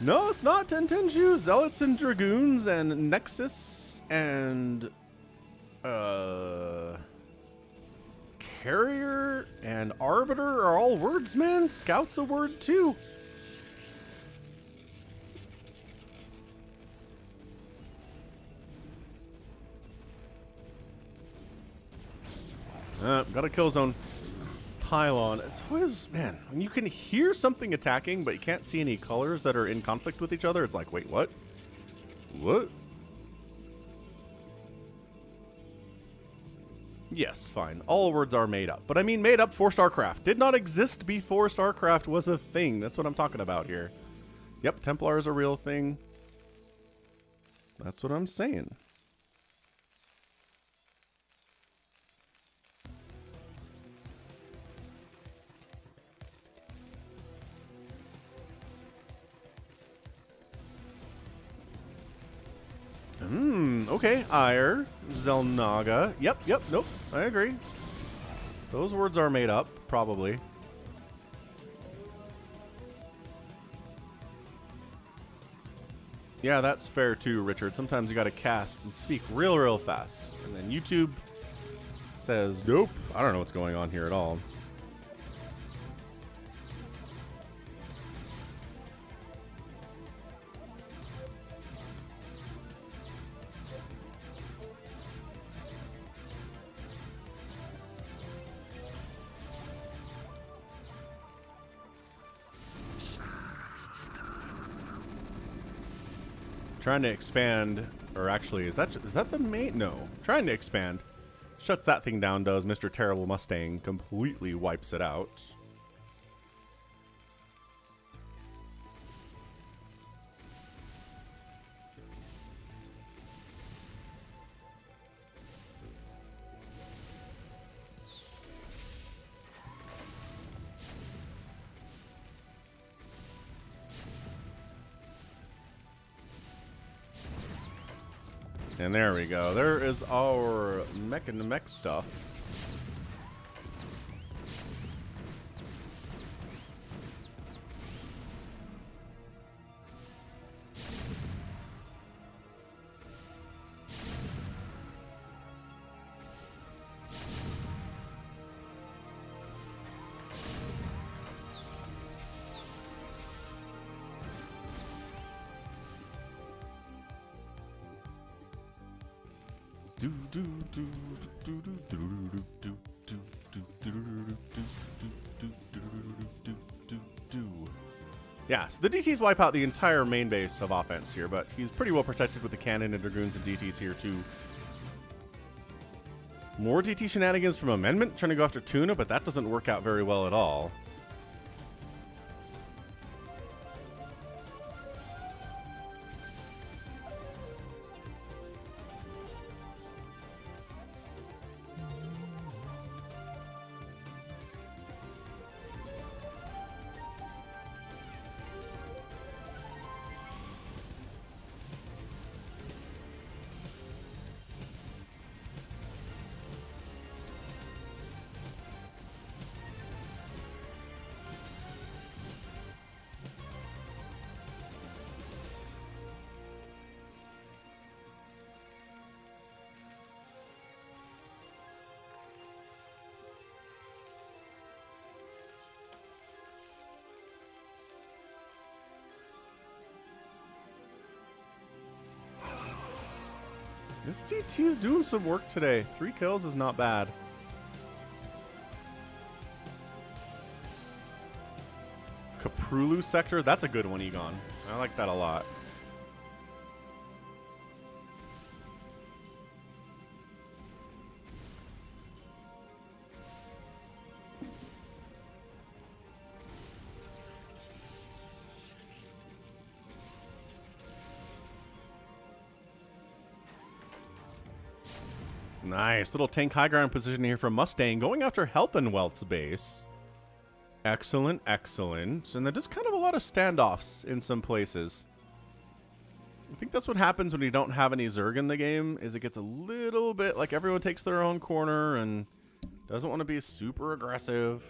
No, it's not Tentenju, Zealots and Dragoons and Nexus and Carrier and Arbiter are all words, man. Scout's a word too. Got a kill zone. Pylon. It's always, man, when you can hear something attacking, but you can't see any colors that are in conflict with each other, it's like, wait, what? What? Yes, fine. All words are made up. But I mean made up for StarCraft. Did not exist before StarCraft was a thing. That's what I'm talking about here. Yep, Templar is a real thing. That's what I'm saying. Okay. Ire, Zelnaga. Yep, nope. I agree. Those words are made up, probably. Yeah, that's fair too, Richard. Sometimes you gotta cast and speak real fast. And then YouTube says, nope. I don't know what's going on here at all. Trying to expand, or actually, is that the main? No. Trying to expand. Shuts that thing down, does Mr. Terrible Mustang. Completely wipes it out. And there we go. There is our mech and the mech stuff. Yeah, so the DTs wipe out the entire main base of offense here, but he's pretty well protected with the cannon and dragoons and DTs here too. More DT shenanigans from Amendment, trying to go after Tuna, but that doesn't work out very well at all. This DT is doing some work today. 3 kills is not bad. Kaprulu sector, that's a good one, Egon. I like that a lot. Nice. Little tank high ground position here from Mustang going after Health and Wealth's base. Excellent, excellent. And then just kind of a lot of standoffs in some places. I think that's what happens when you don't have any Zerg in the game, is it gets a little bit like everyone takes their own corner and doesn't want to be super aggressive.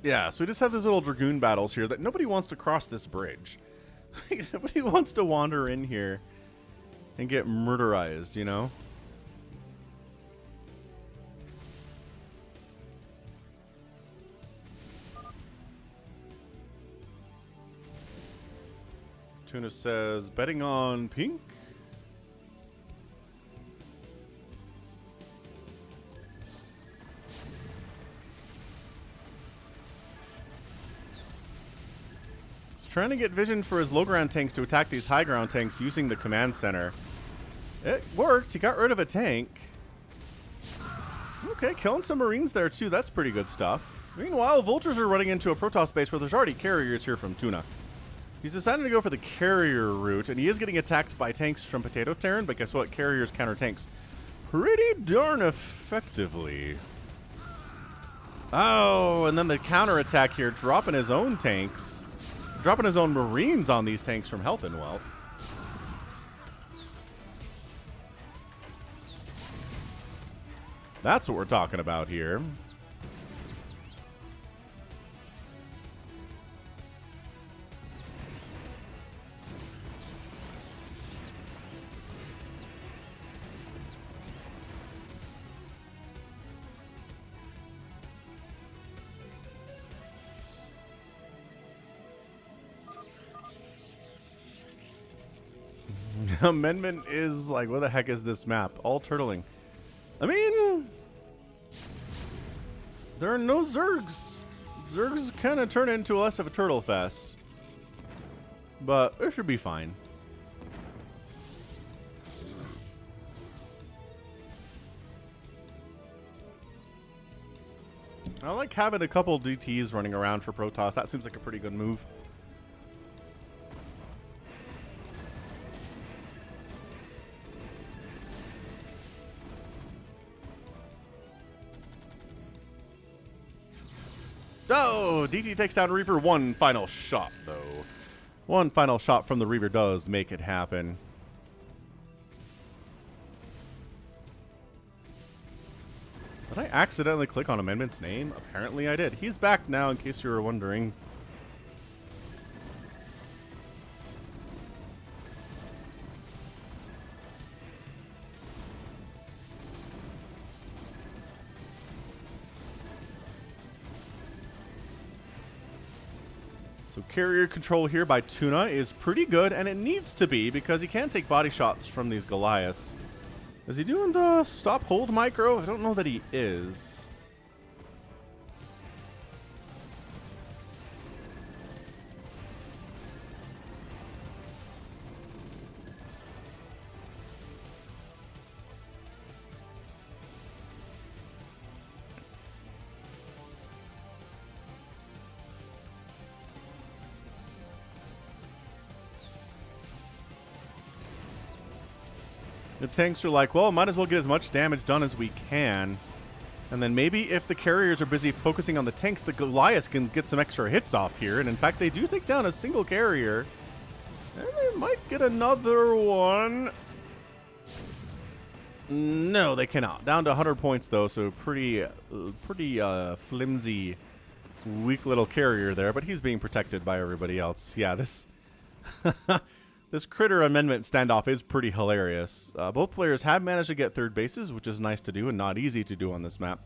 Yeah, so we just have these little Dragoon battles here that nobody wants to cross this bridge. Nobody wants to wander in here and get murderized, you know? Tuna says, betting on pink? Trying to get vision for his low ground tanks to attack these high ground tanks using the command center. It worked. He got rid of a tank. Okay, killing some Marines there too. That's pretty good stuff. Meanwhile, Vultures are running into a Protoss base where there's already carriers here from Tuna. He's decided to go for the carrier route, and he is getting attacked by tanks from PotatoTerran, but guess what? Carriers counter tanks pretty darn effectively. Oh, and then the counter attack here, dropping his own tanks. Dropping his own Marines on these tanks from Health and Wealth. That's what we're talking about here. Amendment is like, what the heck is this map? All turtling. I mean, there are no Zergs. Zergs kind of turn into less of a turtle fest. But it should be fine. I like having a couple DTs running around for Protoss. That seems like a pretty good move. Oh, DT takes down Reaver. One final shot, though. One final shot from the Reaver does make it happen. Did I accidentally click on Amendment's name? Apparently I did. He's back now, in case you were wondering. So carrier control here by Tuna is pretty good, and it needs to be because he can take body shots from these Goliaths. Is he doing the stop hold micro? I don't know that he is. The tanks are like, well, might as well get as much damage done as we can. And then maybe if the carriers are busy focusing on the tanks, the Goliaths can get some extra hits off here. And in fact, they do take down a single carrier. And they might get another one. No, they cannot. Down to 100 points, though, so pretty flimsy, weak little carrier there. But he's being protected by everybody else. Yeah, this... This critter amendment standoff is pretty hilarious. Both players have managed to get third bases, which is nice to do and not easy to do on this map.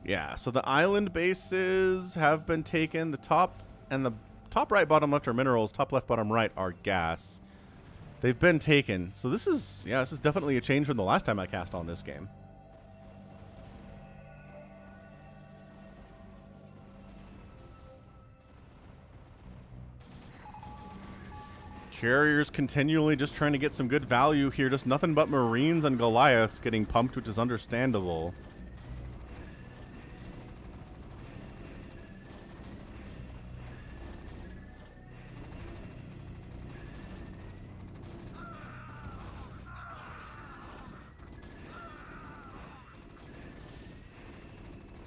Yeah, so the island bases have been taken. The top and the top right, bottom left are minerals. Top left, bottom right are gas. They've been taken. So this is, yeah, this is definitely a change from the last time I cast on this game. Carriers continually just trying to get some good value here. Just nothing but Marines and Goliaths getting pumped, which is understandable.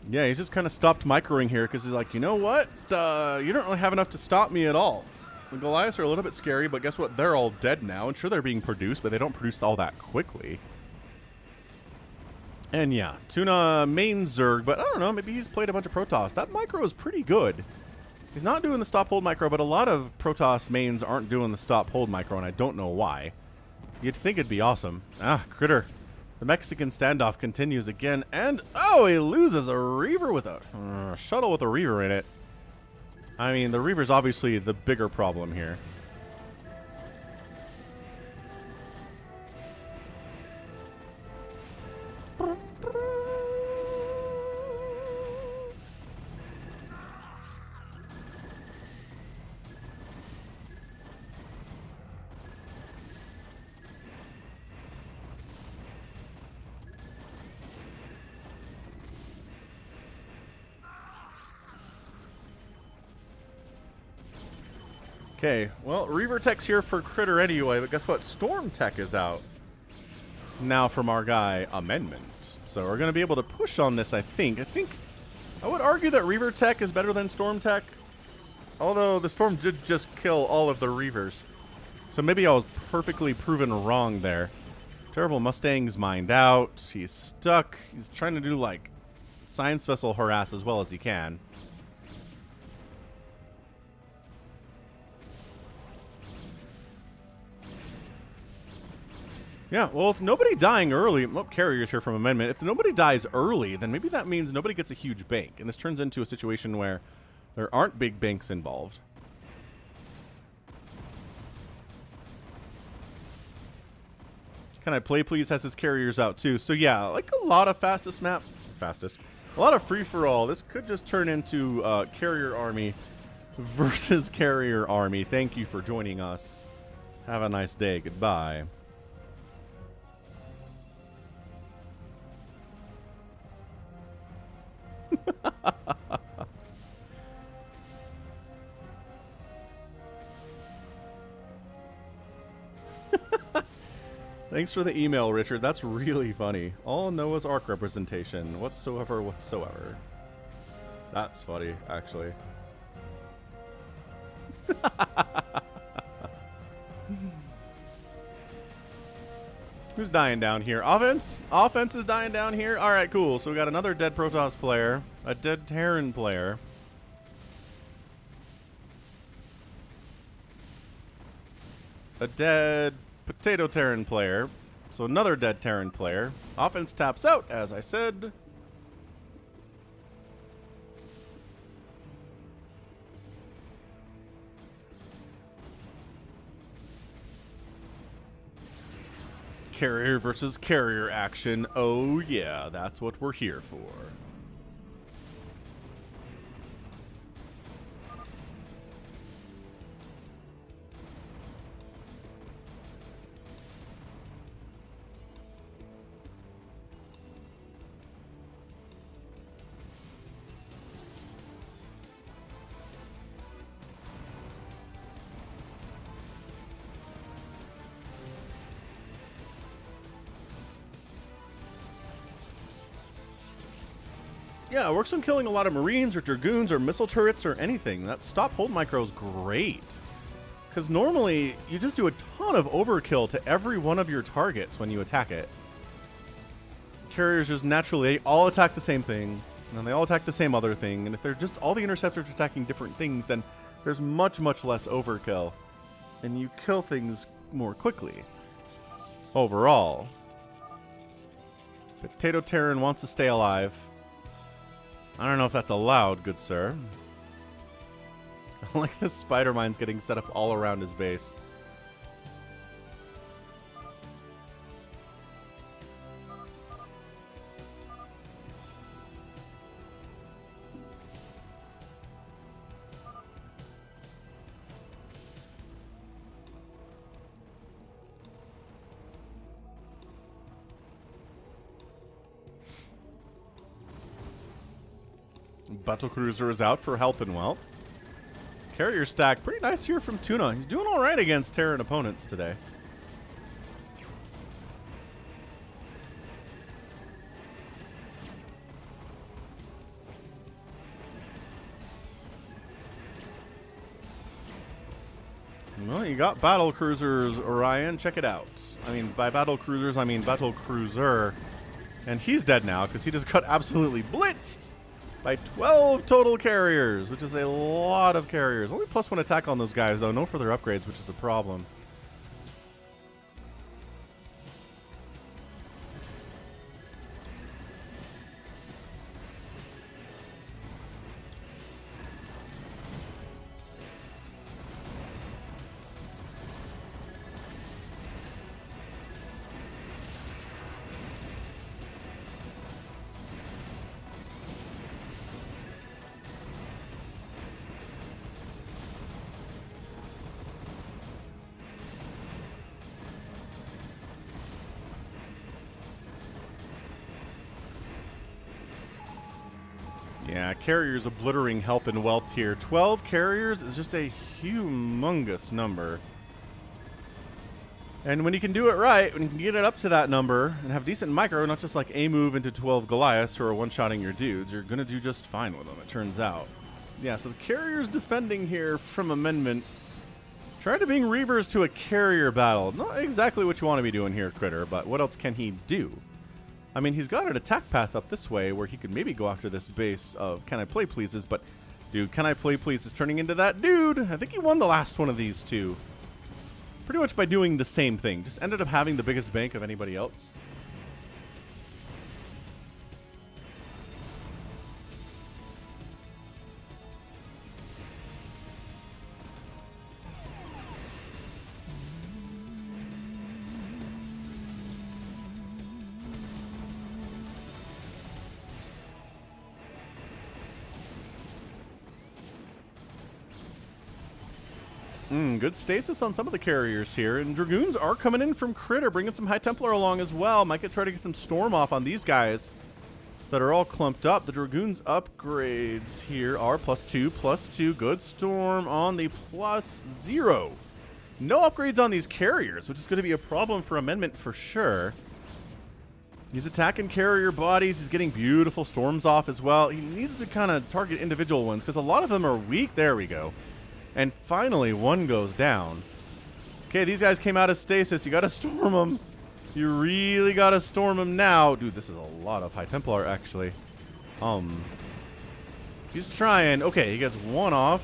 Yeah, he's just kind of stopped microing here because he's like, you know what? You don't really have enough to stop me at all. The Goliaths are a little bit scary, but guess what? They're all dead now. And sure, they're being produced, but they don't produce all that quickly. And yeah, Tuna main Zerg, but I don't know, maybe he's played a bunch of Protoss. That micro is pretty good. He's not doing the stop hold micro, but a lot of Protoss mains aren't doing the stop hold micro, and I don't know why. You'd think it'd be awesome. Ah, critter. The Mexican standoff continues again, and oh, he loses a Reaver with a shuttle with a Reaver in it. I mean, the Reaver's obviously the bigger problem here. Okay, well, Reaver Tech's here for Critter anyway, but guess what? Storm Tech is out now from our guy, Amendment. So we're going to be able to push on this, I think. I would argue that Reaver Tech is better than Storm Tech, although the Storm did just kill all of the Reavers. So maybe I was perfectly proven wrong there. Terrible Mustang's mined out. He's stuck. He's trying to do, like, science vessel harass as well as he can. Yeah, well, if nobody dying early... Oh, carriers here from Amendment. If nobody dies early, then maybe that means nobody gets a huge bank. And this turns into a situation where there aren't big banks involved. Can I play, please? Has his carriers out, too. So, yeah, like a lot of fastest map... Fastest. A lot of free-for-all. This could just turn into carrier army versus carrier army. Thank you for joining us. Have a nice day. Goodbye. Thanks for the email, Richard. That's really funny. All Noah's Ark representation. Whatsoever. That's funny, actually. Who's dying down here? Offense? Offense is dying down here? Alright, cool. So we got another dead Protoss player. A dead Terran player. A dead PotatoTerran player. So another dead Terran player. Offense taps out, as I said. Carrier versus carrier action. Oh yeah, that's what we're here for. Yeah, it works on killing a lot of Marines or Dragoons or missile turrets or anything. That stop hold micro is great. Because normally, you just do a ton of overkill to every one of your targets when you attack it. Carriers just naturally, they all attack the same thing, and then they all attack the same other thing, and if they're just, all the interceptors are attacking different things, then there's much, much less overkill. And you kill things more quickly. Overall. PotatoTerran wants to stay alive. I don't know if that's allowed, good sir. I like the spider mines getting set up all around his base. Battlecruiser is out for health and wealth. Carrier stack, pretty nice here from Tuna. He's doing all right against Terran opponents today. Well, you got battle cruisers, Orion. Check it out. I mean, by battle cruisers, I mean battle cruiser. And he's dead now because he just got absolutely blitzed by 12 total carriers, which is a lot of carriers. Only +1 attack on those guys, though. No further upgrades, which is a problem. Yeah, carriers obliterating health and wealth here. 12 carriers is just a humongous number. And when you can do it right, when you can get it up to that number and have decent micro, not just like a move into 12 Goliaths who are one-shotting your dudes, you're going to do just fine with them, it turns out. Yeah, so the carriers defending here from Amendment. Trying to bring Reavers to a carrier battle. Not exactly what you want to be doing here, Critter, but what else can he do? I mean, he's got an attack path up this way where he could maybe go after this base of Can I Play Pleases, but dude, Can I Play Please is turning into that dude. I think he won the last one of these two. Pretty much by doing the same thing. Just ended up having the biggest bank of anybody else. Good stasis on some of the carriers here, and Dragoons are coming in from Critter, bringing some High Templar along as well. Might try to get some Storm off on these guys that are all clumped up. The Dragoons upgrades here are +2/+2. Good Storm on the +0. No upgrades on these carriers, which is going to be a problem for Amendment for sure. He's attacking carrier bodies. He's getting beautiful Storms off as well. He needs to kind of target individual ones because a lot of them are weak. There we go. And finally, one goes down. Okay, these guys came out of stasis. You got to storm them. You really gotta storm him now. Dude, this is a lot of High Templar, actually. He's trying. Okay, he gets one off.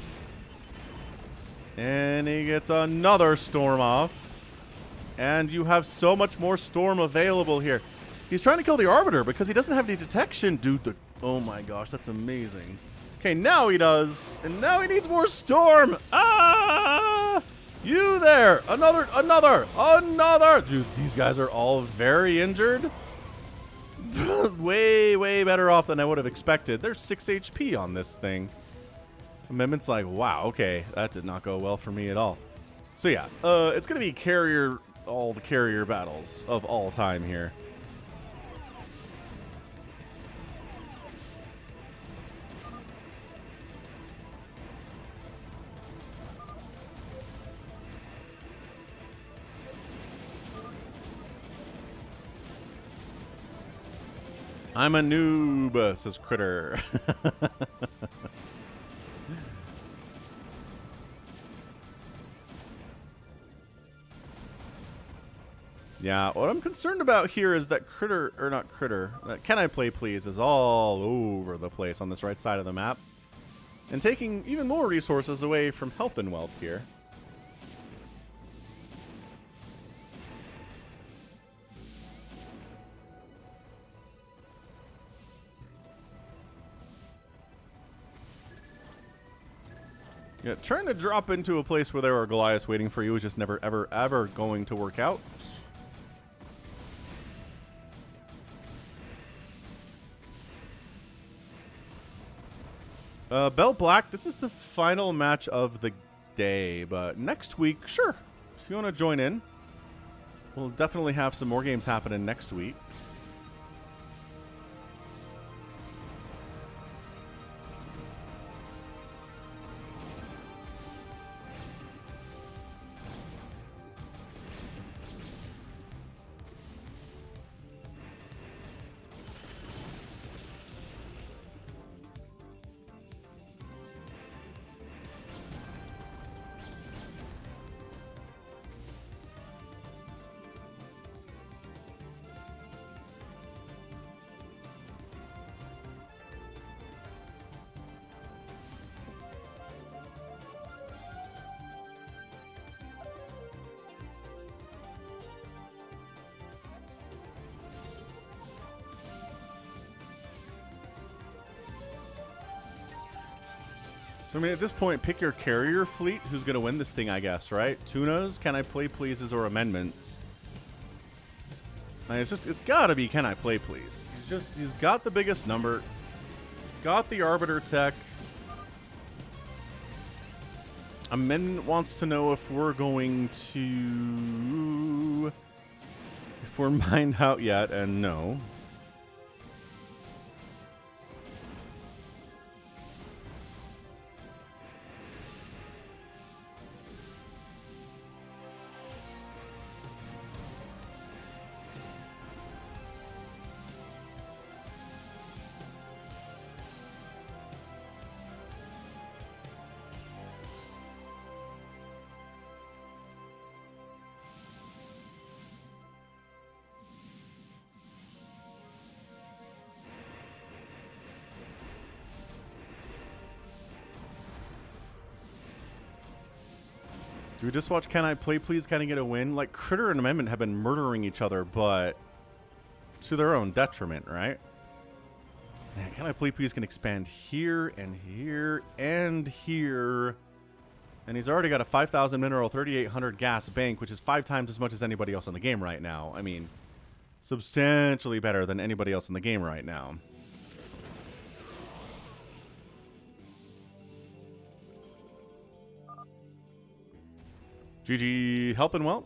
And he gets another storm off. And you have so much more storm available here. He's trying to kill the Arbiter because he doesn't have any detection. Dude, oh my gosh, that's amazing. Okay, now he does. And now he needs more storm. Ah! You there! Another! Dude, these guys are all very injured. way better off than I would have expected. There's 6 HP on this thing. Amendment's like, wow, okay, that did not go well for me at all. So yeah, it's gonna be all the carrier battles of all time here. I'm a noob, says Critter. Yeah, what I'm concerned about here is that that Can I Play Please is all over the place on this right side of the map. And taking even more resources away from health and wealth here. Yeah, trying to drop into a place where there are Goliaths waiting for you is just never, ever going to work out. Bell Black, this is the final match of the day, but next week, sure, if you want to join in, we'll definitely have some more games happening next week. So, I mean, at this point, pick your carrier fleet. Who's going to win this thing, I guess, right? Tunas, Can I Play Pleases, or Amendments? I mean, it's got to be Can I Play Please. He's got the biggest number. He's got the Arbiter tech. Amendment wants to know if we're going to... if we're mined out yet, and no. Do we just watch Can I Play Please kind of get a win? Like, Critter and Amendment have been murdering each other, but to their own detriment, right? Man, Can I Play Please can expand here and here and here. And he's already got a 5,000 mineral, 3,800 gas bank, which is 5 times as much as anybody else in the game right now. I mean, substantially better than anybody else in the game right now. GG, health and wealth.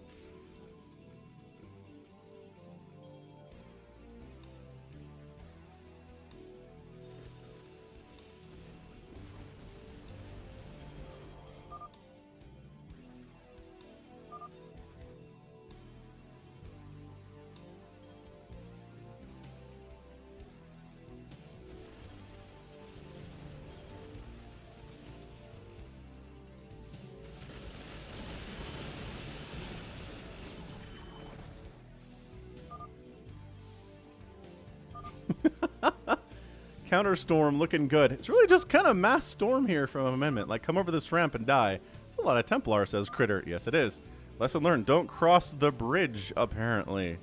Counter storm looking good. It's really just kind of mass storm here from Amendment. Like, come over this ramp and die. It's a lot of Templar, says Critter. Yes, it is. Lesson learned. Don't cross the bridge, apparently.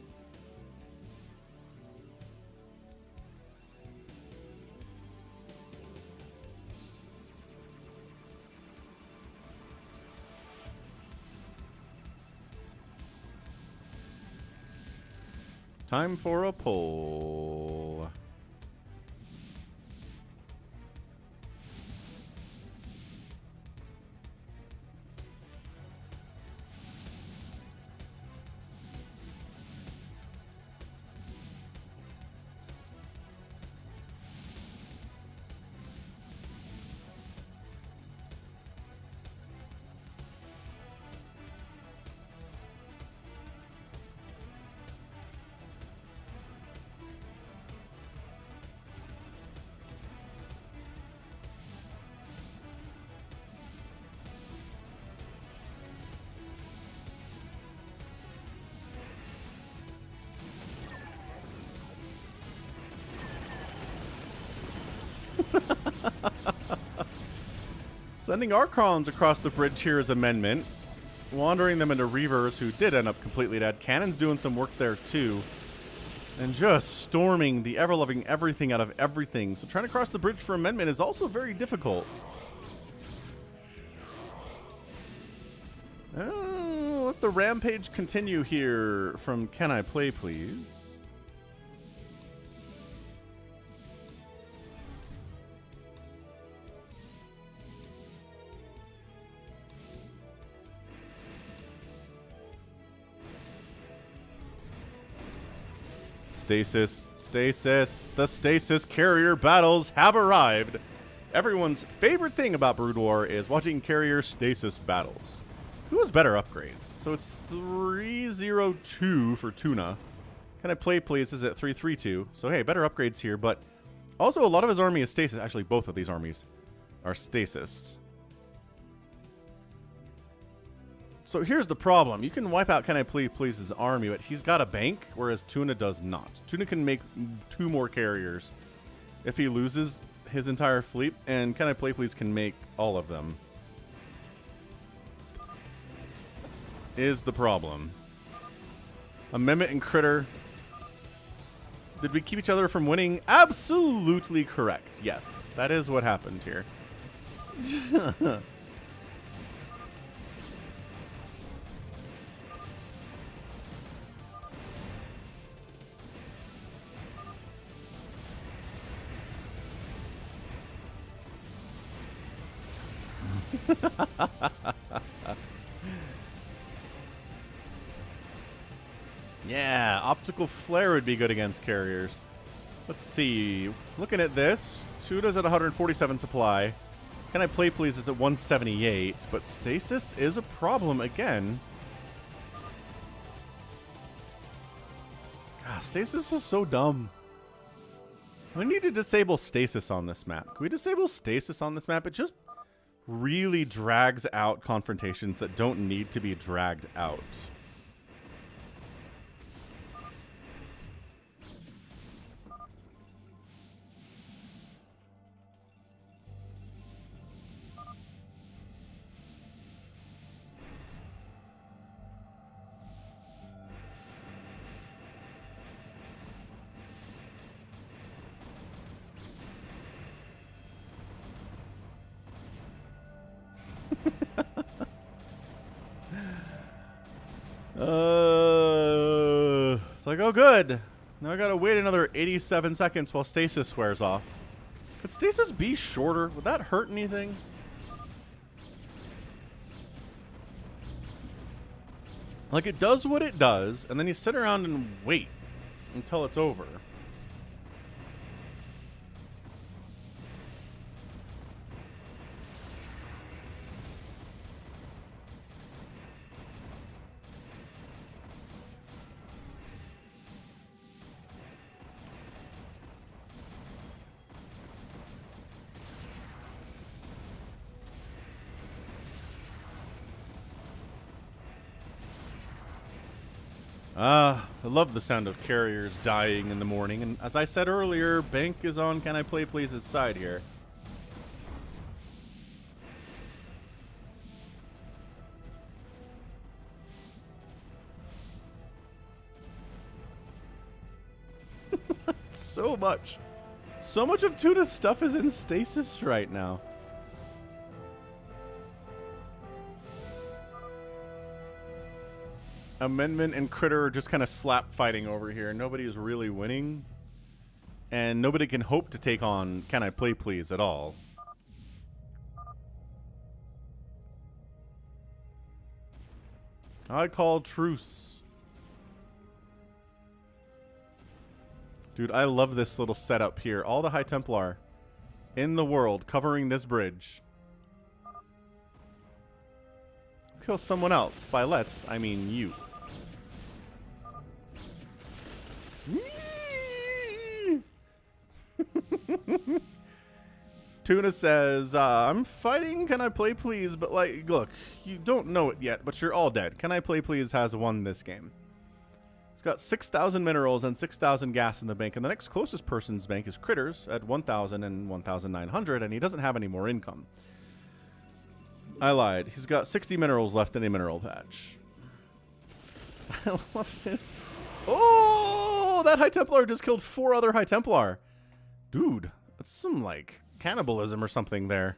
Time for a poll. Sending Archons across the bridge here is Amendment. Wandering them into Reavers, who did end up completely dead. Cannon's doing some work there, too. And just storming the ever-loving everything out of everything. So trying to cross the bridge for Amendment is also very difficult. Let the rampage continue here from Can I Play, Please? Stasis, stasis, the stasis carrier battles have arrived. Everyone's favorite thing about Brood War is watching carrier stasis battles. Who has better upgrades? So it's 302 for Tuna. Can I Play, Please is at 332. So hey, better upgrades here, but also a lot of his army is stasis. Actually, both of these armies are stasis. So here's the problem. You can wipe out Can I Play, Please's army, but he's got a bank, whereas Tuna does not. Tuna can make 2 more carriers if he loses his entire fleet, and Can I Play, Please can make all of them. Is the problem. Amendment and Critter. Did we keep each other from winning? Absolutely correct. Yes, that is what happened here. Yeah, optical flare would be good against carriers. Let's see. Looking at this, Tuna's at 147 supply. Can I Play, Please is at 178, but stasis is a problem again. God, stasis is so dumb. We need to disable stasis on this map. Can we disable stasis on this map? It just really drags out confrontations that don't need to be dragged out. It's like, oh good. Now I gotta wait another 87 seconds while stasis wears off. Could stasis be shorter? Would that hurt anything? Like, it does what it does, and then you sit around and wait until it's over. I love the sound of carriers dying in the morning, and as I said earlier, Bank is on Can I Play Please's side here. So much. So much of Tuna's stuff is in stasis right now. Amendment and Critter are just kind of slap fighting over here. Nobody is really winning. And nobody can hope to take on Can I Play Please at all. I call truce. Dude, I love this little setup here. All the High Templar in the world covering this bridge. Let's kill someone else. By let's, I mean you. Tuna says, I'm fighting Can I Play Please, but like, look, you don't know it yet, but you're all dead. Can I Play Please has won this game. It's got 6,000 minerals and 6,000 gas in the bank, and the next closest person's bank is Critters at 1,000 and 1,900, and he doesn't have any more income. I lied. He's got 60 minerals left in a mineral patch. I love this. Oh, that High Templar just killed 4 other High Templar. Dude, that's some, like, cannibalism or something there.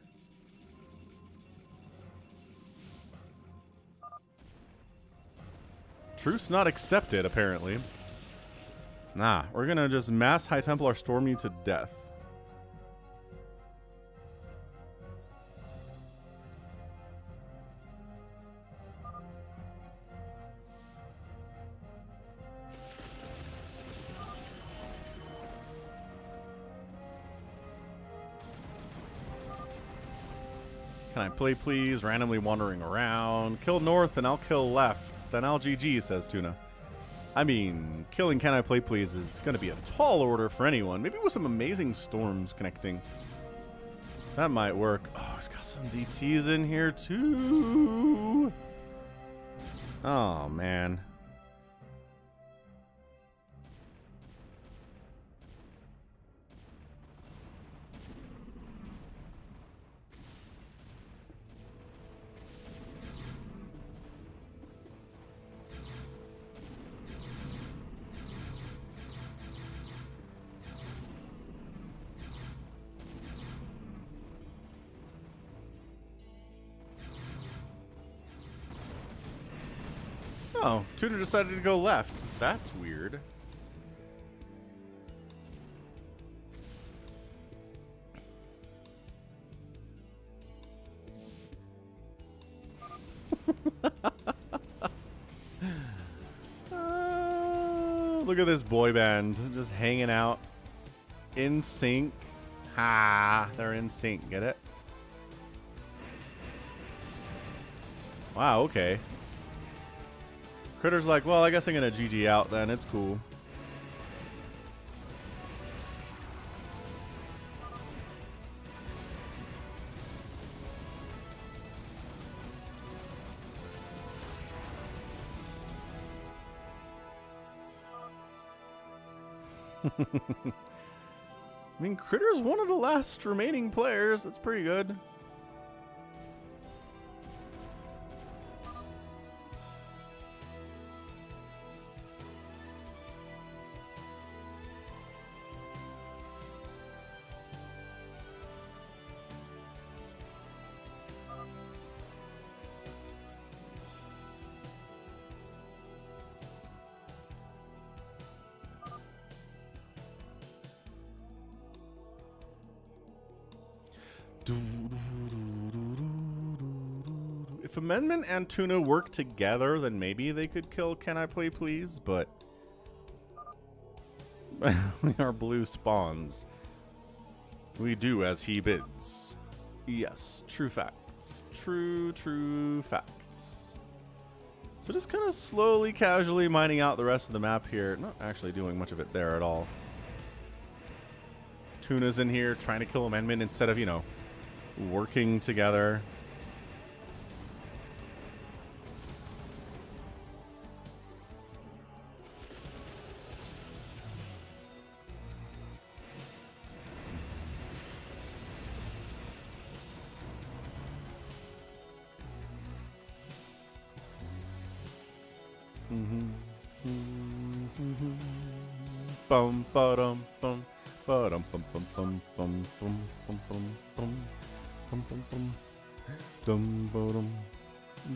Truce not accepted, apparently. Nah, we're gonna just mass High Templar storm you to death. Can I play please? Randomly wandering around. Kill north and I'll kill left. Then I'll GG, says Tuna. I mean, killing Can I Play Please is going to be a tall order for anyone. Maybe with some amazing storms connecting. That might work. Oh, he's got some DTs in here too. Oh, man. Oh, Tuna decided to go left. That's weird. Look at this boy band just hanging out in sync. Ha, they're in sync. Get it? Wow, okay. Critter's like, well, I guess I'm going to GG out then. It's cool. I mean, Critter's one of the last remaining players. That's pretty good. If Amendment and Tuna work together, then maybe they could kill Can I Play Please, but we are blue spawns. We do as he bids. Yes, true facts. True facts. So just kind of slowly, casually mining out the rest of the map here. Not actually doing much of it there at all. Tuna's in here trying to kill Amendment instead of, you know, working together. Bum ba-dum bum ba-dum bum bum bum bum bum bum bum bum bum bum bum dum ba-dum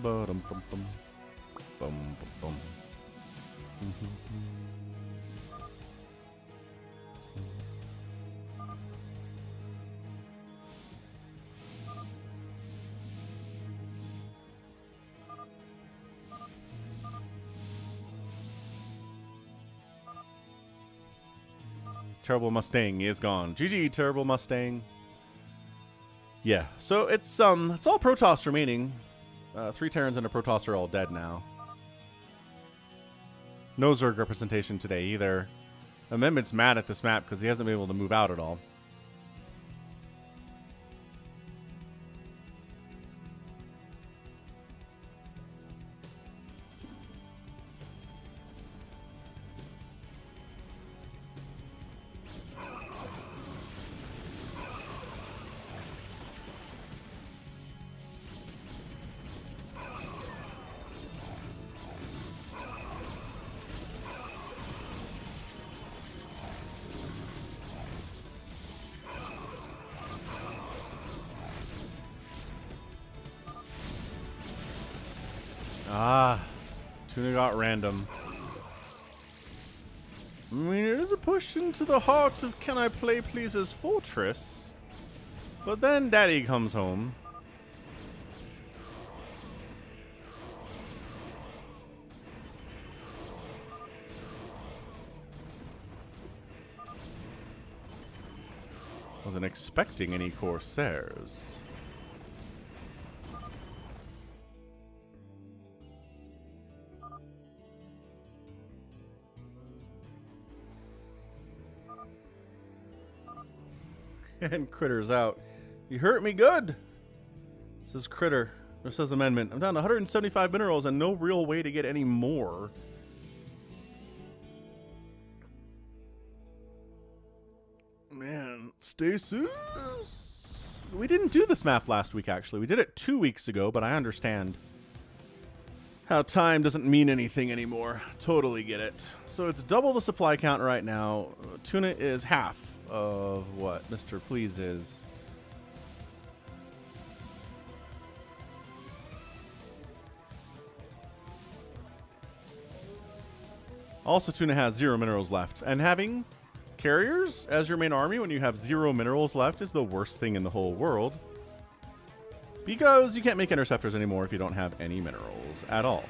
ba-dum bum bum bum bum bum. Terrible Mustang is gone. GG, Terrible Mustang. Yeah, so it's all Protoss remaining. 3 Terrans and a Protoss are all dead now. No Zerg representation today either. Amendment's mad at this map because he hasn't been able to move out at all. Ah, Tuna got random. I mean, it is a push into the heart of Can I Play Please's fortress. But then Daddy comes home. Wasn't expecting any Corsairs. And Critter's out. You hurt me good. Says Critter. Or says Amendment. I'm down to 175 minerals and no real way to get any more. Man, Stasis. We didn't do this map last week, actually. We did it 2 weeks ago, but I understand how time doesn't mean anything anymore. Totally get it. So it's double the supply count right now. Tuna is half of what Mr. Please is. Also, Tuna has 0 minerals left. And having carriers as your main army when you have 0 minerals left is the worst thing in the whole world. Because you can't make interceptors anymore if you don't have any minerals at all.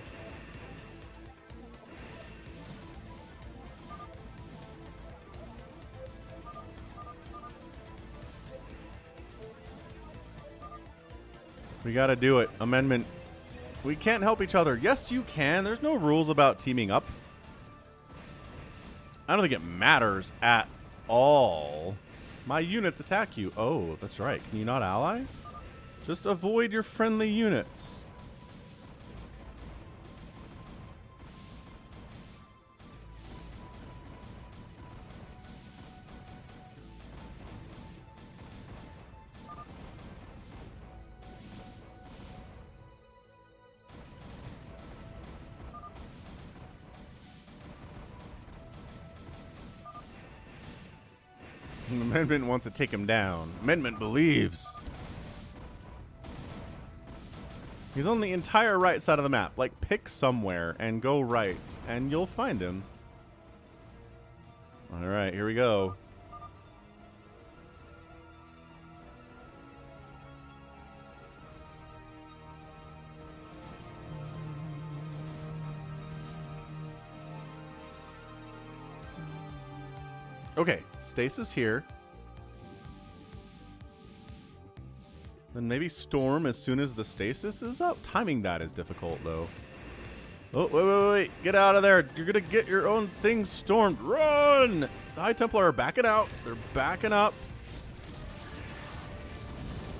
We gotta do it. Amendment. We can't help each other. Yes, you can. There's no rules about teaming up. I don't think it matters at all. My units attack you. Oh, that's right. Can you not ally? Just avoid your friendly units. Amendment wants to take him down. Amendment believes. He's on the entire right side of the map. Like, pick somewhere and go right, and you'll find him. All right, here we go. Okay, stasis here. Then maybe storm as soon as the stasis is up. Timing that is difficult, though. Oh, wait. Get out of there. You're going to get your own thing stormed. Run! The High Templar are backing out. They're backing up.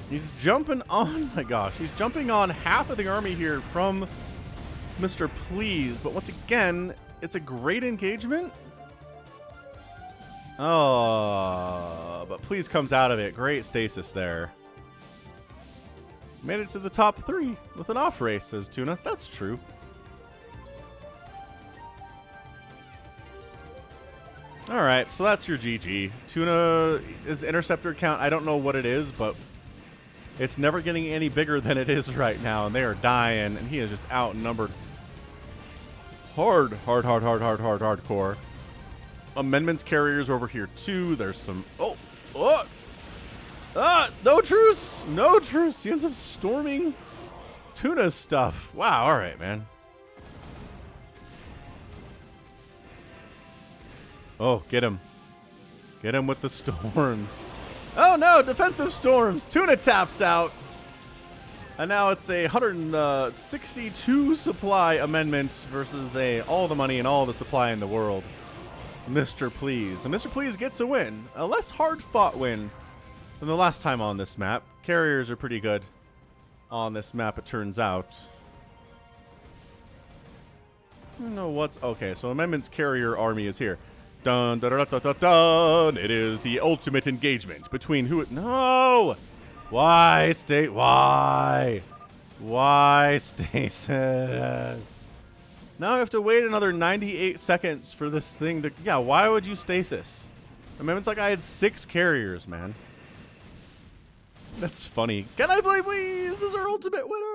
He's jumping on. My gosh. He's jumping on half of the army here from Mr. Please. But once again, it's a great engagement. Oh, but Please comes out of it. Great stasis there. Made it to the top 3 with an off race, says Tuna. That's true. All right, so that's your GG. Tuna is interceptor count. I don't know what it is, but it's never getting any bigger than it is right now, and they are dying, and he is just outnumbered. Hardcore. Amendments carriers over here too. There's some. No truce. No truce. He ends up storming Tuna's stuff. Wow. All right, man. Oh, get him. Get him with the storms. Oh, no. Defensive storms. Tuna taps out. And now it's a 162 supply amendment versus a all the money and all the supply in the world. Mr. Please. And Mr. Please gets a win. A less hard-fought win than the last time on this map. Carriers are pretty good on this map, it turns out. I don't know what's... Okay, so Amendment's carrier army is here. Dun, dun, dun, dun, dun, dun. It is the ultimate engagement between who... No! Why, Why? Why, stasis? Now I have to wait another 98 seconds for this thing to... Yeah, why would you stasis? I mean, it's like I had 6 carriers, man. That's funny. Can I play, please? This is our ultimate winner.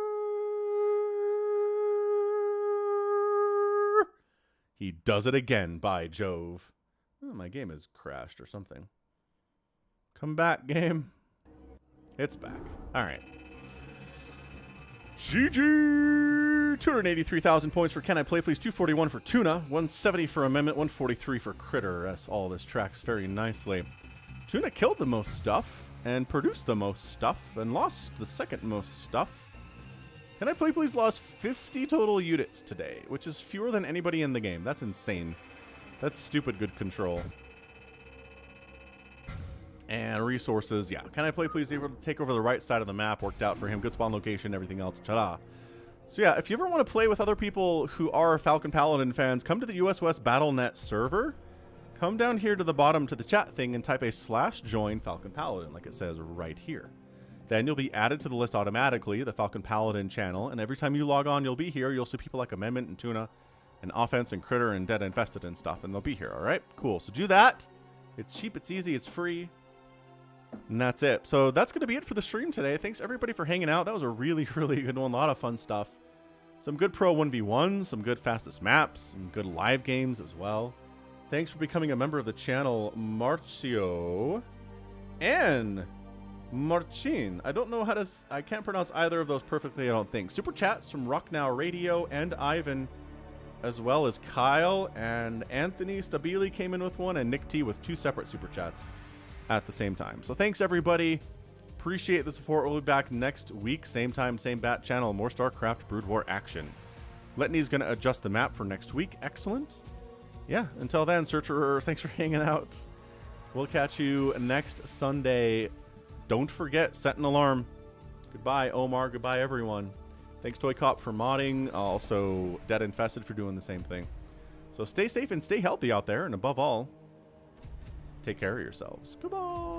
He does it again, by Jove. Oh, my game has crashed or something. Come back, game. It's back. All right. GG! 283,000 points for Can I Play Please, 241 for Tuna, 170 for Amendment, 143 for Critter. That's all this tracks very nicely. Tuna killed the most stuff and produced the most stuff and lost the second most stuff. Can I Play Please lost 50 total units today, which is fewer than anybody in the game. That's insane. That's stupid good control. And resources, yeah. Can I Play Please able to take over the right side of the map? Worked out for him. Good spawn location, everything else. Ta-da. So yeah, if you ever want to play with other people who are Falcon Paladin fans, come to the US West BattleNet server. Come down here to the bottom to the chat thing and type a /join Falcon Paladin, like it says right here. Then you'll be added to the list automatically, the Falcon Paladin channel, and every time you log on, you'll be here. You'll see people like Amendment and Tuna and Offense and Critter and DeadInfested and stuff, and they'll be here, all right? Cool. So do that. It's cheap, it's easy, it's free. And that's it. So that's going to be it for the stream today. Thanks, everybody, for hanging out. That was a really, really good one. A lot of fun stuff. Some good pro 1v1s, some good fastest maps, some good live games as well. Thanks for becoming a member of the channel, Marcio and Marcin. I don't know how to... I can't pronounce either of those perfectly, I don't think. Super chats from Rock Now Radio and Ivan, as well as Kyle and Anthony Stabili came in with one, and Nick T with 2 separate super chats at the same time. So thanks, everybody. Appreciate the support. We'll be back next week. Same time, same bat channel. More StarCraft Brood War action. Letney's going to adjust the map for next week. Excellent. Yeah, until then, Searcher, thanks for hanging out. We'll catch you next Sunday. Don't forget, set an alarm. Goodbye, Omar. Goodbye, everyone. Thanks, Toy Cop, for modding. Also, DeadInfested for doing the same thing. So stay safe and stay healthy out there. And above all, take care of yourselves. Goodbye.